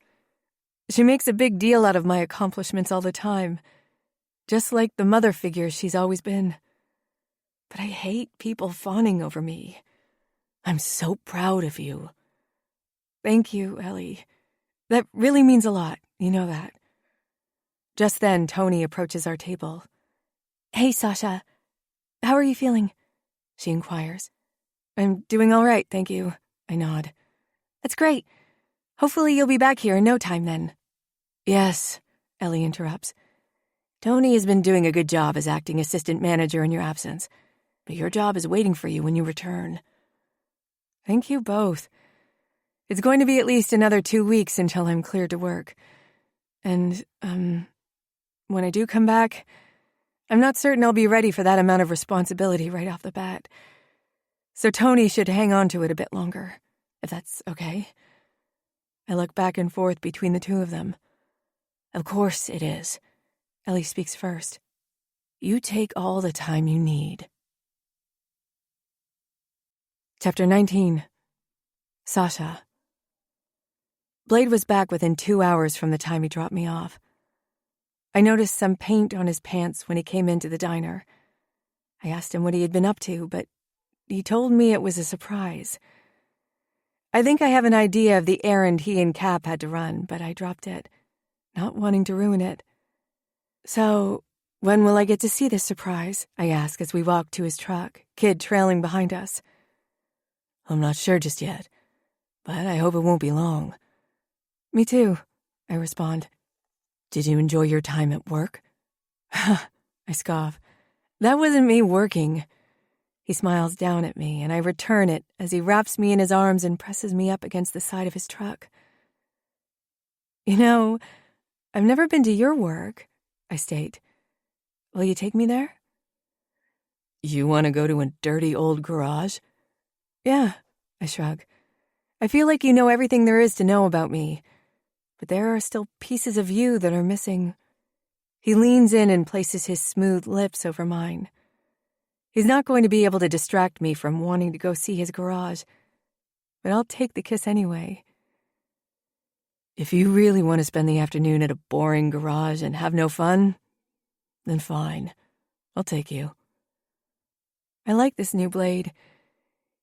She makes a big deal out of my accomplishments all the time, just like the mother figure she's always been. But I hate people fawning over me. I'm so proud of you. Thank you, Ellie. That really means a lot, you know that. Just then, Tony approaches our table. Hey, Sasha. How are you feeling? She inquires. I'm doing all right, thank you. I nod. That's great. Hopefully you'll be back here in no time then. Yes, Ellie interrupts. Tony has been doing a good job as acting assistant manager in your absence, but your job is waiting for you when you return. Thank you both. It's going to be at least another 2 weeks until I'm cleared to work. And, when I do come back, I'm not certain I'll be ready for that amount of responsibility right off the bat. So Tony should hang on to it a bit longer, if that's okay. I look back and forth between the two of them. Of course it is. Ellie speaks first. You take all the time you need. Chapter 19. Sasha. Blade was back within 2 hours from the time he dropped me off. I noticed some paint on his pants when he came into the diner. I asked him what he had been up to, but he told me it was a surprise. I think I have an idea of the errand he and Cap had to run, but I dropped it, not wanting to ruin it. So, when will I get to see this surprise? I ask as we walk to his truck, Kid trailing behind us. I'm not sure just yet, but I hope it won't be long. Me too, I respond. Did you enjoy your time at work? I scoff. That wasn't me working. He smiles down at me, and I return it as he wraps me in his arms and presses me up against the side of his truck. You know, I've never been to your work, I state. Will you take me there? You want to go to a dirty old garage? Yeah, I shrug. I feel like you know everything there is to know about me, but there are still pieces of you that are missing. He leans in and places his smooth lips over mine. He's not going to be able to distract me from wanting to go see his garage, but I'll take the kiss anyway. If you really want to spend the afternoon at a boring garage and have no fun, then fine. I'll take you. I like this new Blade.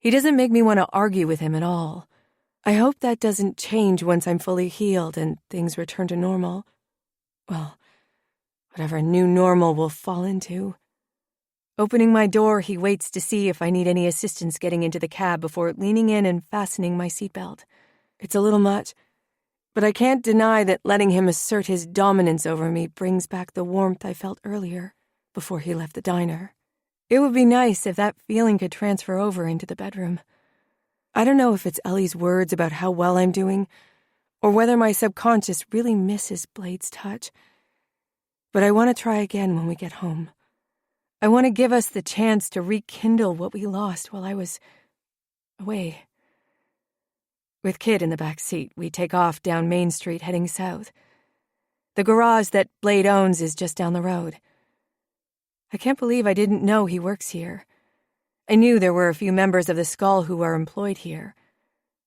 He doesn't make me want to argue with him at all. I hope that doesn't change once I'm fully healed and things return to normal. Well, whatever new normal we'll fall into. Opening my door, he waits to see if I need any assistance getting into the cab before leaning in and fastening my seatbelt. It's a little much, but I can't deny that letting him assert his dominance over me brings back the warmth I felt earlier, before he left the diner. It would be nice if that feeling could transfer over into the bedroom. I don't know if it's Ellie's words about how well I'm doing, or whether my subconscious really misses Blade's touch. But I want to try again when we get home. I want to give us the chance to rekindle what we lost while I was away. With Kid in the back seat, we take off down Main Street heading south. The garage that Blade owns is just down the road. I can't believe I didn't know he works here. I knew there were a few members of the Skull who are employed here,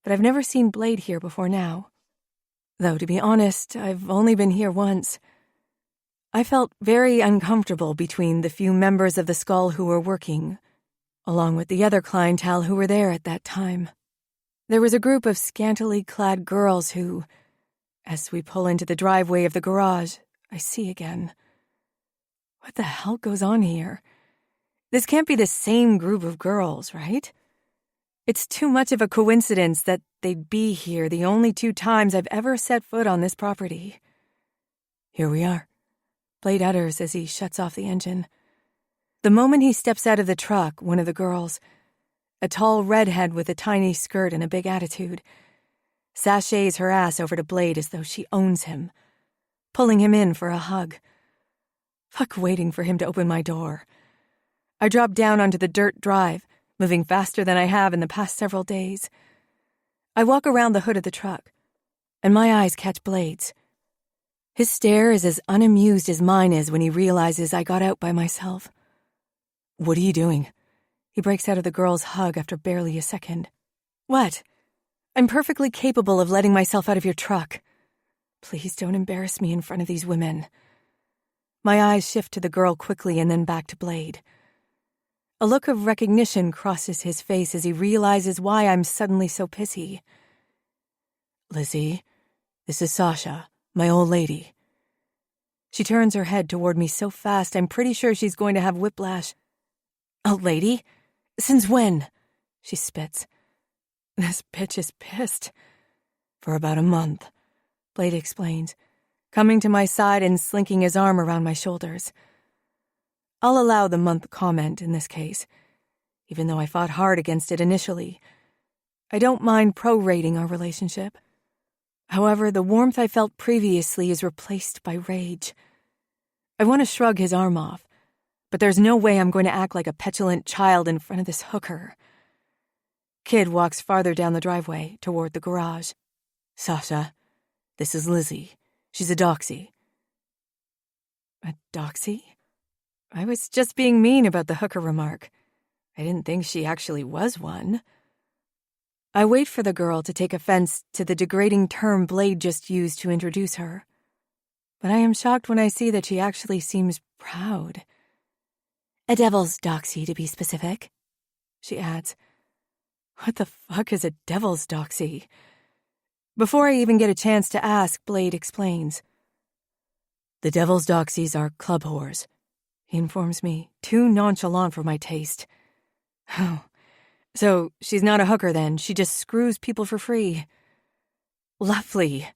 but I've never seen Blade here before now. Though, to be honest, I've only been here once. I felt very uncomfortable between the few members of the Skull who were working, along with the other clientele who were there at that time. There was a group of scantily clad girls who, as we pull into the driveway of the garage, I see again. What the hell goes on here? This can't be the same group of girls, right? It's too much of a coincidence that they'd be here the only 2 times I've ever set foot on this property. Here we are, Blade utters as he shuts off the engine. The moment he steps out of the truck, one of the girls, a tall redhead with a tiny skirt and a big attitude, sachets her ass over to Blade as though she owns him, pulling him in for a hug. Fuck waiting for him to open my door. I drop down onto the dirt drive, moving faster than I have in the past several days. I walk around the hood of the truck, and my eyes catch Blade's. His stare is as unamused as mine is when he realizes I got out by myself. What are you doing? He breaks out of the girl's hug after barely a second. What? I'm perfectly capable of letting myself out of your truck. Please don't embarrass me in front of these women. My eyes shift to the girl quickly and then back to Blade. A look of recognition crosses his face as he realizes why I'm suddenly so pissy. Lizzie, this is Sasha, my old lady. She turns her head toward me so fast I'm pretty sure she's going to have whiplash. Old lady? Since when? She spits. This bitch is pissed. For about a month, Blade explains, coming to my side and slinking his arm around my shoulders. I'll allow the month comment in this case, even though I fought hard against it initially. I don't mind prorating our relationship. However, the warmth I felt previously is replaced by rage. I want to shrug his arm off, but there's no way I'm going to act like a petulant child in front of this hooker. Kid walks farther down the driveway toward the garage. Sasha, this is Lizzie. She's a doxy. A doxy? I was just being mean about the hooker remark. I didn't think she actually was one. I wait for the girl to take offense to the degrading term Blade just used to introduce her. But I am shocked when I see that she actually seems proud. A devil's doxy, to be specific, she adds. What the fuck is a devil's doxy? Before I even get a chance to ask, Blade explains. The devil's doxies are club whores, he informs me, too nonchalant for my taste. Oh, so she's not a hooker then, she just screws people for free. Lovely.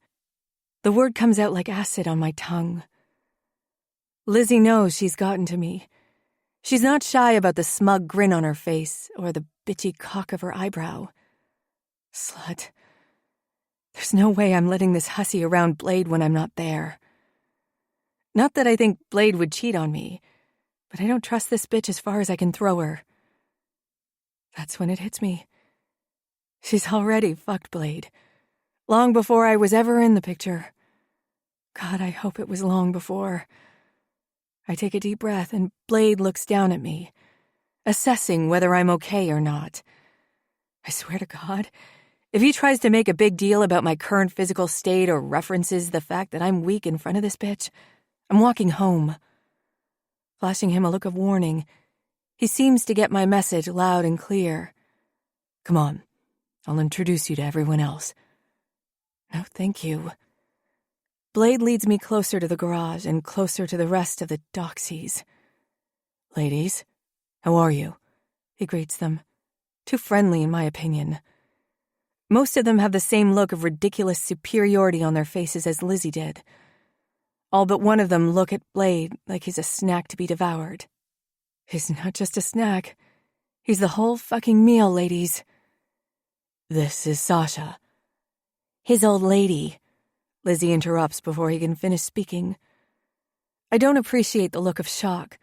The word comes out like acid on my tongue. Lizzie knows she's gotten to me. She's not shy about the smug grin on her face or the bitchy cock of her eyebrow. Slut. There's no way I'm letting this hussy around Blade when I'm not there. Not that I think Blade would cheat on me, but I don't trust this bitch as far as I can throw her. That's when it hits me. She's already fucked Blade. Long before I was ever in the picture. God, I hope it was long before. I take a deep breath and Blade looks down at me, assessing whether I'm okay or not. I swear to God, if he tries to make a big deal about my current physical state or references the fact that I'm weak in front of this bitch, I'm walking home. Flashing him a look of warning, he seems to get my message loud and clear. Come on, I'll introduce you to everyone else. No, thank you. Blade leads me closer to the garage and closer to the rest of the doxies. Ladies, how are you? He greets them. Too friendly, in my opinion. Most of them have the same look of ridiculous superiority on their faces as Lizzie did. All but one of them look at Blade like he's a snack to be devoured. He's not just a snack. He's the whole fucking meal, ladies. This is Sasha. His old lady, Lizzie interrupts before he can finish speaking. I don't appreciate the look of shock,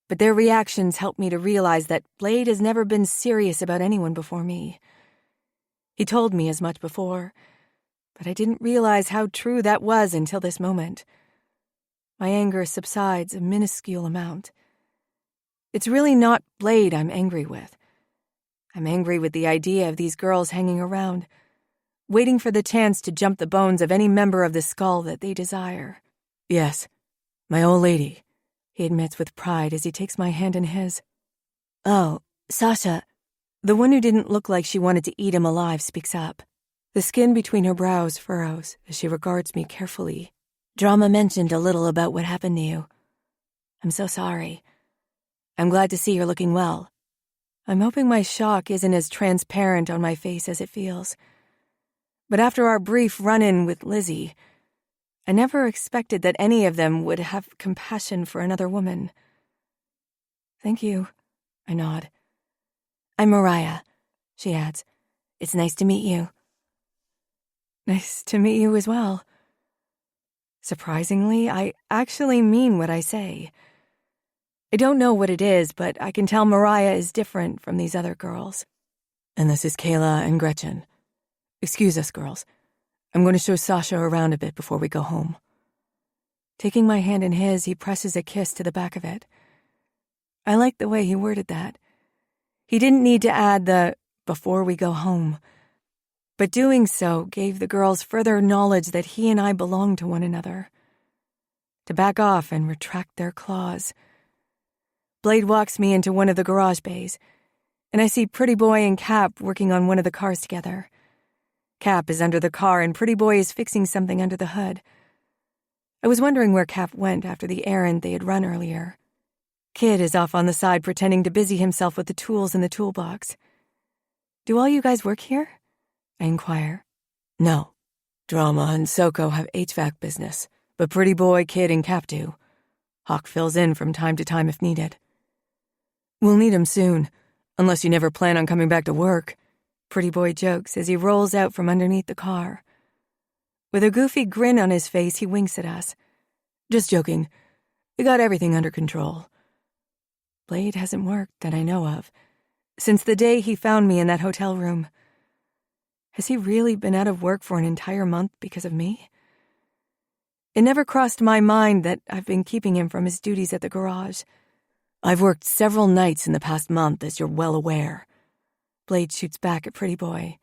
but their reactions help me to realize that Blade has never been serious about anyone before me. He told me as much before, but I didn't realize how true that was until this moment. My anger subsides a minuscule amount. It's really not Blade I'm angry with. I'm angry with the idea of these girls hanging around, waiting for the chance to jump the bones of any member of the skull that they desire. Yes, my old lady, he admits with pride as he takes my hand in his. Oh, Sasha, the one who didn't look like she wanted to eat him alive speaks up. The skin between her brows furrows as she regards me carefully. Drama mentioned a little about what happened to you. I'm so sorry. I'm glad to see you're looking well. I'm hoping my shock isn't as transparent on my face as it feels. But after our brief run-in with Lizzie, I never expected that any of them would have compassion for another woman. Thank you, I nod. I'm Mariah, she adds. It's nice to meet you. Nice to meet you as well. Surprisingly, I actually mean what I say. I don't know what it is, but I can tell Mariah is different from these other girls. And this is Kayla and Gretchen. Excuse us, girls. I'm going to show Sasha around a bit before we go home. Taking my hand in his, he presses a kiss to the back of it. I like the way he worded that. He didn't need to add the "before we go home," but doing so gave the girls further knowledge that he and I belonged to one another. To back off and retract their claws. Blade walks me into one of the garage bays, and I see Pretty Boy and Cap working on one of the cars together. Cap is under the car, and Pretty Boy is fixing something under the hood. I was wondering where Cap went after the errand they had run earlier. Kid is off on the side pretending to busy himself with the tools in the toolbox. Do all you guys work here? I inquire. No. Drama and Soko have HVAC business, but Pretty Boy, Kid, and Cap do. Hawk fills in from time to time if needed. We'll need him soon, unless you never plan on coming back to work, Pretty Boy jokes as he rolls out from underneath the car. With a goofy grin on his face, he winks at us. Just joking. We got everything under control. Blade hasn't worked that I know of since the day he found me in that hotel room. Has he really been out of work for an entire month because of me? It never crossed my mind that I've been keeping him from his duties at the garage. I've worked several nights in the past month, as you're well aware. Blade shoots back at Pretty Boy.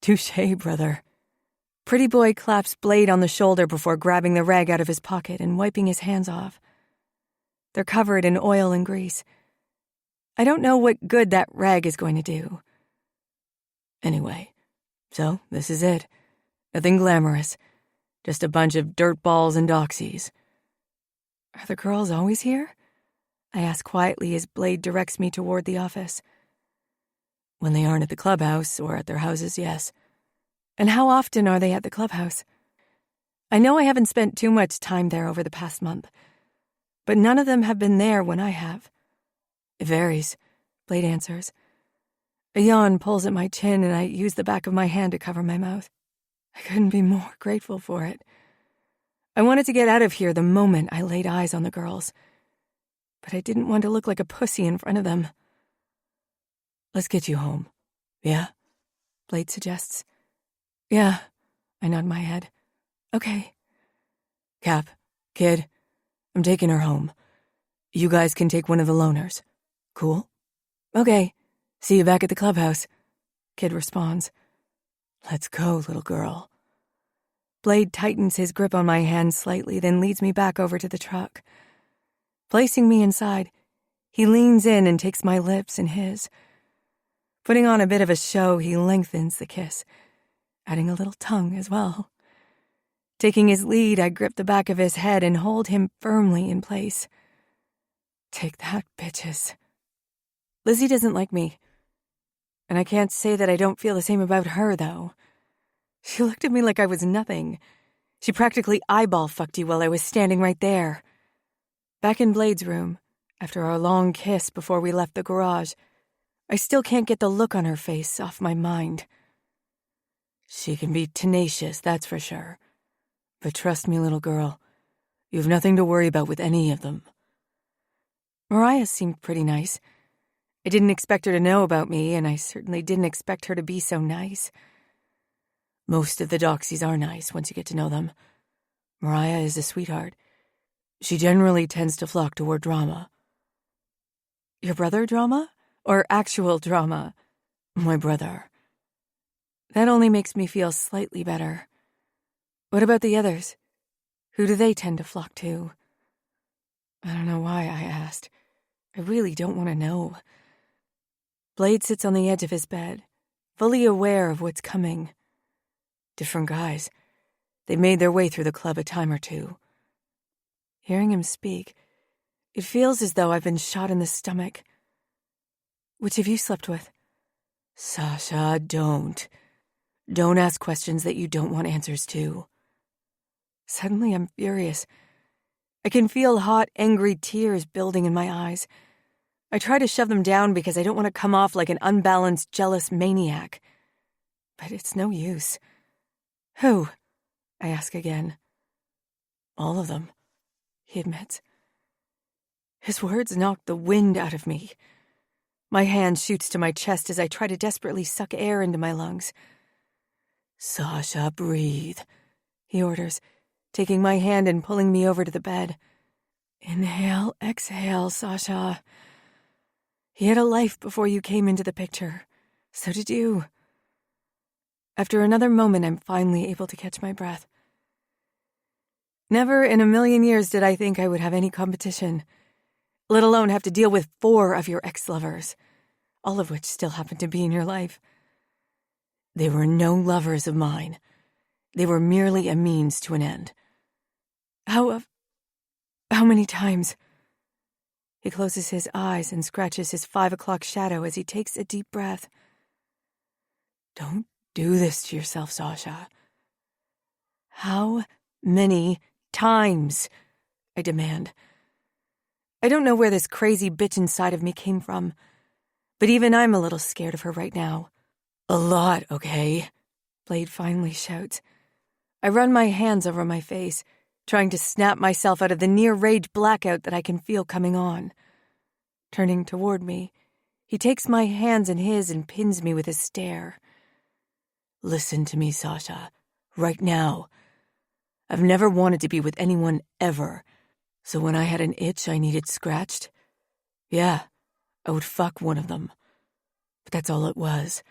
Touché, brother. Pretty Boy claps Blade on the shoulder before grabbing the rag out of his pocket and wiping his hands off. They're covered in oil and grease. I don't know what good that rag is going to do. Anyway, so this is it. Nothing glamorous. Just a bunch of dirtballs and doxies. Are the girls always here? I ask quietly as Blade directs me toward the office. When they aren't at the clubhouse or at their houses, yes. And how often are they at the clubhouse? I know I haven't spent too much time there over the past month, but none of them have been there when I have. It varies, Blade answers. A yawn pulls at my chin and I use the back of my hand to cover my mouth. I couldn't be more grateful for it. I wanted to get out of here the moment I laid eyes on the girls, but I didn't want to look like a pussy in front of them. Let's get you home. Yeah? Blade suggests. Yeah, I nod my head. Okay. Cap, Kid, I'm taking her home. You guys can take one of the loners. Cool? Okay. See you back at the clubhouse. Kid responds. Let's go, little girl. Blade tightens his grip on my hand slightly, then leads me back over to the truck. Placing me inside, he leans in and takes my lips in his. Putting on a bit of a show, he lengthens the kiss, adding a little tongue as well. Taking his lead, I grip the back of his head and hold him firmly in place. Take that, bitches. Lizzie doesn't like me. And I can't say that I don't feel the same about her, though. She looked at me like I was nothing. She practically eyeball fucked you while I was standing right there. Back in Blade's room, after our long kiss before we left the garage, I still can't get the look on her face off my mind. She can be tenacious, that's for sure. But trust me, little girl, you've nothing to worry about with any of them. Mariah seemed pretty nice. I didn't expect her to know about me, and I certainly didn't expect her to be so nice. Most of the doxies are nice once you get to know them. Mariah is a sweetheart. She generally tends to flock toward drama. Your brother drama? Or actual drama? My brother. That only makes me feel slightly better. What about the others? Who do they tend to flock to? I don't know why I asked. I really don't want to know. Blade sits on the edge of his bed, fully aware of what's coming. Different guys. They've made their way through the club a time or two. Hearing him speak, it feels as though I've been shot in the stomach. Which have you slept with? Sasha, don't. Don't ask questions that you don't want answers to. Suddenly, I'm furious. I can feel hot, angry tears building in my eyes. I try to shove them down because I don't want to come off like an unbalanced, jealous maniac. But it's no use. Who? I ask again. All of them, he admits. His words knock the wind out of me. My hand shoots to my chest as I try to desperately suck air into my lungs. Sasha, breathe, he orders, taking my hand and pulling me over to the bed. Inhale, exhale, Sasha. He had a life before you came into the picture. So did you. After another moment, I'm finally able to catch my breath. Never in a million years did I think I would have any competition, let alone have to deal with 4 of your ex-lovers, all of which still happen to be in your life. They were no lovers of mine. They were merely a means to an end. How many times? He closes his eyes and scratches his 5 o'clock shadow as he takes a deep breath. Don't do this to yourself, Sasha. How many times? I demand. I don't know where this crazy bitch inside of me came from, but even I'm a little scared of her right now. A lot, okay? Blade finally shouts. I run my hands over my face, trying to snap myself out of the near-rage blackout that I can feel coming on. Turning toward me, he takes my hands in his and pins me with a stare. Listen to me, Sasha. Right now. I've never wanted to be with anyone ever. So when I had an itch I needed scratched, yeah, I would fuck one of them. But that's all it was.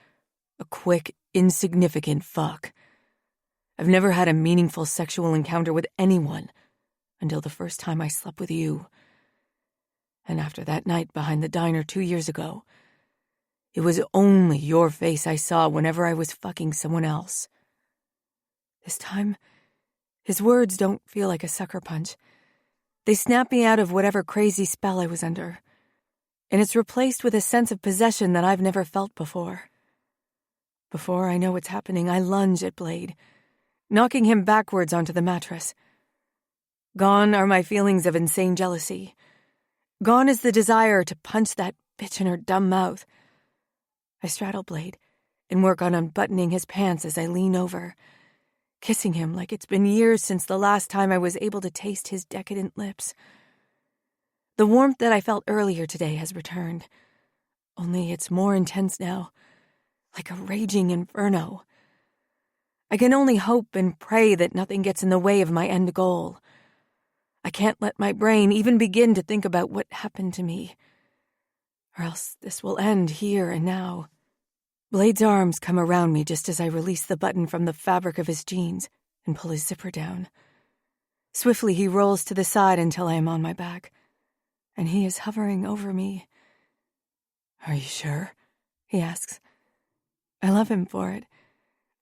A quick, insignificant fuck. I've never had a meaningful sexual encounter with anyone until the first time I slept with you. And after that night behind the diner 2 years ago, it was only your face I saw whenever I was fucking someone else. This time, his words don't feel like a sucker punch. They snap me out of whatever crazy spell I was under, and it's replaced with a sense of possession that I've never felt before. Before I know what's happening, I lunge at Blade, knocking him backwards onto the mattress. Gone are my feelings of insane jealousy. Gone is the desire to punch that bitch in her dumb mouth. I straddle Blade and work on unbuttoning his pants as I lean over, kissing him like it's been years since the last time I was able to taste his decadent lips. The warmth that I felt earlier today has returned, only it's more intense now, like a raging inferno. I can only hope and pray that nothing gets in the way of my end goal. I can't let my brain even begin to think about what happened to me, or else this will end here and now. Blade's arms come around me just as I release the button from the fabric of his jeans and pull his zipper down. Swiftly, he rolls to the side until I am on my back, and he is hovering over me. Are you sure? He asks. I love him for it,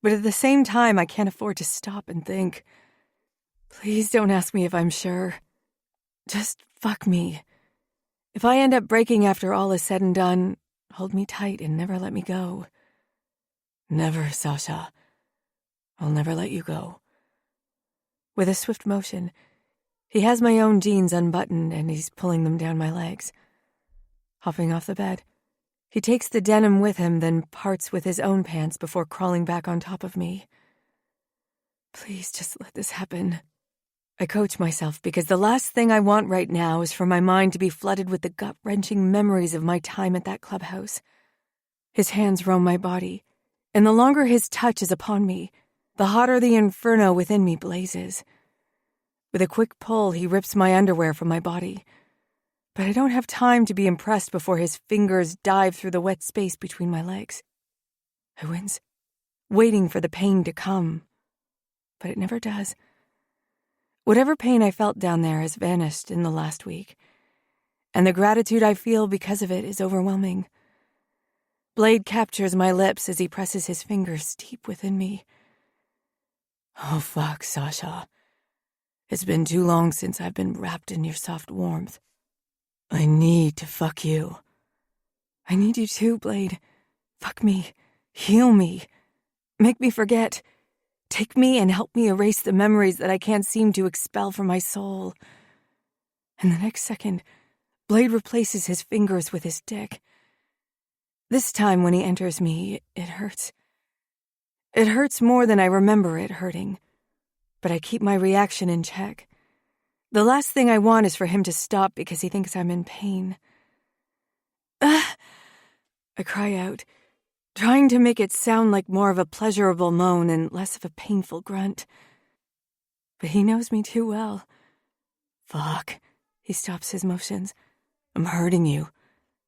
but at the same time, I can't afford to stop and think. Please don't ask me if I'm sure. Just fuck me. If I end up breaking after all is said and done, hold me tight and never let me go. Never, Sasha. I'll never let you go. With a swift motion, he has my own jeans unbuttoned and he's pulling them down my legs. Hopping off the bed, he takes the denim with him, then parts with his own pants before crawling back on top of me. Please just let this happen. I coach myself because the last thing I want right now is for my mind to be flooded with the gut-wrenching memories of my time at that clubhouse. His hands roam my body, and the longer his touch is upon me, the hotter the inferno within me blazes. With a quick pull, he rips my underwear from my body, but I don't have time to be impressed before his fingers dive through the wet space between my legs. I wince, waiting for the pain to come, but it never does. Whatever pain I felt down there has vanished in the last week, and the gratitude I feel because of it is overwhelming. Blade captures my lips as he presses his fingers deep within me. Oh, fuck, Sasha. It's been too long since I've been wrapped in your soft warmth. I need to fuck you. I need you too, Blade. Fuck me. Heal me. Make me forget. Take me and help me erase the memories that I can't seem to expel from my soul. And the next second, Blade replaces his fingers with his dick. This time when he enters me, it hurts. It hurts more than I remember it hurting. But I keep my reaction in check. The last thing I want is for him to stop because he thinks I'm in pain. Ah! I cry out, trying to make it sound like more of a pleasurable moan and less of a painful grunt. But he knows me too well. Fuck. He stops his motions. I'm hurting you.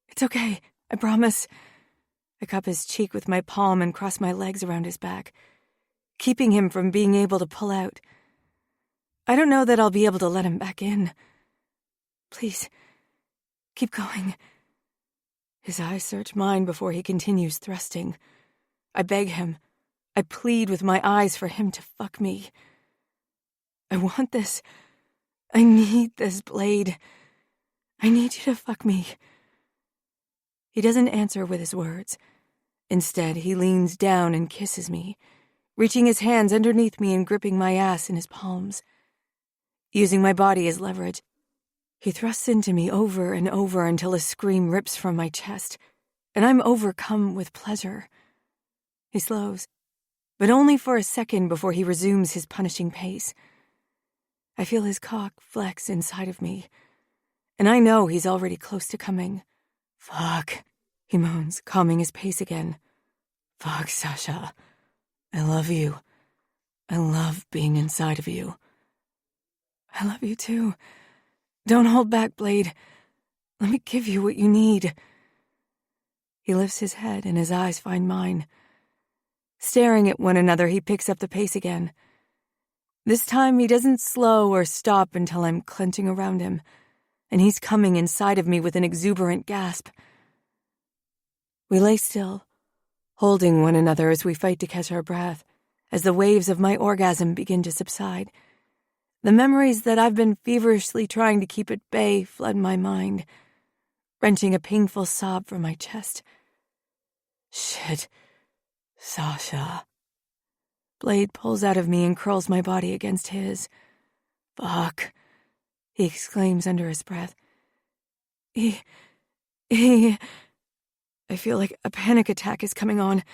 It's okay, I promise. I cup his cheek with my palm and cross my legs around his back, keeping him from being able to pull out. I don't know that I'll be able to let him back in. Please, keep going. His eyes search mine before he continues thrusting. I beg him. I plead with my eyes for him to fuck me. I want this. I need this, Blade. I need you to fuck me. He doesn't answer with his words. Instead, he leans down and kisses me, reaching his hands underneath me and gripping my ass in his palms. Using my body as leverage, he thrusts into me over and over until a scream rips from my chest, and I'm overcome with pleasure. He slows, but only for a second before he resumes his punishing pace. I feel his cock flex inside of me, and I know he's already close to coming. Fuck, he moans, calming his pace again. Fuck, Sasha. I love you. I love being inside of you. I love you too. Don't hold back, Blade. Let me give you what you need. He lifts his head and his eyes find mine. Staring at one another, he picks up the pace again. This time, he doesn't slow or stop until I'm clenching around him, and he's coming inside of me with an exuberant gasp. We lay still, holding one another as we fight to catch our breath, as the waves of my orgasm begin to subside. The memories that I've been feverishly trying to keep at bay flood my mind, wrenching a painful sob from my chest. Shit, Sasha. Blade pulls out of me and curls my body against his. Fuck, he exclaims under his breath. I feel like a panic attack is coming on.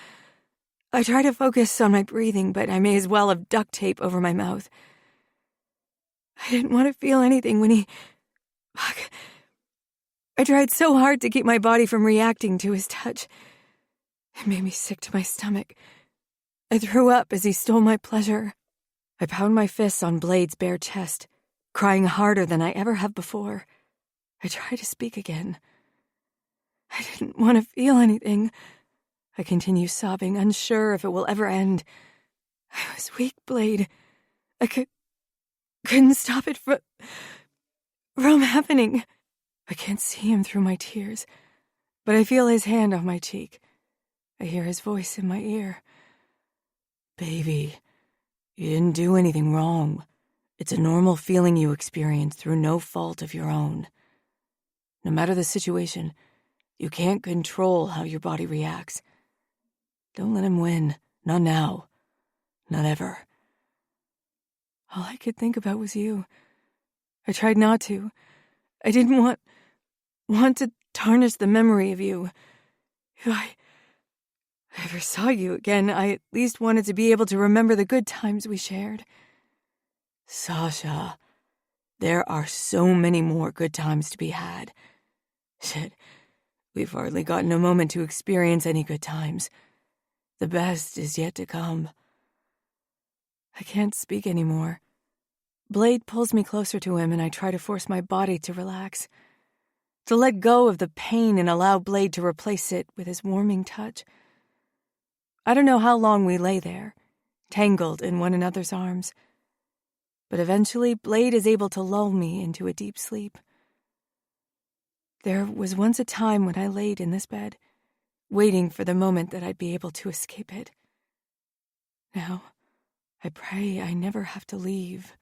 I try to focus on my breathing, but I may as well have duct tape over my mouth. I didn't want to feel anything when he... Fuck. I tried so hard to keep my body from reacting to his touch. It made me sick to my stomach. I threw up as he stole my pleasure. I pound my fists on Blade's bare chest, crying harder than I ever have before. I try to speak again. I didn't want to feel anything. I continue sobbing, unsure if it will ever end. I was weak, Blade. I couldn't stop it from happening. I can't see him through my tears, but I feel his hand on my cheek. I hear his voice in my ear. Baby, you didn't do anything wrong. It's a normal feeling you experience through no fault of your own. No matter the situation, you can't control how your body reacts. Don't let him win. Not now. Not ever. All I could think about was you. I tried not to. I didn't want to tarnish the memory of you. If I ever saw you again, I at least wanted to be able to remember the good times we shared. Sasha, there are so many more good times to be had. Shit, we've hardly gotten a moment to experience any good times. The best is yet to come. I can't speak anymore. Blade pulls me closer to him, and I try to force my body to relax, to let go of the pain and allow Blade to replace it with his warming touch. I don't know how long we lay there, tangled in one another's arms, but eventually Blade is able to lull me into a deep sleep. There was once a time when I laid in this bed, waiting for the moment that I'd be able to escape it. Now, I pray I never have to leave.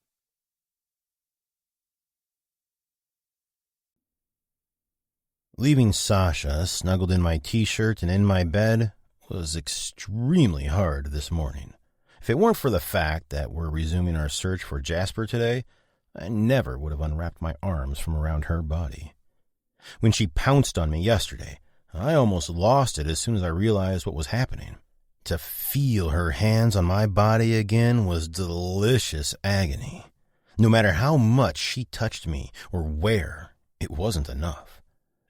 Leaving Sasha snuggled in my t-shirt and in my bed was extremely hard this morning. If it weren't for the fact that we're resuming our search for Jasper today, I never would have unwrapped my arms from around her body. When she pounced on me yesterday, I almost lost it as soon as I realized what was happening. To feel her hands on my body again was delicious agony. No matter how much she touched me or where, it wasn't enough.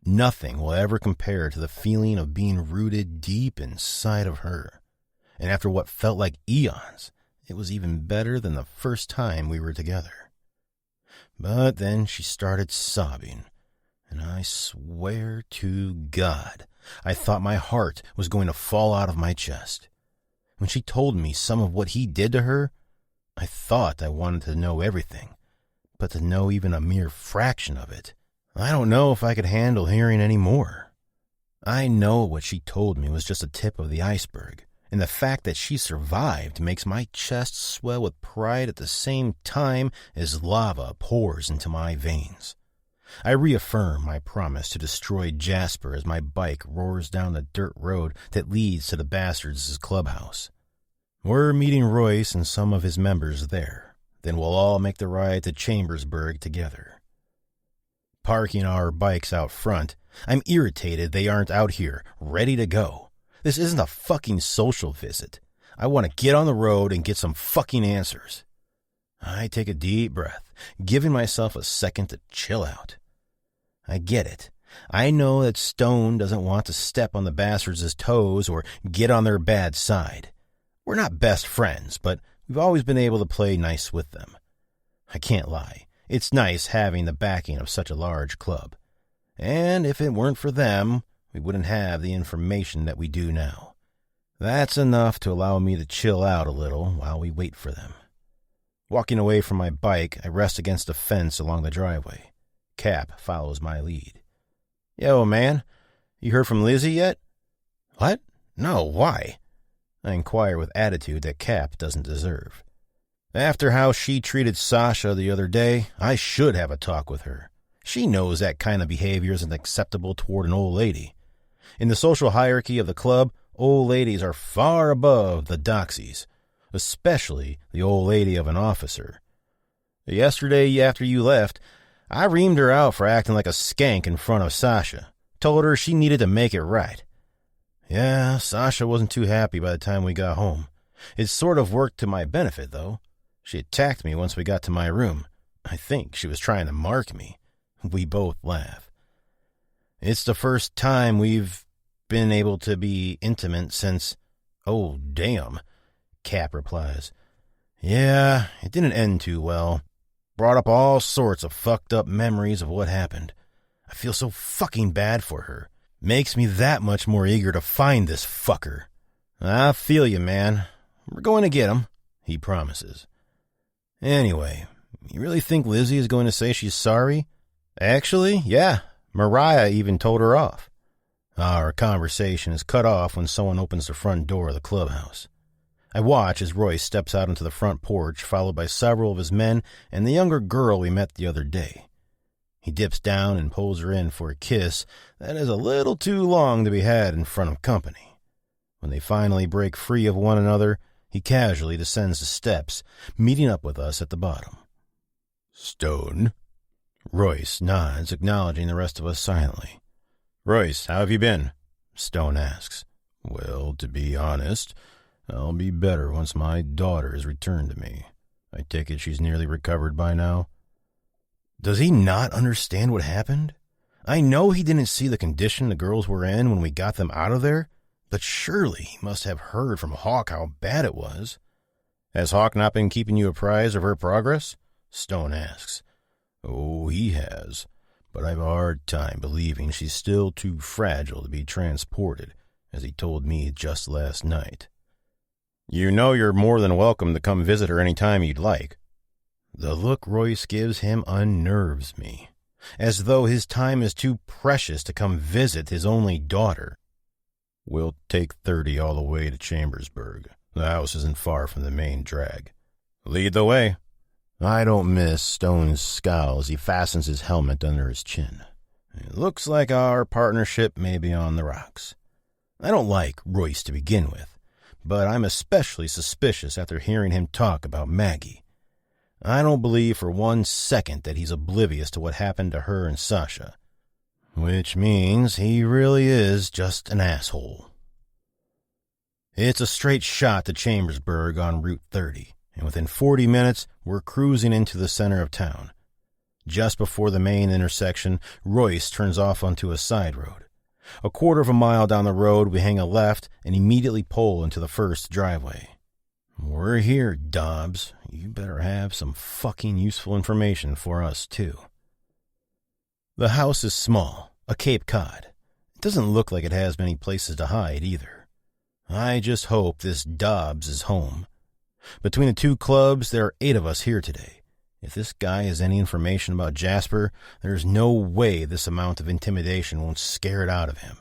Nothing will ever compare to the feeling of being rooted deep inside of her. And after what felt like eons, it was even better than the first time we were together. But then she started sobbing, and I swear to God, I thought my heart was going to fall out of my chest. When she told me some of what he did to her, I thought I wanted to know everything, but to know even a mere fraction of it, I don't know if I could handle hearing any more. I know what she told me was just a tip of the iceberg, and the fact that she survived makes my chest swell with pride at the same time as lava pours into my veins. I reaffirm my promise to destroy Jasper as my bike roars down the dirt road that leads to the Bastards' clubhouse. We're meeting Royce and some of his members there. Then we'll all make the ride to Chambersburg together. Parking our bikes out front, I'm irritated they aren't out here, ready to go. This isn't a fucking social visit. I want to get on the road and get some fucking answers. I take a deep breath, giving myself a second to chill out. I get it. I know that Stone doesn't want to step on the Bastards' toes or get on their bad side. We're not best friends, but we've always been able to play nice with them. I can't lie. It's nice having the backing of such a large club. And if it weren't for them, we wouldn't have the information that we do now. That's enough to allow me to chill out a little while we wait for them. Walking away from my bike, I rest against a fence along the driveway. Cap follows my lead. Yo, man, you heard from Lizzie yet? What? No, why? I inquire with attitude that Cap doesn't deserve. After how she treated Sasha the other day, I should have a talk with her. She knows that kind of behavior isn't acceptable toward an old lady. In the social hierarchy of the club, old ladies are far above the doxies, especially the old lady of an officer. Yesterday, after you left, I reamed her out for acting like a skank in front of Sasha. Told her she needed to make it right. Yeah, Sasha wasn't too happy by the time we got home. It sort of worked to my benefit, though. She attacked me once we got to my room. I think she was trying to mark me. We both laugh. It's the first time we've been able to be intimate since... Oh, damn, Cap replies. Yeah, it didn't end too well. Brought up all sorts of fucked up memories of what happened. I feel so fucking bad for her. Makes me that much more eager to find this fucker. I feel you, man. We're going to get him, he promises. Anyway, you really think Lizzie is going to say she's sorry? Actually, yeah. Mariah even told her off. Our conversation is cut off when someone opens the front door of the clubhouse. I watch as Royce steps out into the front porch, followed by several of his men and the younger girl we met the other day. He dips down and pulls her in for a kiss that is a little too long to be had in front of company. When they finally break free of one another, he casually descends the steps, meeting up with us at the bottom. Stone? Royce nods, acknowledging the rest of us silently. Royce, how have you been? Stone asks. Well, to be honest, I'll be better once my daughter is returned to me. I take it she's nearly recovered by now. Does he not understand what happened? I know he didn't see the condition the girls were in when we got them out of there, but surely he must have heard from Hawk how bad it was. Has Hawk not been keeping you apprised of her progress? Stone asks. Oh, he has, but I've a hard time believing she's still too fragile to be transported, as he told me just last night. You know you're more than welcome to come visit her any time you'd like. The look Royce gives him unnerves me, as though his time is too precious to come visit his only daughter. We'll take 30 all the way to Chambersburg. The house isn't far from the main drag. Lead the way. I don't miss Stone's scowl as he fastens his helmet under his chin. It looks like our partnership may be on the rocks. I don't like Royce to begin with, but I'm especially suspicious after hearing him talk about Maggie. I don't believe for 1 second that he's oblivious to what happened to her and Sasha, which means he really is just an asshole. It's a straight shot to Chambersburg on Route 30, and within 40 minutes, we're cruising into the center of town. Just before the main intersection, Royce turns off onto a side road. A quarter of a mile down the road, we hang a left and immediately pull into the first driveway. We're here, Dobbs. You better have some fucking useful information for us, too. The house is small, a Cape Cod. It doesn't look like it has many places to hide, either. I just hope this Dobbs is home. Between the 2 clubs, there are 8 of us here today. If this guy has any information about Jasper, there's no way this amount of intimidation won't scare it out of him.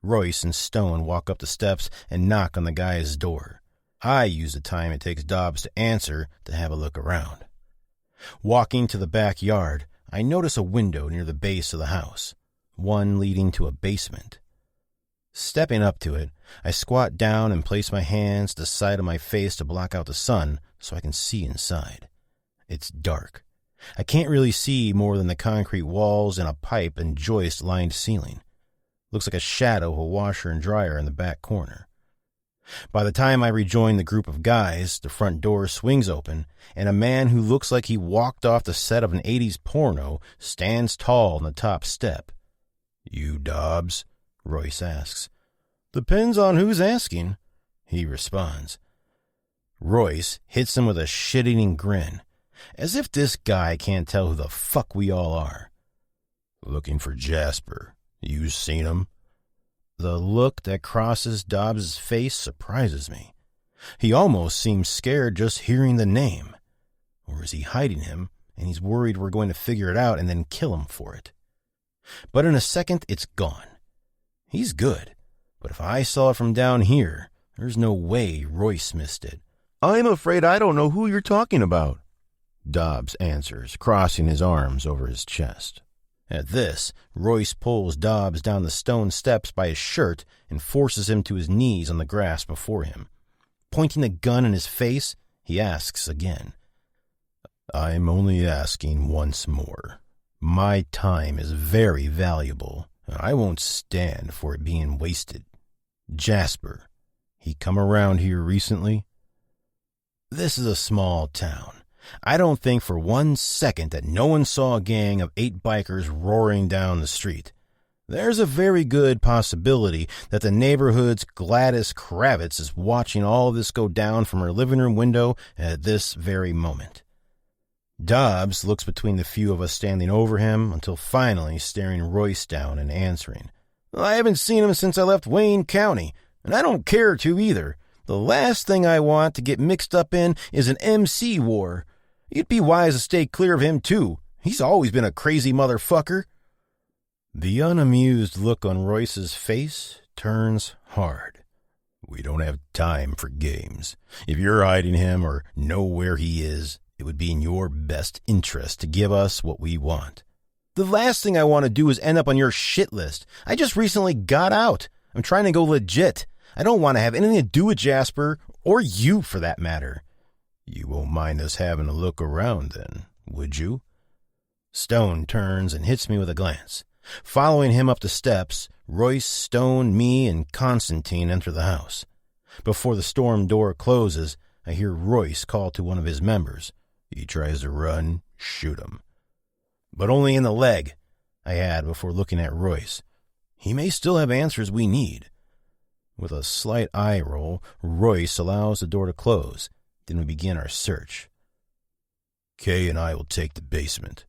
Royce and Stone walk up the steps and knock on the guy's door. I use the time it takes Dobbs to answer to have a look around. Walking to the backyard, I notice a window near the base of the house, one leading to a basement. Stepping up to it, I squat down and place my hands to the side of my face to block out the sun so I can see inside. It's dark. I can't really see more than the concrete walls and a pipe and joist-lined ceiling. Looks like a shadow of a washer and dryer in the back corner. By the time I rejoin the group of guys, the front door swings open, and a man who looks like he walked off the set of an 80s porno stands tall on the top step. "You Dobbs?" Royce asks. "Depends on who's asking," he responds. Royce hits him with a shit-eating grin, as if this guy can't tell who the fuck we all are. "Looking for Jasper. You seen him?" The look that crosses Dobbs' face surprises me. He almost seems scared just hearing the name. Or is he hiding him, and he's worried we're going to figure it out and then kill him for it? But in a second, it's gone. He's good, but if I saw it from down here, there's no way Royce missed it. "I'm afraid I don't know who you're talking about," Dobbs answers, crossing his arms over his chest. At this, Royce pulls Dobbs down the stone steps by his shirt and forces him to his knees on the grass before him. Pointing the gun in his face, he asks again. "I'm only asking once more. My time is very valuable. I won't stand for it being wasted. Jasper, he come around here recently?" This is a small town. I don't think for 1 second that no one saw a gang of 8 bikers roaring down the street. There's a very good possibility that the neighborhood's Gladys Kravitz is watching all this go down from her living room window at this very moment. Dobbs looks between the few of us standing over him until finally staring Royce down and answering. "I haven't seen him since I left Wayne County, and I don't care to either. The last thing I want to get mixed up in is an MC war. You'd be wise to stay clear of him, too. He's always been a crazy motherfucker." The unamused look on Royce's face turns hard. "We don't have time for games. If you're hiding him or know where he is, it would be in your best interest to give us what we want." "The last thing I want to do is end up on your shit list. I just recently got out. I'm trying to go legit. I don't want to have anything to do with Jasper, or you for that matter." "You won't mind us having a look around then, would you?" Stone turns and hits me with a glance. Following him up the steps, Royce, Stone, me, and Constantine enter the house. Before the storm door closes, I hear Royce call to one of his members. "He tries to run, shoot him." "But only in the leg," I add before looking at Royce. He may still have answers we need. With a slight eye roll, Royce allows the door to close. Then we begin our search. "Kay and I will take the basement.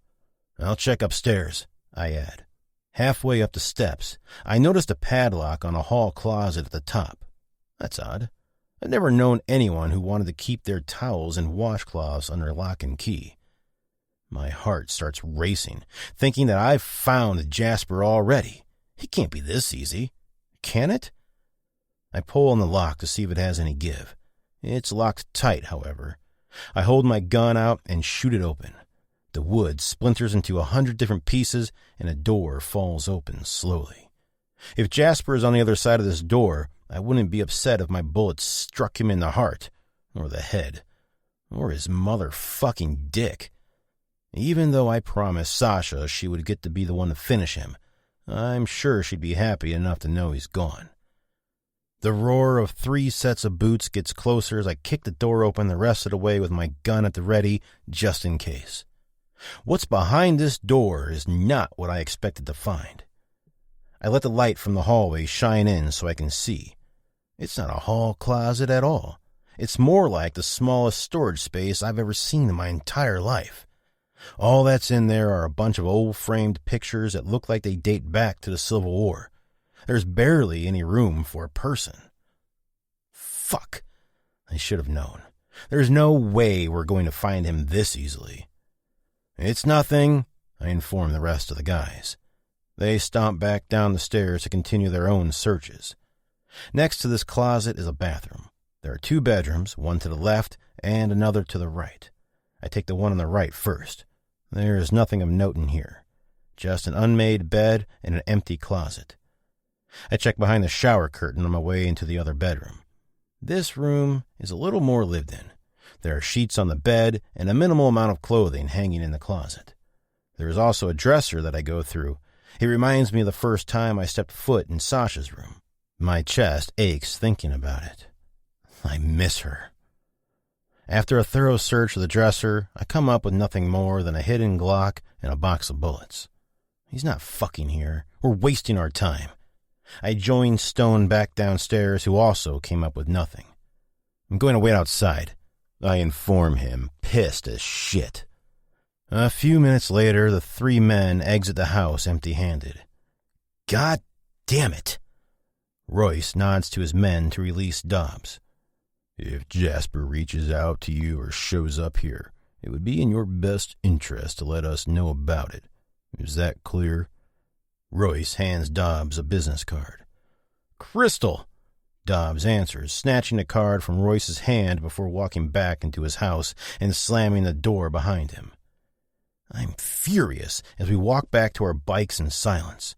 I'll check upstairs," I add. Halfway up the steps, I noticed a padlock on a hall closet at the top. That's odd. I've never known anyone who wanted to keep their towels and washcloths under lock and key. My heart starts racing, thinking that I've found Jasper already. It can't be this easy. Can it? I pull on the lock to see if it has any give. It's locked tight, however. I hold my gun out and shoot it open. The wood splinters into 100 different pieces, and a door falls open slowly. If Jasper is on the other side of this door, I wouldn't be upset if my bullet struck him in the heart, or the head, or his motherfucking dick. Even though I promised Sasha she would get to be the one to finish him, I'm sure she'd be happy enough to know he's gone. The roar of 3 sets of boots gets closer as I kick the door open the rest of the way with my gun at the ready, just in case. What's behind this door is not what I expected to find. I let the light from the hallway shine in so I can see. It's not a hall closet at all. It's more like the smallest storage space I've ever seen in my entire life. All that's in there are a bunch of old framed pictures that look like they date back to the Civil War. There's barely any room for a person. Fuck. I should have known. There's no way we're going to find him this easily. It's nothing, I inform the rest of the guys. They stomp back down the stairs to continue their own searches. Next to this closet is a bathroom. There are 2 bedrooms, one to the left and another to the right. I take the one on the right first. There is nothing of note in here. Just an unmade bed and an empty closet. I check behind the shower curtain on my way into the other bedroom. This room is a little more lived in. There are sheets on the bed and a minimal amount of clothing hanging in the closet. There is also a dresser that I go through. It reminds me of the first time I stepped foot in Sasha's room. My chest aches thinking about it. I miss her. After a thorough search of the dresser, I come up with nothing more than a hidden Glock and a box of bullets. He's not fucking here. We're wasting our time. I join Stone back downstairs, who also came up with nothing. I'm going to wait outside, I inform him, pissed as shit. A few minutes later, the 3 men exit the house empty-handed. God damn it! Royce nods to his men to release Dobbs. If Jasper reaches out to you or shows up here, it would be in your best interest to let us know about it. Is that clear? Royce hands Dobbs a business card. Crystal! Dobbs answers, snatching the card from Royce's hand before walking back into his house and slamming the door behind him. I'm furious as we walk back to our bikes in silence.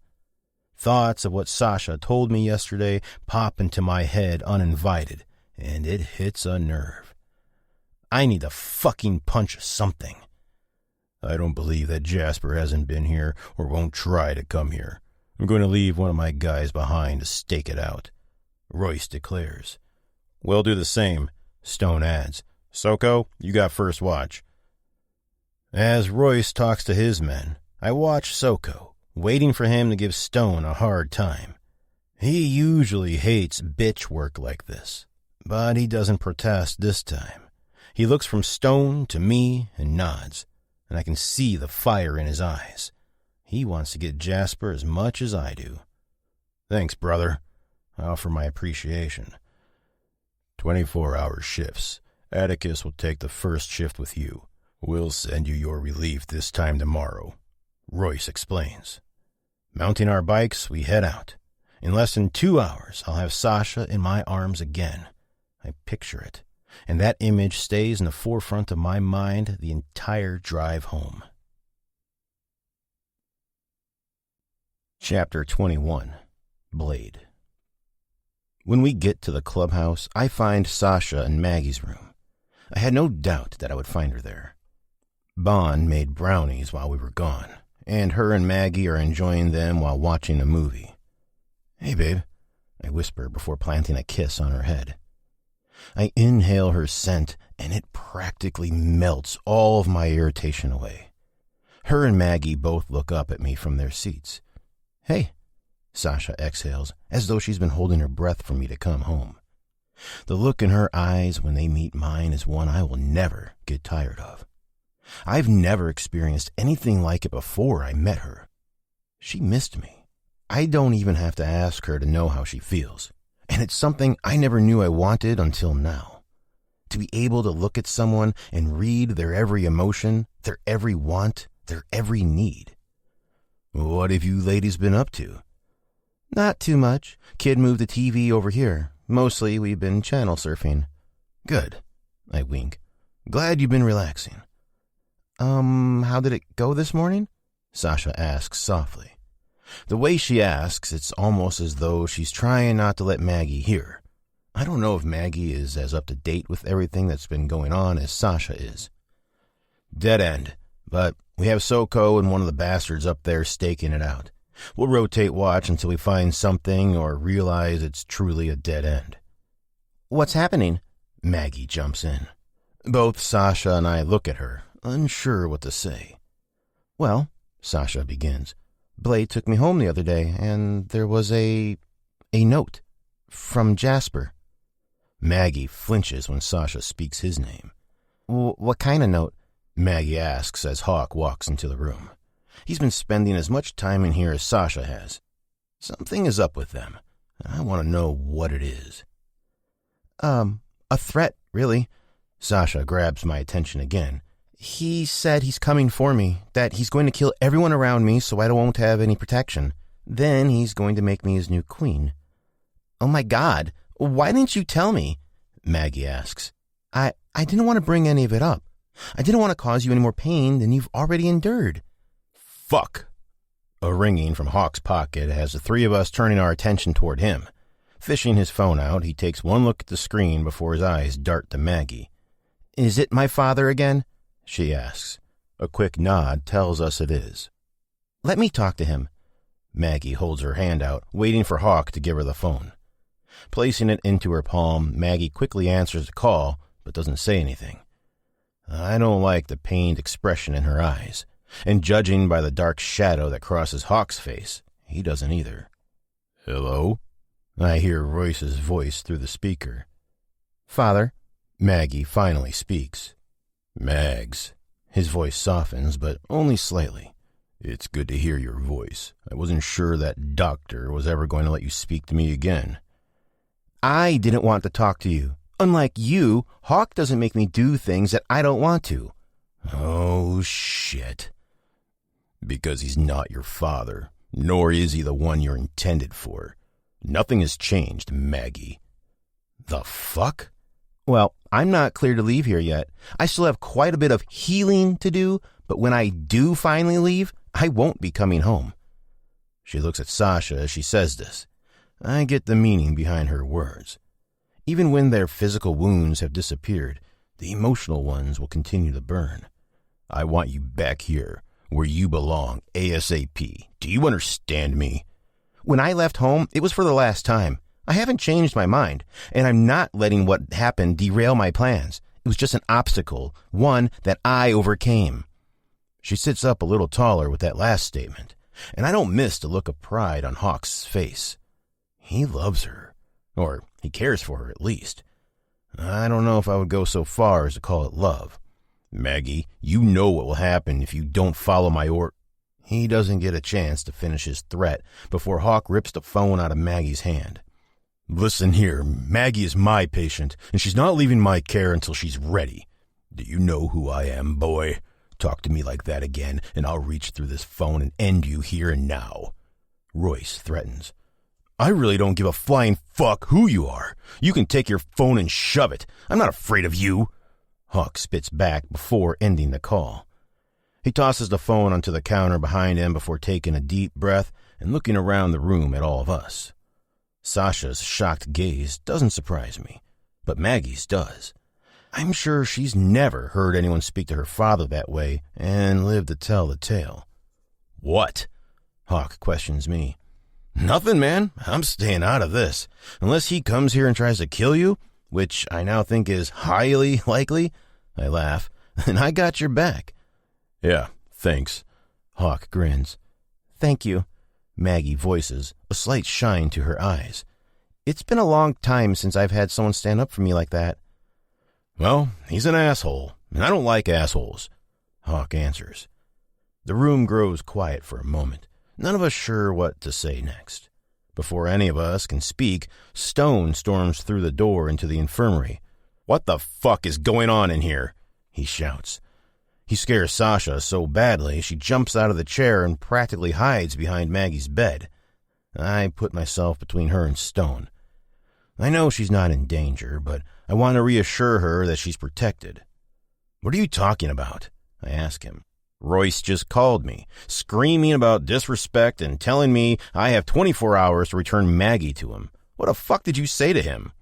Thoughts of what Sasha told me yesterday pop into my head uninvited, and it hits a nerve. I need to fucking punch something. I don't believe that Jasper hasn't been here or won't try to come here. I'm going to leave one of my guys behind to stake it out, Royce declares. We'll do the same, Stone adds. Soko, you got first watch. As Royce talks to his men, I watch Soko, waiting for him to give Stone a hard time. He usually hates bitch work like this, but he doesn't protest this time. He looks from Stone to me and nods, and I can see the fire in his eyes. He wants to get Jasper as much as I do. Thanks, brother. I offer my appreciation. 24-hour shifts. Atticus will take the first shift with you. We'll send you your relief this time tomorrow, Royce explains. Mounting our bikes, we head out. In less than 2 hours, I'll have Sasha in my arms again. I picture it, and that image stays in the forefront of my mind the entire drive home. Chapter 21. Blade. When we get to the clubhouse, I find Sasha in Maggie's room. I had no doubt that I would find her there. Bond made brownies while we were gone, and her and Maggie are enjoying them while watching a movie. Hey, babe, I whisper before planting a kiss on her head. I inhale her scent, and it practically melts all of my irritation away. Her and Maggie both look up at me from their seats. Hey, Sasha exhales, as though she's been holding her breath for me to come home. The look in her eyes when they meet mine is one I will never get tired of. I've never experienced anything like it before I met her. She missed me. I don't even have to ask her to know how she feels, and it's something I never knew I wanted until now. To be able to look at someone and read their every emotion, their every want, their every need. What have you ladies been up to? Not too much. Kid moved the TV over here. Mostly we've been channel surfing. Good. I wink. Glad you've been relaxing. How did it go this morning? Sasha asks softly. The way she asks, it's almost as though she's trying not to let Maggie hear. I don't know if Maggie is as up to date with everything that's been going on as Sasha is. Dead end, but we have Soko and one of the bastards up there staking it out. We'll rotate watch until we find something or realize it's truly a dead end. What's happening? Maggie jumps in. Both Sasha and I look at her, unsure what to say. Well, Sasha begins, Blade took me home the other day, and there was a note from Jasper. Maggie flinches when Sasha speaks his name. What kind of note? Maggie asks as Hawk walks into the room. He's been spending as much time in here as Sasha has. Something is up with them. I want to know what it is. A threat, really. Sasha grabs my attention again. He said he's coming for me, that he's going to kill everyone around me so I won't have any protection. Then he's going to make me his new queen. Oh my God, why didn't you tell me? Maggie asks. I didn't want to bring any of it up. I didn't want to cause you any more pain than you've already endured. Fuck. A ringing from Hawk's pocket has the three of us turning our attention toward him. Fishing his phone out, he takes one look at the screen before his eyes dart to Maggie. Is it my father again? She asks. A quick nod tells us it is. Let me talk to him. Maggie holds her hand out, waiting for Hawk to give her the phone. Placing it into her palm, Maggie quickly answers the call, but doesn't say anything. I don't like the pained expression in her eyes, and judging by the dark shadow that crosses Hawk's face, he doesn't either. Hello? I hear Royce's voice through the speaker. Father? Maggie finally speaks. Mags. His voice softens, but only slightly. It's good to hear your voice. I wasn't sure that doctor was ever going to let you speak to me again. I didn't want to talk to you. Unlike you, Hawk doesn't make me do things that I don't want to. Oh, shit. Because he's not your father, nor is he the one you're intended for. Nothing has changed, Maggie. The fuck? Well, I'm not clear to leave here yet. I still have quite a bit of healing to do, but when I do finally leave, I won't be coming home. She looks at Sasha as she says this. I get the meaning behind her words. Even when their physical wounds have disappeared, the emotional ones will continue to burn. I want you back here, where you belong, ASAP. Do you understand me? When I left home, it was for the last time. I haven't changed my mind, and I'm not letting what happened derail my plans. It was just an obstacle, one that I overcame. She sits up a little taller with that last statement, and I don't miss the look of pride on Hawk's face. He loves her, or he cares for her at least. I don't know if I would go so far as to call it love. Maggie, you know what will happen if you don't follow my He doesn't get a chance to finish his threat before Hawk rips the phone out of Maggie's hand. Listen here, Maggie is my patient, and she's not leaving my care until she's ready. Do you know who I am, boy? Talk to me like that again, and I'll reach through this phone and end you here and now. Royce threatens. I really don't give a flying fuck who you are. You can take your phone and shove it. I'm not afraid of you. Hawk spits back before ending the call. He tosses the phone onto the counter behind him before taking a deep breath and looking around the room at all of us. Sasha's shocked gaze doesn't surprise me, but Maggie's does. I'm sure she's never heard anyone speak to her father that way and lived to tell the tale. What? Hawk questions me. Nothing, man. I'm staying out of this. Unless he comes here and tries to kill you, which I now think is highly likely, I laugh, and I got your back. Yeah, thanks. Hawk grins. Thank you, Maggie voices, a slight shine to her eyes. It's been a long time since I've had someone stand up for me like that. Well, he's an asshole, and I don't like assholes, Hawk answers. The room grows quiet for a moment, none of us sure what to say next. Before any of us can speak, Stone storms through the door into the infirmary. What the fuck is going on in here? He shouts. He scares Sasha so badly she jumps out of the chair and practically hides behind Maggie's bed. I put myself between her and Stone. I know she's not in danger, but I want to reassure her that she's protected. What are you talking about? I ask him. Royce just called me, screaming about disrespect and telling me I have 24 hours to return Maggie to him. What the fuck did you say to him?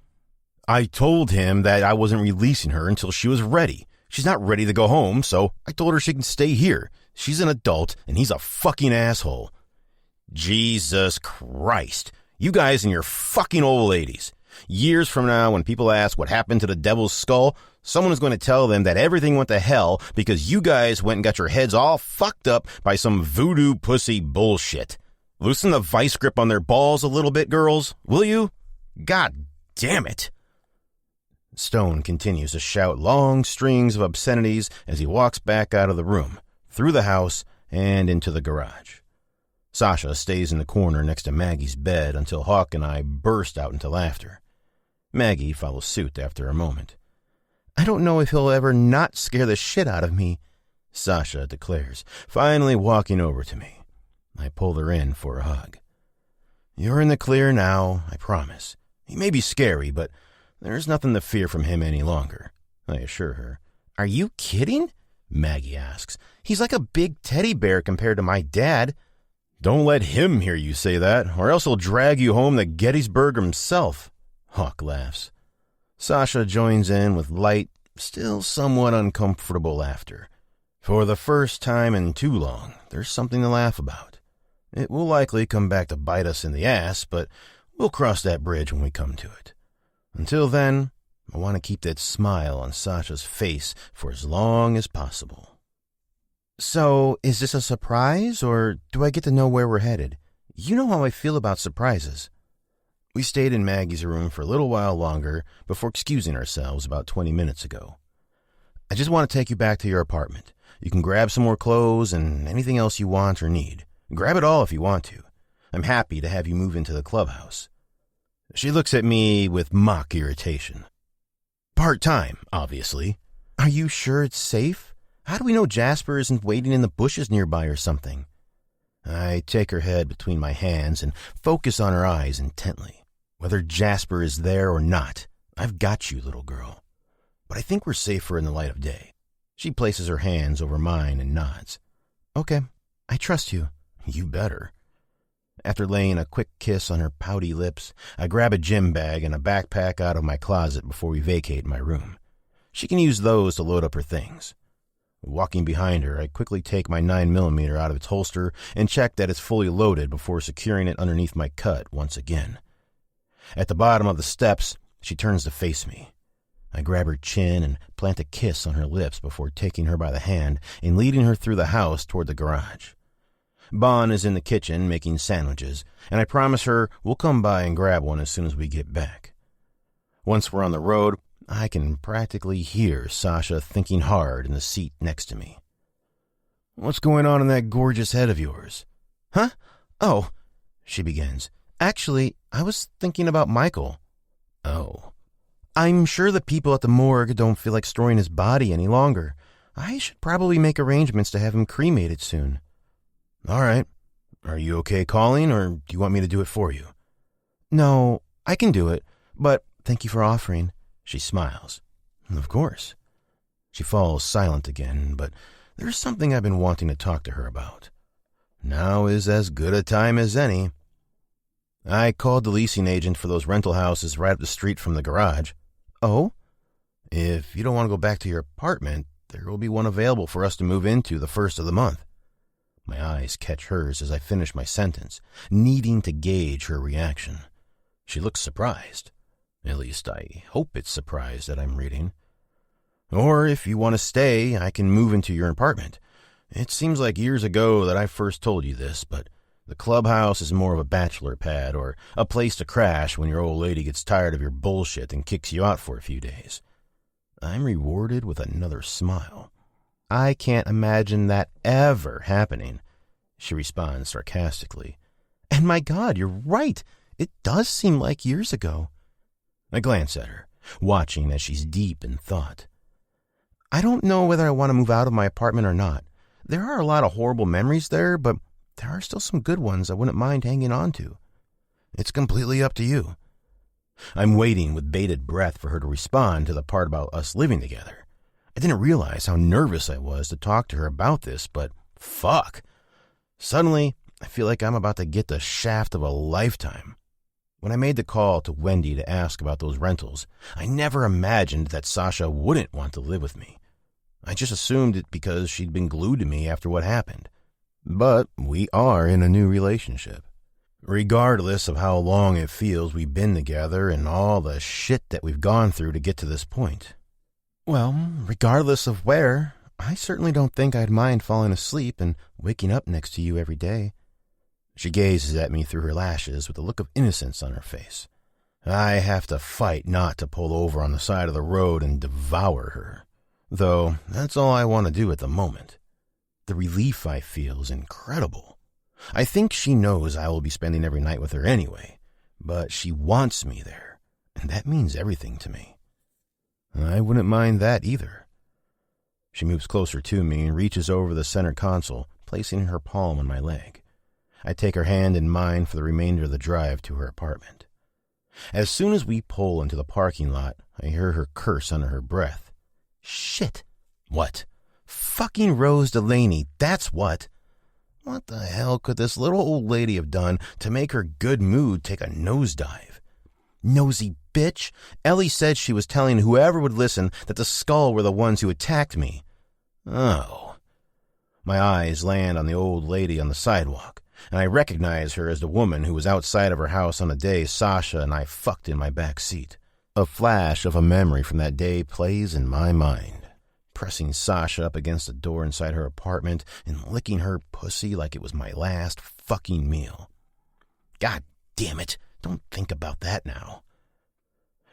I told him that I wasn't releasing her until she was ready. She's not ready to go home, so I told her she can stay here. She's an adult, and he's a fucking asshole. Jesus Christ. You guys and your fucking old ladies. Years from now, when people ask what happened to the devil's skull, someone is going to tell them that everything went to hell because you guys went and got your heads all fucked up by some voodoo pussy bullshit. Loosen the vice grip on their balls a little bit, girls, will you? God damn it. Stone continues to shout long strings of obscenities as he walks back out of the room, through the house, and into the garage. Sasha stays in the corner next to Maggie's bed until Hawk and I burst out into laughter. Maggie follows suit after a moment. I don't know if he'll ever not scare the shit out of me, Sasha declares, finally walking over to me. I pull her in for a hug. You're in the clear now, I promise. He may be scary, but there's nothing to fear from him any longer, I assure her. Are you kidding? Maggie asks. He's like a big teddy bear compared to my dad. Don't let him hear you say that, or else he'll drag you home to Gettysburg himself, Hawk laughs. Sasha joins in with light, still somewhat uncomfortable laughter. For the first time in too long, there's something to laugh about. It will likely come back to bite us in the ass, but we'll cross that bridge when we come to it. Until then, I want to keep that smile on Sasha's face for as long as possible. So, is this a surprise, or do I get to know where we're headed? You know how I feel about surprises. We stayed in Maggie's room for a little while longer before excusing ourselves about 20 minutes ago. I just want to take you back to your apartment. You can grab some more clothes and anything else you want or need. Grab it all if you want to. I'm happy to have you move into the clubhouse. She looks at me with mock irritation. Part-time, obviously. Are you sure it's safe? How do we know Jasper isn't waiting in the bushes nearby or something? I take her head between my hands and focus on her eyes intently. Whether Jasper is there or not, I've got you, little girl. But I think we're safer in the light of day. She places her hands over mine and nods. Okay, I trust you. You better. After laying a quick kiss on her pouty lips, I grab a gym bag and a backpack out of my closet before we vacate my room. She can use those to load up her things. Walking behind her, I quickly take my 9mm out of its holster and check that it's fully loaded before securing it underneath my cut once again. At the bottom of the steps, she turns to face me. I grab her chin and plant a kiss on her lips before taking her by the hand and leading her through the house toward the garage. Bon is in the kitchen making sandwiches, and I promise her we'll come by and grab one as soon as we get back. Once we're on the road, I can practically hear Sasha thinking hard in the seat next to me. What's going on in that gorgeous head of yours? Huh? Oh, she begins. Actually, I was thinking about Michael. Oh. I'm sure the people at the morgue don't feel like storing his body any longer. I should probably make arrangements to have him cremated soon. All right. Are you okay calling, or do you want me to do it for you? No, I can do it, but thank you for offering. She smiles. Of course. She falls silent again, but there's something I've been wanting to talk to her about. Now is as good a time as any. I called the leasing agent for those rental houses right up the street from the garage. Oh? If you don't want to go back to your apartment, there will be one available for us to move into the first of the month. My eyes catch hers as I finish my sentence, needing to gauge her reaction. She looks surprised. At least I hope it's surprised that I'm reading. Or if you want to stay, I can move into your apartment. It seems like years ago that I first told you this, but the clubhouse is more of a bachelor pad or a place to crash when your old lady gets tired of your bullshit and kicks you out for a few days. I'm rewarded with another smile. I can't imagine that ever happening, she responds sarcastically. And my God, you're right. It does seem like years ago. I glance at her, watching as she's deep in thought. I don't know whether I want to move out of my apartment or not. There are a lot of horrible memories there, but there are still some good ones I wouldn't mind hanging on to. It's completely up to you. I'm waiting with bated breath for her to respond to the part about us living together. I didn't realize how nervous I was to talk to her about this, but fuck. Suddenly, I feel like I'm about to get the shaft of a lifetime. When I made the call to Wendy to ask about those rentals, I never imagined that Sasha wouldn't want to live with me. I just assumed it because she'd been glued to me after what happened. But we are in a new relationship. Regardless of how long it feels we've been together and all the shit that we've gone through to get to this point. Well, regardless of where, I certainly don't think I'd mind falling asleep and waking up next to you every day. She gazes at me through her lashes with a look of innocence on her face. I have to fight not to pull over on the side of the road and devour her. Though, that's all I want to do at the moment. The relief I feel is incredible. I think she knows I will be spending every night with her anyway, but she wants me there, and that means everything to me. I wouldn't mind that either. She moves closer to me and reaches over the center console, placing her palm on my leg. I take her hand in mine for the remainder of the drive to her apartment. As soon as we pull into the parking lot, I hear her curse under her breath. Shit! What? Fucking Rose Delaney, that's what! What the hell could this little old lady have done to make her good mood take a nosedive? Nosy bitch! Ellie said she was telling whoever would listen that the Skull were the ones who attacked me. Oh. My eyes land on the old lady on the sidewalk, and I recognize her as the woman who was outside of her house on the day Sasha and I fucked in my back seat. A flash of a memory from that day plays in my mind. Pressing Sasha up against the door inside her apartment and licking her pussy like it was my last fucking meal. God damn it, don't think about that now.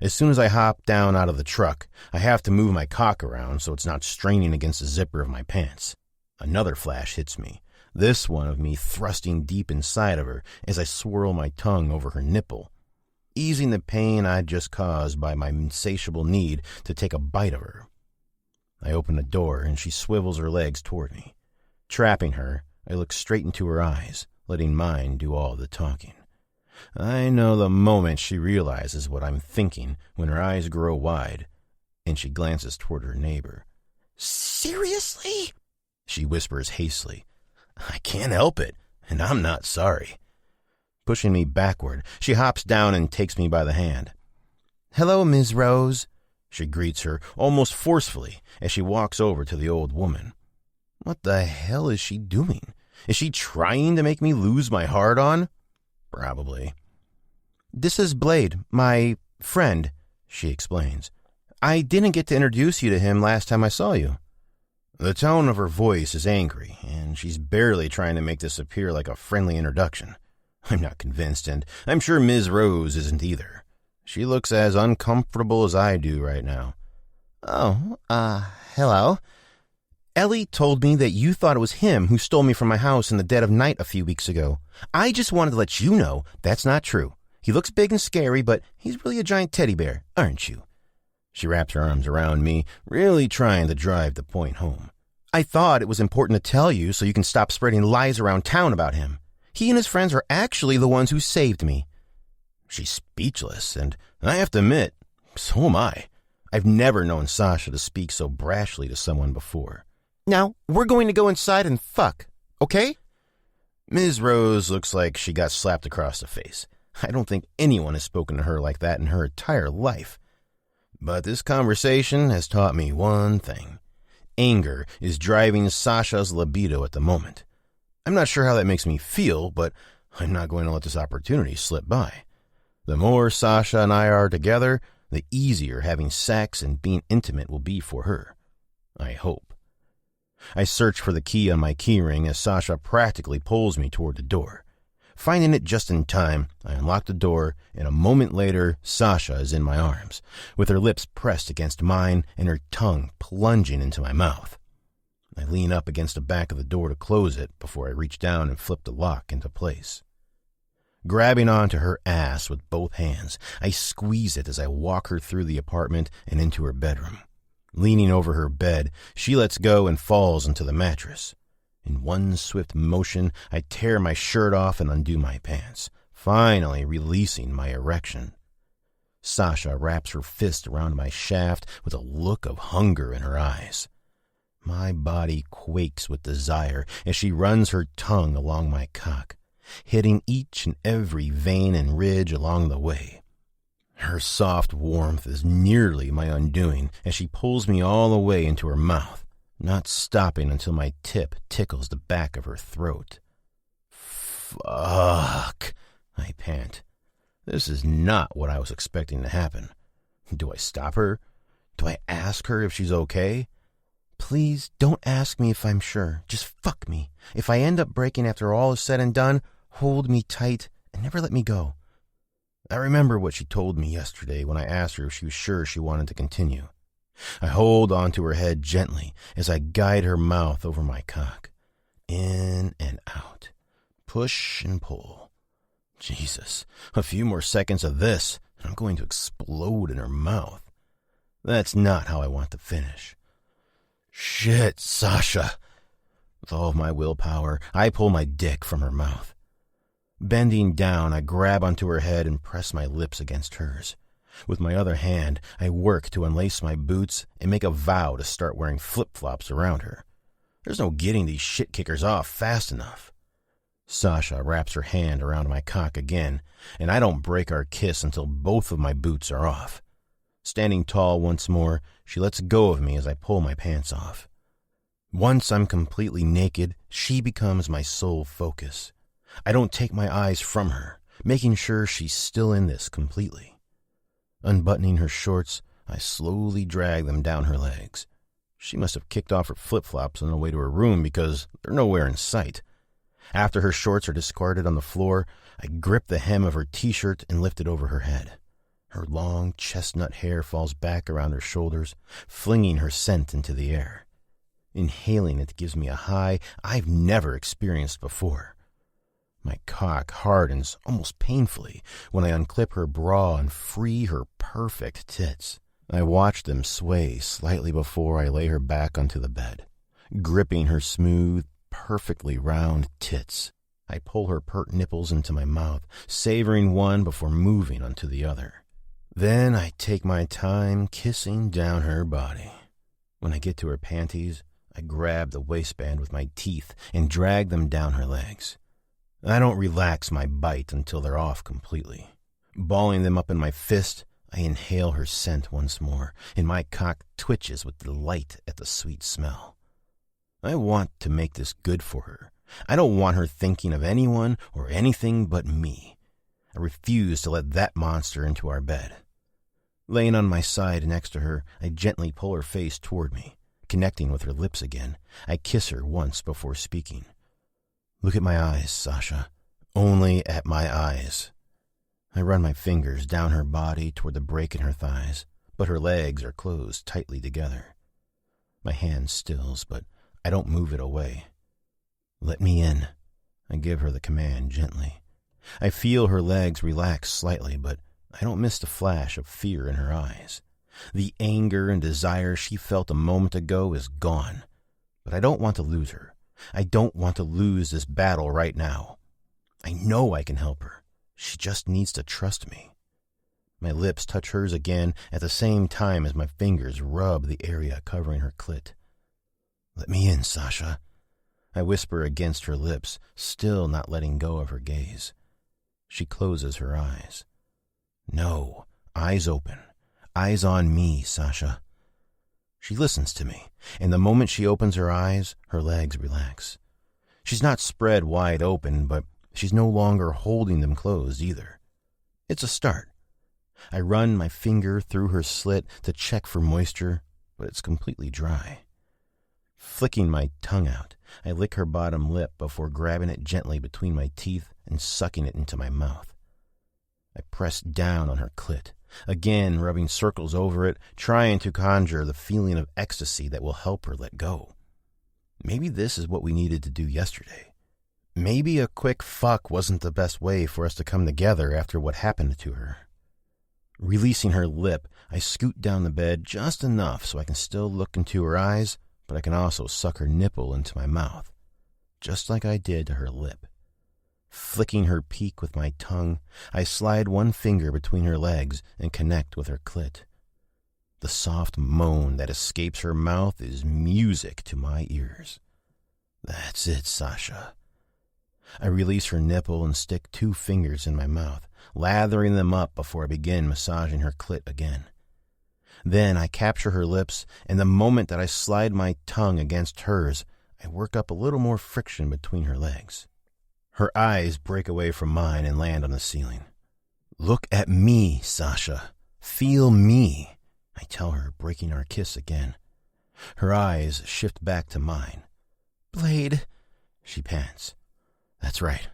As soon as I hop down out of the truck, I have to move my cock around so it's not straining against the zipper of my pants. Another flash hits me, this one of me thrusting deep inside of her as I swirl my tongue over her nipple, easing the pain I'd just caused by my insatiable need to take a bite of her. I open the door and she swivels her legs toward me. Trapping her, I look straight into her eyes, letting mine do all the talking. I know the moment she realizes what I'm thinking when her eyes grow wide, and she glances toward her neighbor. Seriously? She whispers hastily. I can't help it, and I'm not sorry. Pushing me backward, she hops down and takes me by the hand. Hello, Ms. Rose. She greets her almost forcefully as she walks over to the old woman. What the hell is she doing? Is she trying to make me lose my heart-on? Probably. This is Blade, my friend, she explains. I didn't get to introduce you to him last time I saw you. The tone of her voice is angry, and she's barely trying to make this appear like a friendly introduction. I'm not convinced, and I'm sure Ms. Rose isn't either. She looks as uncomfortable as I do right now. Oh, hello. Ellie told me that you thought it was him who stole me from my house in the dead of night a few weeks ago. I just wanted to let you know that's not true. He looks big and scary, but he's really a giant teddy bear, aren't you? She wraps her arms around me, really trying to drive the point home. I thought it was important to tell you so you can stop spreading lies around town about him. He and his friends are actually the ones who saved me. She's speechless, and I have to admit, so am I. I've never known Sasha to speak so brashly to someone before. Now, we're going to go inside and fuck, okay? Ms. Rose looks like she got slapped across the face. I don't think anyone has spoken to her like that in her entire life. But this conversation has taught me one thing. Anger is driving Sasha's libido at the moment. I'm not sure how that makes me feel, but I'm not going to let this opportunity slip by. The more Sasha and I are together, the easier having sex and being intimate will be for her. I hope. I search for the key on my keyring as Sasha practically pulls me toward the door. Finding it just in time, I unlock the door, and a moment later, Sasha is in my arms, with her lips pressed against mine and her tongue plunging into my mouth. I lean up against the back of the door to close it before I reach down and flip the lock into place. Grabbing onto her ass with both hands, I squeeze it as I walk her through the apartment and into her bedroom. Leaning over her bed, she lets go and falls into the mattress. In one swift motion, I tear my shirt off and undo my pants, finally releasing my erection. Sasha wraps her fist around my shaft with a look of hunger in her eyes. My body quakes with desire as she runs her tongue along my cock, hitting each and every vein and ridge along the way. Her soft warmth is nearly my undoing as she pulls me all the way into her mouth, not stopping until my tip tickles the back of her throat. Fuck, I pant. This is not what I was expecting to happen. Do I stop her? Do I ask her if she's okay? Please don't ask me if I'm sure. Just fuck me. If I end up breaking after all is said and done, hold me tight and never let me go. I remember what she told me yesterday when I asked her if she was sure she wanted to continue. I hold onto her head gently as I guide her mouth over my cock. In and out. Push and pull. Jesus, a few more seconds of this, and I'm going to explode in her mouth. That's not how I want to finish. Shit, Sasha. With all of my willpower, I pull my dick from her mouth. Bending down, I grab onto her head and press my lips against hers. With my other hand, I work to unlace my boots and make a vow to start wearing flip-flops around her. There's no getting these shit-kickers off fast enough. Sasha wraps her hand around my cock again, and I don't break our kiss until both of my boots are off. Standing tall once more, she lets go of me as I pull my pants off. Once I'm completely naked, she becomes my sole focus. I don't take my eyes from her, making sure she's still in this completely. Unbuttoning her shorts, I slowly drag them down her legs. She must have kicked off her flip-flops on the way to her room because they're nowhere in sight. After her shorts are discarded on the floor, I grip the hem of her t-shirt and lift it over her head. Her long chestnut hair falls back around her shoulders, flinging her scent into the air. Inhaling it gives me a high I've never experienced before. My cock hardens almost painfully when I unclip her bra and free her perfect tits. I watch them sway slightly before I lay her back onto the bed, gripping her smooth, perfectly round tits. I pull her pert nipples into my mouth, savoring one before moving onto the other. Then I take my time kissing down her body. When I get to her panties, I grab the waistband with my teeth and drag them down her legs. I don't relax my bite until they're off completely. Balling them up in my fist, I inhale her scent once more, and my cock twitches with delight at the sweet smell. I want to make this good for her. I don't want her thinking of anyone or anything but me. I refuse to let that monster into our bed. Laying on my side next to her, I gently pull her face toward me. Connecting with her lips again, I kiss her once before speaking. Look at my eyes, Sasha. Only at my eyes. I run my fingers down her body toward the break in her thighs, but her legs are closed tightly together. My hand stills, but I don't move it away. Let me in. I give her the command gently. I feel her legs relax slightly, but I don't miss the flash of fear in her eyes. The anger and desire she felt a moment ago is gone, but I don't want to lose her. I don't want to lose this battle right now. I know I can help her. She just needs to trust me. My lips touch hers again at the same time as my fingers rub the area covering her clit. Let me in, Sasha. I whisper against her lips, still not letting go of her gaze. She closes her eyes. No, eyes open. Eyes on me, Sasha. She listens to me, and the moment she opens her eyes, her legs relax. She's not spread wide open, but she's no longer holding them closed either. It's a start. I run my finger through her slit to check for moisture, but it's completely dry. Flicking my tongue out, I lick her bottom lip before grabbing it gently between my teeth and sucking it into my mouth. I press down on her clit, again rubbing circles over it, trying to conjure the feeling of ecstasy that will help her let go. Maybe this is what we needed to do yesterday. Maybe a quick fuck wasn't the best way for us to come together after what happened to her. Releasing her lip, I scoot down the bed just enough so I can still look into her eyes, but I can also suck her nipple into my mouth, just like I did to her lip. Flicking her peak with my tongue, I slide one finger between her legs and connect with her clit. The soft moan that escapes her mouth is music to my ears. That's it, Sasha. I release her nipple and stick 2 fingers in my mouth, lathering them up before I begin massaging her clit again. Then I capture her lips, and the moment that I slide my tongue against hers, I work up a little more friction between her legs. Her eyes break away from mine and land on the ceiling. Look at me, Sasha. Feel me, I tell her, breaking our kiss again. Her eyes shift back to mine. Blade, she pants. That's right,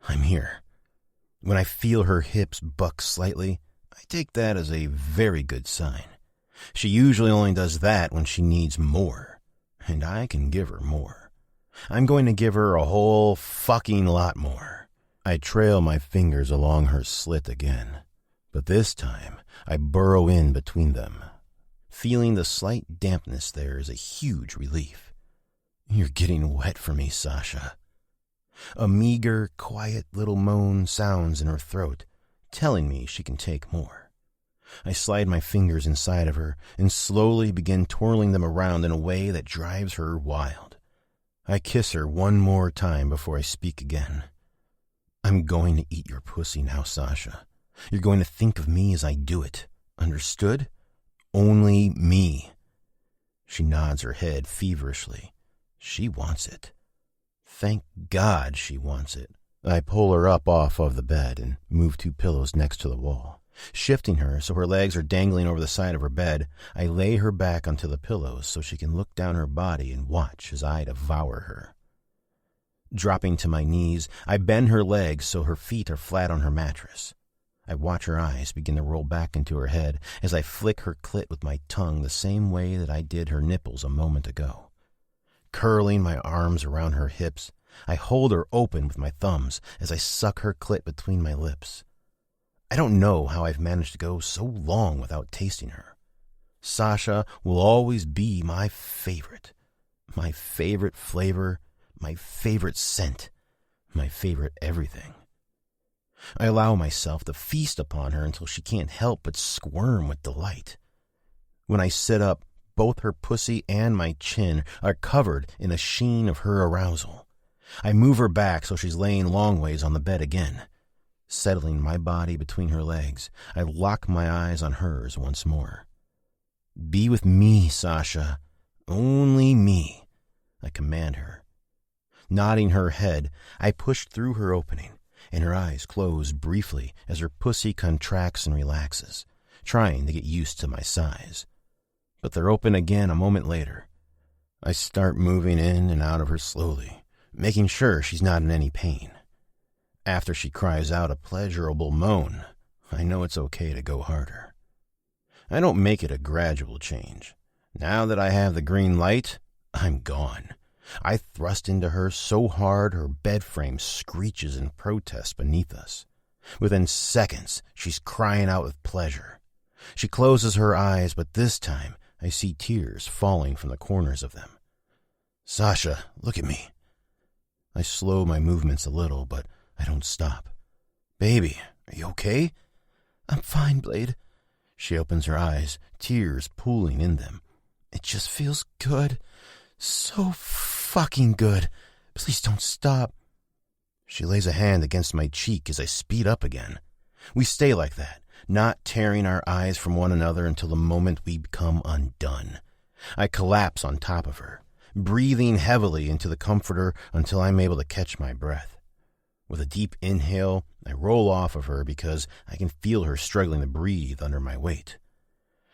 I'm here. When I feel her hips buck slightly, I take that as a very good sign. She usually only does that when she needs more, and I can give her more. I'm going to give her a whole fucking lot more. I trail my fingers along her slit again, but this time I burrow in between them. Feeling the slight dampness there is a huge relief. You're getting wet for me, Sasha. A meager, quiet little moan sounds in her throat, telling me she can take more. I slide my fingers inside of her and slowly begin twirling them around in a way that drives her wild. I kiss her one more time before I speak again. I'm going to eat your pussy now, Sasha. You're going to think of me as I do it. Understood? Only me. She nods her head feverishly. She wants it. Thank God she wants it. I pull her up off of the bed and move 2 pillows next to the wall. Shifting her so her legs are dangling over the side of her bed, I lay her back onto the pillows so she can look down her body and watch as I devour her. Dropping to my knees, I bend her legs so her feet are flat on her mattress. I watch her eyes begin to roll back into her head as I flick her clit with my tongue the same way that I did her nipples a moment ago. Curling my arms around her hips, I hold her open with my thumbs as I suck her clit between my lips. I don't know how I've managed to go so long without tasting her. Sasha will always be my favorite flavor, my favorite scent, my favorite everything. I allow myself to feast upon her until she can't help but squirm with delight. When I sit up, both her pussy and my chin are covered in a sheen of her arousal. I move her back so she's laying long ways on the bed again. Settling my body between her legs, I lock my eyes on hers once more. Be with me, Sasha. Only me, I command her. Nodding her head, I push through her opening, and her eyes close briefly as her pussy contracts and relaxes, trying to get used to my size. But they're open again a moment later. I start moving in and out of her slowly, making sure she's not in any pain. After she cries out a pleasurable moan, I know it's okay to go harder. I don't make it a gradual change. Now that I have the green light, I'm gone. I thrust into her so hard her bed frame screeches in protest beneath us. Within seconds, she's crying out with pleasure. She closes her eyes, but this time I see tears falling from the corners of them. Sasha, look at me. I slow my movements a little, but I don't stop. Baby, are you okay? I'm fine, Blade. She opens her eyes, tears pooling in them. It just feels good. So fucking good. Please don't stop. She lays a hand against my cheek as I speed up again. We stay like that, not tearing our eyes from one another until the moment we become undone. I collapse on top of her, breathing heavily into the comforter until I'm able to catch my breath. With a deep inhale, I roll off of her because I can feel her struggling to breathe under my weight.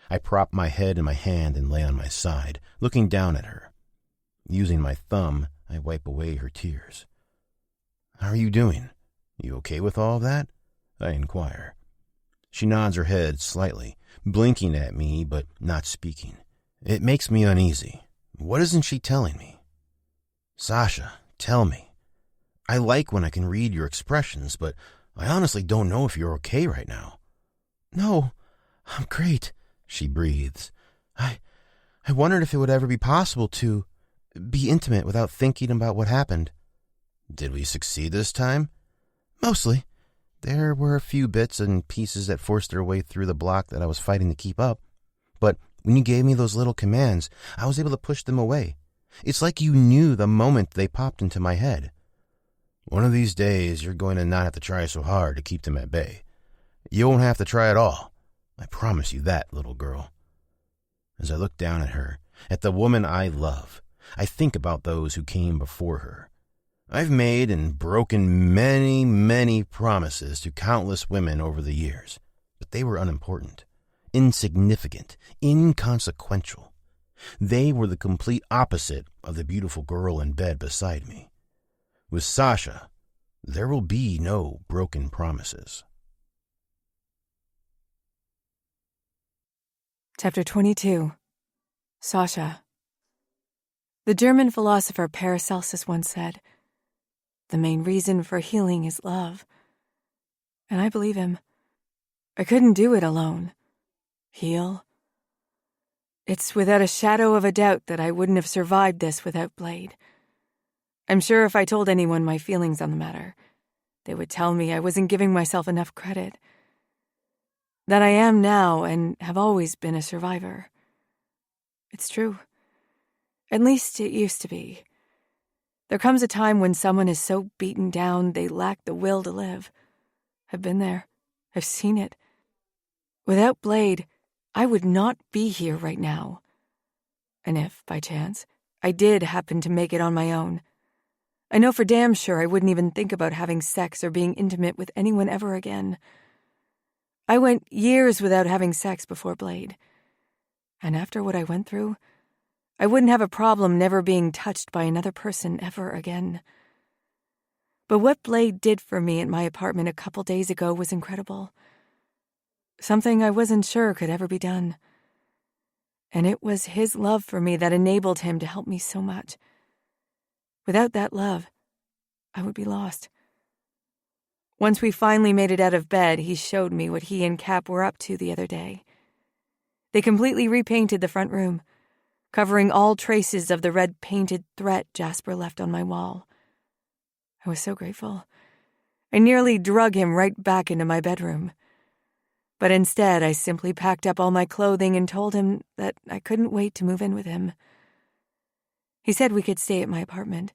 I prop my head in my hand and lay on my side, looking down at her. Using my thumb, I wipe away her tears. How are you doing? You okay with all of that? I inquire. She nods her head slightly, blinking at me but not speaking. It makes me uneasy. What isn't she telling me? Sasha, tell me. I like when I can read your expressions, but I honestly don't know if you're okay right now. No, I'm great, she breathes. I wondered if it would ever be possible to be intimate without thinking about what happened. Did we succeed this time? Mostly. There were a few bits and pieces that forced their way through the block that I was fighting to keep up. But when you gave me those little commands, I was able to push them away. It's like you knew the moment they popped into my head. One of these days, you're going to not have to try so hard to keep them at bay. You won't have to try at all. I promise you that, little girl. As I look down at her, at the woman I love, I think about those who came before her. I've made and broken many, many promises to countless women over the years, but they were unimportant, insignificant, inconsequential. They were the complete opposite of the beautiful girl in bed beside me. With Sasha, there will be no broken promises. Chapter 22. Sasha. The German philosopher Paracelsus once said, "The main reason for healing is love." And I believe him. I couldn't do it alone. Heal. It's without a shadow of a doubt that I wouldn't have survived this without Blade. I'm sure if I told anyone my feelings on the matter, they would tell me I wasn't giving myself enough credit. That I am now and have always been a survivor. It's true. At least it used to be. There comes a time when someone is so beaten down they lack the will to live. I've been there. I've seen it. Without Blade, I would not be here right now. And if, by chance, I did happen to make it on my own, I know for damn sure I wouldn't even think about having sex or being intimate with anyone ever again. I went years without having sex before Blade. And after what I went through, I wouldn't have a problem never being touched by another person ever again. But what Blade did for me at my apartment a couple days ago was incredible. Something I wasn't sure could ever be done. And it was his love for me that enabled him to help me so much. Without that love, I would be lost. Once we finally made it out of bed, he showed me what he and Cap were up to the other day. They completely repainted the front room, covering all traces of the red painted threat Jasper left on my wall. I was so grateful. I nearly drug him right back into my bedroom. But instead, I simply packed up all my clothing and told him that I couldn't wait to move in with him. He said we could stay at my apartment,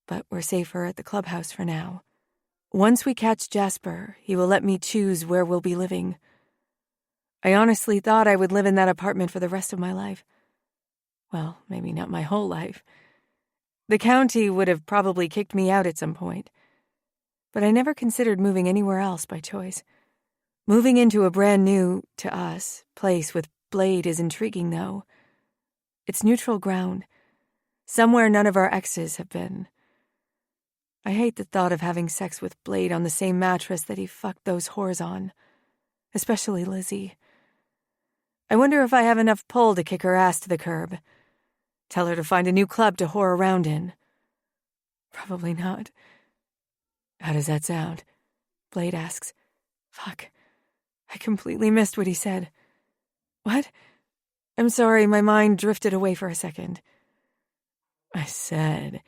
but we're safer at the clubhouse for now. Once we catch Jasper, he will let me choose where we'll be living. I honestly thought I would live in that apartment for the rest of my life. Well, maybe not my whole life. The county would have probably kicked me out at some point. But I never considered moving anywhere else by choice. Moving into a brand new, to us, place with Blade is intriguing, though. It's neutral ground. Somewhere none of our exes have been. I hate the thought of having sex with Blade on the same mattress that he fucked those whores on. Especially Lizzie. I wonder if I have enough pull to kick her ass to the curb. Tell her to find a new club to whore around in. Probably not. How does that sound? Blade asks. Fuck. I completely missed what he said. What? I'm sorry, my mind drifted away for a second. I said,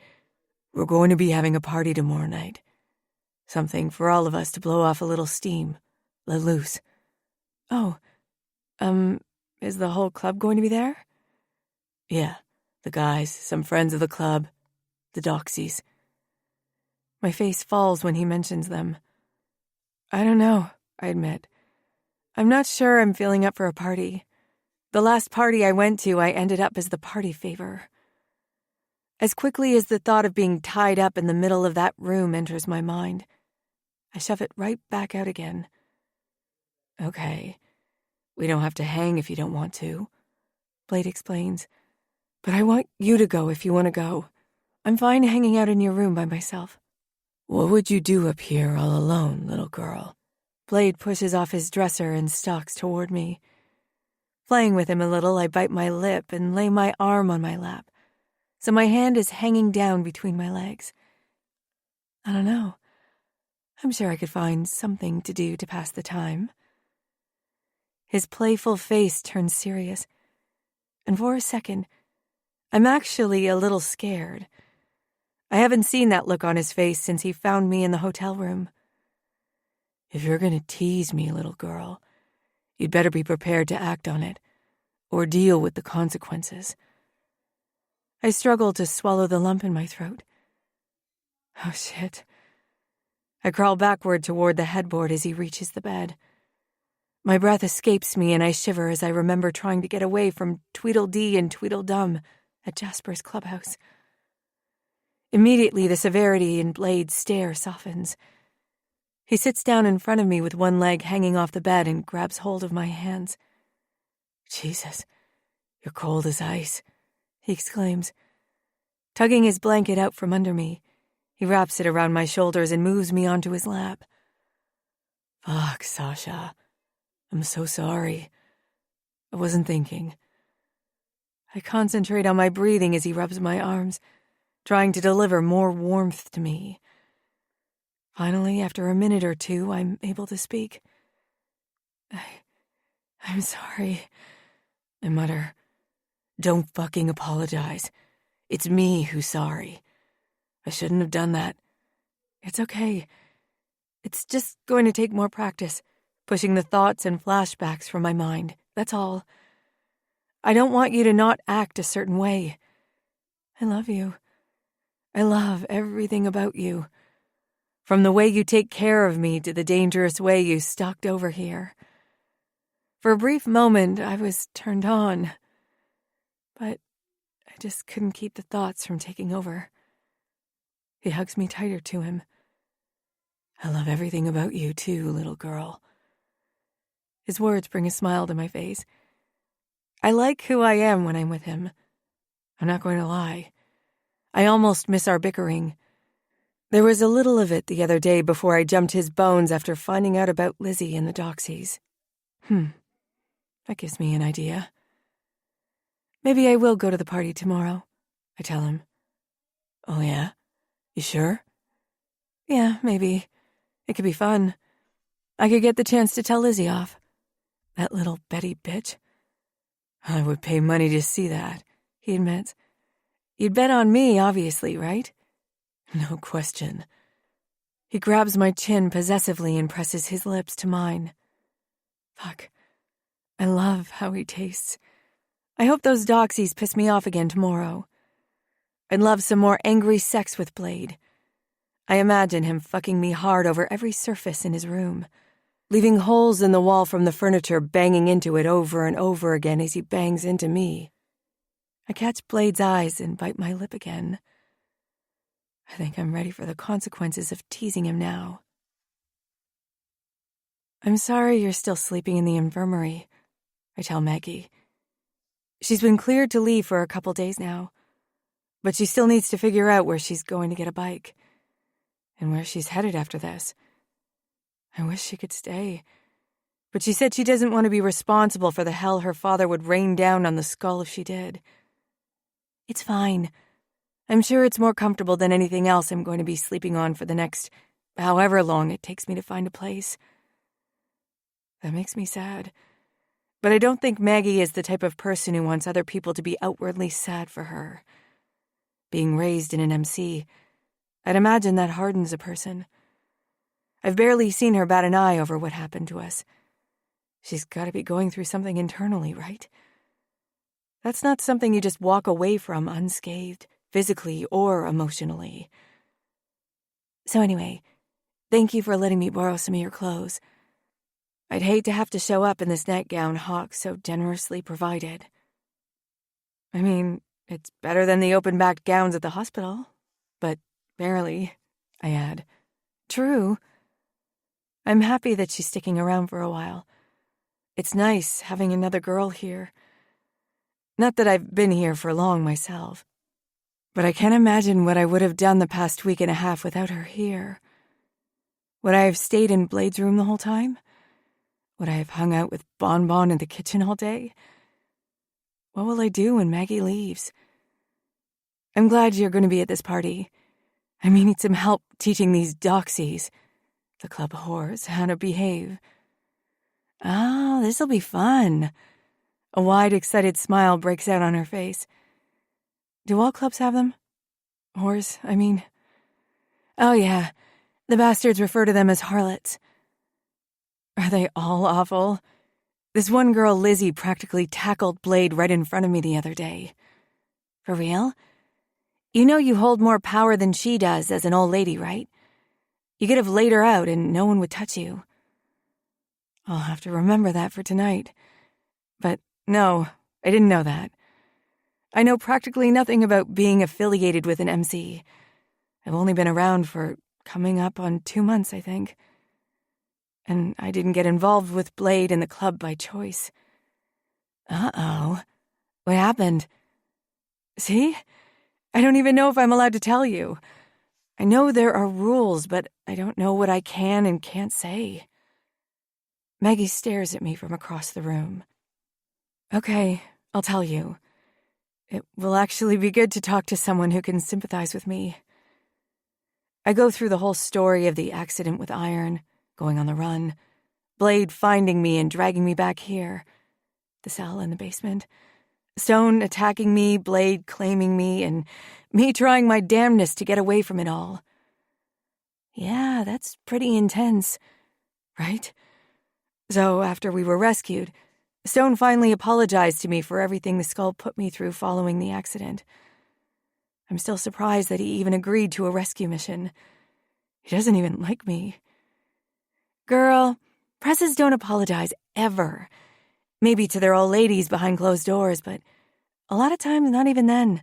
we're going to be having a party tomorrow night. Something for all of us to blow off a little steam. Let loose. Oh, is the whole club going to be there? Yeah, the guys, some friends of the club, the doxies. My face falls when he mentions them. I don't know, I admit. I'm not sure I'm feeling up for a party. The last party I went to, I ended up as the party favor. As quickly as the thought of being tied up in the middle of that room enters my mind, I shove it right back out again. Okay, we don't have to hang if you don't want to, Blade explains. But I want you to go if you want to go. I'm fine hanging out in your room by myself. What would you do up here all alone, little girl? Blade pushes off his dresser and stalks toward me. Playing with him a little, I bite my lip and lay my arm on my lap, so my hand is hanging down between my legs. I don't know. I'm sure I could find something to do to pass the time. His playful face turns serious, and for a second, I'm actually a little scared. I haven't seen that look on his face since he found me in the hotel room. If you're gonna tease me, little girl, you'd better be prepared to act on it, or deal with the consequences. I struggled to swallow the lump in my throat. Oh, shit. I crawl backward toward the headboard as he reaches the bed. My breath escapes me and I shiver as I remember trying to get away from Tweedledee and Tweedledum at Jasper's clubhouse. Immediately, the severity in Blade's stare softens. He sits down in front of me with one leg hanging off the bed and grabs hold of my hands. Jesus, you're cold as ice, he exclaims. Tugging his blanket out from under me, he wraps it around my shoulders and moves me onto his lap. Fuck, Sasha. I'm so sorry. I wasn't thinking. I concentrate on my breathing as he rubs my arms, trying to deliver more warmth to me. Finally, after a minute or two, I'm able to speak. I'm sorry, I mutter. Don't fucking apologize. It's me who's sorry. I shouldn't have done that. It's okay. It's just going to take more practice, pushing the thoughts and flashbacks from my mind. That's all. I don't want you to not act a certain way. I love you. I love everything about you. From the way you take care of me to the dangerous way you stalked over here. For a brief moment, I was turned on. But I just couldn't keep the thoughts from taking over. He hugs me tighter to him. I love everything about you too, little girl. His words bring a smile to my face. I like who I am when I'm with him. I'm not going to lie. I almost miss our bickering. There was a little of it the other day before I jumped his bones after finding out about Lizzie and the doxies. That gives me an idea. Maybe I will go to the party tomorrow, I tell him. Oh yeah? You sure? Yeah, maybe. It could be fun. I could get the chance to tell Lizzie off. That little Betty bitch. I would pay money to see that, he admits. You'd bet on me, obviously, right? No question. He grabs my chin possessively and presses his lips to mine. Fuck. I love how he tastes. I hope those doxies piss me off again tomorrow. I'd love some more angry sex with Blade. I imagine him fucking me hard over every surface in his room, leaving holes in the wall from the furniture banging into it over and over again as he bangs into me. I catch Blade's eyes and bite my lip again. I think I'm ready for the consequences of teasing him now. I'm sorry you're still sleeping in the infirmary, I tell Maggie. She's been cleared to leave for a couple days now, but she still needs to figure out where she's going to get a bike and where she's headed after this. I wish she could stay, but she said she doesn't want to be responsible for the hell her father would rain down on the skull if she did. It's fine. I'm sure it's more comfortable than anything else I'm going to be sleeping on for the next however long it takes me to find a place. That makes me sad. But I don't think Maggie is the type of person who wants other people to be outwardly sad for her. Being raised in an MC, I'd imagine that hardens a person. I've barely seen her bat an eye over what happened to us. She's got to be going through something internally, right? That's not something you just walk away from unscathed, physically or emotionally. So anyway, thank you for letting me borrow some of your clothes. I'd hate to have to show up in this nightgown Hawk so generously provided. I mean, it's better than the open-backed gowns at the hospital. But barely, I add. True. I'm happy that she's sticking around for a while. It's nice having another girl here. Not that I've been here for long myself. But I can't imagine what I would have done the past week and a half without her here. Would I have stayed in Blade's room the whole time? Would I have hung out with Bon Bon in the kitchen all day? What will I do when Maggie leaves? I'm glad you're going to be at this party. I may need some help teaching these doxies, the club whores, how to behave. Oh, this'll be fun. A wide, excited smile breaks out on her face. Do all clubs have them? Whores, I mean. Oh, yeah. The bastards refer to them as harlots. Are they all awful? This one girl, Lizzie, practically tackled Blade right in front of me the other day. For real? You know you hold more power than she does as an old lady, right? You could have laid her out and no one would touch you. I'll have to remember that for tonight. But no, I didn't know that. I know practically nothing about being affiliated with an MC. I've only been around for coming up on 2 months, I think. And I didn't get involved with Blade and the club by choice. Uh-oh. What happened? See? I don't even know if I'm allowed to tell you. I know there are rules, but I don't know what I can and can't say. Maggie stares at me from across the room. Okay, I'll tell you. It will actually be good to talk to someone who can sympathize with me. I go through the whole story of the accident with Iron, going on the run, Blade finding me and dragging me back here, the cell in the basement, Stone attacking me, Blade claiming me, and me trying my damnedest to get away from it all. Yeah, that's pretty intense, right? So after we were rescued, Stone finally apologized to me for everything the Skull put me through following the accident. I'm still surprised that he even agreed to a rescue mission. He doesn't even like me. Girl, presses don't apologize ever. Maybe to their old ladies behind closed doors, but a lot of times not even then.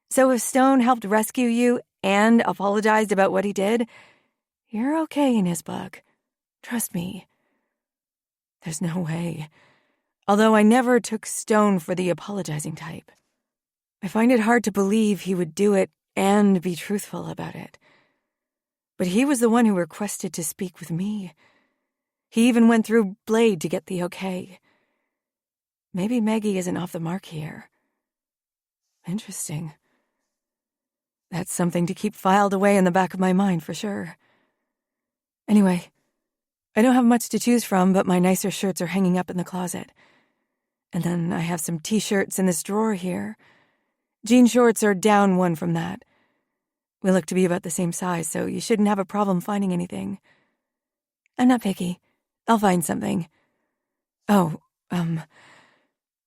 So if Stone helped rescue you and apologized about what he did, you're okay in his book. Trust me. There's no way. Although I never took Stone for the apologizing type. I find it hard to believe he would do it and be truthful about it. But he was the one who requested to speak with me. He even went through Blade to get the okay. Maybe Maggie isn't off the mark here. Interesting. That's something to keep filed away in the back of my mind for sure. Anyway, I don't have much to choose from, but my nicer shirts are hanging up in the closet. And then I have some t-shirts in this drawer here. Jean shorts are down one from that. We look to be about the same size, so you shouldn't have a problem finding anything. I'm not picky. I'll find something. Oh,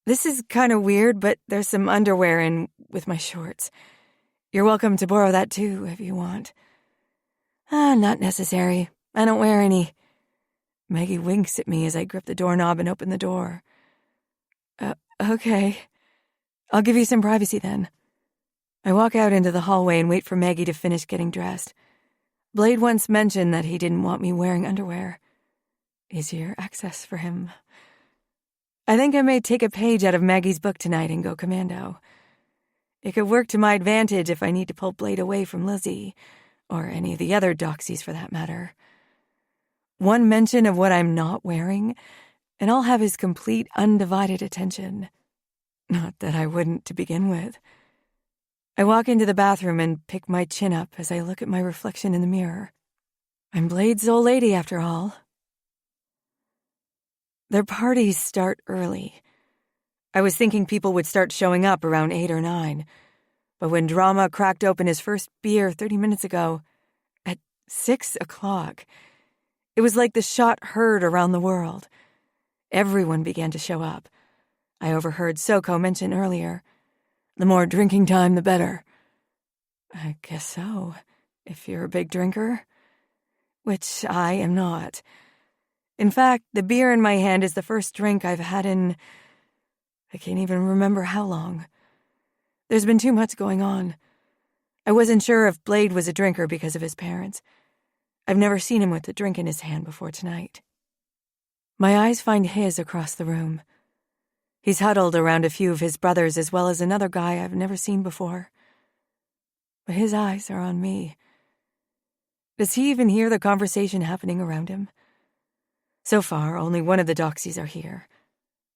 this is kind of weird, but there's some underwear in with my shorts. You're welcome to borrow that too, if you want. Not necessary. I don't wear any. Maggie winks at me as I grip the doorknob and open the door. Okay. I'll give you some privacy then. I walk out into the hallway and wait for Maggie to finish getting dressed. Blade once mentioned that he didn't want me wearing underwear. Easier access for him. I think I may take a page out of Maggie's book tonight and go commando. It could work to my advantage if I need to pull Blade away from Lizzie, or any of the other doxies for that matter. One mention of what I'm not wearing, and I'll have his complete, undivided attention. Not that I wouldn't to begin with. I walk into the bathroom and pick my chin up as I look at my reflection in the mirror. I'm Blade's old lady, after all. Their parties start early. I was thinking people would start showing up around 8 or 9, but when Drama cracked open his first beer 30 minutes ago, at 6 o'clock, it was like the shot heard around the world. Everyone began to show up. I overheard Soko mention earlier, the more drinking time, the better. I guess so, if you're a big drinker. Which I am not. In fact, the beer in my hand is the first drink I've had in... I can't even remember how long. There's been too much going on. I wasn't sure if Blade was a drinker because of his parents. I've never seen him with a drink in his hand before tonight. My eyes find his across the room. He's huddled around a few of his brothers as well as another guy I've never seen before. But his eyes are on me. Does he even hear the conversation happening around him? So far, only one of the doxies are here.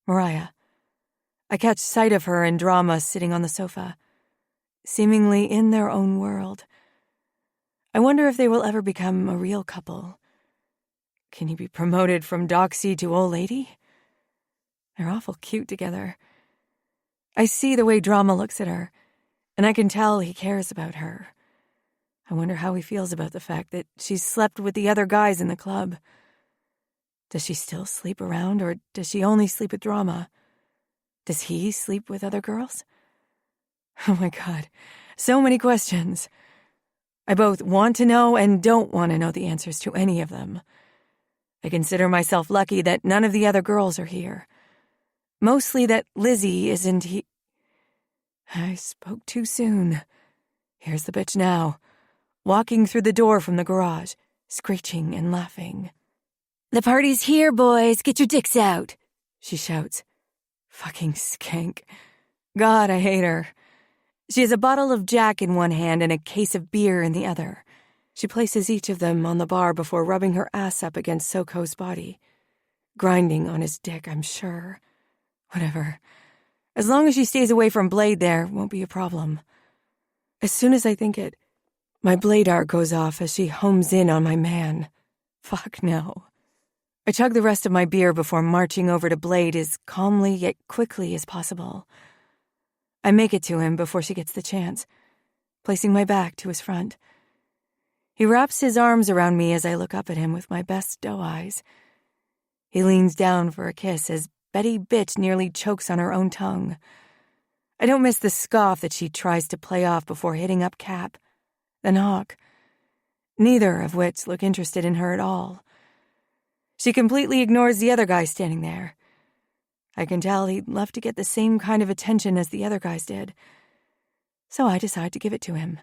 Mariah. I catch sight of her and Drama sitting on the sofa, seemingly in their own world. I wonder if they will ever become a real couple. Can he be promoted from doxy to old lady? They're awful cute together. I see the way Drama looks at her, and I can tell he cares about her. I wonder how he feels about the fact that she's slept with the other guys in the club. Does she still sleep around, or does she only sleep with drama? Does he sleep with other girls? Oh my God, so many questions. I both want to know and don't want to know the answers to any of them. I consider myself lucky that none of the other girls are here. Mostly that Lizzie isn't he. I spoke too soon. Here's the bitch now, walking through the door from the garage, screeching and laughing. "The party's here, boys. Get your dicks out," she shouts. Fucking skank. God, I hate her. She has a bottle of Jack in one hand and a case of beer in the other. She places each of them on the bar before rubbing her ass up against Soko's body. Grinding on his dick, I'm sure. Whatever. As long as she stays away from Blade there, won't be a problem. As soon as I think it, my bladar goes off as she homes in on my man. Fuck no. I chug the rest of my beer before marching over to Blade as calmly yet quickly as possible. I make it to him before she gets the chance, placing my back to his front. He wraps his arms around me as I look up at him with my best doe eyes. He leans down for a kiss as Betty Bitch nearly chokes on her own tongue. I don't miss the scoff that she tries to play off before hitting up Cap, then Hawk, neither of which look interested in her at all. She completely ignores the other guy standing there. I can tell he'd love to get the same kind of attention as the other guys did. So I decide to give it to him.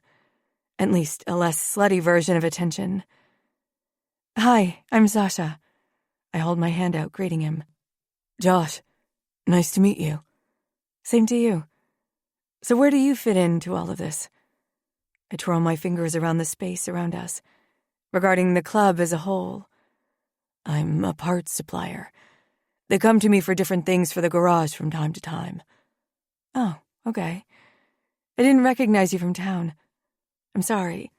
At least a less slutty version of attention. "Hi, I'm Sasha." I hold my hand out, greeting him. "Josh, nice to meet you." "Same to you. So where do you fit into all of this?" I twirl my fingers around the space around us, regarding the club as a whole. "I'm a parts supplier. They come to me for different things for the garage from time to time." "Oh, okay. I didn't recognize you from town. I'm sorry.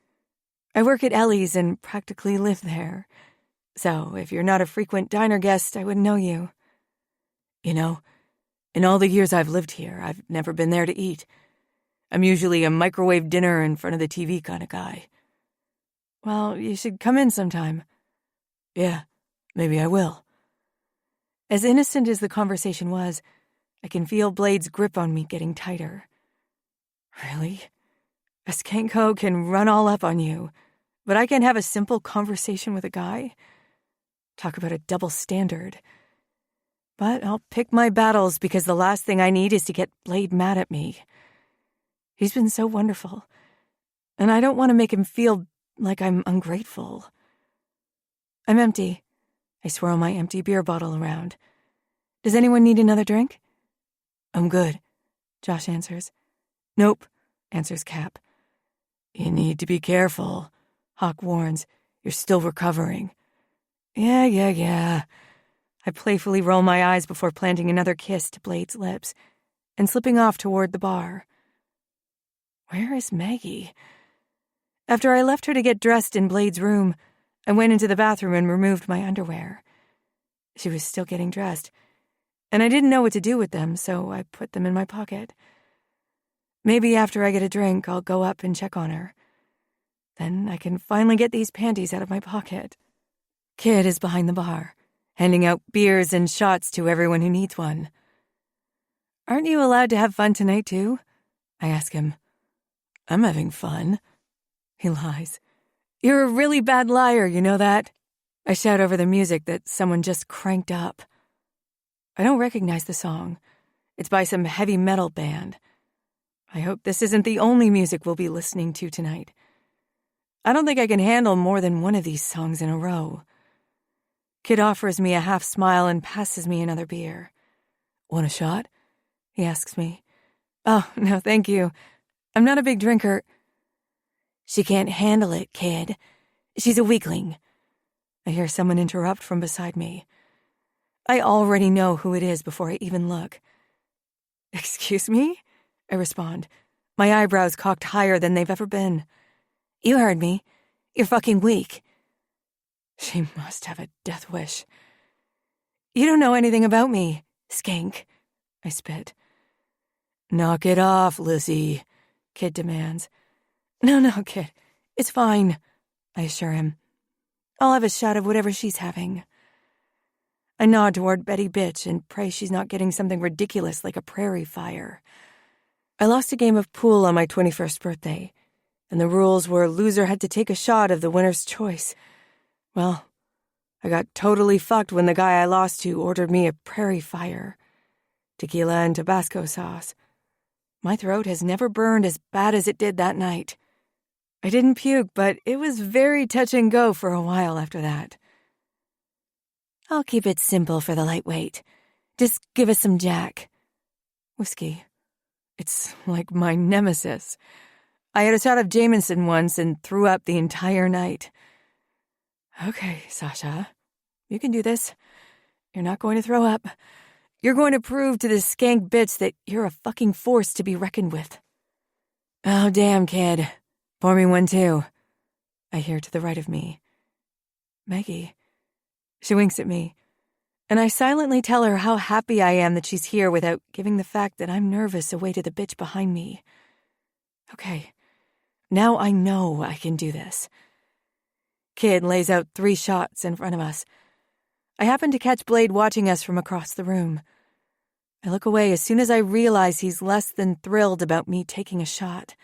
I work at Ellie's and practically live there. So if you're not a frequent diner guest, I wouldn't know you." "You know, in all the years I've lived here, I've never been there to eat. I'm usually a microwave dinner in front of the TV kind of guy." "Well, you should come in sometime." "Yeah, maybe I will." As innocent as the conversation was, I can feel Blade's grip on me getting tighter. Really? A skankho can run all up on you, but I can't have a simple conversation with a guy? Talk about a double standard. But I'll pick my battles because the last thing I need is to get Blade mad at me. He's been so wonderful, and I don't want to make him feel like I'm ungrateful. I'm empty. I swirl my empty beer bottle around. "Does anyone need another drink?" "I'm good," Josh answers. "Nope," answers Cap. "You need to be careful," Hawk warns. "You're still recovering." Yeah. I playfully roll my eyes before planting another kiss to Blade's lips and slipping off toward the bar. Where is Maggie? After I left her to get dressed in Blade's room, I went into the bathroom and removed my underwear. She was still getting dressed, and I didn't know what to do with them, so I put them in my pocket. Maybe after I get a drink, I'll go up and check on her. Then I can finally get these panties out of my pocket. Kid is behind the bar, handing out beers and shots to everyone who needs one. "Aren't you allowed to have fun tonight, too?" I ask him. "I'm having fun." He lies. "You're a really bad liar, you know that?" I shout over the music that someone just cranked up. I don't recognize the song. It's by some heavy metal band. I hope this isn't the only music we'll be listening to tonight. I don't think I can handle more than one of these songs in a row. Kid offers me a half smile and passes me another beer. "Want a shot?" he asks me. "Oh, no, thank you. I'm not a big drinker." "She can't handle it, kid. She's a weakling." I hear someone interrupt from beside me. I already know who it is before I even look. "Excuse me?" I respond, my eyebrows cocked higher than they've ever been. "You heard me. You're fucking weak." She must have a death wish. "You don't know anything about me, skank," I spit. "Knock it off, Lizzie," Kid demands. No, kid. It's fine," I assure him. "I'll have a shot of whatever she's having." I nod toward Betty Bitch and pray she's not getting something ridiculous like a prairie fire. I lost a game of pool on my 21st birthday, and the rules were loser had to take a shot of the winner's choice. Well, I got totally fucked when the guy I lost to ordered me a prairie fire, tequila and Tabasco sauce. My throat has never burned as bad as it did that night. I didn't puke, but it was very touch and go for a while after that. I'll keep it simple for the lightweight. Just give us some Jack. Whiskey. It's like my nemesis. I had a shot of Jameson once and threw up the entire night. Okay, Sasha, you can do this. You're not going to throw up. You're going to prove to this skank bitch that you're a fucking force to be reckoned with. Oh, damn, kid. Pour me one, too. I hear to the right of me. Maggie. She winks at me, and I silently tell her how happy I am that she's here without giving the fact that I'm nervous away to the bitch behind me. Okay, now I know I can do this. Kid lays out 3 shots in front of us. I happen to catch Blade watching us from across the room. I look away as soon as I realize he's less than thrilled about me taking a shot.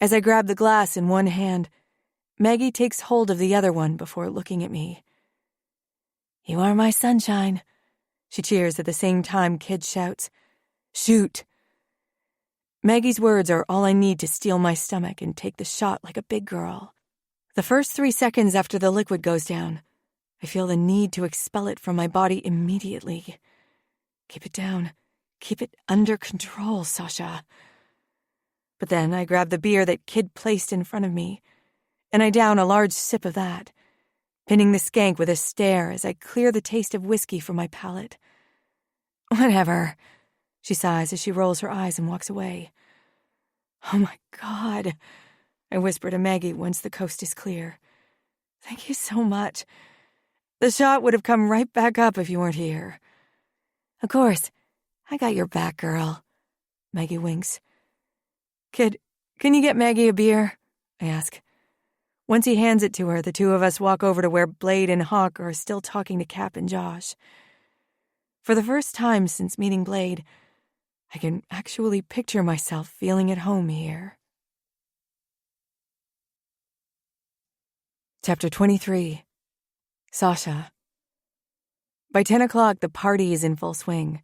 As I grab the glass in one hand, Maggie takes hold of the other one before looking at me. You are my sunshine. She cheers at the same time Kid shouts, Shoot! Maggie's words are all I need to steel my stomach and take the shot like a big girl. The first 3 seconds after the liquid goes down, I feel the need to expel it from my body immediately. Keep it down. Keep it under control, Sasha. But then I grab the beer that Kid placed in front of me, and I down a large sip of that, pinning the skank with a stare as I clear the taste of whiskey from my palate. Whatever, she sighs as she rolls her eyes and walks away. Oh my God, I whisper to Maggie once the coast is clear. Thank you so much. The shot would have come right back up if you weren't here. Of course, I got your back, girl. Maggie winks. Kid, can you get Maggie a beer? I ask. Once he hands it to her, the two of us walk over to where Blade and Hawk are still talking to Cap and Josh. For the first time since meeting Blade, I can actually picture myself feeling at home here. Chapter 23. Sasha. By 10 o'clock, the party is in full swing.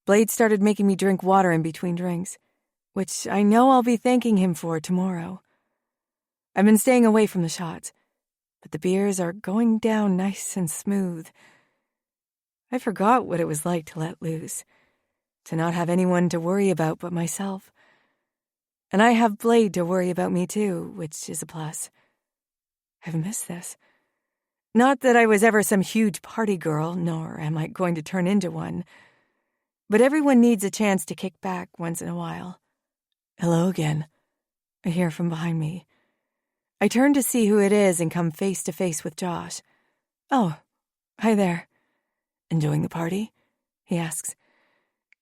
Blade started making me drink water in between drinks, which I know I'll be thanking him for tomorrow. I've been staying away from the shots, but the beers are going down nice and smooth. I forgot what it was like to let loose, to not have anyone to worry about but myself. And I have Blade to worry about me too, which is a plus. I've missed this. Not that I was ever some huge party girl, nor am I going to turn into one, but everyone needs a chance to kick back once in a while. Hello again, I hear from behind me. I turn to see who it is and come face to face with Josh. Oh, hi there. Enjoying the party? He asks.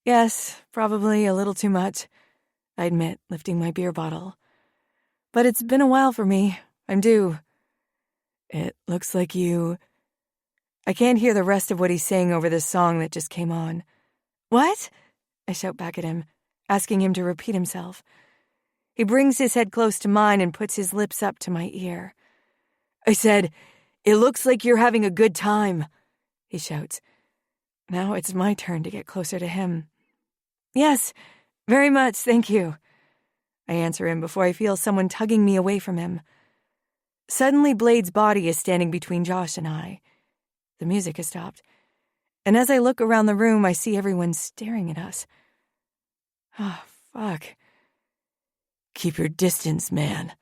Yes, probably a little too much, I admit, lifting my beer bottle. But it's been a while for me. I'm due. It looks like you... I can't hear the rest of what he's saying over this song that just came on. What? I shout back at him, asking him to repeat himself. He brings his head close to mine and puts his lips up to my ear. I said, "It looks like you're having a good time," he shouts. Now it's my turn to get closer to him. Yes, very much, thank you. I answer him before I feel someone tugging me away from him. Suddenly, Blade's body is standing between Josh and I. The music has stopped, and as I look around the room, I see everyone staring at us. Oh, fuck. Keep your distance, man,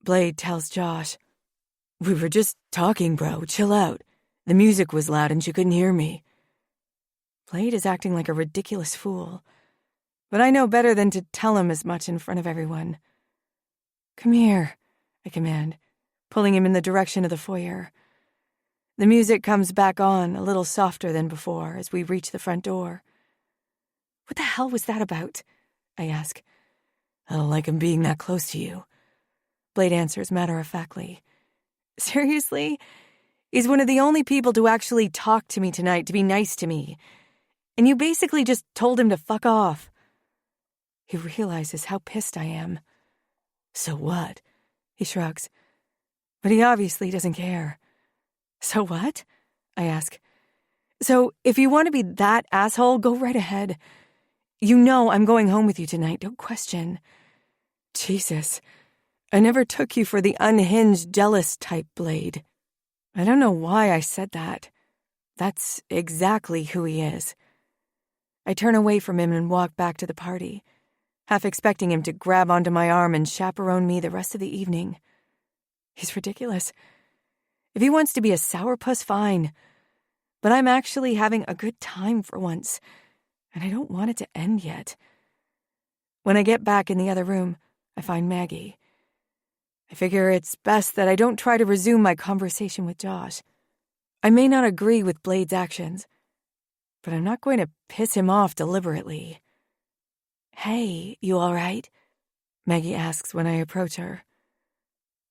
Blade tells Josh. We were just talking, bro. Chill out. The music was loud and you couldn't hear me. Blade is acting like a ridiculous fool, but I know better than to tell him as much in front of everyone. Come here, I command, pulling him in the direction of the foyer. The music comes back on, a little softer than before, as we reach the front door. What the hell was that about? I ask. I don't like him being that close to you, Blade answers matter-of-factly. Seriously? He's one of the only people to actually talk to me tonight, to be nice to me. And you basically just told him to fuck off. He realizes how pissed I am. So what? He shrugs. But he obviously doesn't care. So what? I ask. So if you want to be that asshole, go right ahead. You know I'm going home with you tonight, don't question. Jesus, I never took you for the unhinged, jealous type, Blade. I don't know why I said that. That's exactly who he is. I turn away from him and walk back to the party, half expecting him to grab onto my arm and chaperone me the rest of the evening. He's ridiculous. If he wants to be a sourpuss, fine. But I'm actually having a good time for once, and I don't want it to end yet. When I get back in the other room, I find Maggie. I figure it's best that I don't try to resume my conversation with Josh. I may not agree with Blade's actions, but I'm not going to piss him off deliberately. Hey, you all right? Maggie asks when I approach her.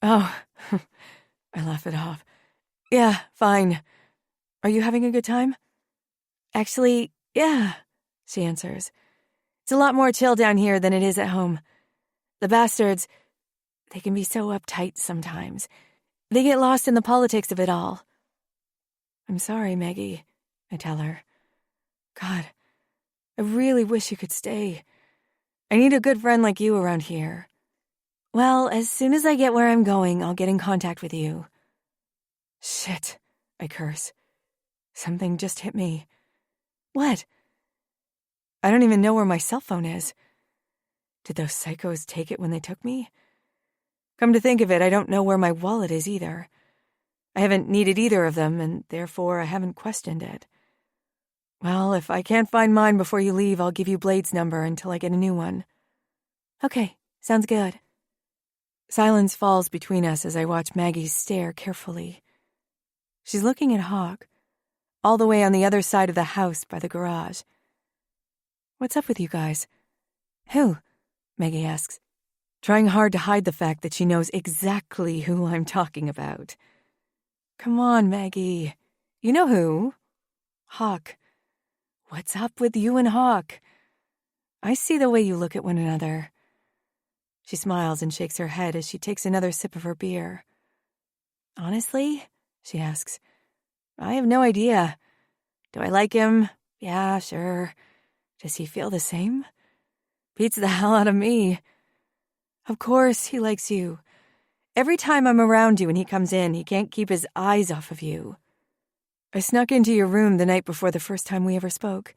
Oh, I laugh it off. Yeah, fine. Are you having a good time? Actually, yeah, she answers. It's a lot more chill down here than it is at home. The bastards, they can be so uptight sometimes. They get lost in the politics of it all. I'm sorry, Maggie, I tell her. God, I really wish you could stay. I need a good friend like you around here. Well, as soon as I get where I'm going, I'll get in contact with you. Shit, I curse. Something just hit me. What? I don't even know where my cell phone is. Did those psychos take it when they took me? Come to think of it, I don't know where my wallet is either. I haven't needed either of them, and therefore I haven't questioned it. Well, if I can't find mine before you leave, I'll give you Blade's number until I get a new one. Okay, sounds good. Silence falls between us as I watch Maggie stare carefully. She's looking at Hawk, all the way on the other side of the house by the garage. What's up with you guys? Who? Maggie asks, trying hard to hide the fact that she knows exactly who I'm talking about. Come on, Maggie. You know who. Hawk. What's up with you and Hawk? I see the way you look at one another. She smiles and shakes her head as she takes another sip of her beer. Honestly, she asks, I have no idea. Do I like him? Yeah, sure. Does he feel the same? Beats the hell out of me. Of course he likes you. Every time I'm around you and he comes in, he can't keep his eyes off of you. I snuck into your room the night before the first time we ever spoke,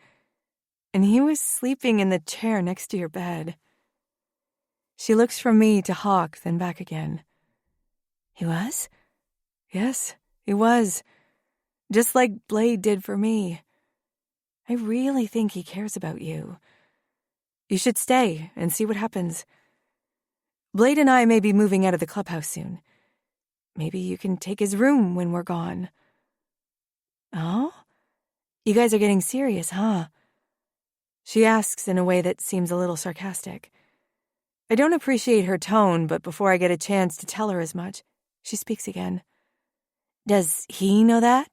and he was sleeping in the chair next to your bed. She looks from me to Hawk, then back again. He was? Yes, he was. Just like Blade did for me. I really think he cares about you. You should stay and see what happens. Blade and I may be moving out of the clubhouse soon. Maybe you can take his room when we're gone. Oh? You guys are getting serious, huh? She asks in a way that seems a little sarcastic. I don't appreciate her tone, but before I get a chance to tell her as much, she speaks again. Does he know that?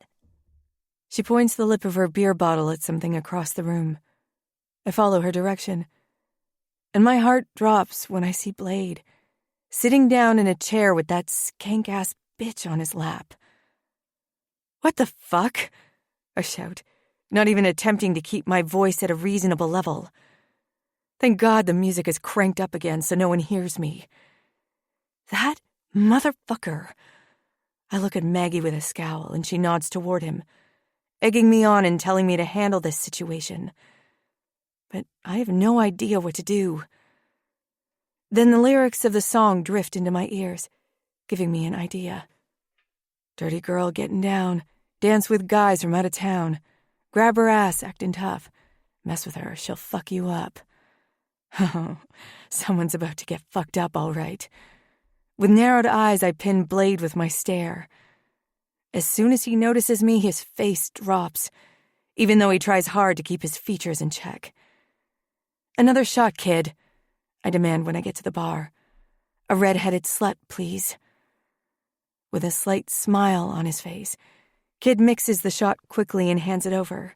She points the lip of her beer bottle at something across the room. I follow her direction, and my heart drops when I see Blade, sitting down in a chair with that skank-ass bitch on his lap. What the fuck? I shout, not even attempting to keep my voice at a reasonable level. Thank God the music is cranked up again so no one hears me. That motherfucker. I look at Maggie with a scowl, and she nods toward him, egging me on and telling me to handle this situation. But I have no idea what to do. Then the lyrics of the song drift into my ears, giving me an idea. Dirty girl getting down, dance with guys from out of town, grab her ass acting tough, mess with her, she'll fuck you up. Oh, someone's about to get fucked up all right. With narrowed eyes, I pin Blade with my stare. As soon as he notices me, his face drops, even though he tries hard to keep his features in check. Another shot, kid, I demand when I get to the bar. A red-headed slut, please. With a slight smile on his face, Kid mixes the shot quickly and hands it over.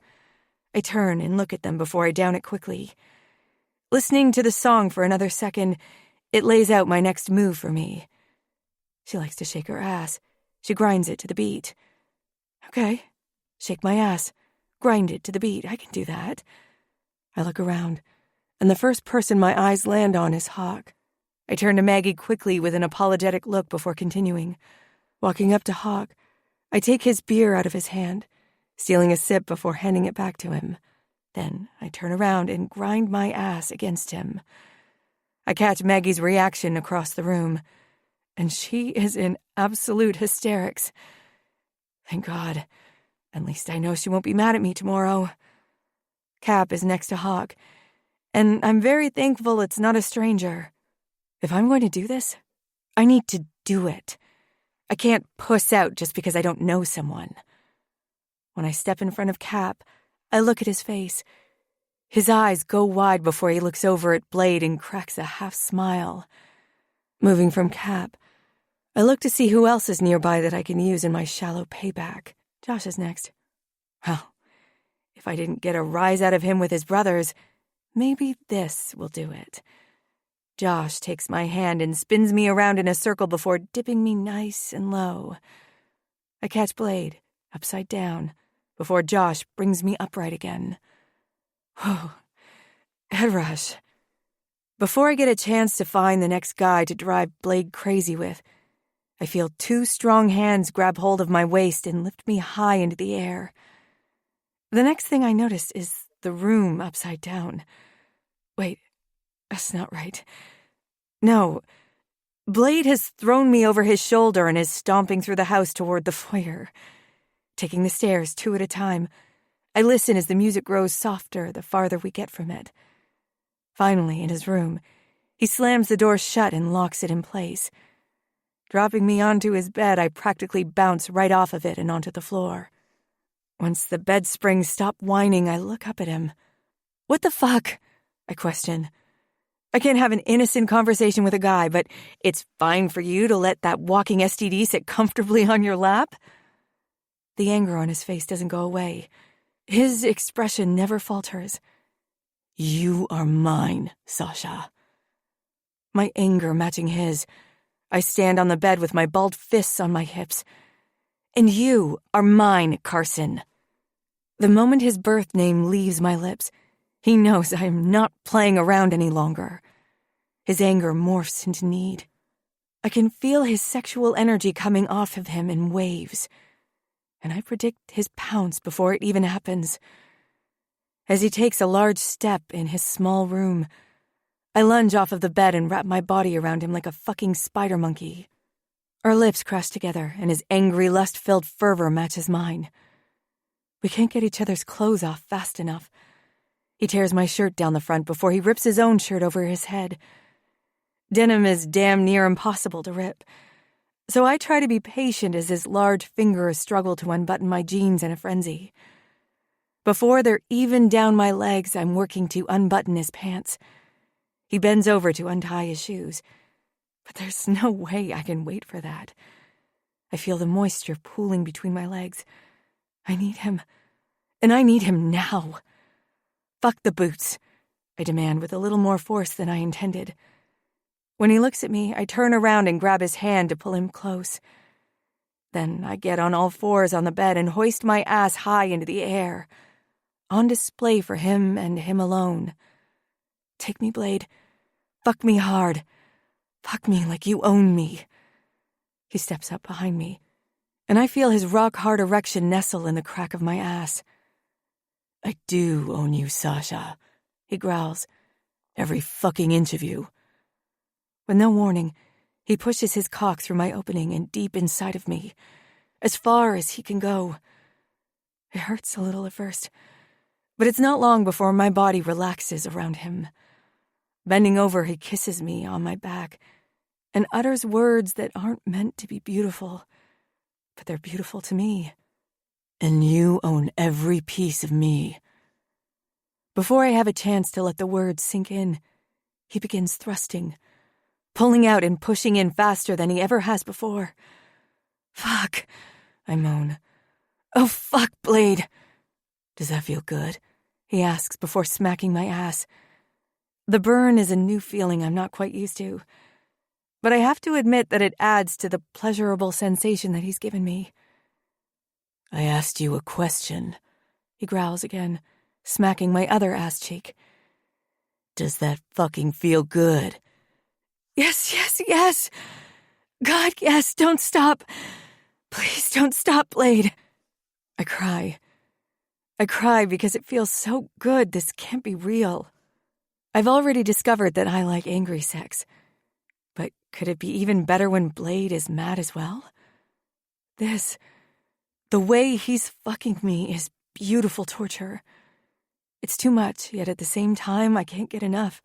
I turn and look at them before I down it quickly. Listening to the song for another second, it lays out my next move for me. She likes to shake her ass. She grinds it to the beat. Okay, shake my ass. Grind it to the beat. I can do that. I look around, and the first person my eyes land on is Hawk. I turn to Maggie quickly with an apologetic look before continuing. Walking up to Hawk, I take his beer out of his hand, stealing a sip before handing it back to him. Then I turn around and grind my ass against him. I catch Maggie's reaction across the room, and she is in absolute hysterics. Thank God. At least I know she won't be mad at me tomorrow. Cap is next to Hawk, and I'm very thankful it's not a stranger. If I'm going to do this, I need to do it. I can't puss out just because I don't know someone. When I step in front of Cap, I look at his face. His eyes go wide before he looks over at Blade and cracks a half smile. Moving from Cap, I look to see who else is nearby that I can use in my shallow payback. Josh is next. Well, if I didn't get a rise out of him with his brothers, maybe this will do it. Josh takes my hand and spins me around in a circle before dipping me nice and low. I catch Blade, upside down, before Josh brings me upright again. Whew. Head rush. Before I get a chance to find the next guy to drive Blade crazy with, I feel two strong hands grab hold of my waist and lift me high into the air. The next thing I notice is the room upside down. Wait, that's not right. No, Blade has thrown me over his shoulder and is stomping through the house toward the foyer. Taking the stairs two at a time, I listen as the music grows softer the farther we get from it. Finally, in his room, he slams the door shut and locks it in place. Dropping me onto his bed, I practically bounce right off of it and onto the floor. Once the bed springs stop whining, I look up at him. What the fuck? I question. I can't have an innocent conversation with a guy, but it's fine for you to let that walking STD sit comfortably on your lap? The anger on his face doesn't go away. His expression never falters. You are mine, Sasha. My anger matching his, I stand on the bed with my balled fists on my hips. And you are mine, Carson. The moment his birth name leaves my lips, he knows I am not playing around any longer. His anger morphs into need. I can feel his sexual energy coming off of him in waves, and I predict his pounce before it even happens. As he takes a large step in his small room, I lunge off of the bed and wrap my body around him like a fucking spider monkey. Our lips crash together, and his angry, lust-filled fervor matches mine. We can't get each other's clothes off fast enough. He tears my shirt down the front before he rips his own shirt over his head. Denim is damn near impossible to rip, so I try to be patient as his large fingers struggle to unbutton my jeans in a frenzy. Before they're even down my legs, I'm working to unbutton his pants. He bends over to untie his shoes, but there's no way I can wait for that. I feel the moisture pooling between my legs. I need him, and I need him now. Fuck the boots, I demand with a little more force than I intended. When he looks at me, I turn around and grab his hand to pull him close. Then I get on all fours on the bed and hoist my ass high into the air, on display for him and him alone. Take me, Blade. Fuck me hard. Fuck me like you own me. He steps up behind me, and I feel his rock-hard erection nestle in the crack of my ass. I do own you, Sasha, he growls. Every fucking inch of you. With no warning, he pushes his cock through my opening and deep inside of me, as far as he can go. It hurts a little at first, but it's not long before my body relaxes around him. Bending over, he kisses me on my back and utters words that aren't meant to be beautiful, but they're beautiful to me. And you own every piece of me. Before I have a chance to let the words sink in, he begins thrusting, pulling out and pushing in faster than he ever has before. Fuck, I moan. Oh, fuck, Blade. Does that feel good? He asks before smacking my ass. The burn is a new feeling I'm not quite used to, but I have to admit that it adds to the pleasurable sensation that he's given me. I asked you a question, he growls again, smacking my other ass cheek. Does that fucking feel good? Yes. God, yes, don't stop. Please don't stop, Blade. I cry. I cry because it feels so good. This can't be real. I've already discovered that I like angry sex. But could it be even better when Blade is mad as well? The way he's fucking me is beautiful torture. It's too much, yet at the same time, I can't get enough.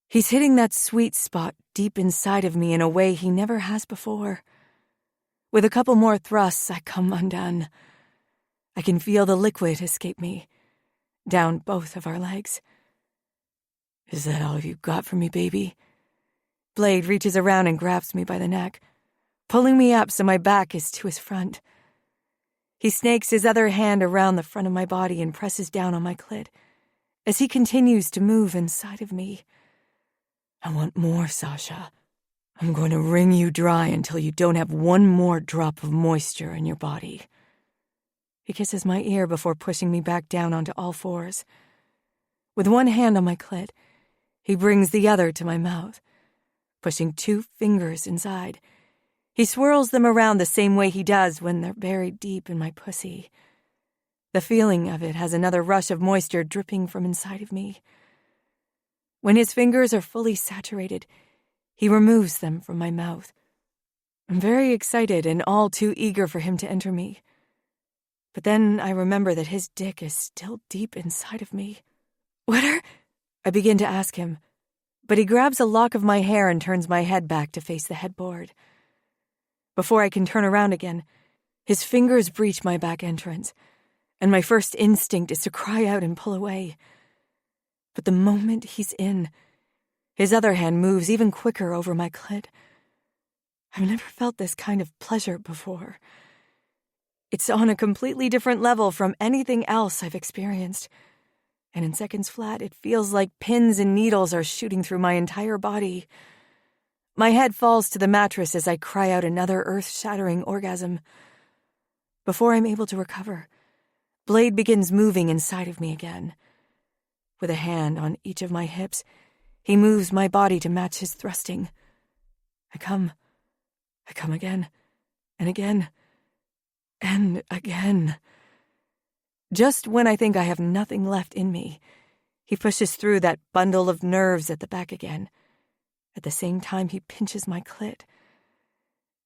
He's hitting that sweet spot deep inside of me in a way he never has before. With a couple more thrusts, I come undone. I can feel the liquid escape me, down both of our legs. Is that all you got for me, baby? Blade reaches around and grabs me by the neck, pulling me up so my back is to his front. He snakes his other hand around the front of my body and presses down on my clit as he continues to move inside of me. I want more, Sasha. I'm going to wring you dry until you don't have one more drop of moisture in your body. He kisses my ear before pushing me back down onto all fours. With one hand on my clit, he brings the other to my mouth, pushing 2 fingers inside. He swirls them around the same way he does when they're buried deep in my pussy. The feeling of it has another rush of moisture dripping from inside of me. When his fingers are fully saturated, he removes them from my mouth. I'm very excited and all too eager for him to enter me. But then I remember that his dick is still deep inside of me. Wetter? I begin to ask him, but he grabs a lock of my hair and turns my head back to face the headboard. Before I can turn around again, his fingers breach my back entrance, and my first instinct is to cry out and pull away. But the moment he's in, his other hand moves even quicker over my clit. I've never felt this kind of pleasure before. It's on a completely different level from anything else I've experienced. And in seconds flat, it feels like pins and needles are shooting through my entire body. My head falls to the mattress as I cry out another earth-shattering orgasm. Before I'm able to recover, Blade begins moving inside of me again. With a hand on each of my hips, he moves my body to match his thrusting. I come again, and again, and again. Just when I think I have nothing left in me, he pushes through that bundle of nerves at the back again. At the same time, he pinches my clit.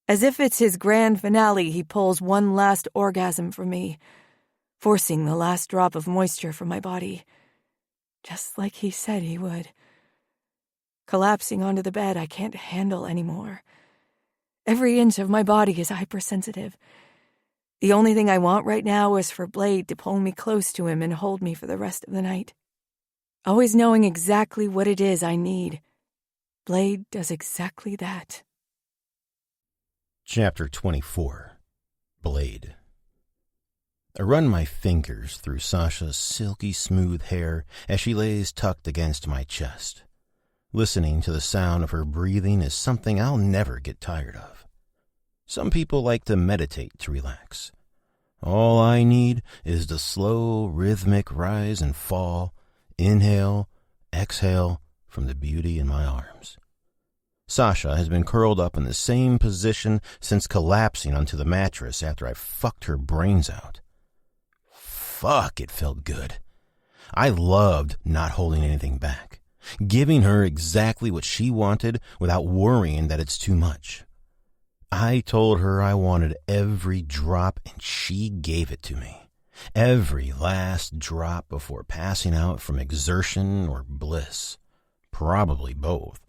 As if it's his grand finale, he pulls one last orgasm from me, forcing the last drop of moisture from my body, just like he said he would. Collapsing onto the bed, I can't handle anymore. Every inch of my body is hypersensitive. The only thing I want right now is for Blade to pull me close to him and hold me for the rest of the night. Always knowing exactly what it is I need, Blade does exactly that. Chapter 24. Blade. I run my fingers through Sasha's silky smooth hair as she lays tucked against my chest. Listening to the sound of her breathing is something I'll never get tired of. Some people like to meditate to relax. All I need is the slow, rhythmic rise and fall, inhale, exhale from the beauty in my arms. Sasha has been curled up in the same position since collapsing onto the mattress after I fucked her brains out. Fuck, it felt good. I loved not holding anything back, giving her exactly what she wanted without worrying that it's too much. I told her I wanted every drop, and she gave it to me. Every last drop before passing out from exertion or bliss. Probably both.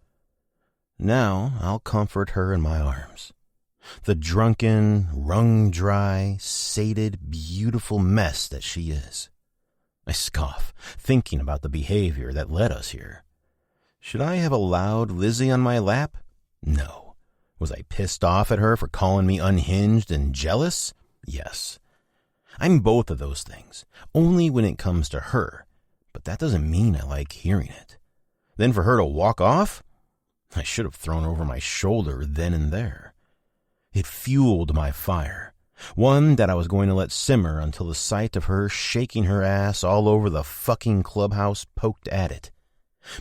Now I'll comfort her in my arms. The drunken, wrung-dry, sated, beautiful mess that she is. I scoff, thinking about the behavior that led us here. Should I have allowed Lizzie on my lap? No. Was I pissed off at her for calling me unhinged and jealous? Yes. I'm both of those things, only when it comes to her, but that doesn't mean I like hearing it. Then for her to walk off? I should have thrown her over my shoulder then and there. It fueled my fire, one that I was going to let simmer until the sight of her shaking her ass all over the fucking clubhouse poked at it.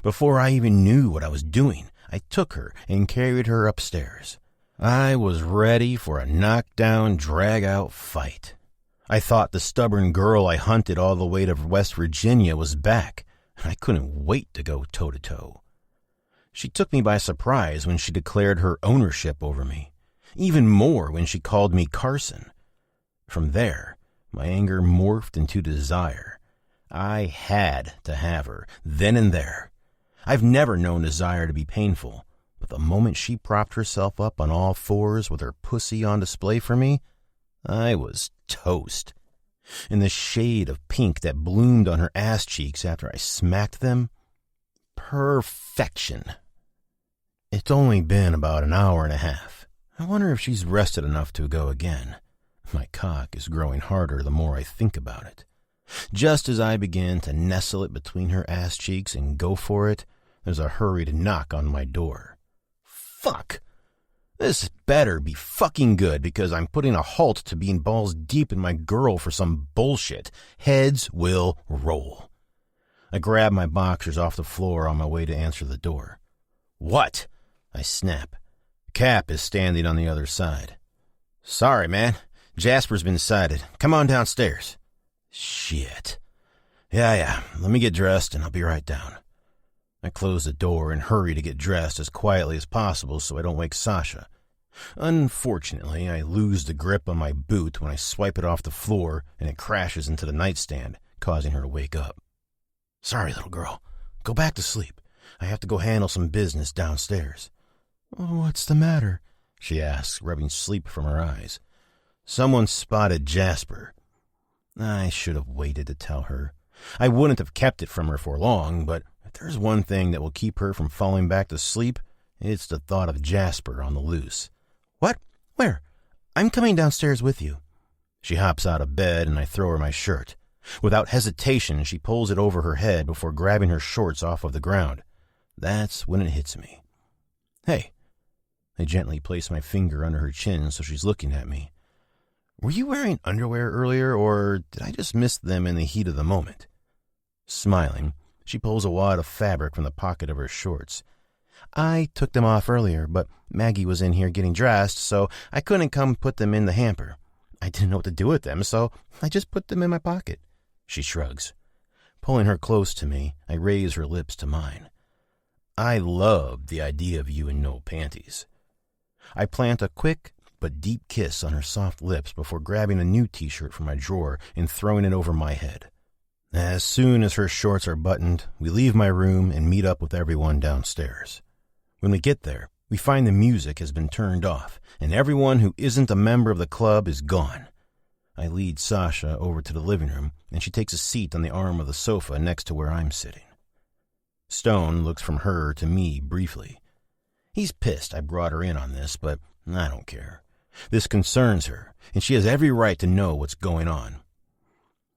Before I even knew what I was doing, I took her and carried her upstairs. I was ready for a knockdown, drag-out fight. I thought the stubborn girl I hunted all the way to West Virginia was back, and I couldn't wait to go toe-to-toe. She took me by surprise when she declared her ownership over me, even more when she called me Carson. From there, my anger morphed into desire. I had to have her, then and there. I've never known desire to be painful, but the moment she propped herself up on all fours with her pussy on display for me, I was toast. In the shade of pink that bloomed on her ass cheeks after I smacked them, perfection. It's only been about an hour and a half. I wonder if she's rested enough to go again. My cock is growing harder the more I think about it. Just as I begin to nestle it between her ass cheeks and go for it, there's a hurried knock on my door. Fuck! This better be fucking good because I'm putting a halt to being balls deep in my girl for some bullshit. Heads will roll. I grab my boxers off the floor on my way to answer the door. What? I snap. Cap is standing on the other side. Sorry, man. Jasper's been sighted. Come on downstairs. Shit. Yeah. Let me get dressed and I'll be right down. I close the door and hurry to get dressed as quietly as possible so I don't wake Sasha. Unfortunately, I lose the grip on my boot when I swipe it off the floor and it crashes into the nightstand, causing her to wake up. Sorry, little girl. Go back to sleep. I have to go handle some business downstairs. What's the matter? She asks, rubbing sleep from her eyes. Someone spotted Jasper. I should have waited to tell her. I wouldn't have kept it from her for long, but if there's one thing that will keep her from falling back to sleep, it's the thought of Jasper on the loose. What? Where? I'm coming downstairs with you. She hops out of bed and I throw her my shirt. Without hesitation, she pulls it over her head before grabbing her shorts off of the ground. That's when it hits me. Hey. I gently place my finger under her chin so she's looking at me. Were you wearing underwear earlier, or did I just miss them in the heat of the moment? Smiling, she pulls a wad of fabric from the pocket of her shorts. I took them off earlier, but Maggie was in here getting dressed, so I couldn't come put them in the hamper. I didn't know what to do with them, so I just put them in my pocket. She shrugs. Pulling her close to me, I raise her lips to mine. I love the idea of you in no panties. I plant a quick but deep kiss on her soft lips before grabbing a new t-shirt from my drawer and throwing it over my head. As soon as her shorts are buttoned, we leave my room and meet up with everyone downstairs. When we get there, we find the music has been turned off, and everyone who isn't a member of the club is gone. I lead Sasha over to the living room, and she takes a seat on the arm of the sofa next to where I'm sitting. Stone looks from her to me briefly. He's pissed I brought her in on this, but I don't care. This concerns her, and she has every right to know what's going on.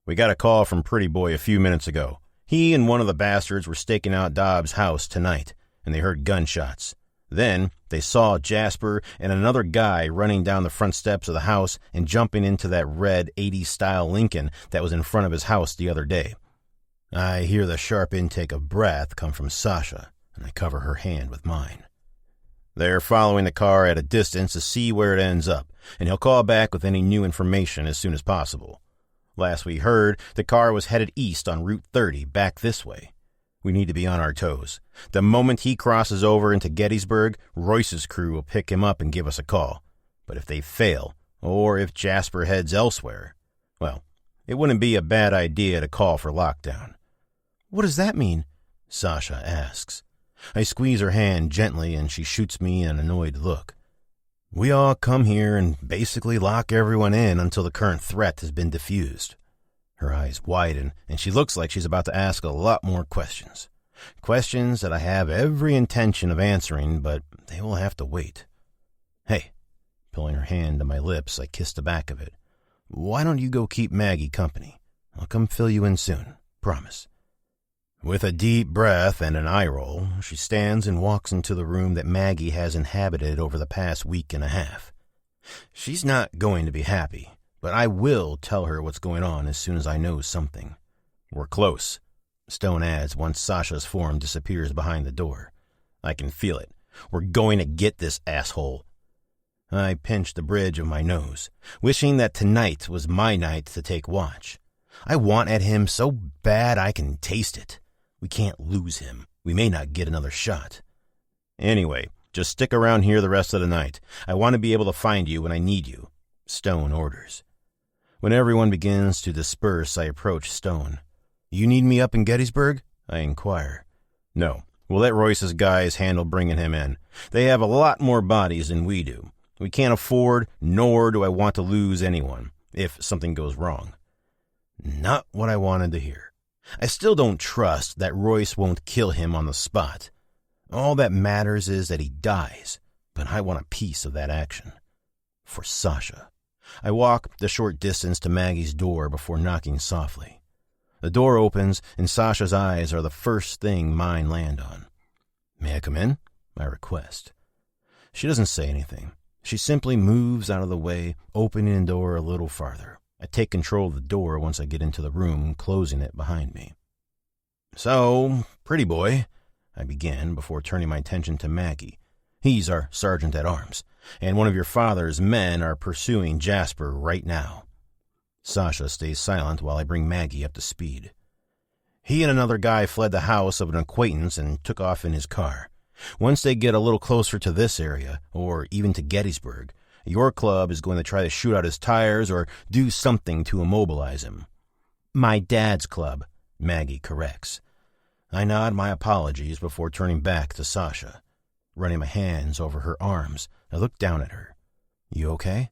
We got a call from Pretty Boy a few minutes ago. He and one of the bastards were staking out Dobbs' house tonight, and they heard gunshots. Then they saw Jasper and another guy running down the front steps of the house and jumping into that red 80s-style Lincoln that was in front of his house the other day. I hear the sharp intake of breath come from Sasha, and I cover her hand with mine. They're following the car at a distance to see where it ends up, and he'll call back with any new information as soon as possible. Last we heard, the car was headed east on Route 30 back this way. We need to be on our toes. The moment he crosses over into Gettysburg, Royce's crew will pick him up and give us a call. But if they fail, or if Jasper heads elsewhere, well, it wouldn't be a bad idea to call for lockdown. What does that mean? Sasha asks. I squeeze her hand gently and she shoots me an annoyed look. We all come here and basically lock everyone in until the current threat has been diffused. Her eyes widen and she looks like she's about to ask a lot more questions. Questions that I have every intention of answering, but they will have to wait. Hey, pulling her hand to my lips, I kiss the back of it. Why don't you go keep Maggie company? I'll come fill you in soon. Promise. With a deep breath and an eye roll, she stands and walks into the room that Maggie has inhabited over the past week and a half. She's not going to be happy, but I will tell her what's going on as soon as I know something. We're close, Stone adds once Sasha's form disappears behind the door. I can feel it. We're going to get this asshole. I pinch the bridge of my nose, wishing that tonight was my night to take watch. I want at him so bad I can taste it. We can't lose him. We may not get another shot. Anyway, just stick around here the rest of the night. I want to be able to find you when I need you, Stone orders. When everyone begins to disperse, I approach Stone. You need me up in Gettysburg? I inquire. No, we'll let Royce's guys handle bringing him in. They have a lot more bodies than we do. We can't afford, nor do I want to lose anyone, if something goes wrong. Not what I wanted to hear. I still don't trust that Royce won't kill him on the spot. All that matters is that he dies, but I want a piece of that action. For Sasha. I walk the short distance to Maggie's door before knocking softly. The door opens, and Sasha's eyes are the first thing mine land on. May I come in? I request. She doesn't say anything. She simply moves out of the way, opening the door a little farther. I take control of the door once I get into the room, closing it behind me. So, pretty boy, I begin before turning my attention to Maggie. He's our sergeant-at-arms, and one of your father's men are pursuing Jasper right now. Sasha stays silent while I bring Maggie up to speed. He and another guy fled the house of an acquaintance and took off in his car. Once they get a little closer to this area, or even to Gettysburg, your club is going to try to shoot out his tires or do something to immobilize him. My dad's club, Maggie corrects. I nod my apologies before turning back to Sasha. Running my hands over her arms, I look down at her. You okay?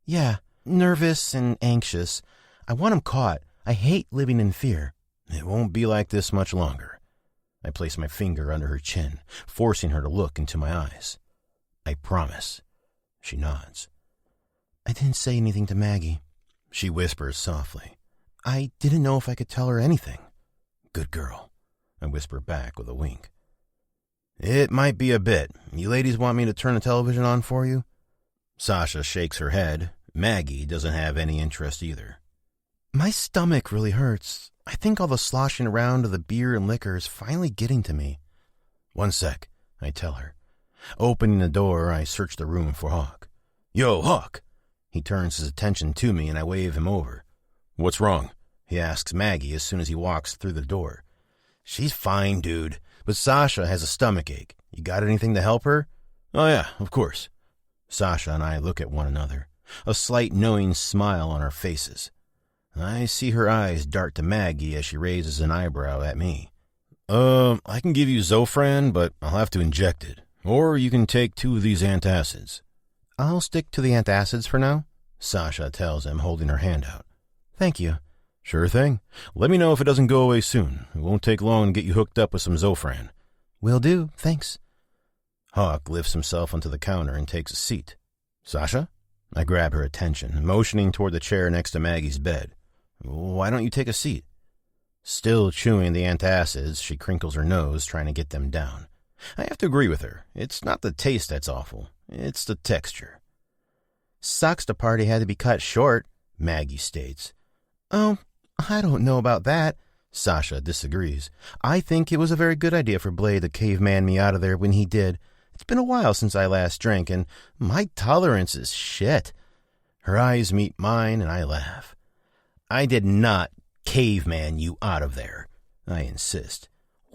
Yeah, nervous and anxious. I want him caught. I hate living in fear. It won't be like this much longer. I place my finger under her chin, forcing her to look into my eyes. I promise. She nods. I didn't say anything to Maggie. She whispers softly. I didn't know if I could tell her anything. Good girl, I whisper back with a wink. It might be a bit. You ladies want me to turn the television on for you? Sasha shakes her head. Maggie doesn't have any interest either. My stomach really hurts. I think all the sloshing around of the beer and liquor is finally getting to me. 1 sec, I tell her. Opening the door, I search the room for Hawk. Yo, Hawk! He turns his attention to me and I wave him over. What's wrong? He asks Maggie as soon as he walks through the door. She's fine, dude, but Sasha has a stomachache. You got anything to help her? Oh yeah, of course. Sasha and I look at one another, a slight knowing smile on our faces. I see her eyes dart to Maggie as she raises an eyebrow at me. I can give you Zofran, but I'll have to inject it. Or you can take 2 of these antacids. I'll stick to the antacids for now, Sasha tells him, holding her hand out. Thank you. Sure thing. Let me know if it doesn't go away soon. It won't take long to get you hooked up with some Zofran. Will do, thanks. Hawk lifts himself onto the counter and takes a seat. Sasha? I grab her attention, motioning toward the chair next to Maggie's bed. Why don't you take a seat? Still chewing the antacids, she crinkles her nose, trying to get them down. I have to agree with her. It's not the taste that's awful. It's the texture. Sucks the party had to be cut short, Maggie states. Oh, I don't know about that. Sasha disagrees. I think it was a very good idea for Blade to caveman me out of there when he did. It's been a while since I last drank, and my tolerance is shit. Her eyes meet mine, and I laugh. I did not caveman you out of there, I insist.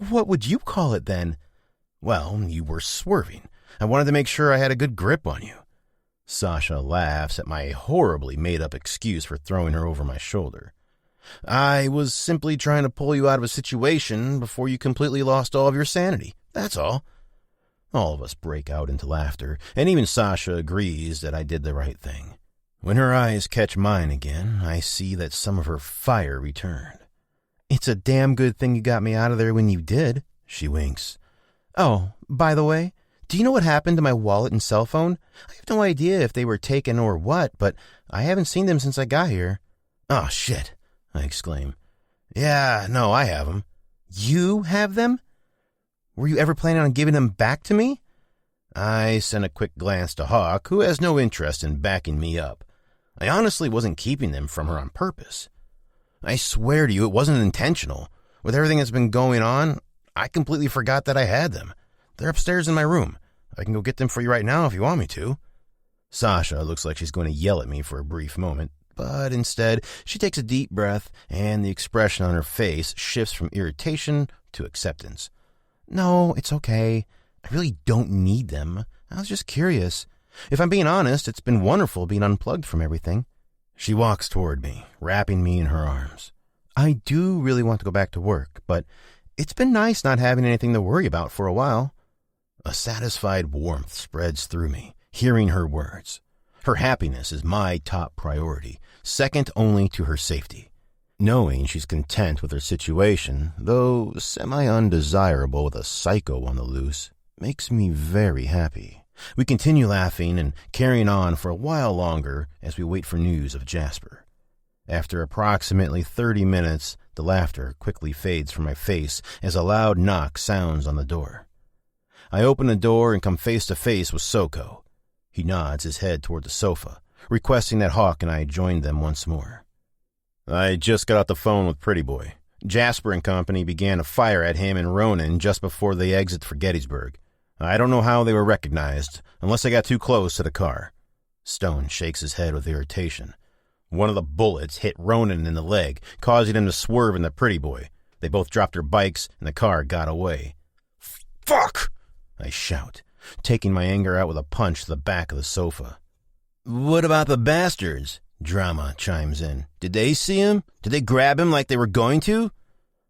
What would you call it then? Well, you were swerving. I wanted to make sure I had a good grip on you. Sasha laughs at my horribly made-up excuse for throwing her over my shoulder. I was simply trying to pull you out of a situation before you completely lost all of your sanity. That's all. All of us break out into laughter, and even Sasha agrees that I did the right thing. When her eyes catch mine again, I see that some of her fire returned. It's a damn good thing you got me out of there when you did, she winks. Oh, by the way, Do you know what happened to my wallet and cell phone? I have no idea if they were taken or what, but I haven't seen them since I got here." "Oh, shit," I exclaim. "Yeah, no, I have them." "You have them? Were you ever planning on giving them back to me?" I sent a quick glance to Hawk, who has no interest in backing me up. I honestly wasn't keeping them from her on purpose. I swear to you, it wasn't intentional. With everything that's been going on, I completely forgot that I had them. They're upstairs in my room. I can go get them for you right now if you want me to." Sasha looks like she's going to yell at me for a brief moment, but instead, she takes a deep breath, and the expression on her face shifts from irritation to acceptance. "No, it's okay. I really don't need them. I was just curious. If I'm being honest, it's been wonderful being unplugged from everything." She walks toward me, wrapping me in her arms. "I do really want to go back to work, but it's been nice not having anything to worry about for a while." A satisfied warmth spreads through me, hearing her words. Her happiness is my top priority, second only to her safety. Knowing she's content with her situation, though semi-undesirable with a psycho on the loose, makes me very happy. We continue laughing and carrying on for a while longer as we wait for news of Jasper. After approximately 30 minutes, the laughter quickly fades from my face as a loud knock sounds on the door. I open the door and come face to face with Soko. He nods his head toward the sofa, requesting that Hawk and I join them once more. "I just got off the phone with Pretty Boy. Jasper and company began a fire at him and Ronan just before they exit for Gettysburg. I don't know how they were recognized, unless they got too close to the car." Stone shakes his head with irritation. "One of the bullets hit Ronan in the leg, causing him to swerve into Pretty Boy. They both dropped their bikes, and the car got away." "Fuck!" I shout, taking my anger out with a punch to the back of the sofa. "What about the bastards?" Drama chimes in. "Did they see him? Did they grab him like they were going to?"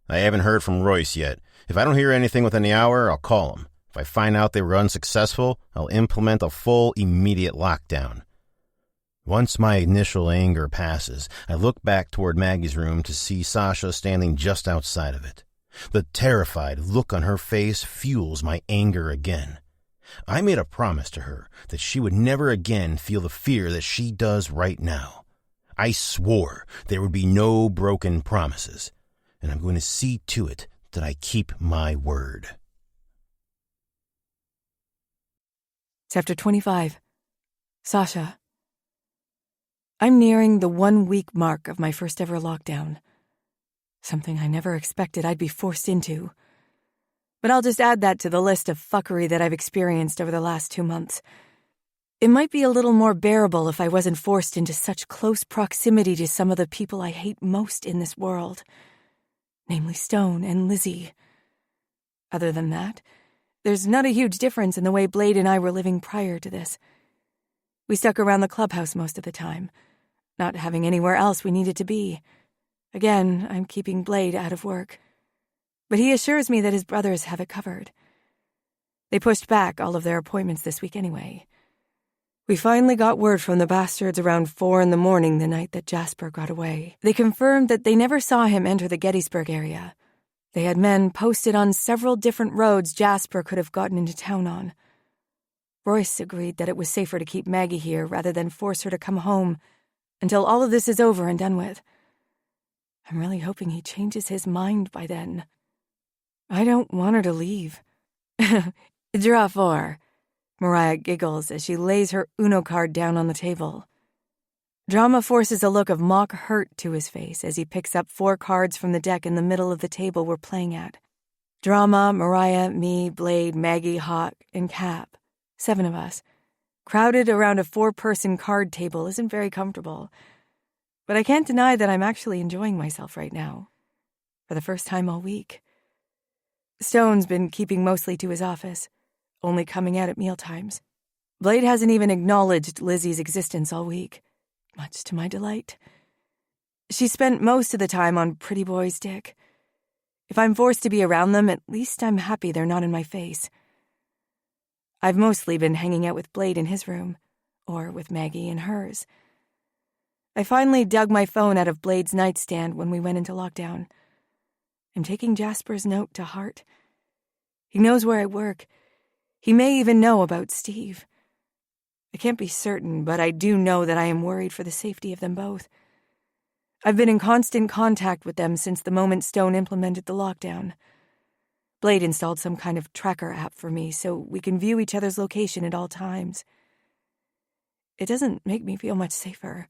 "I haven't heard from Royce yet. If I don't hear anything within the hour, I'll call him. If I find out they were unsuccessful, I'll implement a full, immediate lockdown." Once my initial anger passes, I look back toward Maggie's room to see Sasha standing just outside of it. The terrified look on her face fuels my anger again. I made a promise to her that she would never again feel the fear that she does right now. I swore there would be no broken promises, and I'm going to see to it that I keep my word. Chapter 25. Sasha. I'm nearing the 1-week mark of my first ever lockdown. Something I never expected I'd be forced into. But I'll just add that to the list of fuckery that I've experienced over the last 2 months. It might be a little more bearable if I wasn't forced into such close proximity to some of the people I hate most in this world, namely Stone and Lizzie. Other than that, there's not a huge difference in the way Blade and I were living prior to this. We stuck around the clubhouse most of the time, not having anywhere else we needed to be. Again, I'm keeping Blade out of work. But he assures me that his brothers have it covered. They pushed back all of their appointments this week anyway. We finally got word from the bastards around 4 a.m. the night that Jasper got away. They confirmed that they never saw him enter the Gettysburg area. They had men posted on several different roads Jasper could have gotten into town on. Royce agreed that it was safer to keep Maggie here rather than force her to come home until all of this is over and done with. I'm really hoping he changes his mind by then. I don't want her to leave. Draw 4. Mariah giggles as she lays her Uno card down on the table. Drama forces a look of mock hurt to his face as he picks up 4 cards from the deck in the middle of the table we're playing at. Drama, Mariah, me, Blade, Maggie, Hawk, and Cap. 7 of us. Crowded around a 4-person card table isn't very comfortable. But I can't deny that I'm actually enjoying myself right now. For the first time all week. Stone's been keeping mostly to his office, only coming out at mealtimes. Blade hasn't even acknowledged Lizzie's existence all week, much to my delight. She spent most of the time on Pretty Boy's dick. If I'm forced to be around them, at least I'm happy they're not in my face. I've mostly been hanging out with Blade in his room, or with Maggie in hers. I finally dug my phone out of Blade's nightstand when we went into lockdown. I'm taking Jasper's note to heart. He knows where I work. He may even know about Steve. I can't be certain, but I do know that I am worried for the safety of them both. I've been in constant contact with them since the moment Stone implemented the lockdown. Blade installed some kind of tracker app for me so we can view each other's location at all times. It doesn't make me feel much safer,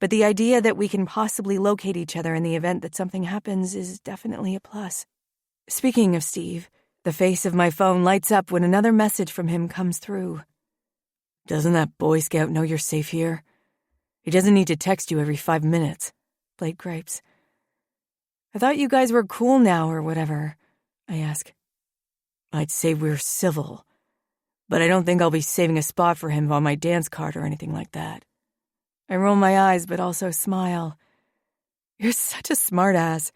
but the idea that we can possibly locate each other in the event that something happens is definitely a plus. Speaking of Steve, the face of my phone lights up when another message from him comes through. "Doesn't that Boy Scout know you're safe here? He doesn't need to text you every 5 minutes, Blade gripes. "I thought you guys were cool now or whatever," I ask. "I'd say we're civil, but I don't think I'll be saving a spot for him on my dance card or anything like that." I roll my eyes but also smile. "You're such a smartass,"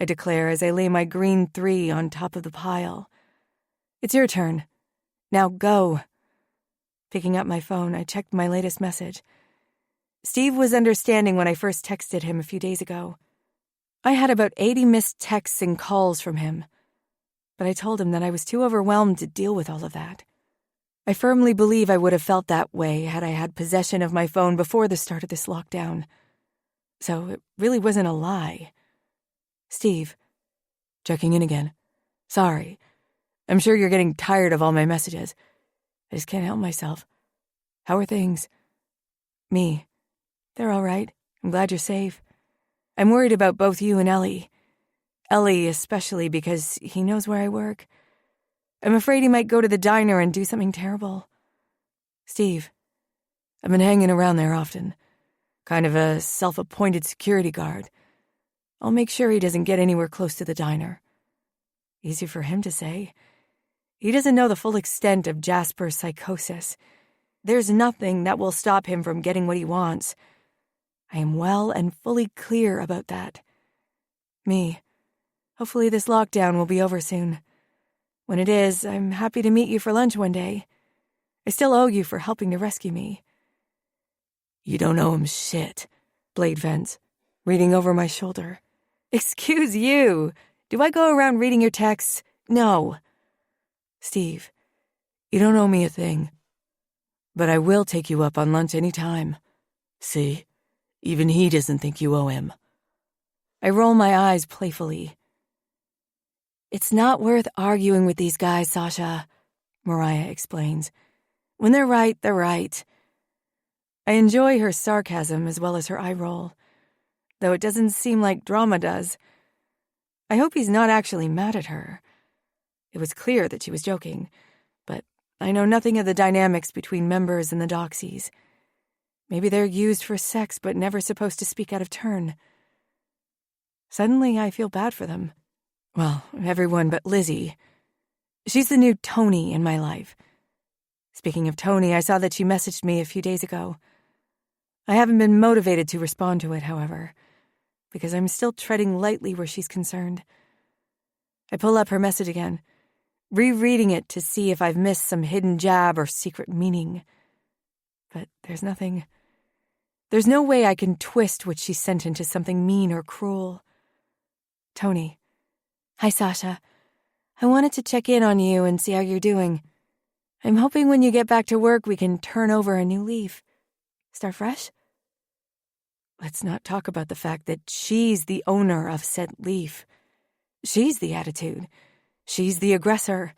I declare as I lay my green 3 on top of the pile. "It's your turn. Now go." Picking up my phone, I checked my latest message. Steve was understanding when I first texted him a few days ago. I had about 80 missed texts and calls from him, but I told him that I was too overwhelmed to deal with all of that. I firmly believe I would have felt that way had I had possession of my phone before the start of this lockdown. So it really wasn't a lie. "Steve, checking in again. Sorry. I'm sure you're getting tired of all my messages. I just can't help myself. How are things?" "Me. They're all right. I'm glad you're safe. I'm worried about both you and Ellie. Ellie especially because he knows where I work. I'm afraid he might go to the diner and do something terrible. Steve, I've been hanging around there often. Kind of a self-appointed security guard. I'll make sure he doesn't get anywhere close to the diner." Easy for him to say. He doesn't know the full extent of Jasper's psychosis. There's nothing that will stop him from getting what he wants. I am well and fully clear about that. Me. Hopefully this lockdown will be over soon. When it is, I'm happy to meet you for lunch one day. I still owe you for helping to rescue me." "You don't owe him shit," Blade vents, reading over my shoulder. "Excuse you. Do I go around reading your texts? No." "Steve, you don't owe me a thing. But I will take you up on lunch any time. See? Even he doesn't think you owe him." I roll my eyes playfully. "It's not worth arguing with these guys, Sasha," Mariah explains. "When they're right, they're right." I enjoy her sarcasm as well as her eye roll, though it doesn't seem like drama does. I hope he's not actually mad at her. It was clear that she was joking, but I know nothing of the dynamics between members in the Doxies. Maybe they're used for sex but never supposed to speak out of turn. Suddenly I feel bad for them. Well, everyone but Lizzie. She's the new Tony in my life. Speaking of Tony, I saw that she messaged me a few days ago. I haven't been motivated to respond to it, however, because I'm still treading lightly where she's concerned. I pull up her message again, rereading it to see if I've missed some hidden jab or secret meaning. But there's nothing. There's no way I can twist what she sent into something mean or cruel. Tony. "Hi, Sasha. I wanted to check in on you and see how you're doing. I'm hoping when you get back to work we can turn over a new leaf. Start fresh?" Let's not talk about the fact that she's the owner of said leaf. She's the attitude. She's the aggressor.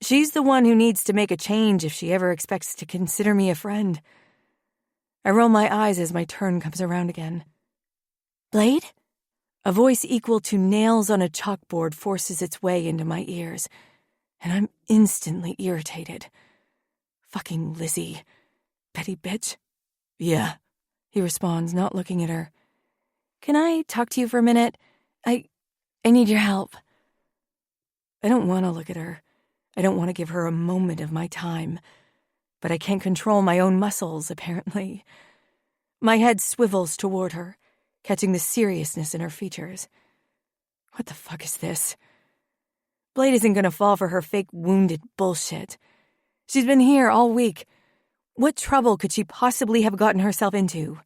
She's the one who needs to make a change if she ever expects to consider me a friend. I roll my eyes as my turn comes around again. "Blade?" A voice equal to nails on a chalkboard forces its way into my ears, and I'm instantly irritated. Fucking Lizzie. Petty bitch. "Yeah," he responds, not looking at her. "Can I talk to you for a minute? I need your help." I don't want to look at her. I don't want to give her a moment of my time. But I can't control my own muscles, apparently. My head swivels toward her, catching the seriousness in her features. What the fuck is this? Blade isn't gonna fall for her fake wounded bullshit. She's been here all week. What trouble could she possibly have gotten herself into?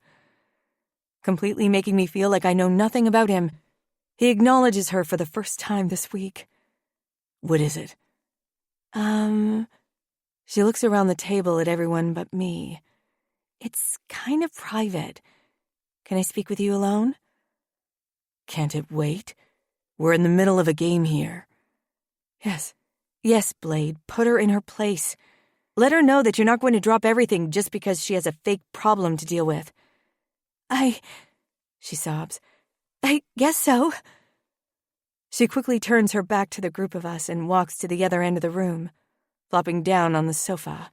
Completely making me feel like I know nothing about him, he acknowledges her for the first time this week. "What is it?" She looks around the table at everyone but me. It's kind of private. Can I speak with you alone? Can't it wait? We're in the middle of a game here. Yes, Blade, put her in her place. Let her know that you're not going to drop everything just because she has a fake problem to deal with. She sobs. I guess so. She quickly turns her back to the group of us and walks to the other end of the room, flopping down on the sofa.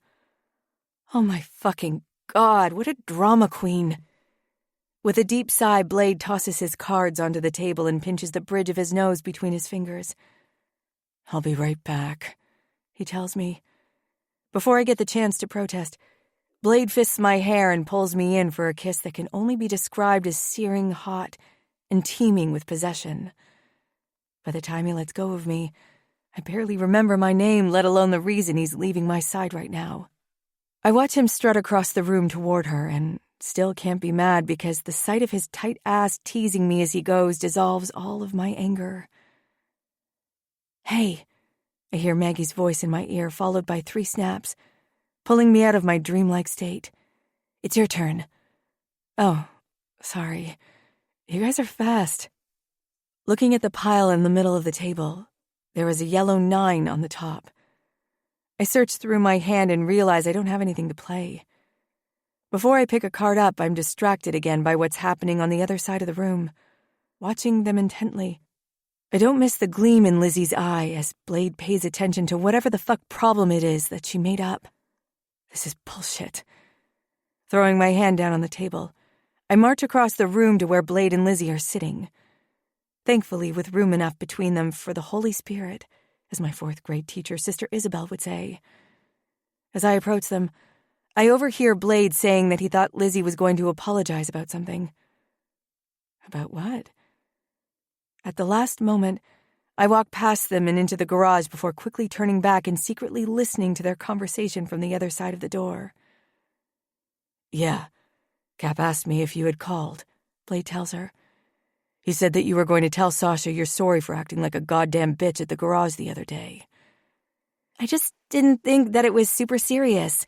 Oh my fucking God, what a drama queen. With a deep sigh, Blade tosses his cards onto the table and pinches the bridge of his nose between his fingers. I'll be right back, he tells me. Before I get the chance to protest, Blade fists my hair and pulls me in for a kiss that can only be described as searing hot and teeming with possession. By the time he lets go of me, I barely remember my name, let alone the reason he's leaving my side right now. I watch him strut across the room toward her and still can't be mad because the sight of his tight ass teasing me as he goes dissolves all of my anger. Hey, I hear Maggie's voice in my ear, followed by 3 snaps, pulling me out of my dreamlike state. It's your turn. Oh, sorry. You guys are fast. Looking at the pile in the middle of the table, there was a yellow 9 on the top. I search through my hand and realize I don't have anything to play. Before I pick a card up, I'm distracted again by what's happening on the other side of the room, watching them intently. I don't miss the gleam in Lizzie's eye as Blade pays attention to whatever the fuck problem it is that she made up. This is bullshit. Throwing my hand down on the table, I march across the room to where Blade and Lizzie are sitting, thankfully with room enough between them for the Holy Spirit, as my 4th grade teacher, Sister Isabel, would say. As I approach them, I overhear Blade saying that he thought Lizzie was going to apologize about something. About what? At the last moment, I walk past them and into the garage before quickly turning back and secretly listening to their conversation from the other side of the door. Yeah, Cap asked me if you had called, Blade tells her. He said that you were going to tell Sasha you're sorry for acting like a goddamn bitch at the garage the other day. I just didn't think that it was super serious.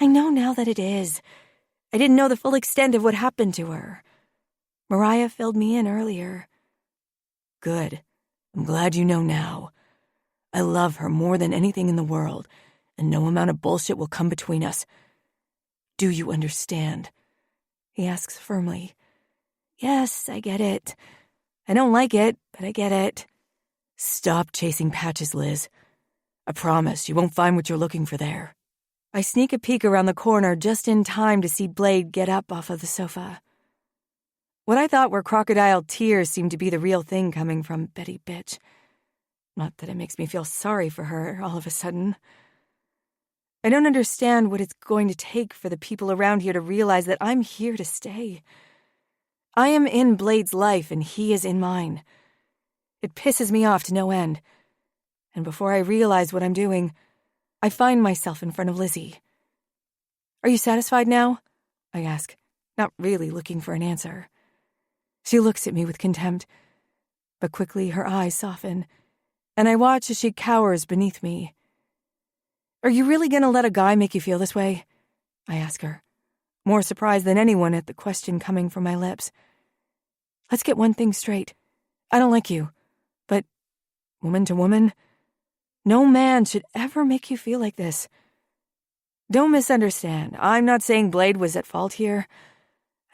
I know now that it is. I didn't know the full extent of what happened to her. Mariah filled me in earlier. Good. I'm glad you know now. I love her more than anything in the world, and no amount of bullshit will come between us. Do you understand? He asks firmly. Yes, I get it. I don't like it, but I get it. Stop chasing patches, Liz. I promise you won't find what you're looking for there. I sneak a peek around the corner just in time to see Blade get up off of the sofa. What I thought were crocodile tears seemed to be the real thing coming from Betty Bitch. Not that it makes me feel sorry for her all of a sudden. I don't understand what it's going to take for the people around here to realize that I'm here to stay. I am in Blade's life and he is in mine. It pisses me off to no end. And before I realize what I'm doing, I find myself in front of Lizzie. Are you satisfied now? I ask, not really looking for an answer. She looks at me with contempt, but quickly her eyes soften, and I watch as she cowers beneath me. Are you really going to let a guy make you feel this way? I ask her, more surprised than anyone at the question coming from my lips. Let's get one thing straight. I don't like you, but woman to woman, no man should ever make you feel like this. Don't misunderstand. I'm not saying Blade was at fault here.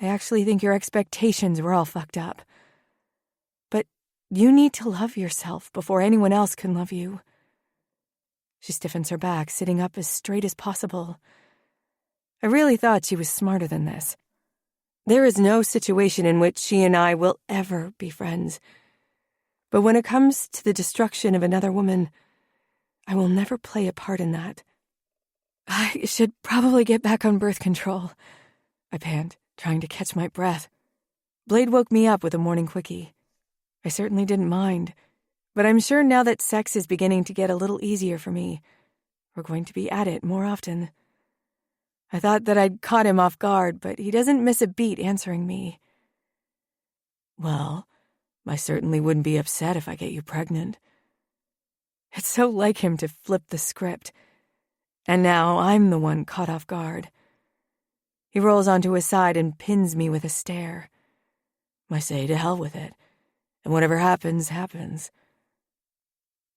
I actually think your expectations were all fucked up. But you need to love yourself before anyone else can love you. She stiffens her back, sitting up as straight as possible. I really thought she was smarter than this. There is no situation in which she and I will ever be friends. But when it comes to the destruction of another woman, I will never play a part in that. I should probably get back on birth control, I pant, trying to catch my breath. Blade woke me up with a morning quickie. I certainly didn't mind, but I'm sure now that sex is beginning to get a little easier for me, we're going to be at it more often. I thought that I'd caught him off guard, but he doesn't miss a beat answering me. Well, I certainly wouldn't be upset if I get you pregnant. It's so like him to flip the script. And now I'm the one caught off guard. He rolls onto his side and pins me with a stare. I say to hell with it, and whatever happens, happens.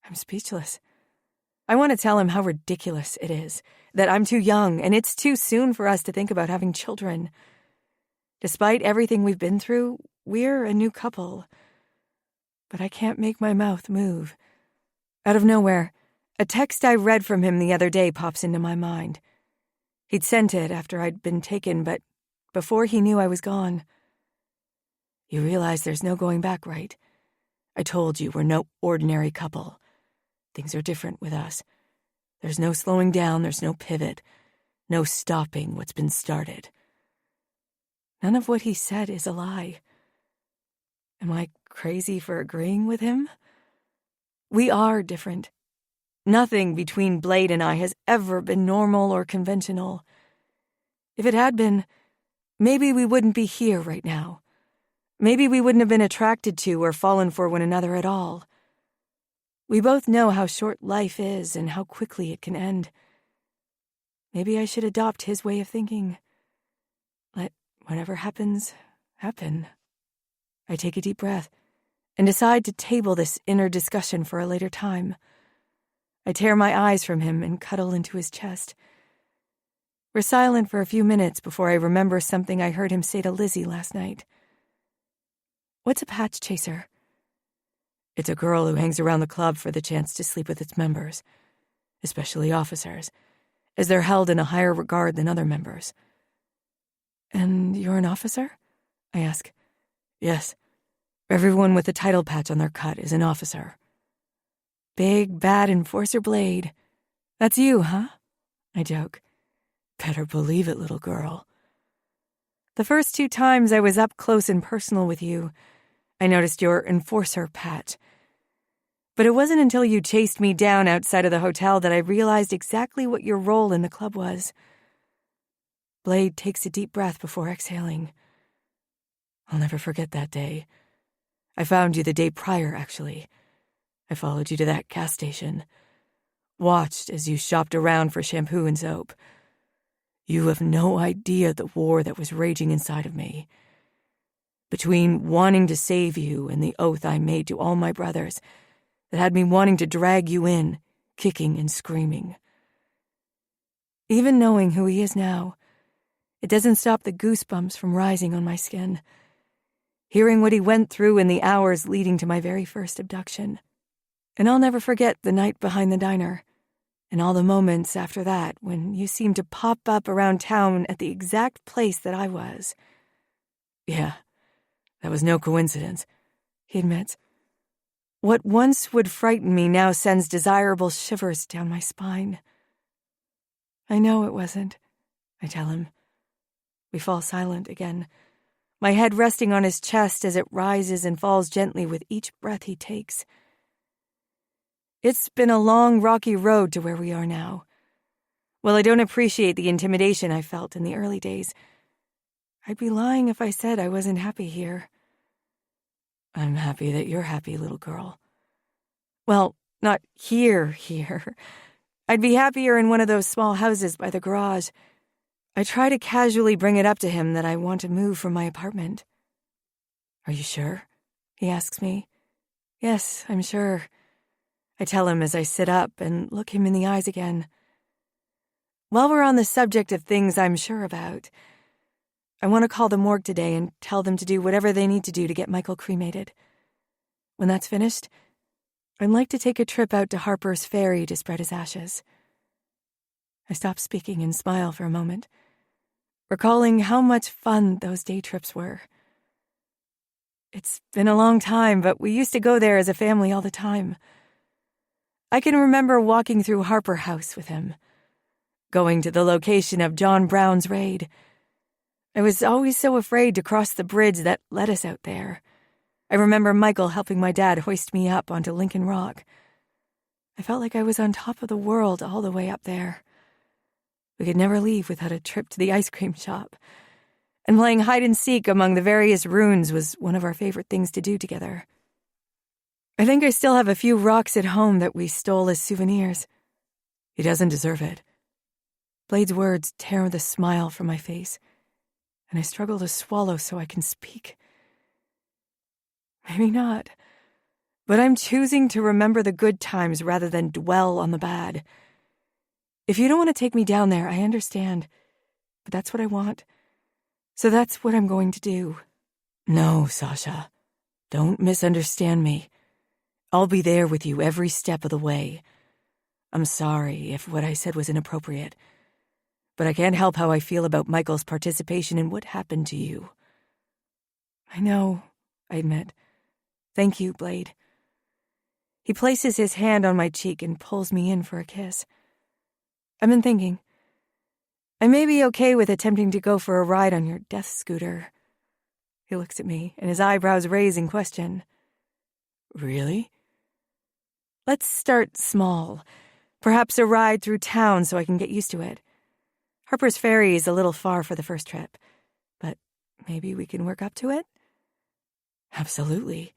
I'm speechless. I want to tell him how ridiculous it is, that I'm too young and it's too soon for us to think about having children. Despite everything we've been through, we're a new couple. But I can't make my mouth move. Out of nowhere, a text I read from him the other day pops into my mind. He'd sent it after I'd been taken, but before he knew I was gone. You realize there's no going back, right? I told you we're no ordinary couple. Things are different with us. There's no slowing down, there's no pivot, no stopping what's been started. None of what he said is a lie. Am I crazy for agreeing with him? We are different. Nothing between Blade and I has ever been normal or conventional. If it had been, maybe we wouldn't be here right now. Maybe we wouldn't have been attracted to or fallen for one another at all. We both know how short life is and how quickly it can end. Maybe I should adopt his way of thinking. Let whatever happens, happen. I take a deep breath and decide to table this inner discussion for a later time. I tear my eyes from him and cuddle into his chest. We're silent for a few minutes before I remember something I heard him say to Lizzie last night. What's a patch chaser? It's a girl who hangs around the club for the chance to sleep with its members, especially officers, as they're held in a higher regard than other members. And you're an officer? I ask. Yes. Everyone with a title patch on their cut is an officer. Big, bad enforcer Blade. That's you, huh? I joke. Better believe it, little girl. The first 2 times I was up close and personal with you, I noticed your enforcer patch. But it wasn't until you chased me down outside of the hotel that I realized exactly what your role in the club was. Blade takes a deep breath before exhaling. I'll never forget that day. I found you the day prior, actually. I followed you to that gas station. Watched as you shopped around for shampoo and soap. You have no idea the war that was raging inside of me. Between wanting to save you and the oath I made to all my brothers that had me wanting to drag you in, kicking and screaming. Even knowing who he is now, it doesn't stop the goosebumps from rising on my skin. Hearing what he went through in the hours leading to my very first abduction. And I'll never forget the night behind the diner, and all the moments after that when you seemed to pop up around town at the exact place that I was. Yeah, that was no coincidence, he admits. What once would frighten me now sends desirable shivers down my spine. I know it wasn't, I tell him. We fall silent again, my head resting on his chest as it rises and falls gently with each breath he takes. It's been a long, rocky road to where we are now. While I don't appreciate the intimidation I felt in the early days, I'd be lying if I said I wasn't happy here. I'm happy that you're happy, little girl. Well, not here. I'd be happier in one of those small houses by the garage. I try to casually bring it up to him that I want to move from my apartment. Are you sure? He asks me. Yes, I'm sure. I tell him as I sit up and look him in the eyes again. While we're on the subject of things I'm sure about, I want to call the morgue today and tell them to do whatever they need to do to get Michael cremated. When that's finished, I'd like to take a trip out to Harper's Ferry to spread his ashes. I stop speaking and smile for a moment, recalling how much fun those day trips were. It's been a long time, but we used to go there as a family all the time. I can remember walking through Harper House with him, going to the location of John Brown's raid. I was always so afraid to cross the bridge that led us out there. I remember Michael helping my dad hoist me up onto Lincoln Rock. I felt like I was on top of the world all the way up there. We could never leave without a trip to the ice cream shop. And playing hide and seek among the various ruins was one of our favorite things to do together. I think I still have a few rocks at home that we stole as souvenirs. He doesn't deserve it. Blade's words tear the smile from my face, and I struggle to swallow so I can speak. Maybe not, but I'm choosing to remember the good times rather than dwell on the bad. If you don't want to take me down there, I understand, but that's what I want. So that's what I'm going to do. No, Sasha, don't misunderstand me. I'll be there with you every step of the way. I'm sorry if what I said was inappropriate, but I can't help how I feel about Michael's participation in what happened to you. I know, I admit. Thank you, Blade. He places his hand on my cheek and pulls me in for a kiss. I've been thinking. I may be okay with attempting to go for a ride on your death scooter. He looks at me, and his eyebrows raise in question. Really? Let's start small. Perhaps a ride through town so I can get used to it. Harper's Ferry is a little far for the first trip, but maybe we can work up to it? Absolutely.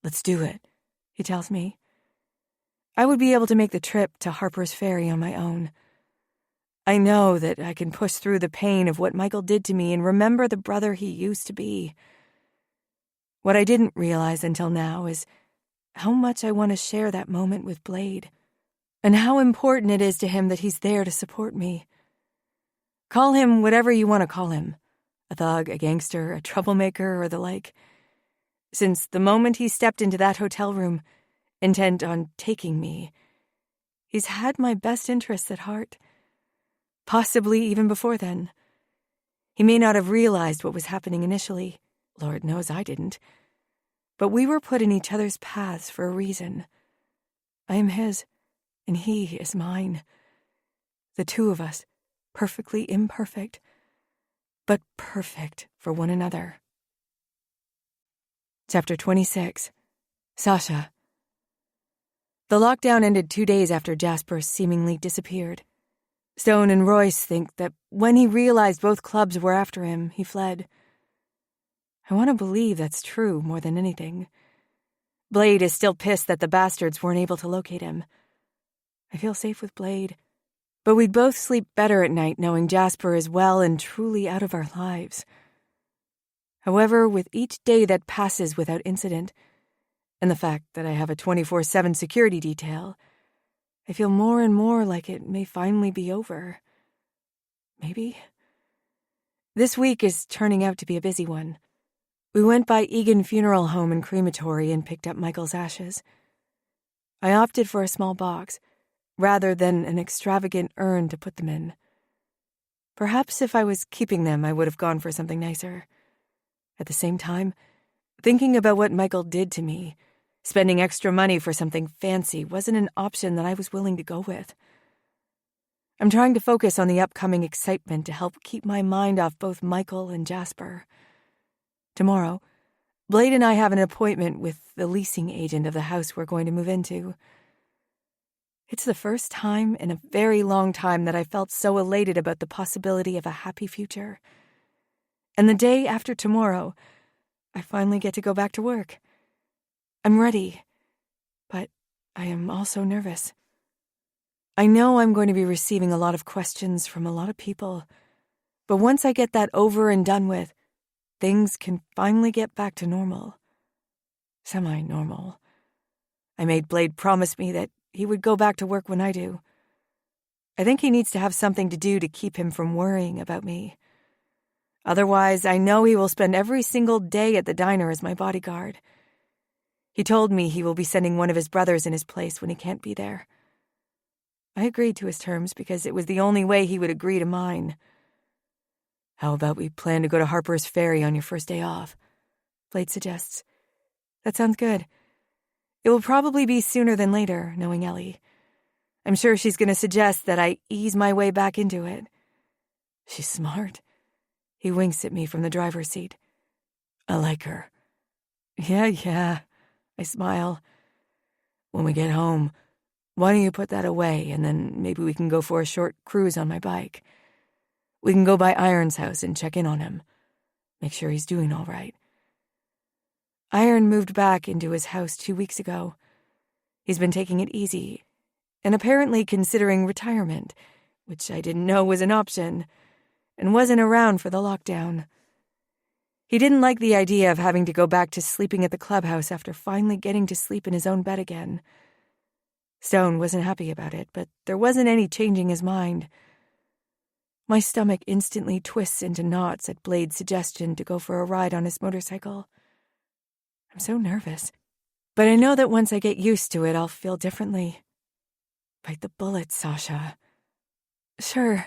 Let's do it, he tells me. I would be able to make the trip to Harper's Ferry on my own. I know that I can push through the pain of what Michael did to me and remember the brother he used to be. What I didn't realize until now is how much I want to share that moment with Blade, and how important it is to him that he's there to support me. Call him whatever you want to call him, a thug, a gangster, a troublemaker, or the like. Since the moment he stepped into that hotel room, intent on taking me, he's had my best interests at heart. Possibly even before then. He may not have realized what was happening initially. Lord knows I didn't. But we were put in each other's paths for a reason. I am his, and he is mine. The two of us, perfectly imperfect, but perfect for one another. Chapter 26. Sasha. The lockdown ended 2 days after Jasper seemingly disappeared. Stone and Royce think that when he realized both clubs were after him, he fled. I want to believe that's true more than anything. Blade is still pissed that the bastards weren't able to locate him. I feel safe with Blade, but we'd both sleep better at night knowing Jasper is well and truly out of our lives. However, with each day that passes without incident, and the fact that I have a 24/7 security detail, I feel more and more like it may finally be over. Maybe. This week is turning out to be a busy one. We went by Egan Funeral Home and Crematory and picked up Michael's ashes. I opted for a small box, rather than an extravagant urn to put them in. Perhaps if I was keeping them, I would have gone for something nicer. At the same time, thinking about what Michael did to me, spending extra money for something fancy wasn't an option that I was willing to go with. I'm trying to focus on the upcoming excitement to help keep my mind off both Michael and Jasper. Tomorrow, Blade and I have an appointment with the leasing agent of the house we're going to move into. It's the first time in a very long time that I felt so elated about the possibility of a happy future. And the day after tomorrow, I finally get to go back to work. I'm ready, but I am also nervous. I know I'm going to be receiving a lot of questions from a lot of people, but once I get that over and done with, things can finally get back to normal. Semi-normal. I made Blade promise me that he would go back to work when I do. I think he needs to have something to do to keep him from worrying about me. Otherwise, I know he will spend every single day at the diner as my bodyguard. He told me he will be sending one of his brothers in his place when he can't be there. I agreed to his terms because it was the only way he would agree to mine. How about we plan to go to Harper's Ferry on your first day off? Blade suggests. That sounds good. It will probably be sooner than later, knowing Ellie. I'm sure she's going to suggest that I ease my way back into it. She's smart. He winks at me from the driver's seat. I like her. Yeah, I smile. When we get home, why don't you put that away and then maybe we can go for a short cruise on my bike. We can go by Iron's house and check in on him. Make sure he's doing all right. Iron moved back into his house 2 weeks ago. He's been taking it easy, and apparently considering retirement, which I didn't know was an option, and wasn't around for the lockdown. He didn't like the idea of having to go back to sleeping at the clubhouse after finally getting to sleep in his own bed again. Stone wasn't happy about it, but there wasn't any changing his mind. My stomach instantly twists into knots at Blade's suggestion to go for a ride on his motorcycle. I'm so nervous, but I know that once I get used to it, I'll feel differently. Bite the bullet, Sasha. Sure,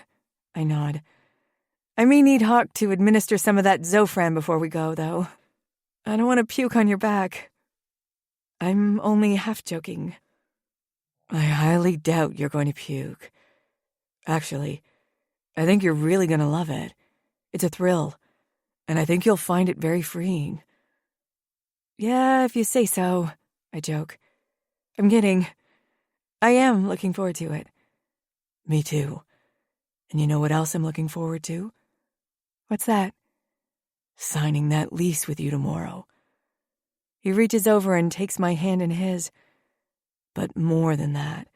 I nod. I may need Hawk to administer some of that Zofran before we go, though. I don't want to puke on your back. I'm only half joking. I highly doubt you're going to puke. Actually, I think you're really going to love it. It's a thrill, and I think you'll find it very freeing. Yeah, if you say so, I joke. I'm kidding. I am looking forward to it. Me too. And you know what else I'm looking forward to? What's that? Signing that lease with you tomorrow. He reaches over and takes my hand in his. But more than that,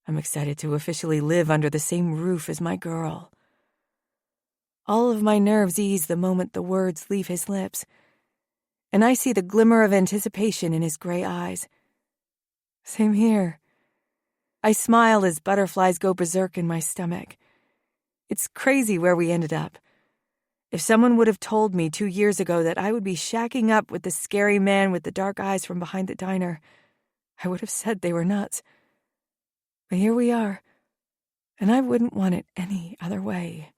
I'm excited to officially live under the same roof as my girl. All of my nerves ease the moment the words leave his lips, and I see the glimmer of anticipation in his gray eyes. Same here. I smile as butterflies go berserk in my stomach. It's crazy where we ended up. If someone would have told me 2 years ago that I would be shacking up with the scary man with the dark eyes from behind the diner, I would have said they were nuts. But here we are, and I wouldn't want it any other way.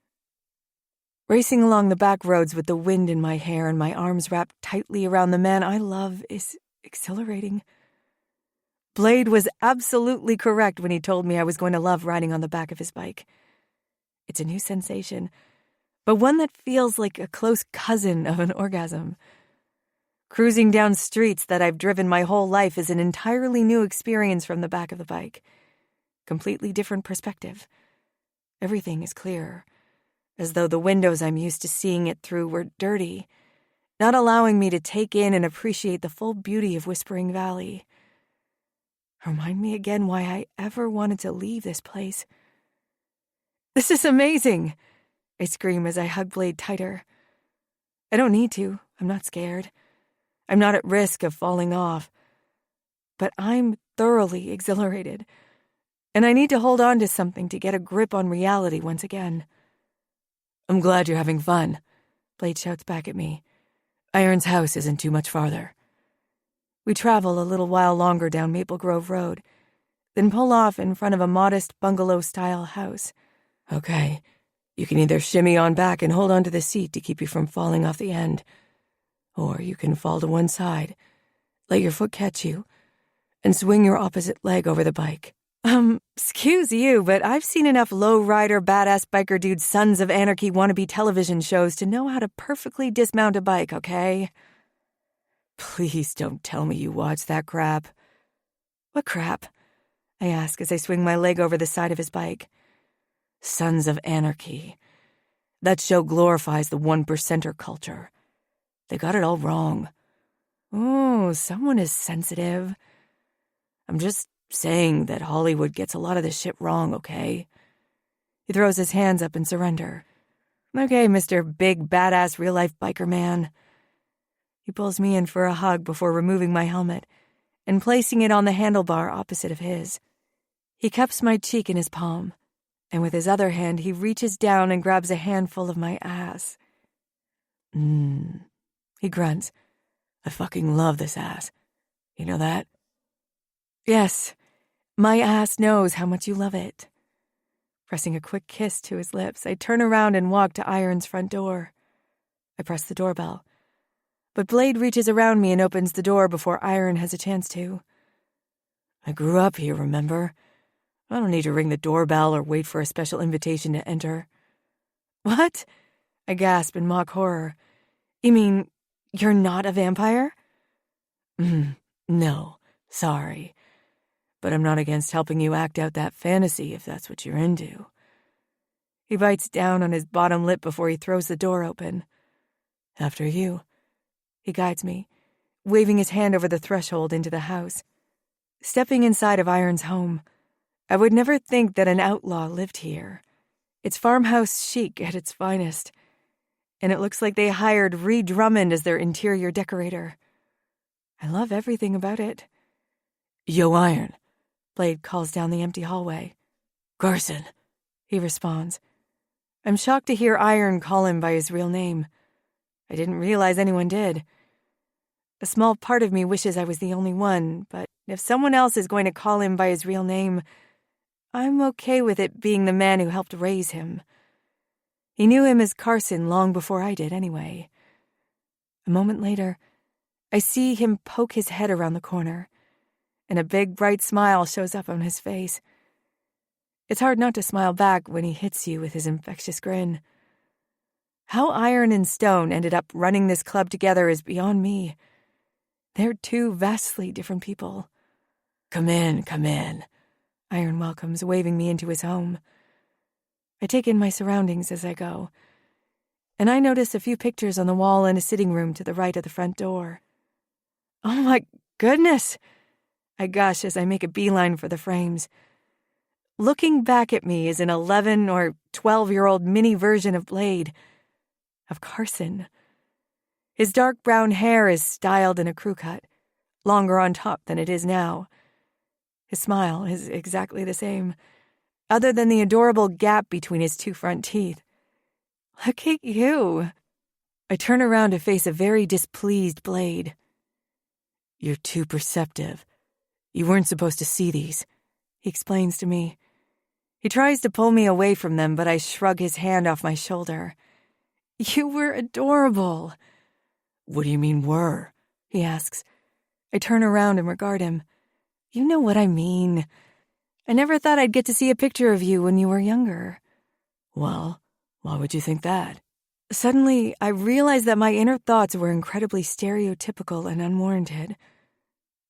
Racing along the back roads with the wind in my hair and my arms wrapped tightly around the man I love is exhilarating. Blade was absolutely correct when he told me I was going to love riding on the back of his bike. It's a new sensation, but one that feels like a close cousin of an orgasm. Cruising down streets that I've driven my whole life is an entirely new experience from the back of the bike. Completely different perspective. Everything is clearer, as though the windows I'm used to seeing it through were dirty, not allowing me to take in and appreciate the full beauty of Whispering Valley. Remind me again why I ever wanted to leave this place. This is amazing, I scream as I hug Blade tighter. I don't need to. I'm not scared. I'm not at risk of falling off. But I'm thoroughly exhilarated, and I need to hold on to something to get a grip on reality once again. I'm glad you're having fun, Blade shouts back at me. Iron's house isn't too much farther. We travel a little while longer down Maple Grove Road, then pull off in front of a modest bungalow-style house. Okay, you can either shimmy on back and hold onto the seat to keep you from falling off the end, or you can fall to one side, let your foot catch you, and swing your opposite leg over the bike. Excuse you, but I've seen enough low-rider, badass biker dude Sons of Anarchy wannabe television shows to know how to perfectly dismount a bike, okay? Please don't tell me you watch that crap. What crap? I ask as I swing my leg over the side of his bike. Sons of Anarchy. That show glorifies the one-percenter culture. They got it all wrong. Oh, someone is sensitive. I'm just saying that Hollywood gets a lot of this shit wrong, okay? He throws his hands up in surrender. Okay, Mr. Big Badass Real-Life Biker Man. He pulls me in for a hug before removing my helmet and placing it on the handlebar opposite of his. He cups my cheek in his palm, and with his other hand he reaches down and grabs a handful of my ass. He grunts. I fucking love this ass. You know that? Yes, my ass knows how much you love it. Pressing a quick kiss to his lips, I turn around and walk to Iron's front door. I press the doorbell, but Blade reaches around me and opens the door before Iron has a chance to. I grew up here, remember? I don't need to ring the doorbell or wait for a special invitation to enter. What? I gasp in mock horror. You mean you're not a vampire? No, sorry. But I'm not against helping you act out that fantasy if that's what you're into. He bites down on his bottom lip before he throws the door open. After you. He guides me, waving his hand over the threshold into the house. Stepping inside of Iron's home, I would never think that an outlaw lived here. It's farmhouse chic at its finest, and it looks like they hired Reed Drummond as their interior decorator. I love everything about it. "Yo, Iron," Blade calls down the empty hallway. "Carson," he responds. I'm shocked to hear Iron call him by his real name. I didn't realize anyone did. A small part of me wishes I was the only one, but if someone else is going to call him by his real name, I'm okay with it being the man who helped raise him. He knew him as Carson long before I did, anyway. A moment later, I see him poke his head around the corner, and a big, bright smile shows up on his face. It's hard not to smile back when he hits you with his infectious grin. How Iron and Stone ended up running this club together is beyond me. They're two vastly different people. Come in," Iron welcomes, waving me into his home. I take in my surroundings as I go, and I notice a few pictures on the wall in a sitting room to the right of the front door. Oh my goodness! I gush as I make a beeline for the frames. Looking back at me is an 11 or 12-year-old mini version of Blade, of Carson. His dark brown hair is styled in a crew cut, longer on top than it is now. His smile is exactly the same, other than the adorable gap between his two front teeth. Look at you. I turn around to face a very displeased Blade. "You're too perceptive. You weren't supposed to see these," he explains to me. He tries to pull me away from them, but I shrug his hand off my shoulder. You were adorable. "What do you mean, were?" he asks. I turn around and regard him. You know what I mean. I never thought I'd get to see a picture of you when you were younger. Well, why would you think that? Suddenly, I realized that my inner thoughts were incredibly stereotypical and unwarranted.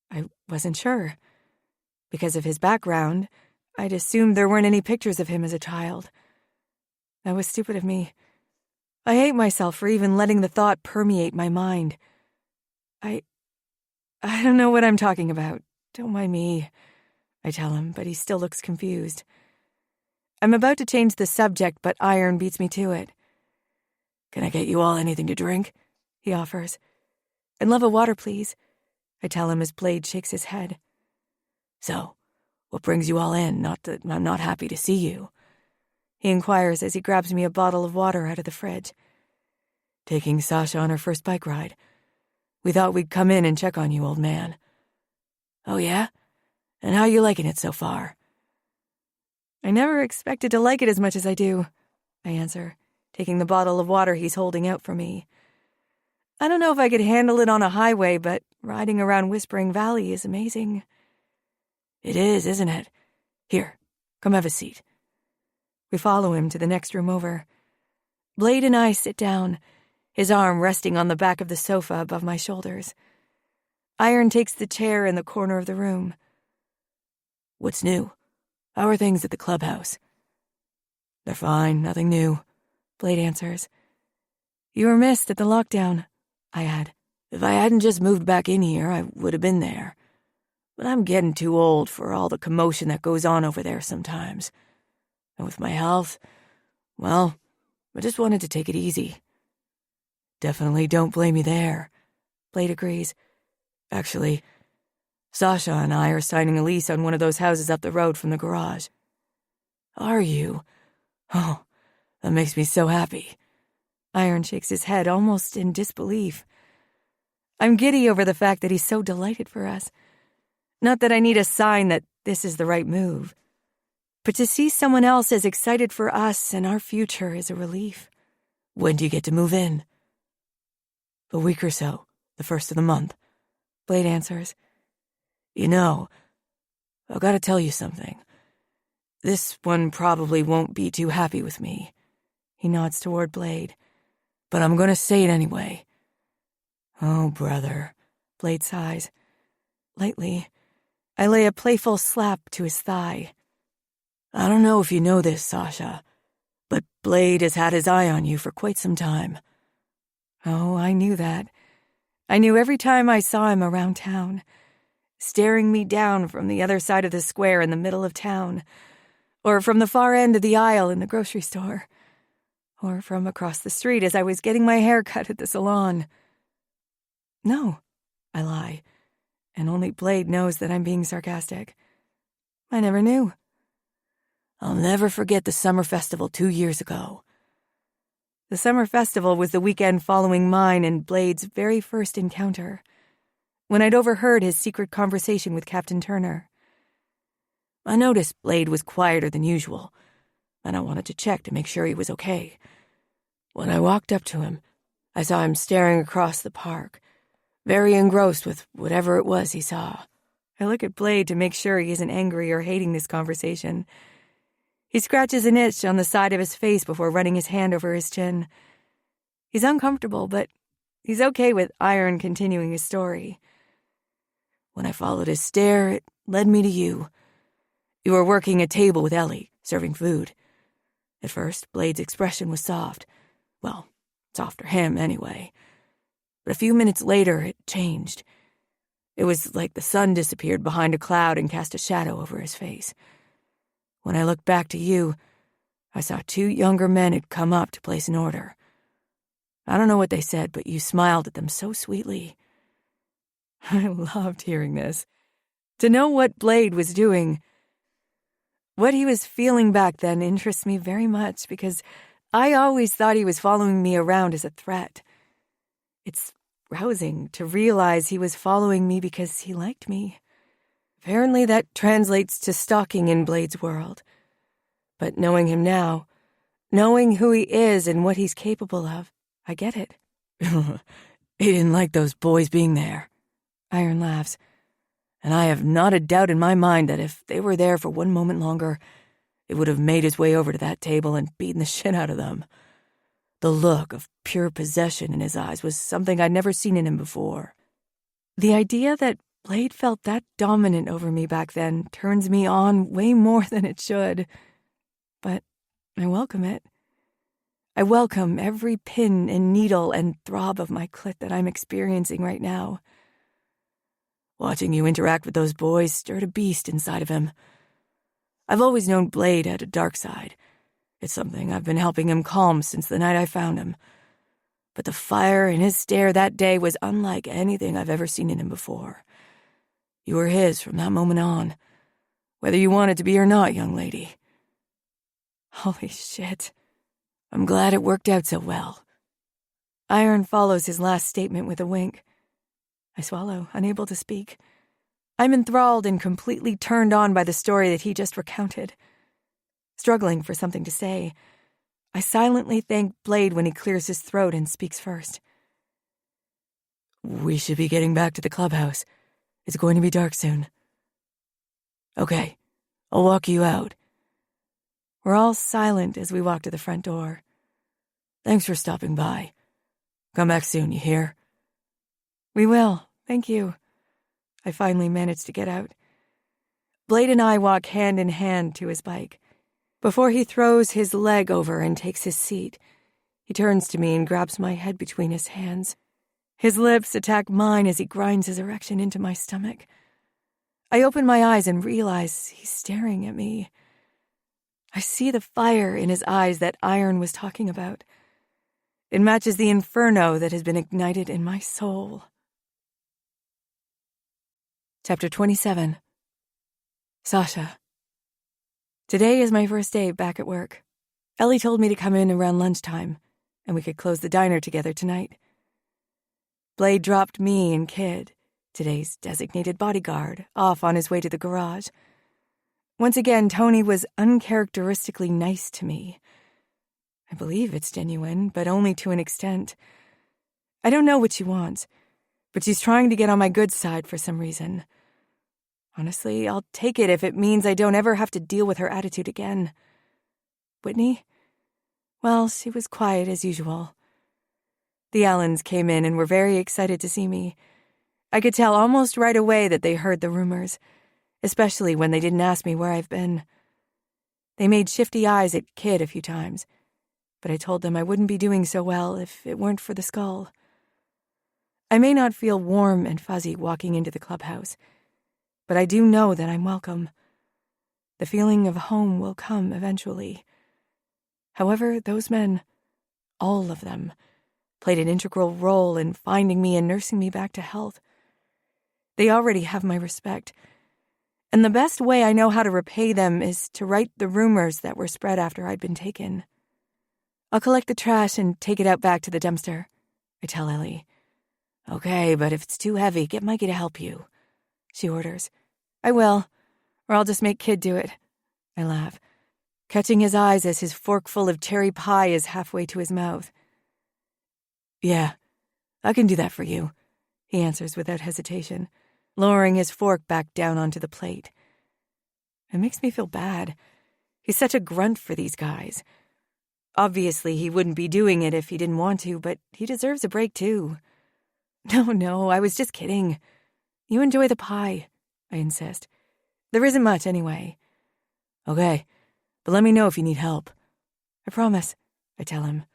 I wasn't sure. Because of his background, I'd assumed there weren't any pictures of him as a child. That was stupid of me. I hate myself for even letting the thought permeate my mind. I don't know what I'm talking about. Don't mind me, I tell him, but he still looks confused. I'm about to change the subject, but Iron beats me to it. "Can I get you all anything to drink?" he offers. "I'd love a water, please," I tell him as Blade shakes his head. "So, what brings you all in? Not that I'm not happy to see you," he inquires as he grabs me a bottle of water out of the fridge. "Taking Sasha on her first bike ride. We thought we'd come in and check on you, old man." "Oh, yeah? And how you liking it so far?" I never expected to like it as much as I do, I answer, taking the bottle of water he's holding out for me. I don't know if I could handle it on a highway, but riding around Whispering Valley is amazing. "It is, isn't it? Here, come have a seat." We follow him to the next room over. Blade and I sit down, his arm resting on the back of the sofa above my shoulders. Iron takes the chair in the corner of the room. "What's new? How are things at the clubhouse?" "They're fine, nothing new," Blade answers. "You were missed at the lockdown," I add. "If I hadn't just moved back in here, I would have been there. But I'm getting too old for all the commotion that goes on over there sometimes. And with my health, well, I just wanted to take it easy." "Definitely don't blame me there," Blade agrees. "Actually, Sasha and I are signing a lease on one of those houses up the road from the garage." "Are you? Oh, that makes me so happy." Iron shakes his head almost in disbelief. I'm giddy over the fact that he's so delighted for us. Not that I need a sign that this is the right move, but to see someone else as excited for us and our future is a relief. "When do you get to move in?" "A week or so, the first of the month," Blade answers. "You know, I've got to tell you something. This one probably won't be too happy with me." He nods toward Blade. "But I'm going to say it anyway." "Oh, brother," Blade sighs. Lightly, I lay a playful slap to his thigh. "I don't know if you know this, Sasha, but Blade has had his eye on you for quite some time." Oh, I knew that. I knew every time I saw him around town, staring me down from the other side of the square in the middle of town, or from the far end of the aisle in the grocery store, or from across the street as I was getting my hair cut at the salon. No, I lie, and only Blade knows that I'm being sarcastic. I never knew. I'll never forget the summer festival 2 years ago. The summer festival was the weekend following mine and Blade's very first encounter, when I'd overheard his secret conversation with Captain Turner. I noticed Blade was quieter than usual, and I wanted to check to make sure he was okay. When I walked up to him, I saw him staring across the park, very engrossed with whatever it was he saw. I look at Blade to make sure he isn't angry or hating this conversation. He scratches an itch on the side of his face before running his hand over his chin. He's uncomfortable, but he's okay with Iron continuing his story. When I followed his stare, it led me to you. You were working a table with Ellie, serving food. At first, Blade's expression was soft. Well, soft for him, anyway. But a few minutes later, it changed. It was like the sun disappeared behind a cloud and cast a shadow over his face. When I looked back to you, I saw 2 younger men had come up to place an order. I don't know what they said, but you smiled at them so sweetly. I loved hearing this. To know what Blade was doing, what he was feeling back then, interests me very much because I always thought he was following me around as a threat. It's rousing to realize he was following me because he liked me. Apparently that translates to stalking in Blade's world. But knowing him now, knowing who he is and what he's capable of, I get it. He didn't like those boys being there. Iron laughs. And I have not a doubt in my mind that if they were there for one moment longer, it would have made his way over to that table and beaten the shit out of them. The look of pure possession in his eyes was something I'd never seen in him before. The idea that Blade felt that dominant over me back then turns me on way more than it should. But I welcome it. I welcome every pin and needle and throb of my clit that I'm experiencing right now. Watching you interact with those boys stirred a beast inside of him. I've always known Blade had a dark side. It's something I've been helping him calm since the night I found him. But the fire in his stare that day was unlike anything I've ever seen in him before. You were his from that moment on, whether you wanted to be or not, young lady. Holy shit. I'm glad it worked out so well. Iron follows his last statement with a wink. I swallow, unable to speak. I'm enthralled and completely turned on by the story that he just recounted. Struggling for something to say, I silently thank Blade when he clears his throat and speaks first. We should be getting back to the clubhouse. It's going to be dark soon. Okay, I'll walk you out. We're all silent as we walk to the front door. Thanks for stopping by. Come back soon, you hear? We will, thank you. I finally managed to get out. Blade and I walk hand in hand to his bike. Before he throws his leg over and takes his seat, he turns to me and grabs my head between his hands. His lips attack mine as he grinds his erection into my stomach. I open my eyes and realize he's staring at me. I see the fire in his eyes that Iron was talking about. It matches the inferno that has been ignited in my soul. Chapter 27. Sasha. Today is my first day back at work. Ellie told me to come in around lunchtime, and we could close the diner together tonight. Blade dropped me and Kid, today's designated bodyguard, off on his way to the garage. Once again, Tony was uncharacteristically nice to me. I believe it's genuine, but only to an extent. I don't know what she wants, but she's trying to get on my good side for some reason. Honestly, I'll take it if it means I don't ever have to deal with her attitude again. Whitney? Well, she was quiet as usual. The Allens came in and were very excited to see me. I could tell almost right away that they heard the rumors, especially when they didn't ask me where I've been. They made shifty eyes at Kid a few times, but I told them I wouldn't be doing so well if it weren't for the skull. I may not feel warm and fuzzy walking into the clubhouse, but I do know that I'm welcome. The feeling of home will come eventually. However, those men, all of them, played an integral role in finding me and nursing me back to health. They already have my respect, and the best way I know how to repay them is to right the rumors that were spread after I'd been taken. I'll collect the trash and take it out back to the dumpster, I tell Ellie. Okay, but if it's too heavy, get Mikey to help you, she orders. I will, or I'll just make Kid do it, I laugh, catching his eyes as his fork full of cherry pie is halfway to his mouth. Yeah, I can do that for you, he answers without hesitation, lowering his fork back down onto the plate. It makes me feel bad. He's such a grunt for these guys. Obviously, he wouldn't be doing it if he didn't want to, but he deserves a break, too. No, I was just kidding. You enjoy the pie, I insist. There isn't much, anyway. Okay, but let me know if you need help. I promise, I tell him.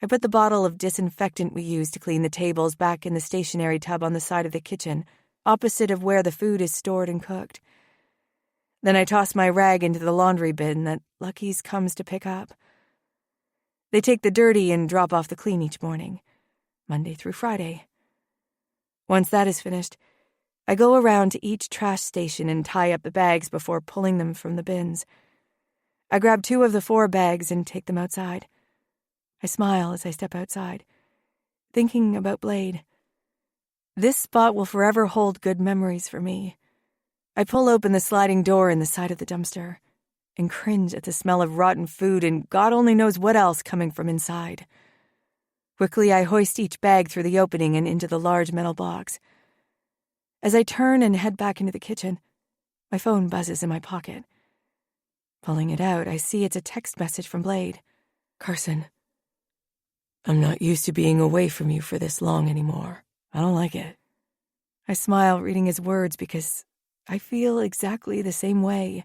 I put the bottle of disinfectant we use to clean the tables back in the stationary tub on the side of the kitchen, opposite of where the food is stored and cooked. Then I toss my rag into the laundry bin that Lucky's comes to pick up. They take the dirty and drop off the clean each morning, Monday through Friday. Once that is finished, I go around to each trash station and tie up the bags before pulling them from the bins. I grab 2 of the 4 bags and take them outside. I smile as I step outside, thinking about Blade. This spot will forever hold good memories for me. I pull open the sliding door in the side of the dumpster and cringe at the smell of rotten food and God only knows what else coming from inside. Quickly, I hoist each bag through the opening and into the large metal box. As I turn and head back into the kitchen, my phone buzzes in my pocket. Pulling it out, I see it's a text message from Blade. Carson, I'm not used to being away from you for this long anymore. I don't like it. I smile reading his words because I feel exactly the same way.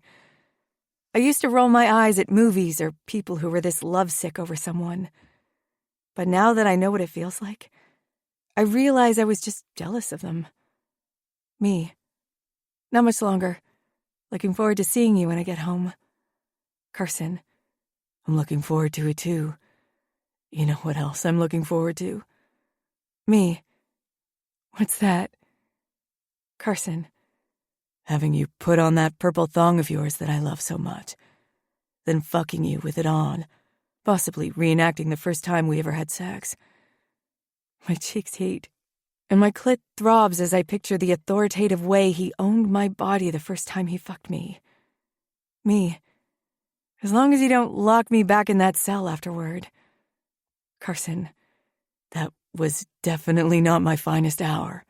I used to roll my eyes at movies or people who were this lovesick over someone. But now that I know what it feels like, I realize I was just jealous of them. Me. Not much longer. Looking forward to seeing you when I get home. Carson. I'm looking forward to it too. You know what else I'm looking forward to? Me. What's that? Carson. Having you put on that purple thong of yours that I love so much. Then fucking you with it on. Possibly reenacting the first time we ever had sex. My cheeks heat, and my clit throbs as I picture the authoritative way he owned my body the first time he fucked me. Me. As long as you don't lock me back in that cell afterward. Carson. That was definitely not my finest hour.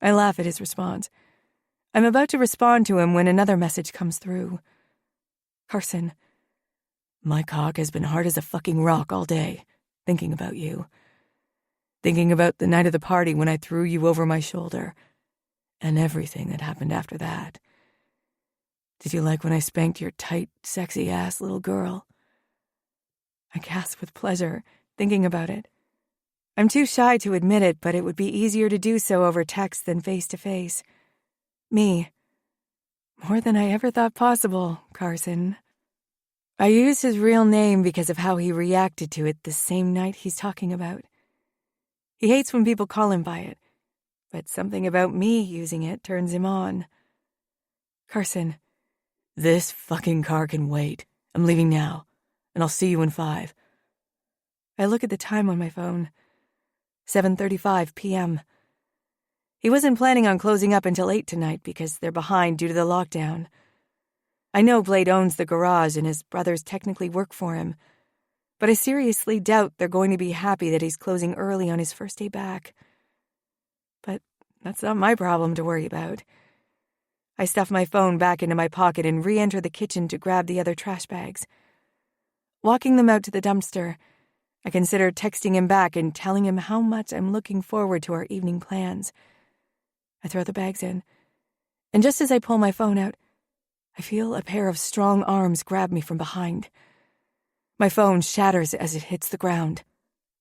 I laugh at his response. I'm about to respond to him when another message comes through. Carson. My cock has been hard as a fucking rock all day, thinking about you. Thinking about the night of the party when I threw you over my shoulder, and everything that happened after that. Did you like when I spanked your tight, sexy-ass little girl? I gasp with pleasure, thinking about it. I'm too shy to admit it, but it would be easier to do so over text than face-to-face. Me. More than I ever thought possible, Carson. I use his real name because of how he reacted to it the same night he's talking about. He hates when people call him by it, but something about me using it turns him on. Carson. This fucking car can wait. I'm leaving now, and I'll see you in 5. I look at the time on my phone. 7:35 p.m. He wasn't planning on closing up until 8 tonight because they're behind due to the lockdown. I know Blade owns the garage and his brothers technically work for him, but I seriously doubt they're going to be happy that he's closing early on his first day back. But that's not my problem to worry about. I stuff my phone back into my pocket and re-enter the kitchen to grab the other trash bags. Walking them out to the dumpster, I consider texting him back and telling him how much I'm looking forward to our evening plans. I throw the bags in, and just as I pull my phone out, I feel a pair of strong arms grab me from behind. My phone shatters as it hits the ground.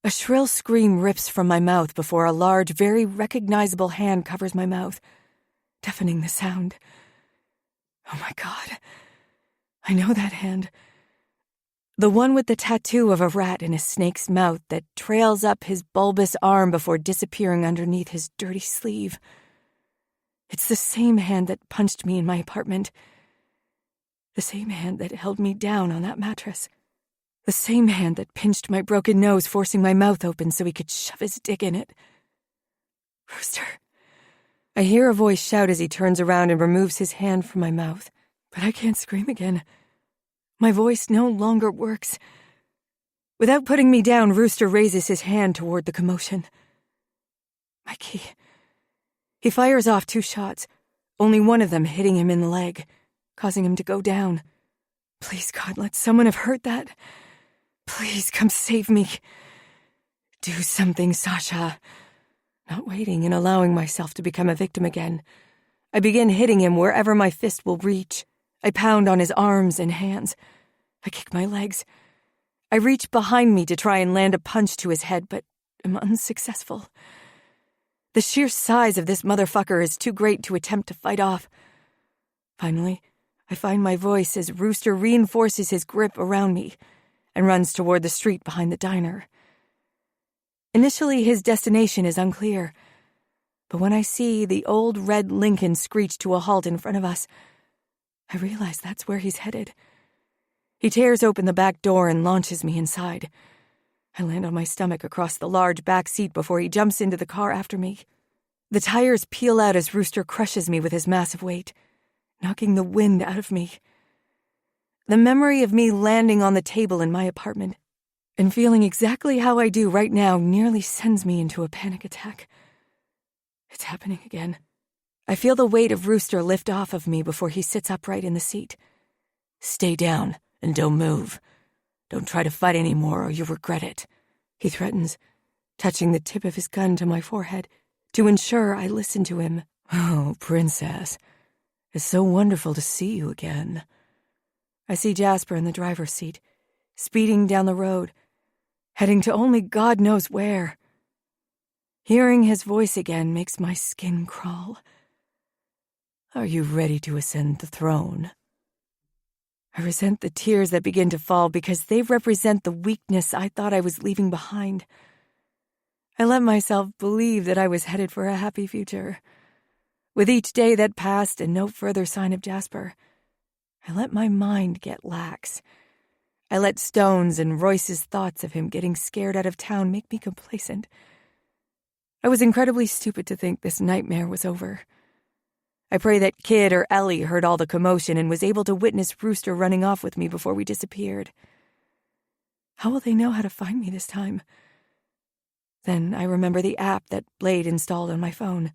A shrill scream rips from my mouth before a large, very recognizable hand covers my mouth, deafening the sound. Oh my God. I know that hand. The one with the tattoo of a rat in a snake's mouth that trails up his bulbous arm before disappearing underneath his dirty sleeve. It's the same hand that punched me in my apartment. The same hand that held me down on that mattress. The same hand that pinched my broken nose, forcing my mouth open so he could shove his dick in it. Rooster. I hear a voice shout as he turns around and removes his hand from my mouth, but I can't scream again. My voice no longer works. Without putting me down, Rooster raises his hand toward the commotion. Mikey. He fires off 2 shots, only one of them hitting him in the leg, causing him to go down. Please, God, let someone have heard that. Please, come save me. Do something, Sasha. Not waiting and allowing myself to become a victim again, I begin hitting him wherever my fist will reach. I pound on his arms and hands. I kick my legs. I reach behind me to try and land a punch to his head, but am unsuccessful. The sheer size of this motherfucker is too great to attempt to fight off. Finally, I find my voice as Rooster reinforces his grip around me and runs toward the street behind the diner. Initially, his destination is unclear, but when I see the old red Lincoln screech to a halt in front of us, I realize that's where he's headed. He tears open the back door and launches me inside. I land on my stomach across the large back seat before he jumps into the car after me. The tires peel out as Rooster crushes me with his massive weight, knocking the wind out of me. The memory of me landing on the table in my apartment and feeling exactly how I do right now nearly sends me into a panic attack. It's happening again. I feel the weight of Rooster lift off of me before he sits upright in the seat. Stay down and don't move. Don't try to fight anymore or you'll regret it, he threatens, touching the tip of his gun to my forehead to ensure I listen to him. Oh, princess, it's so wonderful to see you again. I see Jasper in the driver's seat, speeding down the road, heading to only God knows where. Hearing his voice again makes my skin crawl. Are you ready to ascend the throne? I resent the tears that begin to fall because they represent the weakness I thought I was leaving behind. I let myself believe that I was headed for a happy future. With each day that passed and no further sign of Jasper, I let my mind get lax. I let Stone's and Royce's thoughts of him getting scared out of town make me complacent. I was incredibly stupid to think this nightmare was over. I pray that Kid or Ellie heard all the commotion and was able to witness Rooster running off with me before we disappeared. How will they know how to find me this time? Then I remember the app that Blade installed on my phone.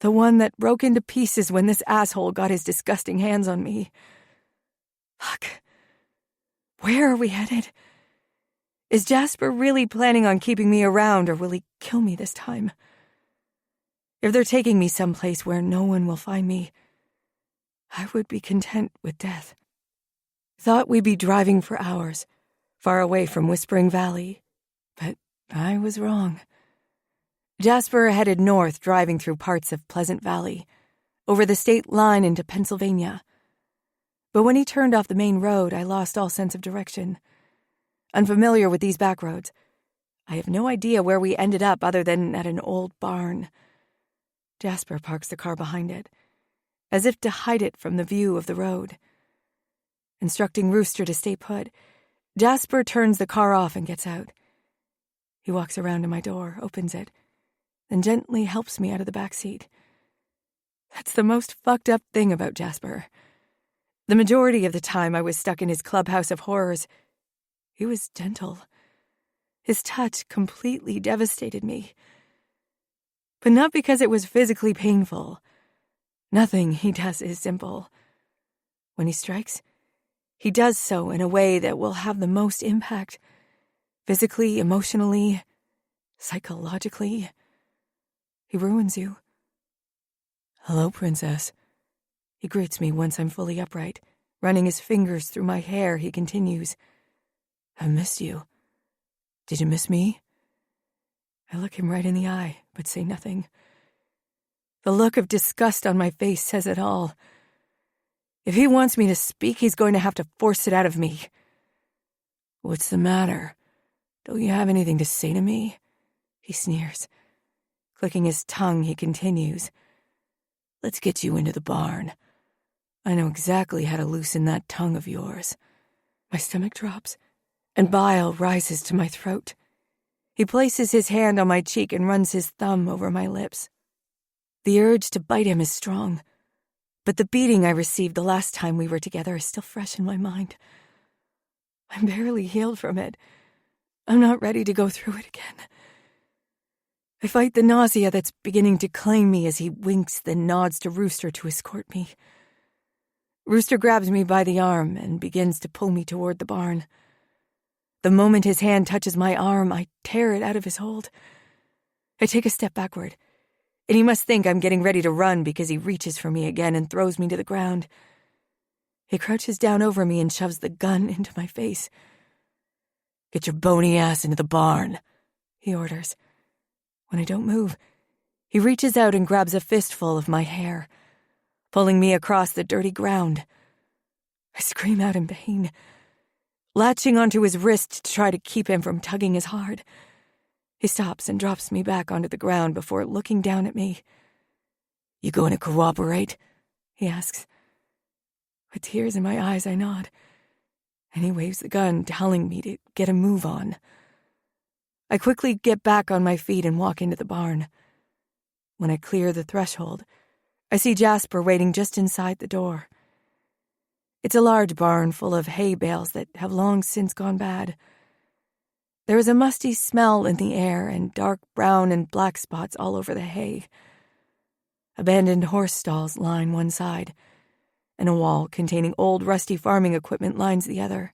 The one that broke into pieces when this asshole got his disgusting hands on me. Fuck. Where are we headed? Is Jasper really planning on keeping me around, or will he kill me this time? If they're taking me someplace where no one will find me, I would be content with death. Thought we'd be driving for hours, far away from Whispering Valley, but I was wrong. Jasper headed north, driving through parts of Pleasant Valley, over the state line into Pennsylvania. But when he turned off the main road, I lost all sense of direction. Unfamiliar with these back roads, I have no idea where we ended up other than at an old barn. Jasper parks the car behind it, as if to hide it from the view of the road. Instructing Rooster to stay put, Jasper turns the car off and gets out. He walks around to my door, opens it, then gently helps me out of the back seat. That's the most fucked up thing about Jasper. The majority of the time I was stuck in his clubhouse of horrors, he was gentle. His touch completely devastated me. But not because it was physically painful. Nothing he does is simple. When he strikes, he does so in a way that will have the most impact. Physically, emotionally, psychologically. He ruins you. Hello, princess. He greets me once I'm fully upright. Running his fingers through my hair, he continues. I've missed you. Did you miss me? I look him right in the eye, but say nothing. The look of disgust on my face says it all. If he wants me to speak, he's going to have to force it out of me. What's the matter? Don't you have anything to say to me? He sneers. Clicking his tongue, he continues. Let's get you into the barn. I know exactly how to loosen that tongue of yours. My stomach drops, and bile rises to my throat. He places his hand on my cheek and runs his thumb over my lips. The urge to bite him is strong, but the beating I received the last time we were together is still fresh in my mind. I'm barely healed from it. I'm not ready to go through it again. I fight the nausea that's beginning to claim me as he winks, then nods to Rooster to escort me. Rooster grabs me by the arm and begins to pull me toward the barn. The moment his hand touches my arm, I tear it out of his hold. I take a step backward, and he must think I'm getting ready to run because he reaches for me again and throws me to the ground. He crouches down over me and shoves the gun into my face. Get your bony ass into the barn, he orders. When I don't move, he reaches out and grabs a fistful of my hair, pulling me across the dirty ground. I scream out in pain, latching onto his wrist to try to keep him from tugging as hard. He stops and drops me back onto the ground before looking down at me. You going to cooperate? He asks. With tears in my eyes, I nod, and he waves the gun, telling me to get a move on. I quickly get back on my feet and walk into the barn. When I clear the threshold, I see Jasper waiting just inside the door. It's a large barn full of hay bales that have long since gone bad. There is a musty smell in the air and dark brown and black spots all over the hay. Abandoned horse stalls line one side, and a wall containing old rusty farming equipment lines the other.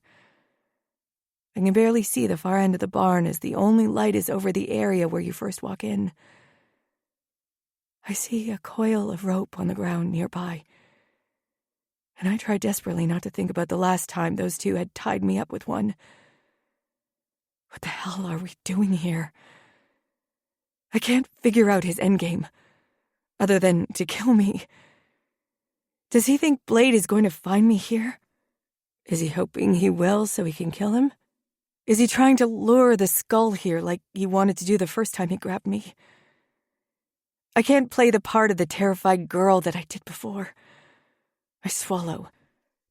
I can barely see the far end of the barn as the only light is over the area where you first walk in. I see a coil of rope on the ground nearby, and I try desperately not to think about the last time those two had tied me up with one. What the hell are we doing here? I can't figure out his endgame, other than to kill me. Does he think Blade is going to find me here? Is he hoping he will so he can kill him? Is he trying to lure the skull here like he wanted to do the first time he grabbed me? I can't play the part of the terrified girl that I did before. I swallow,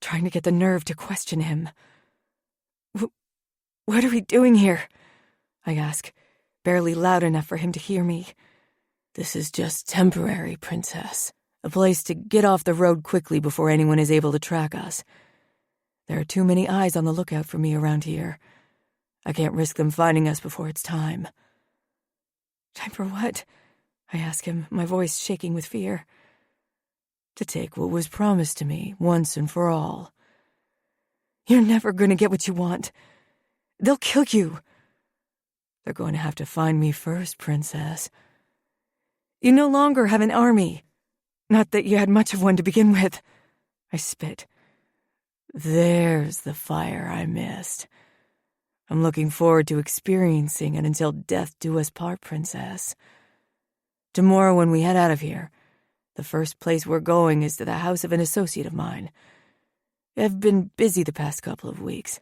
trying to get the nerve to question him. What are we doing here? I ask, barely loud enough for him to hear me. This is just temporary, Princess. A place to get off the road quickly before anyone is able to track us. There are too many eyes on the lookout for me around here. I can't risk them finding us before it's time. Time for what? I ask him, my voice shaking with fear. To take what was promised to me once and for all. You're never going to get what you want. They'll kill you. They're going to have to find me first, Princess. You no longer have an army. Not that you had much of one to begin with. I spit. There's the fire I missed. I'm looking forward to experiencing it until death do us part, Princess. Tomorrow when we head out of here, the first place we're going is to the house of an associate of mine. I've been busy the past couple of weeks.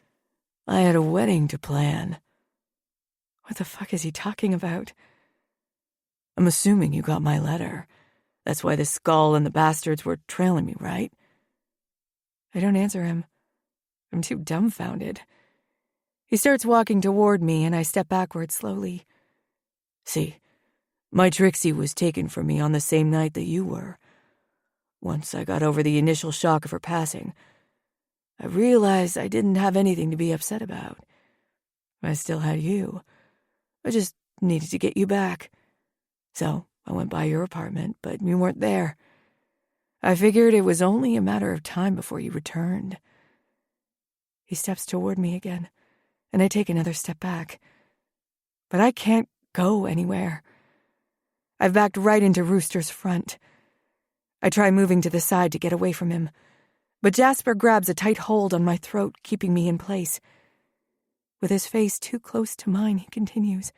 I had a wedding to plan. What the fuck is he talking about? I'm assuming you got my letter. That's why the skull and the bastards were trailing me, right? I don't answer him. I'm too dumbfounded. He starts walking toward me, and I step backward slowly. See, my Trixie was taken from me on the same night that you were. Once I got over the initial shock of her passing, I realized I didn't have anything to be upset about. I still had you. I just needed to get you back. So I went by your apartment, but you weren't there. I figured it was only a matter of time before you returned. He steps toward me again, and I take another step back. But I can't go anywhere. I've backed right into Rooster's front. I try moving to the side to get away from him, but Jasper grabs a tight hold on my throat, keeping me in place. With his face too close to mine, he continues.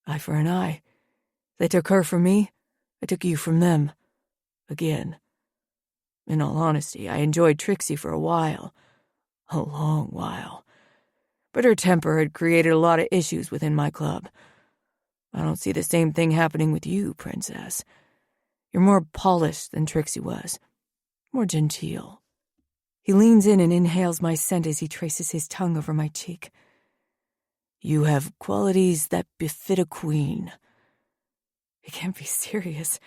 Eye for an eye. They took her from me, I took you from them. Again. In all honesty, I enjoyed Trixie for a while. A long while. But her temper had created a lot of issues within my club. I don't see the same thing happening with you, Princess. You're more polished than Trixie was. More genteel. He leans in and inhales my scent as he traces his tongue over my cheek. You have qualities that befit a queen. He can't be serious.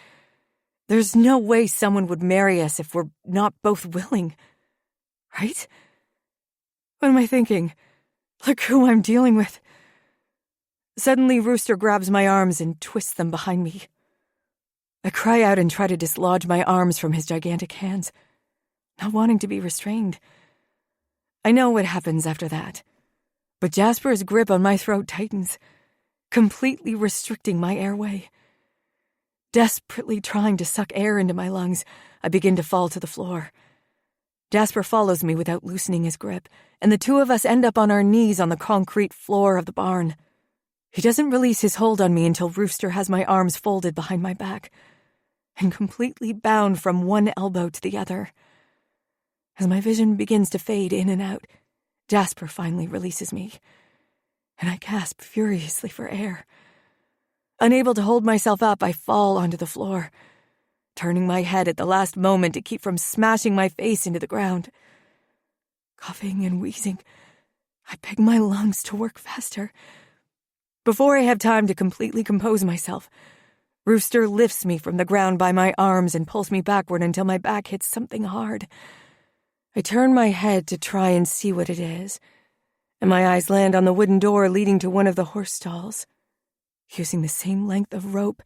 There's no way someone would marry us if we're not both willing. Right? What am I thinking? Look who I'm dealing with. Suddenly, Rooster grabs my arms and twists them behind me. I cry out and try to dislodge my arms from his gigantic hands, not wanting to be restrained. I know what happens after that, but Jasper's grip on my throat tightens, completely restricting my airway. Desperately trying to suck air into my lungs, I begin to fall to the floor. Jasper follows me without loosening his grip, and the two of us end up on our knees on the concrete floor of the barn. He doesn't release his hold on me until Rooster has my arms folded behind my back and completely bound from one elbow to the other. As my vision begins to fade in and out, Jasper finally releases me, and I gasp furiously for air. Unable to hold myself up, I fall onto the floor, turning my head at the last moment to keep from smashing my face into the ground. Coughing and wheezing, I beg my lungs to work faster. Before I have time to completely compose myself, Rooster lifts me from the ground by my arms and pulls me backward until my back hits something hard. I turn my head to try and see what it is, and my eyes land on the wooden door leading to one of the horse stalls. Using the same length of rope,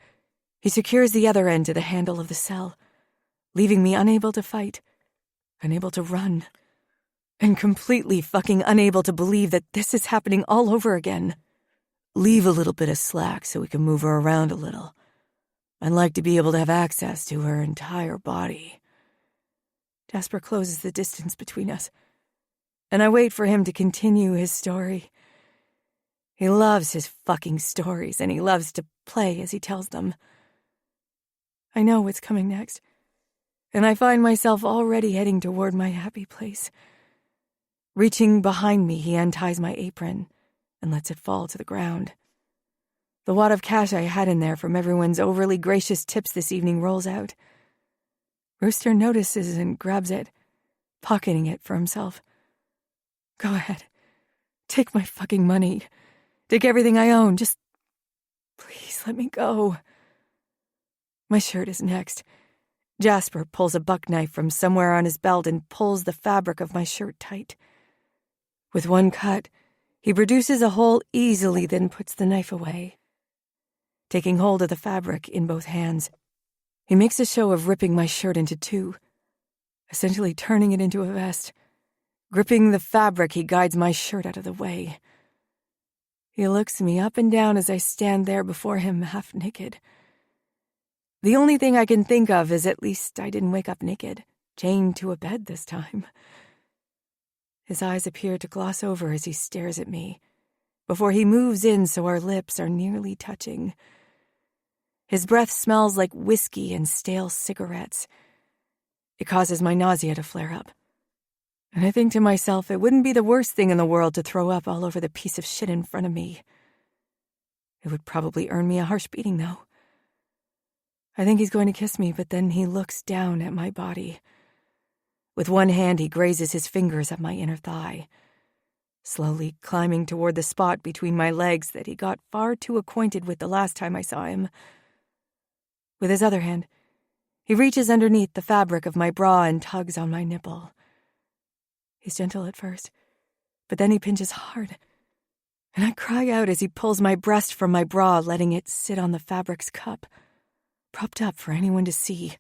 he secures the other end to the handle of the cell, leaving me unable to fight, unable to run, and completely fucking unable to believe that this is happening all over again. Leave a little bit of slack so we can move her around a little. I'd like to be able to have access to her entire body. Jasper closes the distance between us, and I wait for him to continue his story. He loves his fucking stories, and he loves to play as he tells them. I know what's coming next, and I find myself already heading toward my happy place. Reaching behind me, he unties my apron and lets it fall to the ground. The wad of cash I had in there from everyone's overly gracious tips this evening rolls out. Rooster notices and grabs it, pocketing it for himself. Go ahead. Take my fucking money. Take everything I own. Just please let me go. My shirt is next. Jasper pulls a buck knife from somewhere on his belt and pulls the fabric of my shirt tight. With one cut, he produces a hole easily, then puts the knife away. Taking hold of the fabric in both hands, he makes a show of ripping my shirt into two, essentially turning it into a vest. Gripping the fabric, he guides my shirt out of the way. He looks me up and down as I stand there before him, half naked. The only thing I can think of is at least I didn't wake up naked, chained to a bed this time. His eyes appear to gloss over as he stares at me, before he moves in so our lips are nearly touching. His breath smells like whiskey and stale cigarettes. It causes my nausea to flare up. And I think to myself, it wouldn't be the worst thing in the world to throw up all over the piece of shit in front of me. It would probably earn me a harsh beating, though. I think he's going to kiss me, but then he looks down at my body. With one hand, he grazes his fingers up my inner thigh, slowly climbing toward the spot between my legs that he got far too acquainted with the last time I saw him. With his other hand, he reaches underneath the fabric of my bra and tugs on my nipple. He's gentle at first, but then he pinches hard, and I cry out as he pulls my breast from my bra, letting it sit on the fabric's cup, propped up for anyone to see.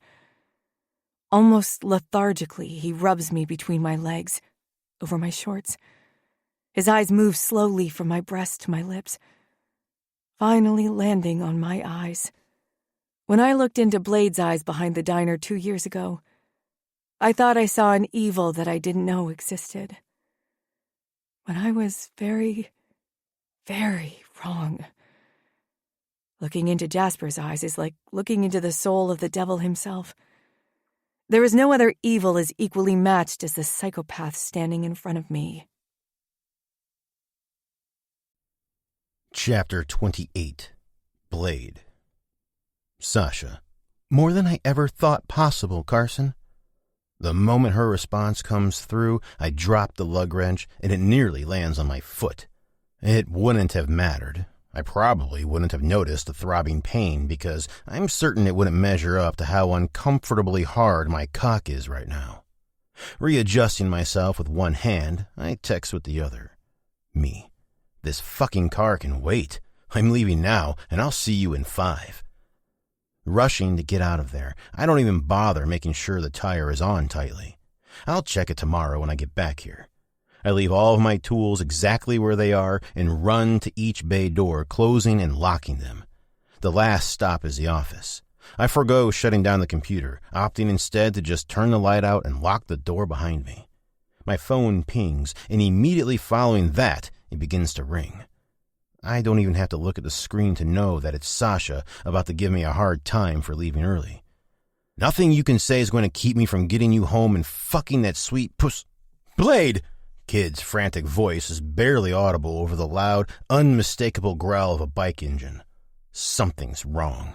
Almost lethargically, he rubs me between my legs, over my shorts. His eyes move slowly from my breast to my lips, finally landing on my eyes. When I looked into Blade's eyes behind the diner 2 years ago, I thought I saw an evil that I didn't know existed. But I was very, very wrong. Looking into Jasper's eyes is like looking into the soul of the devil himself. There is no other evil as equally matched as the psychopath standing in front of me. Chapter 28. Blade. Sasha. More than I ever thought possible, Carson. The moment her response comes through, I drop the lug wrench and it nearly lands on my foot. It wouldn't have mattered. I probably wouldn't have noticed the throbbing pain because I'm certain it wouldn't measure up to how uncomfortably hard my cock is right now. Readjusting myself with one hand, I text with the other. Me. This fucking car can wait. I'm leaving now, and I'll see you in 5. Rushing to get out of there, I don't even bother making sure the tire is on tightly. I'll check it tomorrow when I get back here. I leave all of my tools exactly where they are and run to each bay door, closing and locking them. The last stop is the office. I forgo shutting down the computer, opting instead to just turn the light out and lock the door behind me. My phone pings, and immediately following that, it begins to ring. I don't even have to look at the screen to know that it's Sasha about to give me a hard time for leaving early. Nothing you can say is going to keep me from getting you home and fucking that sweet puss. Blade! Kid's frantic voice is barely audible over the loud, unmistakable growl of a bike engine. Something's wrong.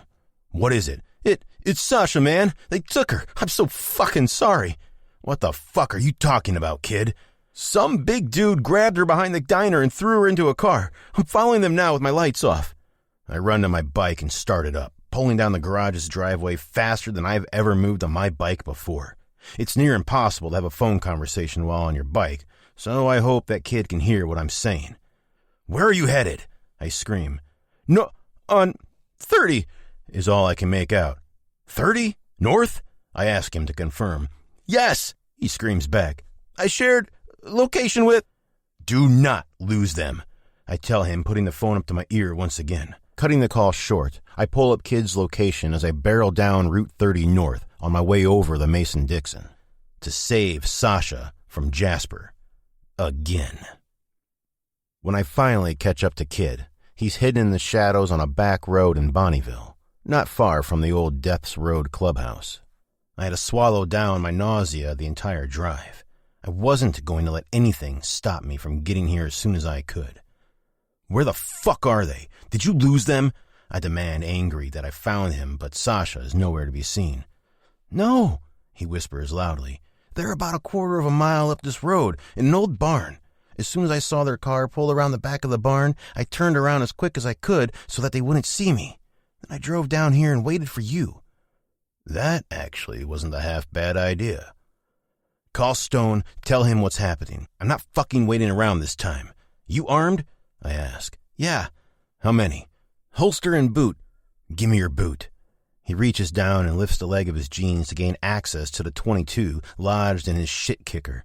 What is it? It's Sasha, man. They took her. I'm so fucking sorry. What the fuck are you talking about, kid? Some big dude grabbed her behind the diner and threw her into a car. I'm following them now with my lights off. I run to my bike and start it up, pulling down the garage's driveway faster than I've ever moved on my bike before. It's near impossible to have a phone conversation while on your bike, so I hope that kid can hear what I'm saying. Where are you headed? I scream. No, on 30, is all I can make out. 30? North? I ask him to confirm. Yes, he screams back. I shared location with... Do not lose them, I tell him, putting the phone up to my ear once again. Cutting the call short, I pull up Kid's location as I barrel down Route 30 north on my way over the Mason-Dixon to save Sasha from Jasper. Again. When I finally catch up to Kid, he's hidden in the shadows on a back road in Bonneville, not far from the old Death's Road clubhouse. I had to swallow down my nausea the entire drive. I wasn't going to let anything stop me from getting here as soon as I could. Where the fuck are they? Did you lose them? I demand, angry that I found him, but Sasha is nowhere to be seen. No, he whispers loudly. They're about a quarter of a mile up this road, in an old barn. As soon as I saw their car pull around the back of the barn, I turned around as quick as I could so that they wouldn't see me. Then I drove down here and waited for you. That actually wasn't a half-bad idea. Call Stone, tell him what's happening. I'm not fucking waiting around this time. You armed? I ask. Yeah. How many? Holster and boot. Give me your boot. He reaches down and lifts the leg of his jeans to gain access to the .22 lodged in his shit kicker.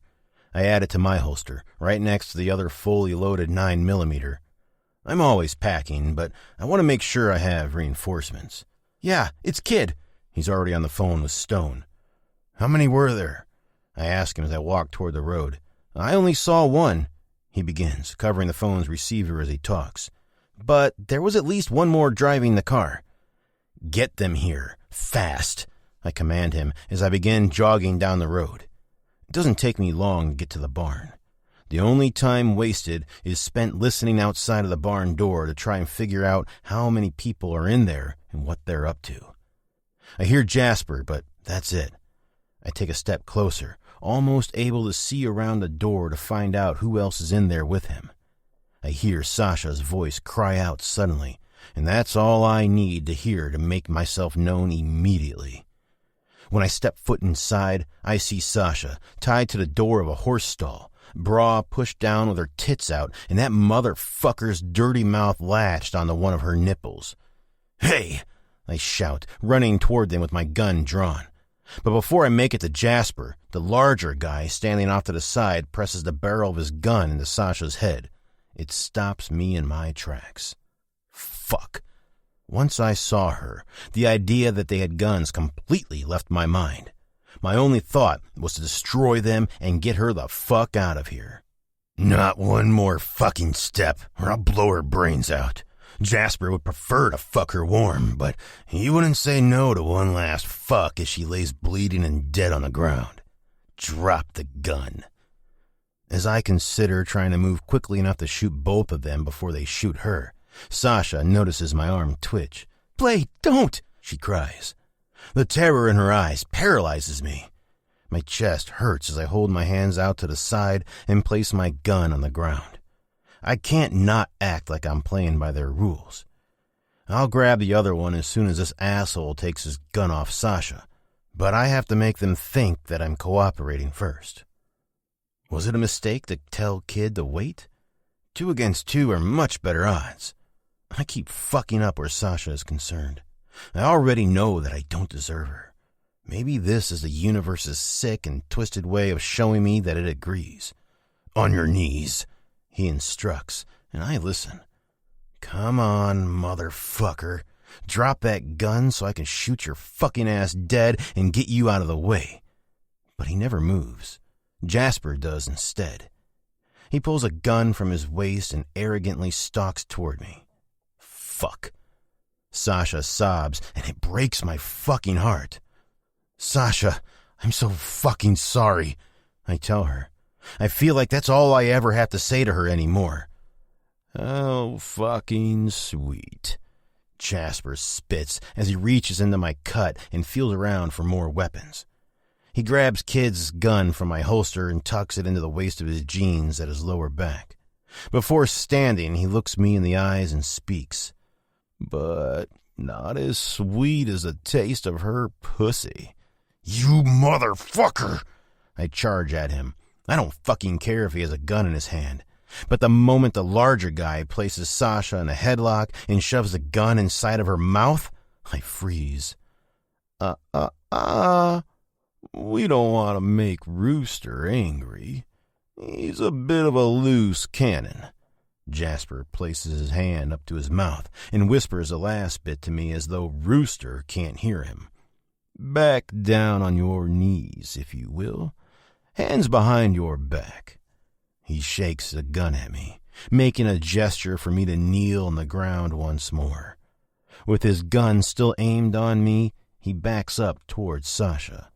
I add it to my holster, right next to the other fully loaded 9mm. I'm always packing, but I want to make sure I have reinforcements. Yeah, it's Kid. He's already on the phone with Stone. How many were there? I ask him as I walk toward the road. I only saw one, he begins, covering the phone's receiver as he talks. But there was at least one more driving the car. Get them here, fast, I command him as I begin jogging down the road. It doesn't take me long to get to the barn. The only time wasted is spent listening outside of the barn door to try and figure out how many people are in there and what they're up to. I hear Jasper, but that's it. I take a step closer, almost able to see around the door to find out who else is in there with him. I hear Sasha's voice cry out suddenly, and that's all I need to hear to make myself known immediately. When I step foot inside, I see Sasha tied to the door of a horse stall, bra pushed down with her tits out, and that motherfucker's dirty mouth latched onto one of her nipples. Hey! I shout, running toward them with my gun drawn. But before I make it to Jasper, the larger guy standing off to the side presses the barrel of his gun into Sasha's head. It stops me in my tracks. Fuck. Once I saw her, the idea that they had guns completely left my mind. My only thought was to destroy them and get her the fuck out of here. Not one more fucking step, or I'll blow her brains out. Jasper would prefer to fuck her warm, but he wouldn't say no to one last fuck as she lays bleeding and dead on the ground. Drop the gun. As I consider trying to move quickly enough to shoot both of them before they shoot her, Sasha notices my arm twitch. "Blade, don't!" she cries. The terror in her eyes paralyzes me. My chest hurts as I hold my hands out to the side and place my gun on the ground. I can't not act like I'm playing by their rules. I'll grab the other one as soon as this asshole takes his gun off Sasha, but I have to make them think that I'm cooperating first. Was it a mistake to tell Kid to wait? 2 against 2 are much better odds. I keep fucking up where Sasha is concerned. I already know that I don't deserve her. Maybe this is the universe's sick and twisted way of showing me that it agrees. "On your knees," he instructs, and I listen. "Come on, motherfucker. Drop that gun so I can shoot your fucking ass dead and get you out of the way." But he never moves. Jasper does instead. He pulls a gun from his waist and arrogantly stalks toward me. Fuck. Sasha sobs, and it breaks my fucking heart. "Sasha, I'm so fucking sorry," I tell her. I feel like that's all I ever have to say to her anymore. "Oh, fucking sweet," Jasper spits as he reaches into my cut and feels around for more weapons. He grabs Kid's gun from my holster and tucks it into the waist of his jeans at his lower back. Before standing, he looks me in the eyes and speaks. "But not as sweet as the taste of her pussy." "You motherfucker!" I charge at him. I don't fucking care if he has a gun in his hand. But the moment the larger guy places Sasha in a headlock and shoves the gun inside of her mouth, I freeze. We don't want to make Rooster angry. He's a bit of a loose cannon." Jasper places his hand up to his mouth and whispers the last bit to me as though Rooster can't hear him. "Back down on your knees, if you will. Hands behind your back." He shakes the gun at me, making a gesture for me to kneel on the ground once more. With his gun still aimed on me, he backs up towards Sasha.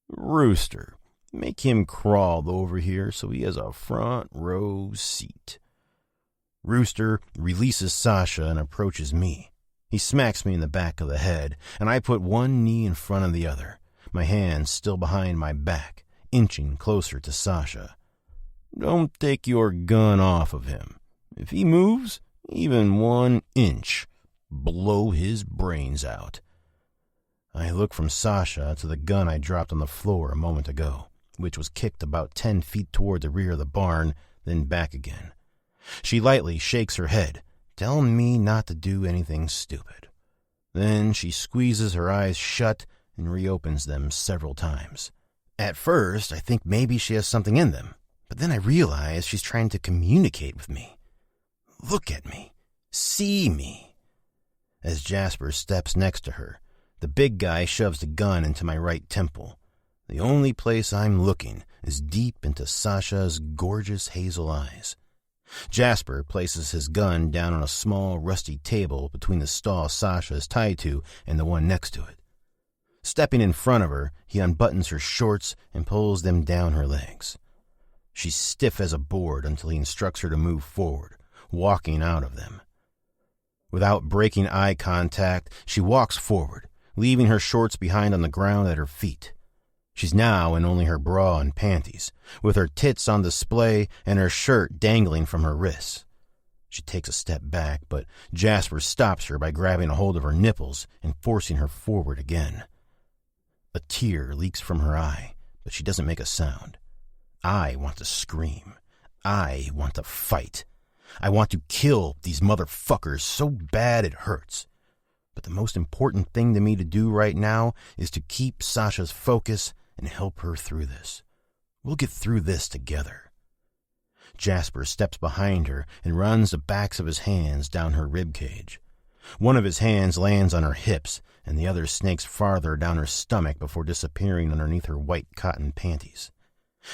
"Rooster, make him crawl over here so he has a front row seat." Rooster releases Sasha and approaches me. He smacks me in the back of the head, and I put one knee in front of the other, my hands still behind my back, inching closer to Sasha. "Don't take your gun off of him. If he moves, even 1 inch, blow his brains out." I look from Sasha to the gun I dropped on the floor a moment ago, which was kicked about 10 feet toward the rear of the barn, then back again. She lightly shakes her head, telling me not to do anything stupid. Then she squeezes her eyes shut and reopens them several times. At first, I think maybe she has something in them, but then I realize she's trying to communicate with me. Look at me. See me. As Jasper steps next to her, the big guy shoves the gun into my right temple. The only place I'm looking is deep into Sasha's gorgeous hazel eyes. Jasper places his gun down on a small, rusty table between the stall Sasha is tied to and the one next to it. Stepping in front of her, he unbuttons her shorts and pulls them down her legs. She's stiff as a board until he instructs her to move forward, walking out of them. Without breaking eye contact, she walks forward, leaving her shorts behind on the ground at her feet. She's now in only her bra and panties, with her tits on display and her shirt dangling from her wrists. She takes a step back, but Jasper stops her by grabbing a hold of her nipples and forcing her forward again. A tear leaks from her eye, but she doesn't make a sound. I want to scream. I want to fight. I want to kill these motherfuckers so bad it hurts. But the most important thing to me to do right now is to keep Sasha's focus and help her through this. We'll get through this together. Jasper steps behind her and runs the backs of his hands down her ribcage. One of his hands lands on her hips, and the other snakes farther down her stomach before disappearing underneath her white cotton panties.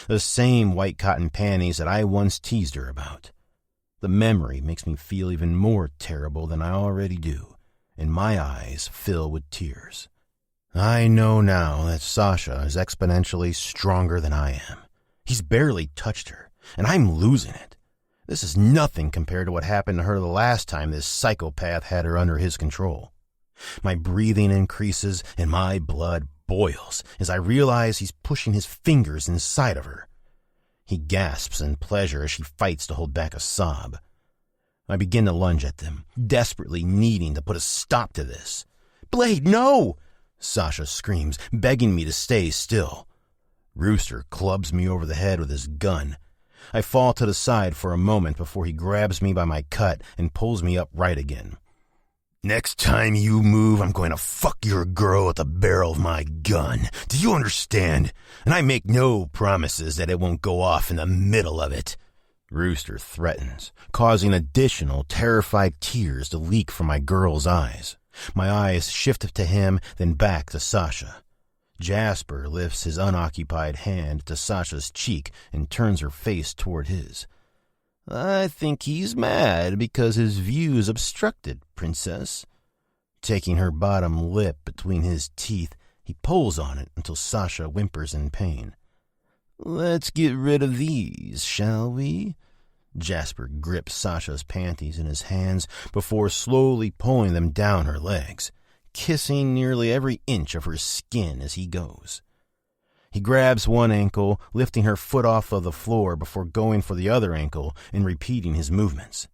The same white cotton panties that I once teased her about. The memory makes me feel even more terrible than I already do, and my eyes fill with tears. I know now that Sasha is exponentially stronger than I am. He's barely touched her, and I'm losing it. This is nothing compared to what happened to her the last time this psychopath had her under his control. My breathing increases and my blood boils as I realize he's pushing his fingers inside of her. He gasps in pleasure as she fights to hold back a sob. I begin to lunge at them, desperately needing to put a stop to this. "Blade, no!" Sasha screams, begging me to stay still. Rooster clubs me over the head with his gun. I fall to the side for a moment before he grabs me by my cut and pulls me upright again. "Next time you move, I'm going to fuck your girl with the barrel of my gun. Do you understand? And I make no promises that it won't go off in the middle of it." Rooster threatens, causing additional terrified tears to leak from my girl's eyes. My eyes shift to him, then back to Sasha. Jasper lifts his unoccupied hand to Sasha's cheek and turns her face toward his. "I think he's mad because his view is obstructed, Princess." Taking her bottom lip between his teeth, he pulls on it until Sasha whimpers in pain. "Let's get rid of these, shall we?" Jasper grips Sasha's panties in his hands before slowly pulling them down her legs, kissing nearly every inch of her skin as he goes. He grabs one ankle, lifting her foot off of the floor before going for the other ankle and repeating his movements.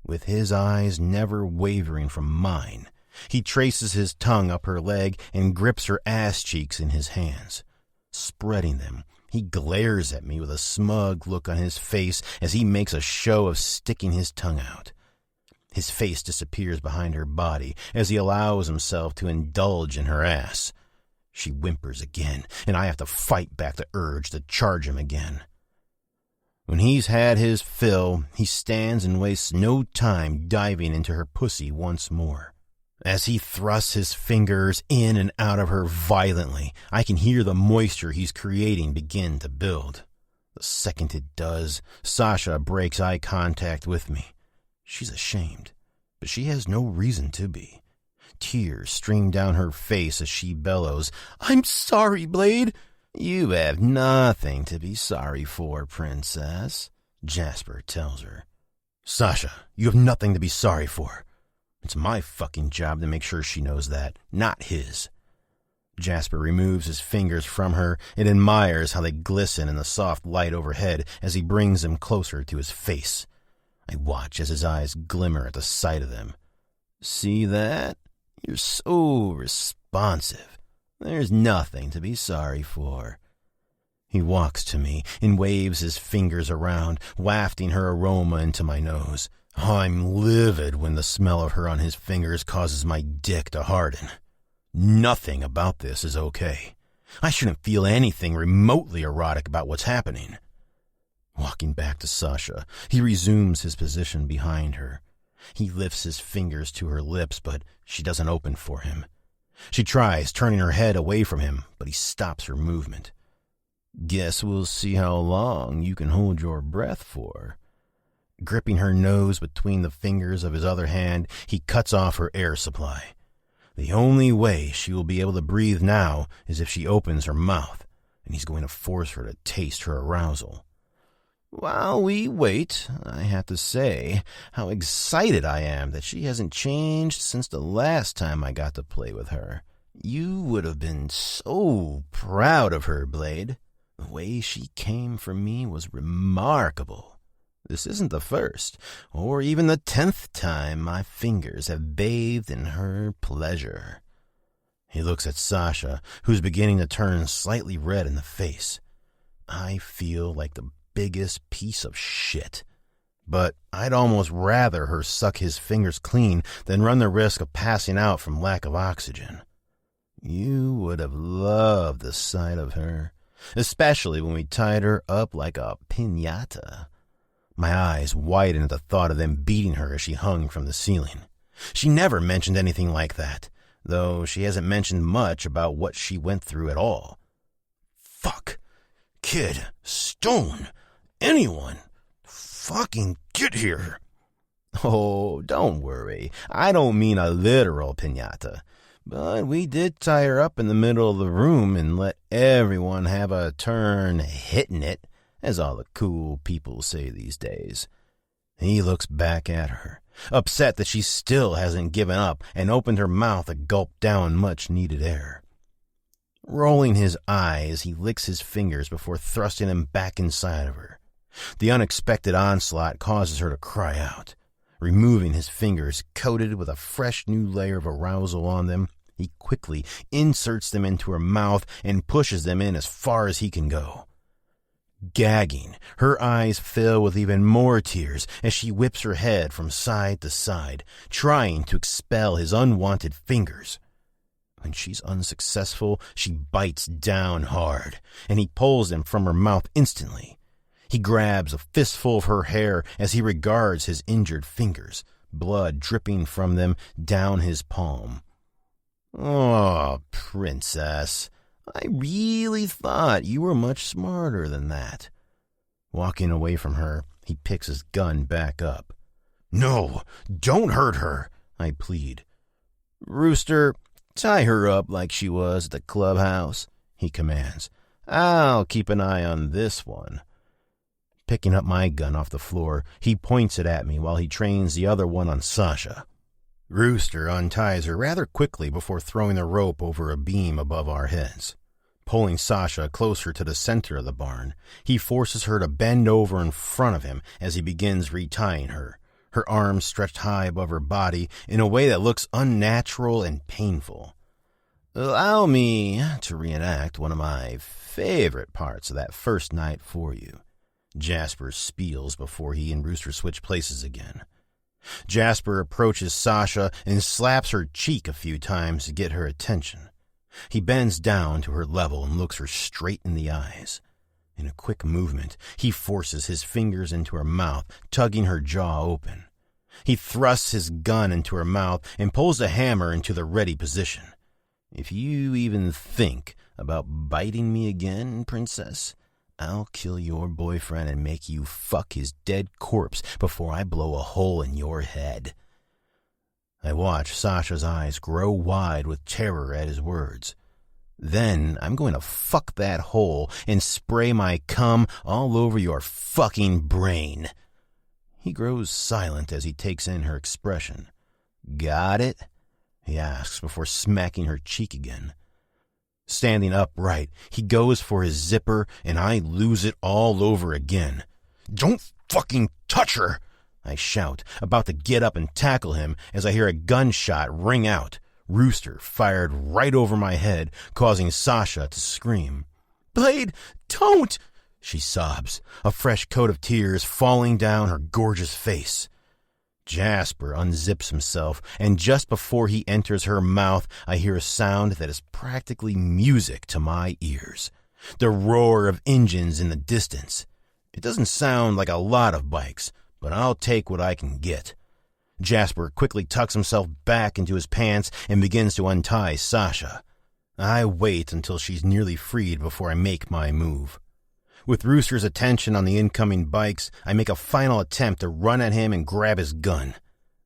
With his eyes never wavering from mine, he traces his tongue up her leg and grips her ass cheeks in his hands. Spreading them, he glares at me with a smug look on his face as he makes a show of sticking his tongue out. His face disappears behind her body as he allows himself to indulge in her ass. She whimpers again, and I have to fight back the urge to charge him again. When he's had his fill, he stands and wastes no time diving into her pussy once more. As he thrusts his fingers in and out of her violently, I can hear the moisture he's creating begin to build. The second it does, Sasha breaks eye contact with me. She's ashamed, but she has no reason to be. Tears stream down her face as she bellows, "I'm sorry, Blade." "You have nothing to be sorry for, Princess," Jasper tells her. "Sasha, you have nothing to be sorry for. It's my fucking job to make sure she knows that, not his." Jasper removes his fingers from her and admires how they glisten in the soft light overhead as he brings them closer to his face. I watch as his eyes glimmer at the sight of them. "See that? You're so responsive. There's nothing to be sorry for." He walks to me and waves his fingers around, wafting her aroma into my nose. I'm livid when the smell of her on his fingers causes my dick to harden. Nothing about this is okay. I shouldn't feel anything remotely erotic about what's happening. Walking back to Sasha, he resumes his position behind her. He lifts his fingers to her lips, but she doesn't open for him. She tries, turning her head away from him, but he stops her movement. "Guess we'll see how long you can hold your breath for." Gripping her nose between the fingers of his other hand, he cuts off her air supply. The only way she will be able to breathe now is if she opens her mouth, and he's going to force her to taste her arousal. While we wait, I have to say how excited I am that she hasn't changed since the last time I got to play with her. You would have been so proud of her, Blade. The way she came for me was remarkable. This isn't the first, or even the 10th time my fingers have bathed in her pleasure. He looks at Sasha, who's beginning to turn slightly red in the face. I feel like the biggest piece of shit. But I'd almost rather her suck his fingers clean than run the risk of passing out from lack of oxygen. You would have loved the sight of her, especially when we tied her up like a piñata. My eyes widened at the thought of them beating her as she hung from the ceiling. She never mentioned anything like that, though she hasn't mentioned much about what she went through at all. Fuck. kid, Stone, anyone, fucking get here. Oh, don't worry. I don't mean a literal piñata. But we did tie her up in the middle of the room and let everyone have a turn hitting it, as all the cool people say these days. He looks back at her, upset that she still hasn't given up, and opened her mouth to gulp down much-needed air. Rolling his eyes, he licks his fingers before thrusting them back inside of her. The unexpected onslaught causes her to cry out. Removing his fingers, coated with a fresh new layer of arousal on them, he quickly inserts them into her mouth and pushes them in as far as he can go. Gagging, her eyes fill with even more tears as she whips her head from side to side, trying to expel his unwanted fingers. When she's unsuccessful, she bites down hard, and he pulls them from her mouth instantly. He grabs a fistful of her hair as he regards his injured fingers, blood dripping from them down his palm. Oh, princess, I really thought you were much smarter than that. Walking away from her, he picks his gun back up. No, don't hurt her, I plead. Rooster, tie her up like she was at the clubhouse, he commands. I'll keep an eye on this one. Picking up my gun off the floor, he points it at me while he trains the other one on Sasha. Rooster unties her rather quickly before throwing the rope over a beam above our heads. Pulling Sasha closer to the center of the barn, he forces her to bend over in front of him as he begins retying her, her arms stretched high above her body in a way that looks unnatural and painful. Allow me to reenact one of my favorite parts of that first night for you. Jasper spiels before he and Rooster switch places again. Jasper approaches Sasha and slaps her cheek a few times to get her attention. He bends down to her level and looks her straight in the eyes. In a quick movement, he forces his fingers into her mouth, tugging her jaw open. He thrusts his gun into her mouth and pulls the hammer into the ready position. If you even think about biting me again, princess, I'll kill your boyfriend and make you fuck his dead corpse before I blow a hole in your head. I watch Sasha's eyes grow wide with terror at his words. Then I'm going to fuck that hole and spray my cum all over your fucking brain. He grows silent as he takes in her expression. Got it? He asks before smacking her cheek again. Standing upright, he goes for his zipper, and I lose it all over again. Don't fucking touch her! I shout, about to get up and tackle him as I hear a gunshot ring out. Rooster fired right over my head, causing Sasha to scream. Blade, don't! She sobs, a fresh coat of tears falling down her gorgeous face. Jasper unzips himself, and just before he enters her mouth, I hear a sound that is practically music to my ears. The roar of engines in the distance. It doesn't sound like a lot of bikes, but I'll take what I can get. Jasper quickly tucks himself back into his pants and begins to untie Sasha. I wait until she's nearly freed before I make my move. With Rooster's attention on the incoming bikes, I make a final attempt to run at him and grab his gun.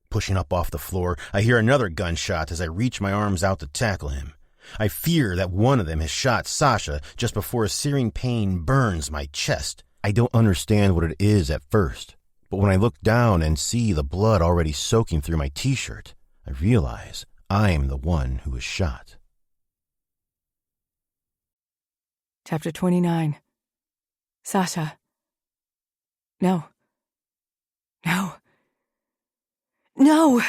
Pushing up off the floor, I hear another gunshot as I reach my arms out to tackle him. I fear that one of them has shot Sasha just before a searing pain burns my chest. I don't understand what it is at first, but when I look down and see the blood already soaking through my t-shirt, I realize I'm the one who was shot. Chapter 29. Sasha. No. No. No!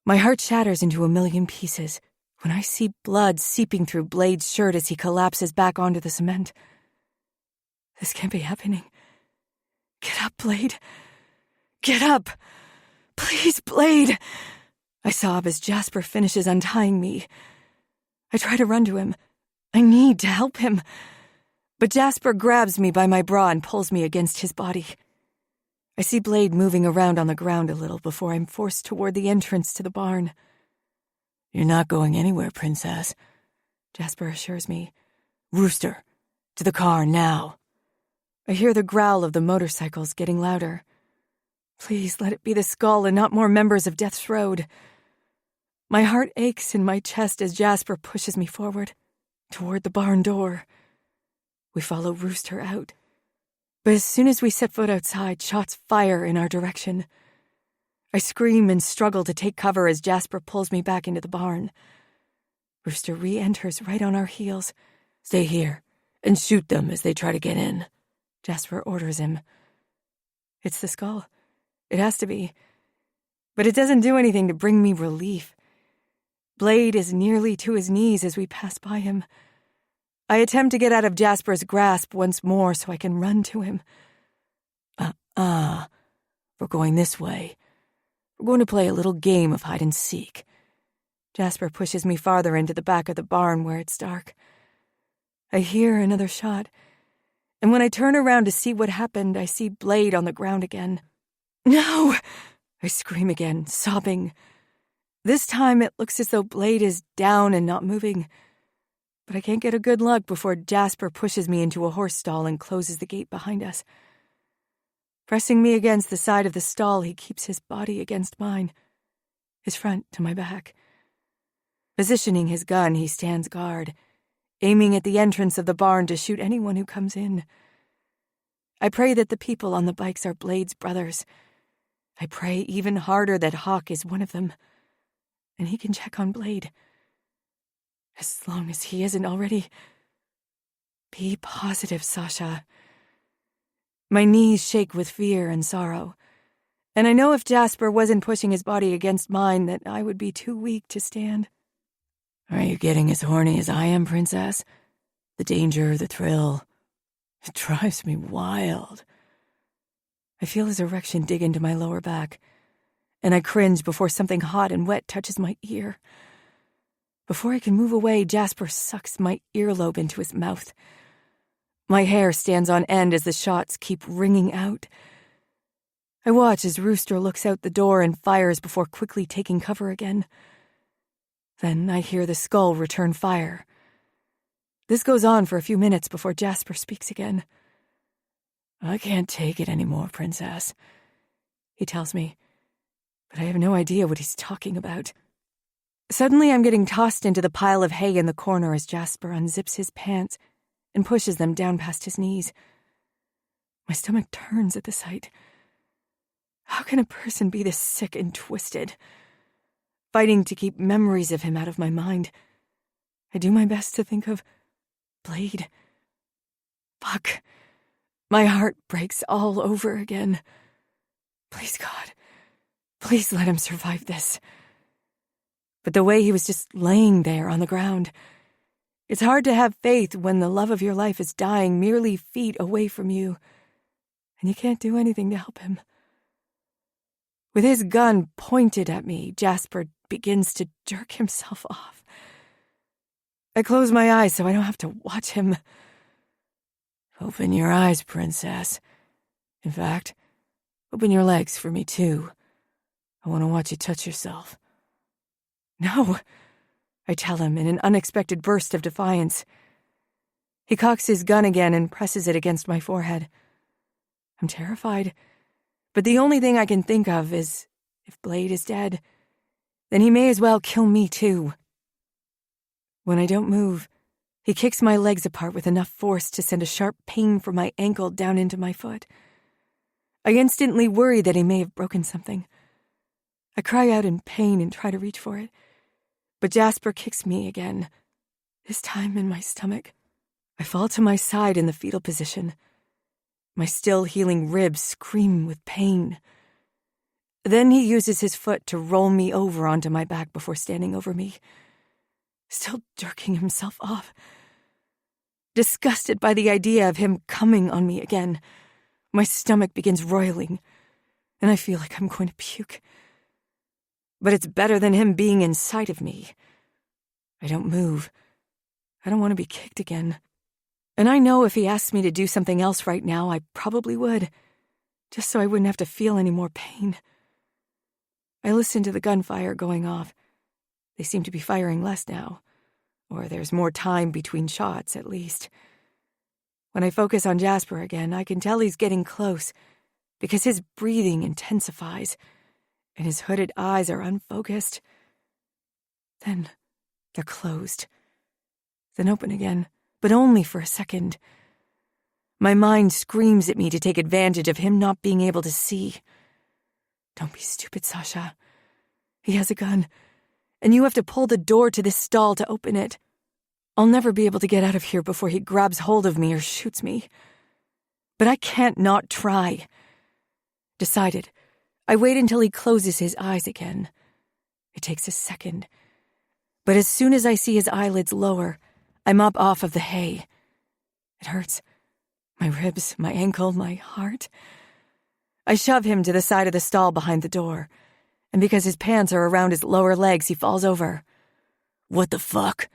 My heart shatters into a million pieces when I see blood seeping through Blade's shirt as he collapses back onto the cement. This can't be happening. Get up, Blade. Get up! Please, Blade! I sob as Jasper finishes untying me. I try to run to him. I need to help him. But Jasper grabs me by my bra and pulls me against his body. I see Blade moving around on the ground a little before I'm forced toward the entrance to the barn. You're not going anywhere, princess, Jasper assures me. Rooster, to the car now. I hear the growl of the motorcycles getting louder. Please let it be the skull and not more members of Death's Road. My heart aches in my chest as Jasper pushes me forward, toward the barn door. We follow Rooster out. But as soon as we set foot outside, shots fire in our direction. I scream and struggle to take cover as Jasper pulls me back into the barn. Rooster re-enters right on our heels. Stay here and shoot them as they try to get in, Jasper orders him. It's the skull. It has to be. But it doesn't do anything to bring me relief. Blade is nearly to his knees as we pass by him. I attempt to get out of Jasper's grasp once more so I can run to him. We're going this way. We're going to play a little game of hide and seek. Jasper pushes me farther into the back of the barn where it's dark. I hear another shot, and when I turn around to see what happened, I see Blade on the ground again. No! I scream again, sobbing. This time it looks as though Blade is down and not moving. But I can't get a good look before Jasper pushes me into a horse stall and closes the gate behind us. Pressing me against the side of the stall, he keeps his body against mine, his front to my back. Positioning his gun, he stands guard, aiming at the entrance of the barn to shoot anyone who comes in. I pray that the people on the bikes are Blade's brothers. I pray even harder that Hawk is one of them, and he can check on Blade. As long as he isn't already. Be positive, Sasha. My knees shake with fear and sorrow, and I know if Jasper wasn't pushing his body against mine that I would be too weak to stand. Are you getting as horny as I am, Princess? The danger, the thrill. It drives me wild. I feel his erection dig into my lower back, and I cringe before something hot and wet touches my ear. Before I can move away, Jasper sucks my earlobe into his mouth. My hair stands on end as the shots keep ringing out. I watch as Rooster looks out the door and fires before quickly taking cover again. Then I hear the skull return fire. This goes on for a few minutes before Jasper speaks again. I can't take it anymore, Princess, he tells me, but I have no idea what he's talking about. Suddenly I'm getting tossed into the pile of hay in the corner as Jasper unzips his pants and pushes them down past his knees. My stomach turns at the sight. How can a person be this sick and twisted? Fighting to keep memories of him out of my mind, I do my best to think of Blade. Fuck. My heart breaks all over again. Please, God, please let him survive this. But the way he was just laying there on the ground, it's hard to have faith when the love of your life is dying merely feet away from you, and you can't do anything to help him. With his gun pointed at me, Jasper begins to jerk himself off. I close my eyes so I don't have to watch him. Open your eyes, Princess. In fact, open your legs for me, too. I want to watch you touch yourself. No, I tell him in an unexpected burst of defiance. He cocks his gun again and presses it against my forehead. I'm terrified, but the only thing I can think of is if Blade is dead, then he may as well kill me too. When I don't move, he kicks my legs apart with enough force to send a sharp pain from my ankle down into my foot. I instantly worry that he may have broken something. I cry out in pain and try to reach for it, but Jasper kicks me again, this time in my stomach. I fall to my side in the fetal position. My still healing ribs scream with pain. Then he uses his foot to roll me over onto my back before standing over me, still jerking himself off. Disgusted by the idea of him coming on me again, my stomach begins roiling, and I feel like I'm going to puke. But it's better than him being inside of me. I don't move. I don't want to be kicked again. And I know if he asked me to do something else right now, I probably would, just so I wouldn't have to feel any more pain. I listen to the gunfire going off. They seem to be firing less now, or there's more time between shots, at least. When I focus on Jasper again, I can tell he's getting close because his breathing intensifies and his hooded eyes are unfocused. Then they're closed. Then open again, but only for a second. My mind screams at me to take advantage of him not being able to see. Don't be stupid, Sasha. He has a gun, and you have to pull the door to this stall to open it. I'll never be able to get out of here before he grabs hold of me or shoots me. But I can't not try. Decided, I wait until he closes his eyes again. It takes a second. But as soon as I see his eyelids lower, I'm up off of the hay. It hurts. My ribs, my ankle, my heart. I shove him to the side of the stall behind the door, and because his pants are around his lower legs, he falls over. "What the fuck?"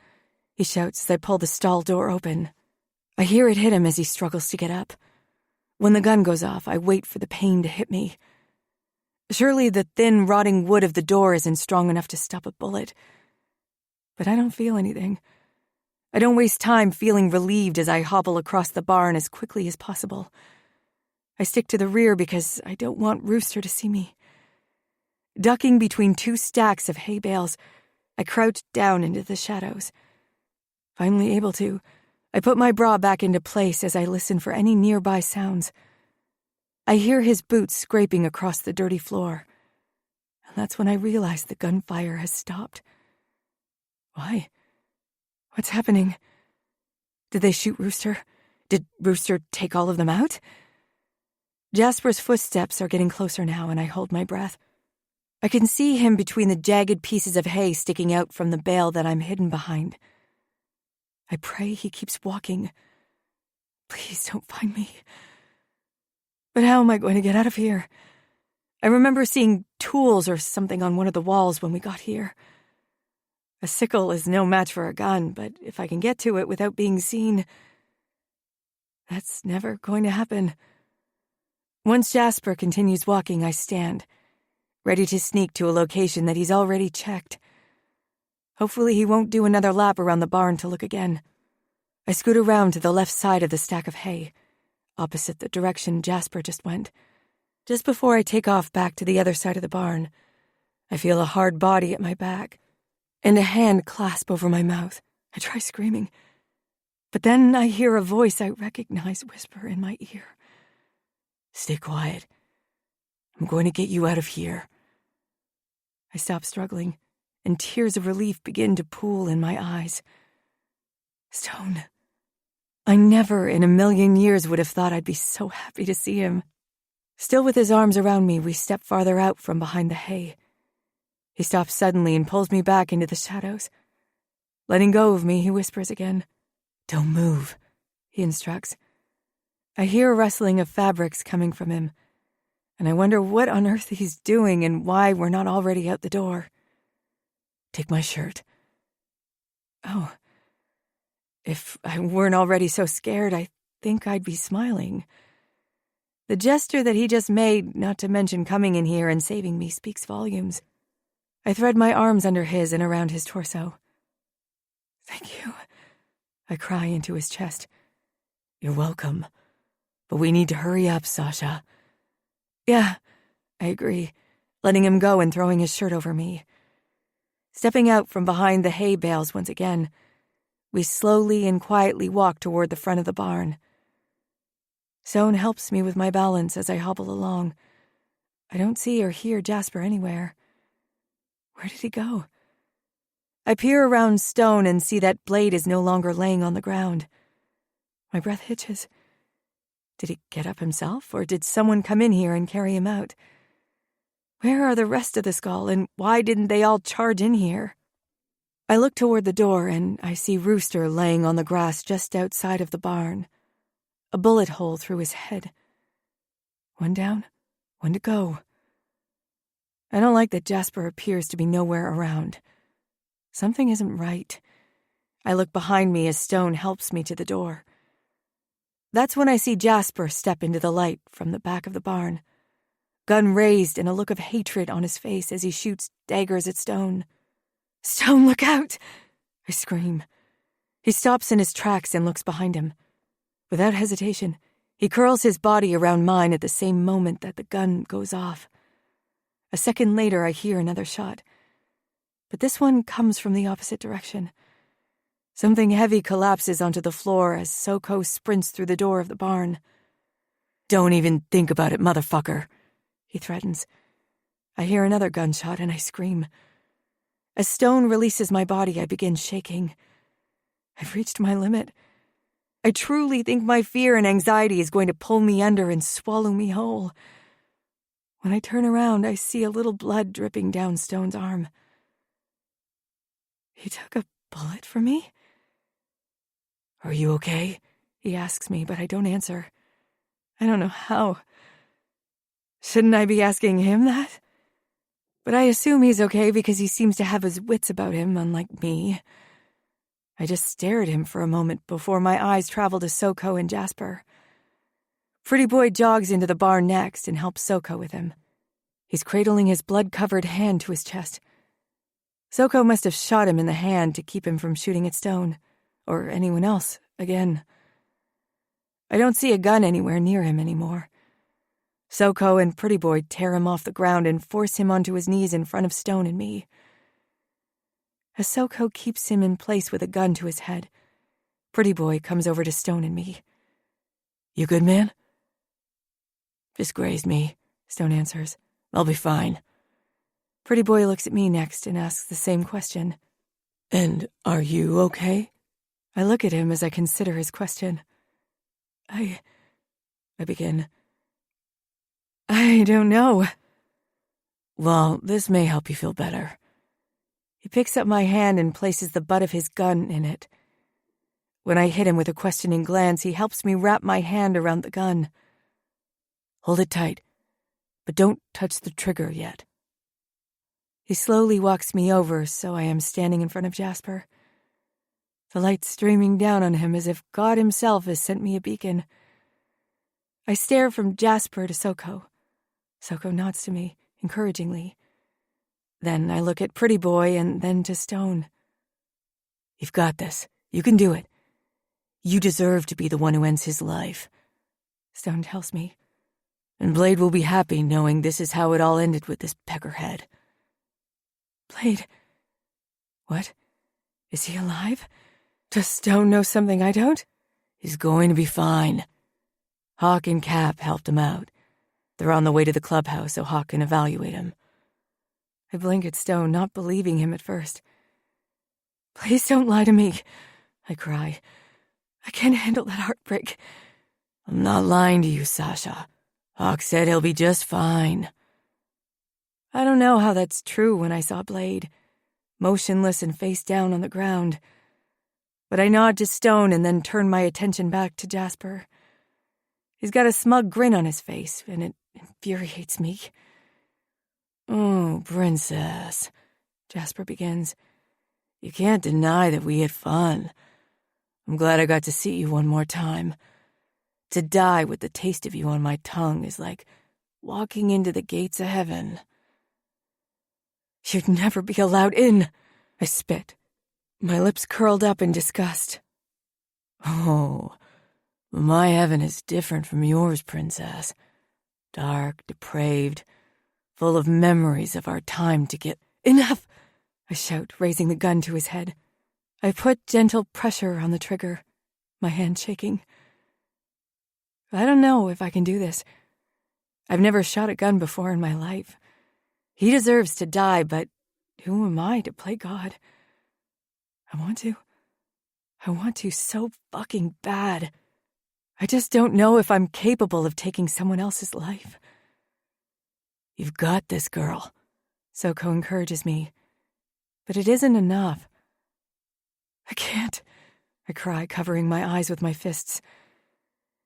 he shouts as I pull the stall door open. I hear it hit him as he struggles to get up. When the gun goes off, I wait for the pain to hit me. Surely the thin, rotting wood of the door isn't strong enough to stop a bullet. But I don't feel anything. I don't waste time feeling relieved as I hobble across the barn as quickly as possible. I stick to the rear because I don't want Rooster to see me. Ducking between two stacks of hay bales, I crouch down into the shadows. Finally able to, I put my bra back into place as I listen for any nearby sounds. I hear his boots scraping across the dirty floor, and that's when I realize the gunfire has stopped. Why? What's happening? Did they shoot Rooster? Did Rooster take all of them out? Jasper's footsteps are getting closer now, and I hold my breath. I can see him between the jagged pieces of hay sticking out from the bale that I'm hidden behind. I pray he keeps walking. Please don't find me. But how am I going to get out of here? I remember seeing tools or something on one of the walls when we got here. A sickle is no match for a gun, but if I can get to it without being seen, that's never going to happen. Once Jasper continues walking, I stand, ready to sneak to a location that he's already checked. Hopefully he won't do another lap around the barn to look again. I scoot around to the left side of the stack of hay, opposite the direction Jasper just went. Just before I take off back to the other side of the barn, I feel a hard body at my back and a hand clasp over my mouth. I try screaming, but then I hear a voice I recognize whisper in my ear. "Stay quiet. I'm going to get you out of here." I stop struggling, and tears of relief begin to pool in my eyes. Stone. I never in a million years would have thought I'd be so happy to see him. Still with his arms around me, we step farther out from behind the hay. He stops suddenly and pulls me back into the shadows. Letting go of me, he whispers again. "Don't move," he instructs. I hear a rustling of fabrics coming from him, and I wonder what on earth he's doing and why we're not already out the door. "Take my shirt." Oh. If I weren't already so scared, I think I'd be smiling. The gesture that he just made, not to mention coming in here and saving me, speaks volumes. I thread my arms under his and around his torso. "Thank you," I cry into his chest. "You're welcome. But we need to hurry up, Sasha." "Yeah," I agree, letting him go and throwing his shirt over me. Stepping out from behind the hay bales once again, we slowly and quietly walk toward the front of the barn. Stone helps me with my balance as I hobble along. I don't see or hear Jasper anywhere. Where did he go? I peer around Stone and see that Blade is no longer laying on the ground. My breath hitches. Did he get up himself, or did someone come in here and carry him out? Where are the rest of the skull, and why didn't they all charge in here? I look toward the door, and I see Rooster laying on the grass just outside of the barn. A bullet hole through his head. One down, one to go. I don't like that Jasper appears to be nowhere around. Something isn't right. I look behind me as Stone helps me to the door. That's when I see Jasper step into the light from the back of the barn, gun raised and a look of hatred on his face as he shoots daggers at Stone. "Stone, look out!" I scream. He stops in his tracks and looks behind him. Without hesitation, he curls his body around mine at the same moment that the gun goes off. A second later, I hear another shot. But this one comes from the opposite direction. Something heavy collapses onto the floor as Soko sprints through the door of the barn. "Don't even think about it, motherfucker," he threatens. I hear another gunshot and I scream. As Stone releases my body, I begin shaking. I've reached my limit. I truly think my fear and anxiety is going to pull me under and swallow me whole. When I turn around, I see a little blood dripping down Stone's arm. He took a bullet for me? "Are you okay?" he asks me, but I don't answer. I don't know how. Shouldn't I be asking him that? But I assume he's okay because he seems to have his wits about him, unlike me. I just stare at him for a moment before my eyes travel to Soko and Jasper. Pretty Boy jogs into the barn next and helps Soko with him. He's cradling his blood-covered hand to his chest. Soko must have shot him in the hand to keep him from shooting at Stone, or anyone else, again. I don't see a gun anywhere near him anymore. Soko and Pretty Boy tear him off the ground and force him onto his knees in front of Stone and me. As Soko keeps him in place with a gun to his head, Pretty Boy comes over to Stone and me. "You good, man?" "Just grazed me," Stone answers. "I'll be fine." Pretty Boy looks at me next and asks the same question. "And are you okay?" I look at him as I consider his question. I begin. "I don't know." "Well, this may help you feel better." He picks up my hand and places the butt of his gun in it. When I hit him with a questioning glance, he helps me wrap my hand around the gun. "Hold it tight, but don't touch the trigger yet." He slowly walks me over, so I am standing in front of Jasper. The light streaming down on him as if God himself has sent me a beacon. I stare from Jasper to Soko. Soko nods to me, encouragingly. Then I look at Pretty Boy and then to Stone. "You've got this. You can do it. You deserve to be the one who ends his life," Stone tells me. "And Blade will be happy knowing this is how it all ended with this peckerhead." "Blade? What? Is he alive? Does Stone know something I don't?" "He's going to be fine. Hawk and Cap helped him out. They're on the way to the clubhouse so Hawk can evaluate him." I blink at Stone, not believing him at first. "Please don't lie to me," I cry. "I can't handle that heartbreak." "I'm not lying to you, Sasha. Hawk said he'll be just fine." I don't know how that's true when I saw Blade, motionless and face down on the ground. But I nod to Stone and then turn my attention back to Jasper. He's got a smug grin on his face, and it infuriates me. "Oh, Princess," Jasper begins. "You can't deny that we had fun. I'm glad I got to see you one more time. To die with the taste of you on my tongue is like walking into the gates of heaven." "You'd never be allowed in," I spit, my lips curled up in disgust. "Oh, my heaven is different from yours, Princess. Dark, depraved, full of memories of our time together." "Enough!" I shout, raising the gun to his head. I put gentle pressure on the trigger, my hand shaking. I don't know if I can do this. I've never shot a gun before in my life. He deserves to die, but who am I to play God? I want to so fucking bad. I just don't know if I'm capable of taking someone else's life. "You've got this, girl," Soko encourages me. But it isn't enough. "I can't," I cry, covering my eyes with my fists.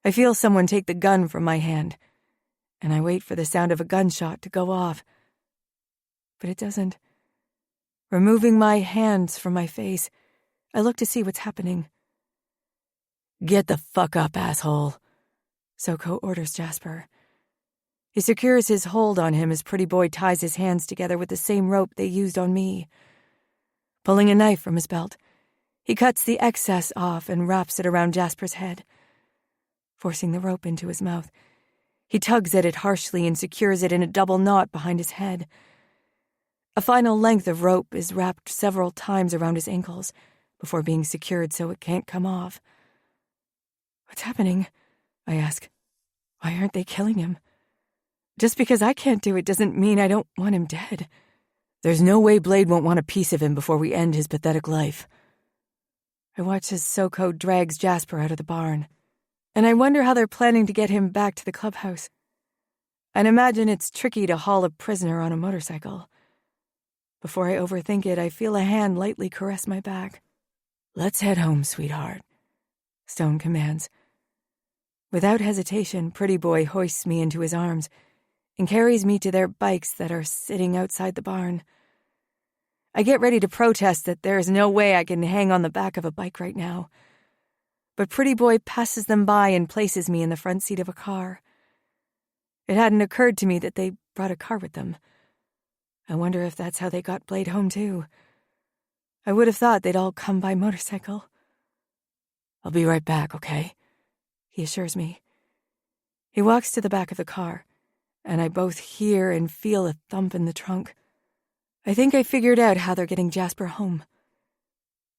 I feel someone take the gun from my hand, and I wait for the sound of a gunshot to go off. But it doesn't. Removing my hands from my face, I look to see what's happening. "Get the fuck up, asshole," Soko orders Jasper. He secures his hold on him as Pretty Boy ties his hands together with the same rope they used on me. Pulling a knife from his belt, he cuts the excess off and wraps it around Jasper's head. forcing the rope into his mouth. He tugs at it harshly and secures it in a double knot behind his head. A final length of rope is wrapped several times around his ankles before being secured so it can't come off. "What's happening?" I ask. "Why aren't they killing him?" Just because I can't do it doesn't mean I don't want him dead. There's no way Blade won't want a piece of him before we end his pathetic life. I watch as Soko drags Jasper out of the barn, and I wonder how they're planning to get him back to the clubhouse. I'd imagine it's tricky to haul a prisoner on a motorcycle. Before I overthink it, I feel a hand lightly caress my back. "Let's head home, sweetheart," Stone commands. Without hesitation, Pretty Boy hoists me into his arms and carries me to their bikes that are sitting outside the barn. I get ready to protest that there is no way I can hang on the back of a bike right now. But Pretty Boy passes them by and places me in the front seat of a car. It hadn't occurred to me that they brought a car with them. I wonder if that's how they got Blade home, too. I would have thought they'd all come by motorcycle. "I'll be right back, okay?" he assures me. He walks to the back of the car, and I both hear and feel a thump in the trunk. I think I figured out how they're getting Jasper home.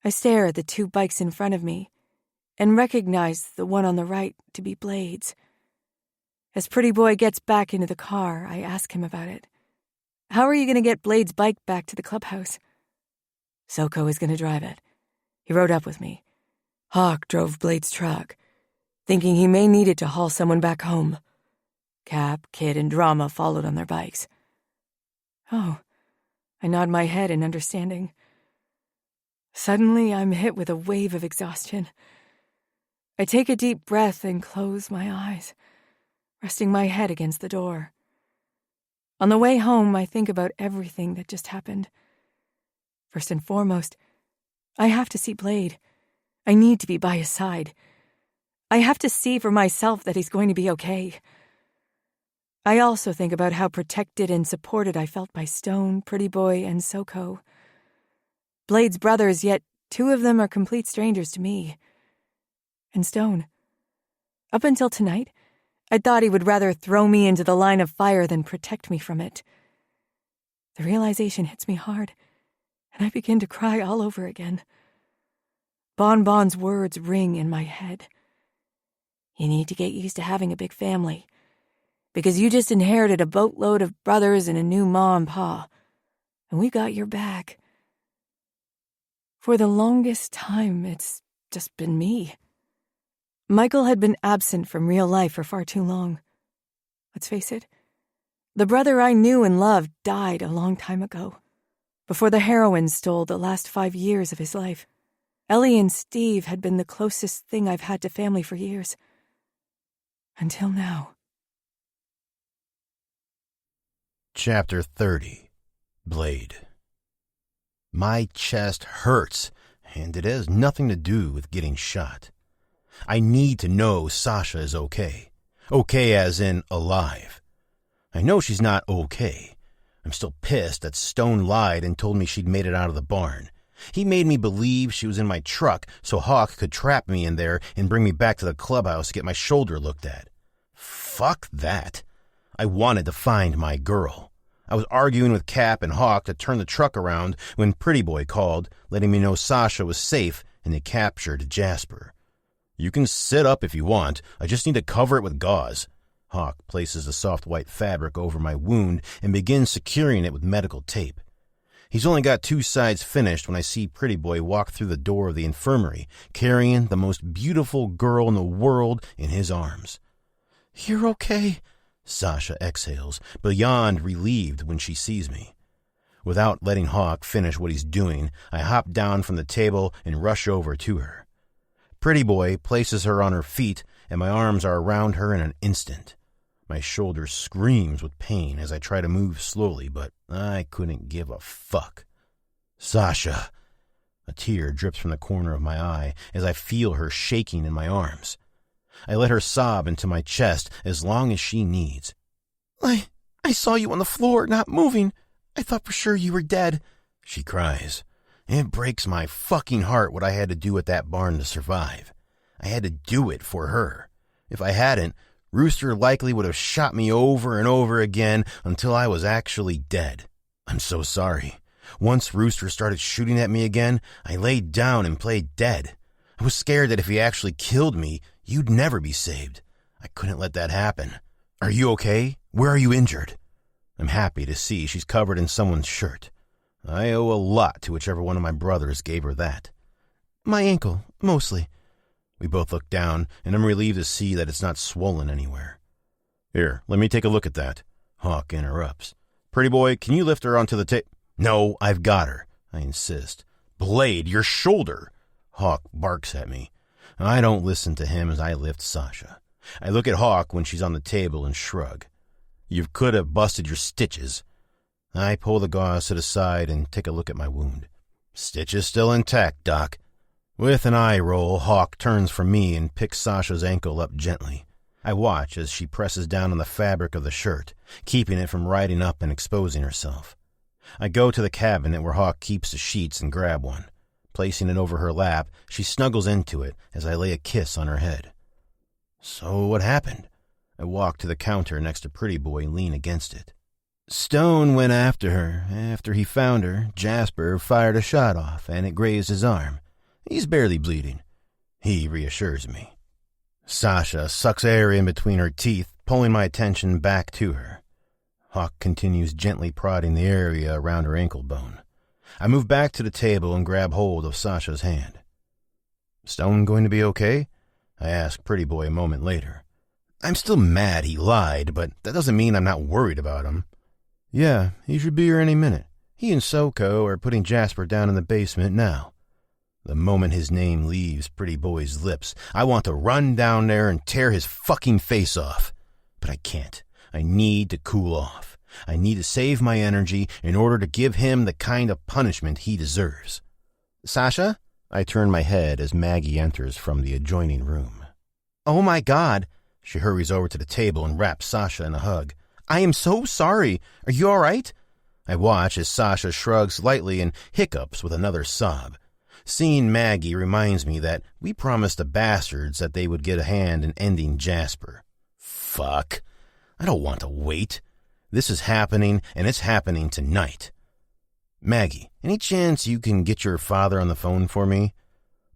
I stare at the two bikes in front of me and recognize the one on the right to be Blade's. As Pretty Boy gets back into the car, I ask him about it. "How are you going to get Blade's bike back to the clubhouse?" "Soko is going to drive it. He rode up with me. Hawk drove Blade's truck, thinking he may need it to haul someone back home. Cap, Kid, and Drama followed on their bikes." "Oh." I nod my head in understanding. Suddenly, I'm hit with a wave of exhaustion. I take a deep breath and close my eyes, resting my head against the door. On the way home, I think about everything that just happened. First and foremost, I have to see Blade. I need to be by his side. I have to see for myself that he's going to be okay. I also think about how protected and supported I felt by Stone, Pretty Boy, and Soko. Blade's brothers, yet 2 of them are complete strangers to me. And Stone. Up until tonight, I thought he would rather throw me into the line of fire than protect me from it. The realization hits me hard, and I begin to cry all over again. Bon Bon's words ring in my head. "You need to get used to having a big family, because you just inherited a boatload of brothers and a new ma and pa, and we got your back." For the longest time, it's just been me. Michael had been absent from real life for far too long. Let's face it, the brother I knew and loved died a long time ago, before the heroin stole the last 5 years of his life. Ellie and Steve had been the closest thing I've had to family for years. Until now. Chapter 30. Blade. My chest hurts, and it has nothing to do with getting shot. I need to know Sasha is okay. Okay as in alive. I know she's not okay. I'm still pissed that Stone lied and told me she'd made it out of the barn. He made me believe she was in my truck so Hawk could trap me in there and bring me back to the clubhouse to get my shoulder looked at. Fuck that. I wanted to find my girl. I was arguing with Cap and Hawk to turn the truck around when Pretty Boy called, letting me know Sasha was safe and they captured Jasper. "You can sit up if you want. I just need to cover it with gauze." Hawk places the soft white fabric over my wound and begins securing it with medical tape. He's only got 2 sides finished when I see Pretty Boy walk through the door of the infirmary, carrying the most beautiful girl in the world in his arms. "You're okay," Sasha exhales, beyond relieved when she sees me. Without letting Hawk finish what he's doing, I hop down from the table and rush over to her. Pretty Boy places her on her feet, and my arms are around her in an instant. My shoulder screams with pain as I try to move slowly, but I couldn't give a fuck. "Sasha." A tear drips from the corner of my eye as I feel her shaking in my arms. I let her sob into my chest as long as she needs. I saw you on the floor, not moving. I thought for sure you were dead," she cries. It breaks my fucking heart what I had to do at that barn to survive. I had to do it for her. If I hadn't, Rooster likely would have shot me over and over again until I was actually dead. I'm so sorry. Once Rooster started shooting at me again, I laid down and played dead. I was scared that if he actually killed me, you'd never be saved. I couldn't let that happen. Are you okay? Where are you injured? I'm happy to see she's covered in someone's shirt. I owe a lot to whichever one of my brothers gave her that. My ankle, mostly. We both look down, and I'm relieved to see that it's not swollen anywhere. Here, let me take a look at that. Hawk interrupts. Pretty boy, can you lift her onto the table? No, I've got her, I insist. Blade, your shoulder! Hawk barks at me. I don't listen to him as I lift Sasha. I look at Hawk when she's on the table and shrug. You could have busted your stitches. I pull the gauze to the side and take a look at my wound. Stitches still intact, Doc. With an eye roll, Hawk turns from me and picks Sasha's ankle up gently. I watch as she presses down on the fabric of the shirt, keeping it from riding up and exposing herself. I go to the cabinet where Hawk keeps the sheets and grab one. Placing it over her lap, she snuggles into it as I lay a kiss on her head. So what happened? I walk to the counter next to Pretty Boy and lean against it. Stone went after her. After he found her, Jasper fired a shot off, and it grazed his arm. He's barely bleeding. He reassures me. Sasha sucks air in between her teeth, pulling my attention back to her. Hawk continues gently prodding the area around her ankle bone. I move back to the table and grab hold of Sasha's hand. Stone going to be okay? I ask Pretty Boy a moment later. I'm still mad he lied, but that doesn't mean I'm not worried about him. Yeah, he should be here any minute. He and Soko are putting Jasper down in the basement now. The moment his name leaves Pretty Boy's lips, I want to run down there and tear his fucking face off. But I can't. I need to cool off. I need to save my energy in order to give him the kind of punishment he deserves. Sasha? I turn my head as Maggie enters from the adjoining room. Oh my God. She hurries over to the table and wraps Sasha in a hug. I am so sorry. Are you all right? I watch as Sasha shrugs lightly and hiccups with another sob. Seeing Maggie reminds me that we promised the bastards that they would get a hand in ending Jasper. Fuck. I don't want to wait. This is happening, and it's happening tonight. Maggie, any chance you can get your father on the phone for me?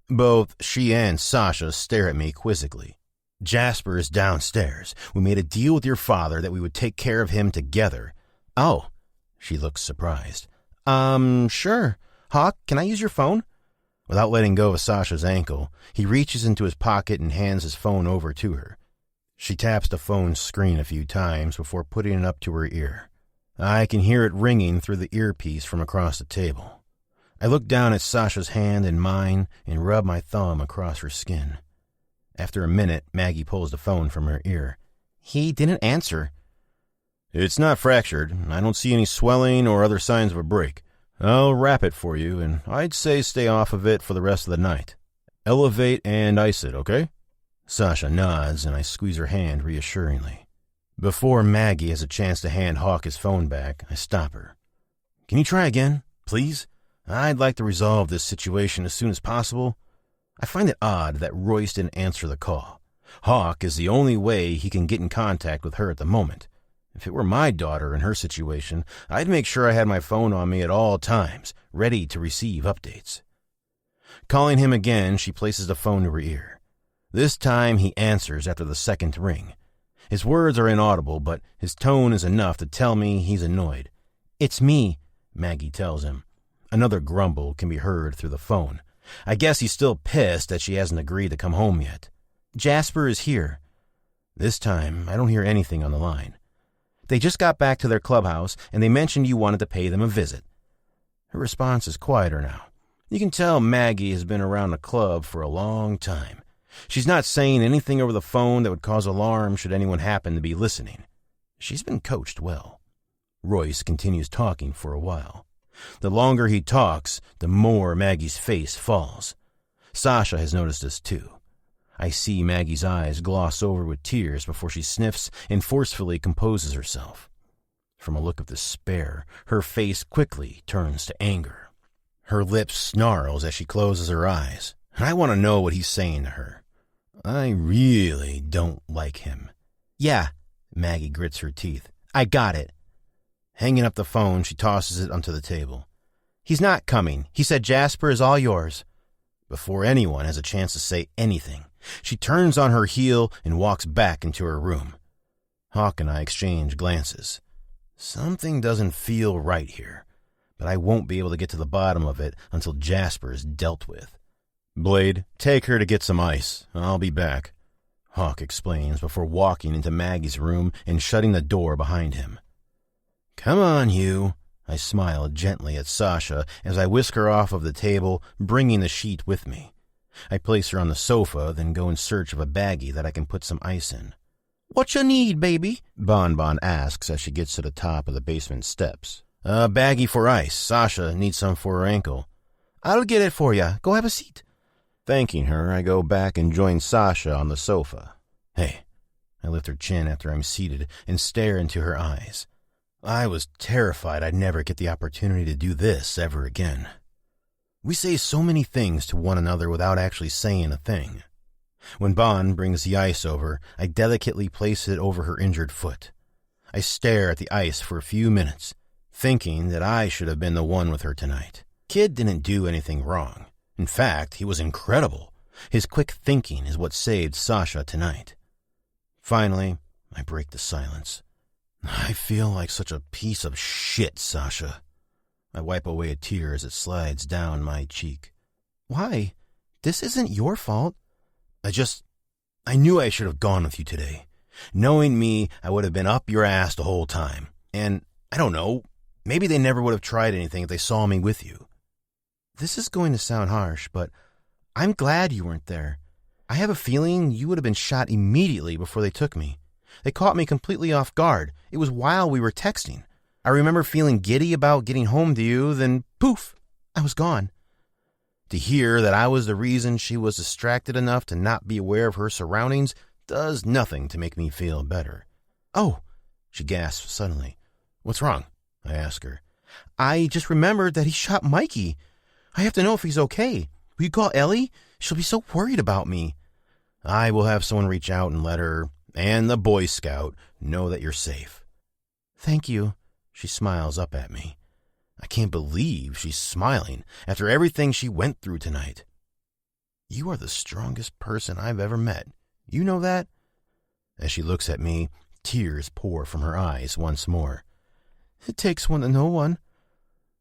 Both she and Sasha stare at me quizzically. Jasper is downstairs. We made a deal with your father that we would take care of him together. Oh, she looks surprised. Sure. Hawk, can I use your phone? Without letting go of Sasha's ankle, he reaches into his pocket and hands his phone over to her. She taps the phone's screen a few times before putting it up to her ear. I can hear it ringing through the earpiece from across the table. I look down at Sasha's hand in mine and rub my thumb across her skin. After a minute, Maggie pulls the phone from her ear. He didn't answer. It's not fractured. I don't see any swelling or other signs of a break. I'll wrap it for you, and I'd say stay off of it for the rest of the night. Elevate and ice it, okay? Sasha nods, and I squeeze her hand reassuringly. Before Maggie has a chance to hand Hawk his phone back, I stop her. Can you try again, please? I'd like to resolve this situation as soon as possible. I find it odd that Royce didn't answer the call. Hawk is the only way he can get in contact with her at the moment. If it were my daughter in her situation, I'd make sure I had my phone on me at all times, ready to receive updates. Calling him again, she places the phone to her ear. This time he answers after the second ring. His words are inaudible, but his tone is enough to tell me he's annoyed. It's me, Maggie tells him. Another grumble can be heard through the phone. I guess he's still pissed that she hasn't agreed to come home yet. Jasper is here. This time, I don't hear anything on the line. They just got back to their clubhouse, and they mentioned you wanted to pay them a visit. Her response is quieter now. You can tell Maggie has been around the club for a long time. She's not saying anything over the phone that would cause alarm should anyone happen to be listening. She's been coached well. Royce continues talking for a while. The longer he talks, the more Maggie's face falls. Sasha has noticed this too. I see Maggie's eyes gloss over with tears before she sniffs and forcefully composes herself. From a look of despair, her face quickly turns to anger. Her lips snarls as she closes her eyes, and I want to know what he's saying to her. I really don't like him. Yeah, Maggie grits her teeth. I got it. Hanging up the phone, she tosses it onto the table. He's not coming. He said Jasper is all yours. Before anyone has a chance to say anything, she turns on her heel and walks back into her room. Hawk and I exchange glances. Something doesn't feel right here, but I won't be able to get to the bottom of it until Jasper is dealt with. Blade, take her to get some ice. I'll be back, Hawk explains before walking into Maggie's room and shutting the door behind him. Come on, you. I smile gently at Sasha as I whisk her off of the table, bringing the sheet with me. I place her on the sofa, then go in search of a baggie that I can put some ice in. What you need, baby? Bon asks as she gets to the top of the basement steps. A baggie for ice. Sasha needs some for her ankle. I'll get it for ya. Go have a seat. Thanking her, I go back and join Sasha on the sofa. Hey. I lift her chin after I'm seated and stare into her eyes. I was terrified I'd never get the opportunity to do this ever again. We say so many things to one another without actually saying a thing. When Bon brings the ice over, I delicately place it over her injured foot. I stare at the ice for a few minutes, thinking that I should have been the one with her tonight. Kid didn't do anything wrong. In fact, he was incredible. His quick thinking is what saved Sasha tonight. Finally, I break the silence. I feel like such a piece of shit, Sasha. I wipe away a tear as it slides down my cheek. Why? This isn't your fault. I knew I should have gone with you today. Knowing me, I would have been up your ass the whole time. And, I don't know, maybe they never would have tried anything if they saw me with you. This is going to sound harsh, but I'm glad you weren't there. I have a feeling you would have been shot immediately before they took me. They caught me completely off guard. It was while we were texting. I remember feeling giddy about getting home to you, then poof, I was gone. To hear that I was the reason she was distracted enough to not be aware of her surroundings does nothing to make me feel better. Oh, she gasps suddenly. What's wrong? I ask her. I just remembered that he shot Mikey. I have to know if he's okay. Will you call Ellie? She'll be so worried about me. I will have someone reach out and let her, and the Boy Scout, know that you're safe. Thank you. She smiles up at me. I can't believe she's smiling after everything she went through tonight. You are the strongest person I've ever met. You know that? As she looks at me, tears pour from her eyes once more. It takes one to know one.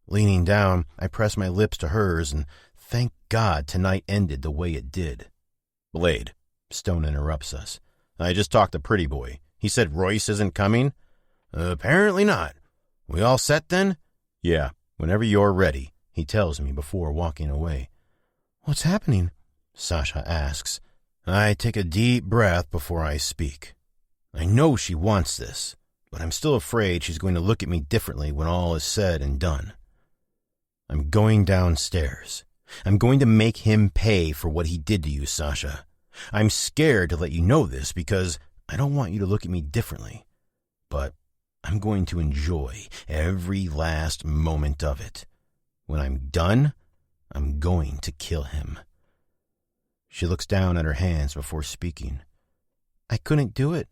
Leaning down, I press my lips to hers, and thank God tonight ended the way it did. Blade, Stone interrupts us. I just talked to Pretty Boy. He said Royce isn't coming? Apparently not. We all set then? Yeah, whenever you're ready, he tells me before walking away. What's happening? Sasha asks. I take a deep breath before I speak. I know she wants this, but I'm still afraid she's going to look at me differently when all is said and done. I'm going downstairs. I'm going to make him pay for what he did to you, Sasha. I'm scared to let you know this because I don't want you to look at me differently. But I'm going to enjoy every last moment of it. When I'm done, I'm going to kill him. She looks down at her hands before speaking. I couldn't do it.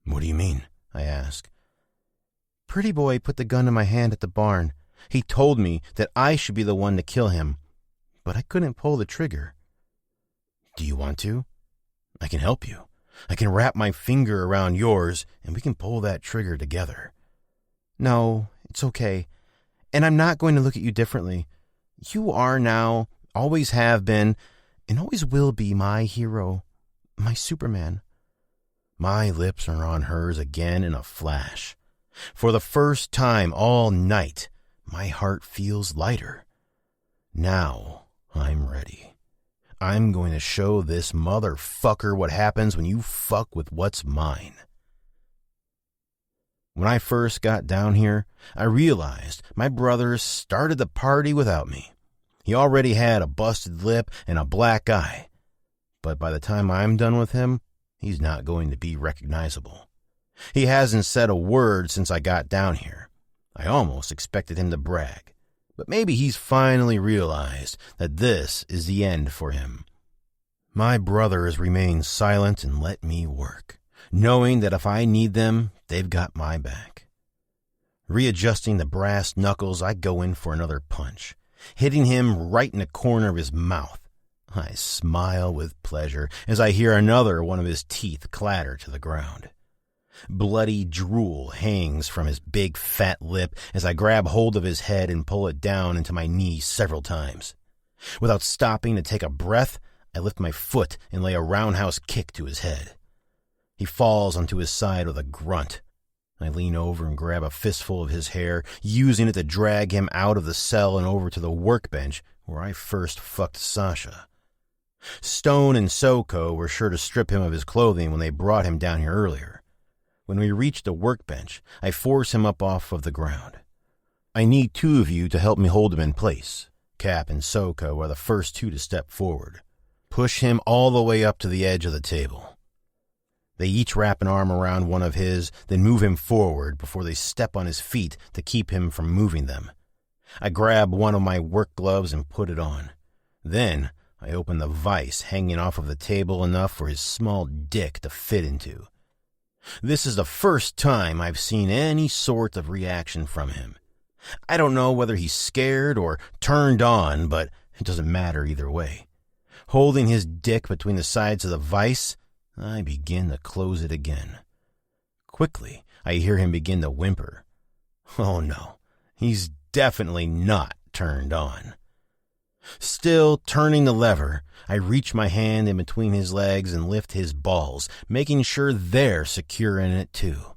What do you mean? I ask. Pretty Boy put the gun in my hand at the barn. He told me that I should be the one to kill him, but I couldn't pull the trigger. Do you want to? I can help you. I can wrap my finger around yours, and we can pull that trigger together. No, it's okay. And I'm not going to look at you differently. You are now, always have been, and always will be my hero, my Superman. My lips are on hers again in a flash. For the first time all night, my heart feels lighter. Now I'm ready. I'm going to show this motherfucker what happens when you fuck with what's mine. When I first got down here, I realized my brother started the party without me. He already had a busted lip and a black eye. But by the time I'm done with him, he's not going to be recognizable. He hasn't said a word since I got down here. I almost expected him to brag. But maybe he's finally realized that this is the end for him. My brothers remain silent and let me work, knowing that if I need them, they've got my back. Readjusting the brass knuckles, I go in for another punch, hitting him right in the corner of his mouth. I smile with pleasure as I hear another one of his teeth clatter to the ground. Bloody drool hangs from his big fat lip as I grab hold of his head and pull it down into my knee several times. Without stopping to take a breath, I lift my foot and lay a roundhouse kick to his head. He falls onto his side with a grunt. I lean over and grab a fistful of his hair, using it to drag him out of the cell and over to the workbench where I first fucked Sasha. Stone and Soko were sure to strip him of his clothing when they brought him down here earlier. When we reach the workbench, I force him up off of the ground. I need two of you to help me hold him in place. Cap and Soko are the first two to step forward. Push him all the way up to the edge of the table. They each wrap an arm around one of his, then move him forward before they step on his feet to keep him from moving them. I grab one of my work gloves and put it on. Then I open the vise hanging off of the table enough for his small dick to fit into. This is the first time I've seen any sort of reaction from him. I don't know whether he's scared or turned on, but it doesn't matter either way. Holding his dick between the sides of the vise, I begin to close it again. Quickly, I hear him begin to whimper. Oh no, he's definitely not turned on. Still turning the lever, I reach my hand in between his legs and lift his balls, making sure they're secure in it too.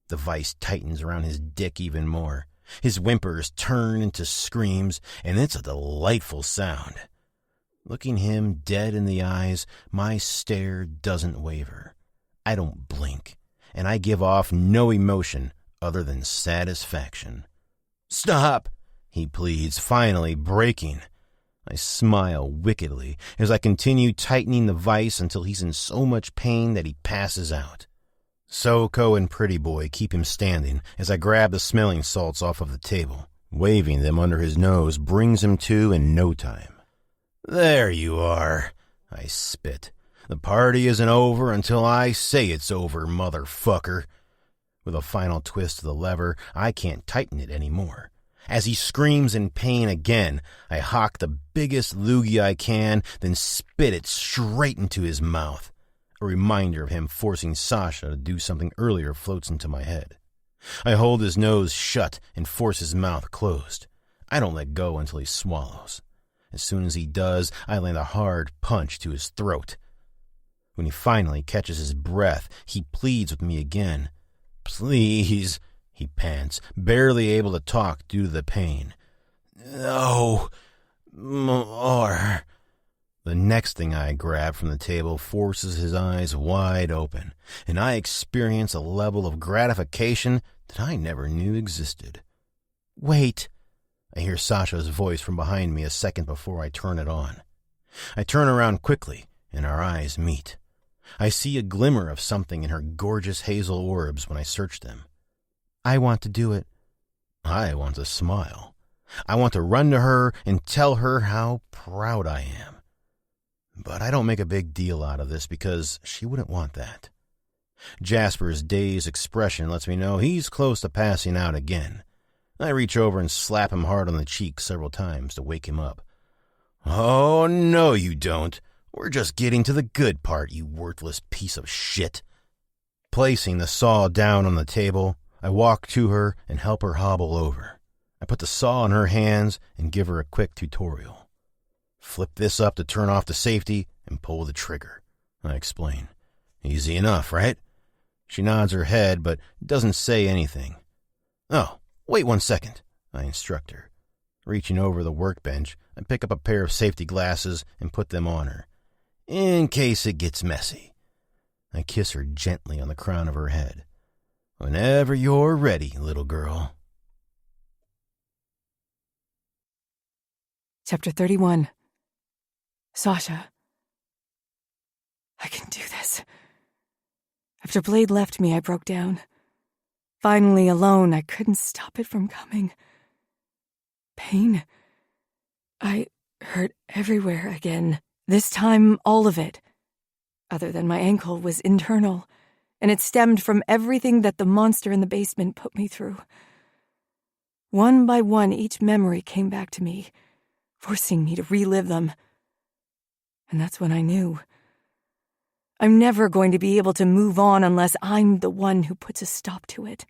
The vise tightens around his dick even more. His whimpers turn into screams, and it's a delightful sound. Looking him dead in the eyes, my stare doesn't waver. I don't blink, and I give off no emotion other than satisfaction. "Stop!" he pleads, finally breaking. I smile wickedly as I continue tightening the vise until he's in so much pain that he passes out. Soko and Pretty Boy keep him standing as I grab the smelling salts off of the table. Waving them under his nose brings him to in no time. "There you are," I spit. "The party isn't over until I say it's over, motherfucker." With a final twist of the lever, I can't tighten it anymore. As he screams in pain again, I hock the biggest loogie I can, then spit it straight into his mouth. A reminder of him forcing Sasha to do something earlier floats into my head. I hold his nose shut and force his mouth closed. I don't let go until he swallows. As soon as he does, I land a hard punch to his throat. When he finally catches his breath, he pleads with me again. "Please," he pants, barely able to talk due to the pain. "No more." The next thing I grab from the table forces his eyes wide open, and I experience a level of gratification that I never knew existed. "Wait," I hear Sasha's voice from behind me a second before I turn it on. I turn around quickly, and our eyes meet. I see a glimmer of something in her gorgeous hazel orbs when I search them. "I want to do it." I want to smile. I want to run to her and tell her how proud I am. But I don't make a big deal out of this because she wouldn't want that. Jasper's dazed expression lets me know he's close to passing out again. I reach over and slap him hard on the cheek several times to wake him up. "Oh, no you don't. We're just getting to the good part, you worthless piece of shit." Placing the saw down on the table, I walk to her and help her hobble over. I put the saw in her hands and give her a quick tutorial. "Flip this up to turn off the safety and pull the trigger," I explain. "Easy enough, right?" She nods her head but doesn't say anything. "Oh, wait 1 second, I instruct her. Reaching over the workbench, I pick up a pair of safety glasses and put them on her, in case it gets messy. I kiss her gently on the crown of her head. "Whenever you're ready, little girl." Chapter 31. Sasha. I can do this. After Blade left me, I broke down. Finally alone, I couldn't stop it from coming. Pain. I hurt everywhere again. This time, all of it. other than my ankle, was internal, and it stemmed from everything that the monster in the basement put me through. One by one, each memory came back to me, forcing me to relive them. And that's when I knew. I'm never going to be able to move on unless I'm the one who puts a stop to it.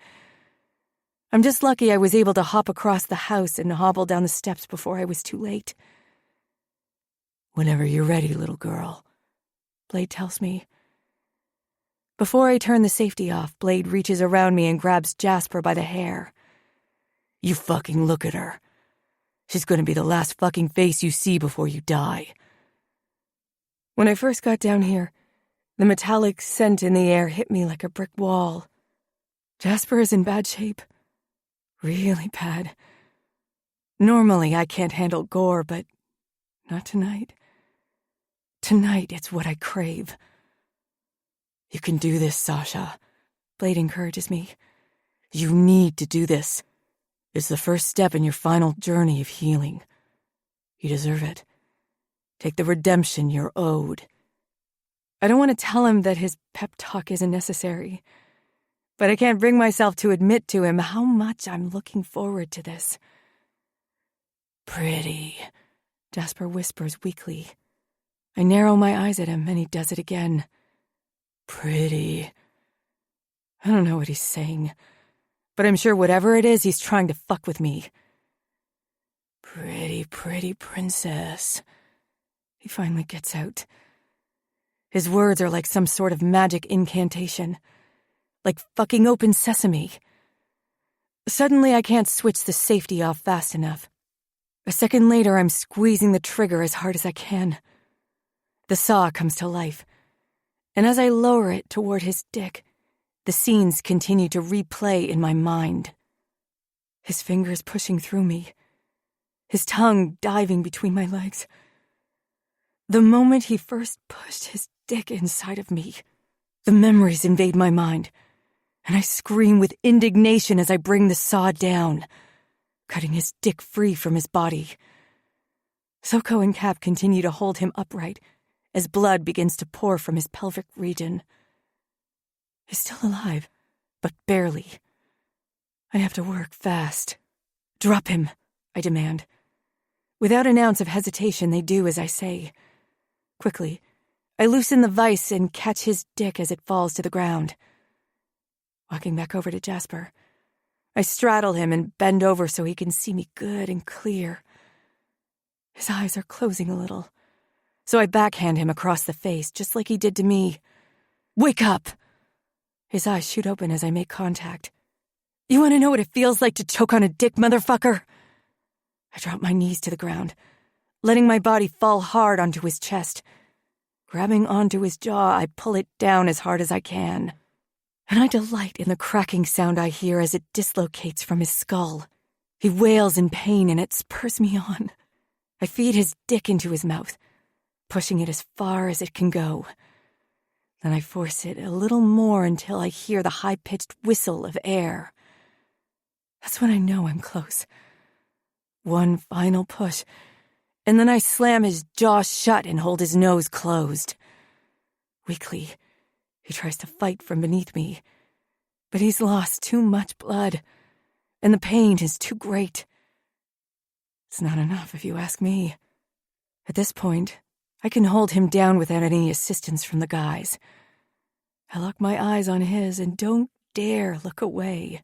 I'm just lucky I was able to hop across the house and hobble down the steps before I was too late. "Whenever you're ready, little girl," Blade tells me. Before I turn the safety off, Blade reaches around me and grabs Jasper by the hair. "You fucking look at her. She's gonna be the last fucking face you see before you die." When I first got down here, the metallic scent in the air hit me like a brick wall. Jasper is in bad shape. Really bad. Normally, I can't handle gore, but not tonight. Tonight, it's what I crave. "You can do this, Sasha," Blade encourages me. "You need to do this. It's the first step in your final journey of healing. You deserve it. Take the redemption you're owed." I don't want to tell him that his pep talk isn't necessary, but I can't bring myself to admit to him how much I'm looking forward to this. "Pretty," Jasper whispers weakly. I narrow my eyes at him, and he does it again. "Pretty." I don't know what he's saying, but I'm sure whatever it is, he's trying to fuck with me. "Pretty, pretty princess," he finally gets out. His words are like some sort of magic incantation, like fucking open sesame. Suddenly, I can't switch the safety off fast enough. A second later, I'm squeezing the trigger as hard as I can. The saw comes to life, and as I lower it toward his dick, the scenes continue to replay in my mind. His fingers pushing through me, his tongue diving between my legs. The moment he first pushed his dick inside of me, the memories invade my mind, and I scream with indignation as I bring the saw down, cutting his dick free from his body. Soko and Cap continue to hold him upright as blood begins to pour from his pelvic region. He's still alive, but barely. I have to work fast. "Drop him," I demand. Without an ounce of hesitation, they do as I say. Quickly, I loosen the vise and catch his dick as it falls to the ground. Walking back over to Jasper, I straddle him and bend over so he can see me good and clear. His eyes are closing a little, so I backhand him across the face, just like he did to me. "Wake up!" His eyes shoot open as I make contact. "You want to know what it feels like to choke on a dick, motherfucker?" I drop my knees to the ground, letting my body fall hard onto his chest. Grabbing onto his jaw, I pull it down as hard as I can. And I delight in the cracking sound I hear as it dislocates from his skull. He wails in pain and it spurs me on. I feed his dick into his mouth, pushing it as far as it can go. Then I force it a little more until I hear the high-pitched whistle of air. That's when I know I'm close. One final push, and then I slam his jaw shut and hold his nose closed. Weakly, he tries to fight from beneath me, but he's lost too much blood, and the pain is too great. It's not enough, if you ask me. At this point, I can hold him down without any assistance from the guys. I lock my eyes on his and don't dare look away.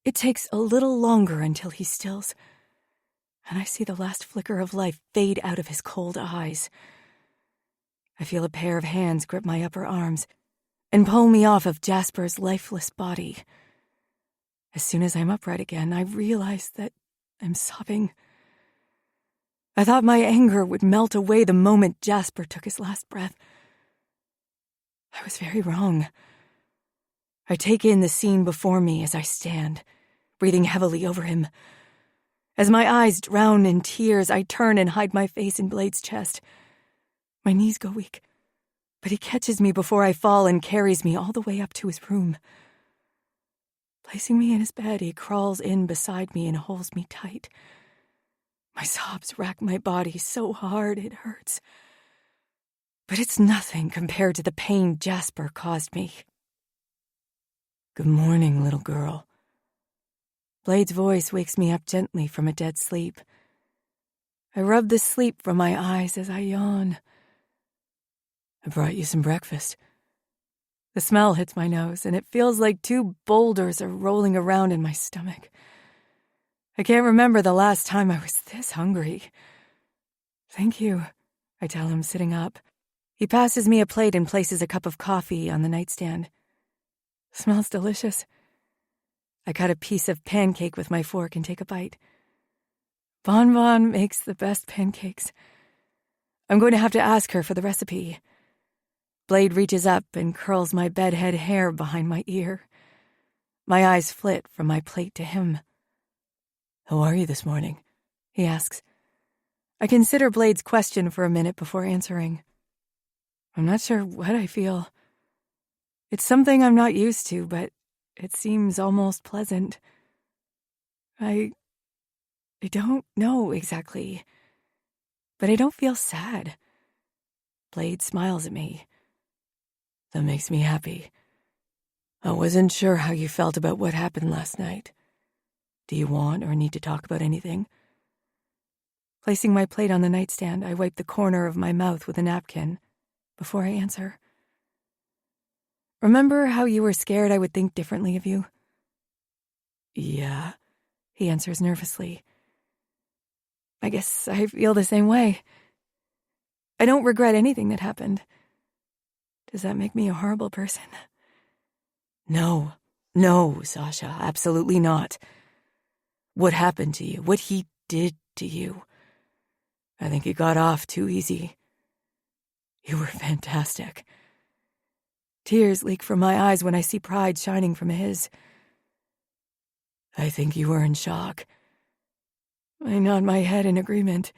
It takes a little longer until he stills, and I see the last flicker of life fade out of his cold eyes. I feel a pair of hands grip my upper arms and pull me off of Jasper's lifeless body. As soon as I'm upright again, I realize that I'm sobbing. I thought my anger would melt away the moment Jasper took his last breath. I was very wrong. I take in the scene before me as I stand, breathing heavily over him. As my eyes drown in tears, I turn and hide my face in Blade's chest. My knees go weak, but he catches me before I fall and carries me all the way up to his room. Placing me in his bed, he crawls in beside me and holds me tight. My sobs rack my body so hard it hurts. But it's nothing compared to the pain Jasper caused me. Good morning, little girl. Blade's voice wakes me up gently from a dead sleep. I rub the sleep from my eyes as I yawn. I brought you some breakfast. The smell hits my nose, and it feels like 2 boulders are rolling around in my stomach. I can't remember the last time I was this hungry. Thank you, I tell him, sitting up. He passes me a plate and places a cup of coffee on the nightstand. Smells delicious. I cut a piece of pancake with my fork and take a bite. Bon Bon makes the best pancakes. I'm going to have to ask her for the recipe. Blade reaches up and curls my bedhead hair behind my ear. My eyes flit from my plate to him. How are you this morning? He asks. I consider Blade's question for a minute before answering. I'm not sure what I feel. It's something I'm not used to, but it seems almost pleasant. I don't know exactly, but I don't feel sad. Blade smiles at me. That makes me happy. I wasn't sure how you felt about what happened last night. Do you want or need to talk about anything? Placing my plate on the nightstand, I wipe the corner of my mouth with a napkin before I answer. Remember how you were scared I would think differently of you? Yeah, he answers nervously. I guess I feel the same way. I don't regret anything that happened. Does that make me a horrible person? No, Sasha, absolutely not. What happened to you, what he did to you, I think he got off too easy. You were fantastic. Tears leak from my eyes when I see pride shining from his. I think you were in shock. I nod my head in agreement.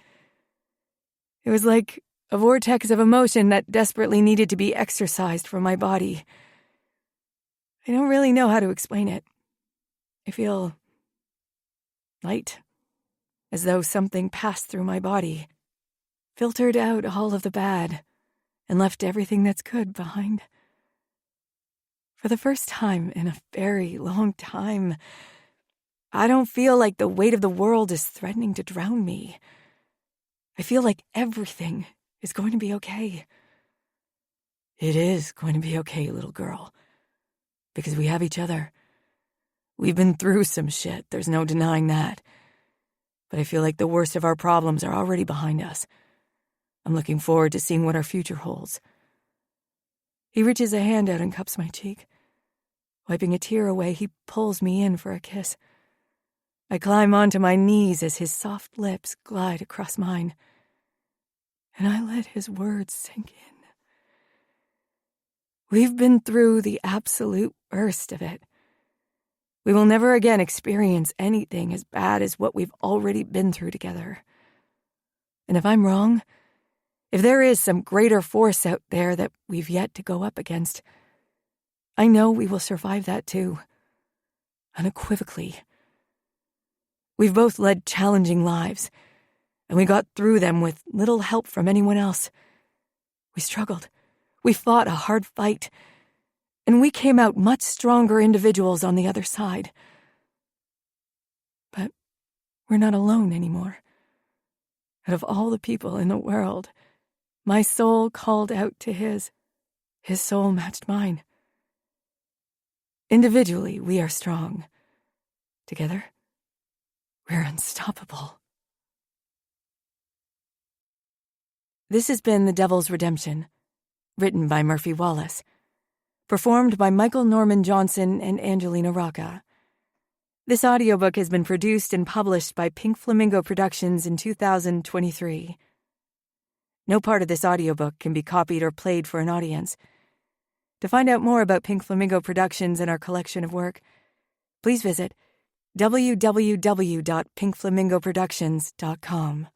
It was like a vortex of emotion that desperately needed to be exorcised from my body. I don't really know how to explain it. I feel light, as though something passed through my body, filtered out all of the bad, and left everything that's good behind. For the first time in a very long time, I don't feel like the weight of the world is threatening to drown me. I feel like everything is going to be okay. It is going to be okay, little girl, because we have each other. We've been through some shit, there's no denying that. But I feel like the worst of our problems are already behind us. I'm looking forward to seeing what our future holds. He reaches a hand out and cups my cheek. Wiping a tear away, he pulls me in for a kiss. I climb onto my knees as his soft lips glide across mine, and I let his words sink in. We've been through the absolute worst of it. We will never again experience anything as bad as what we've already been through together. And if I'm wrong, if there is some greater force out there that we've yet to go up against, I know we will survive that too, unequivocally. We've both led challenging lives, and we got through them with little help from anyone else. We struggled. We fought a hard fight, and we came out much stronger individuals on the other side. But we're not alone anymore. Out of all the people in the world, my soul called out to his. His soul matched mine. Individually, we are strong. Together, we're unstoppable. This has been The Devil's Redemption, written by Murphy Wallace, performed by Michael Norman Johnson and Angelina Rocca. This audiobook has been produced and published by Pink Flamingo Productions in 2023. No part of this audiobook can be copied or played for an audience. To find out more about Pink Flamingo Productions and our collection of work, please visit www.pinkflamingoproductions.com.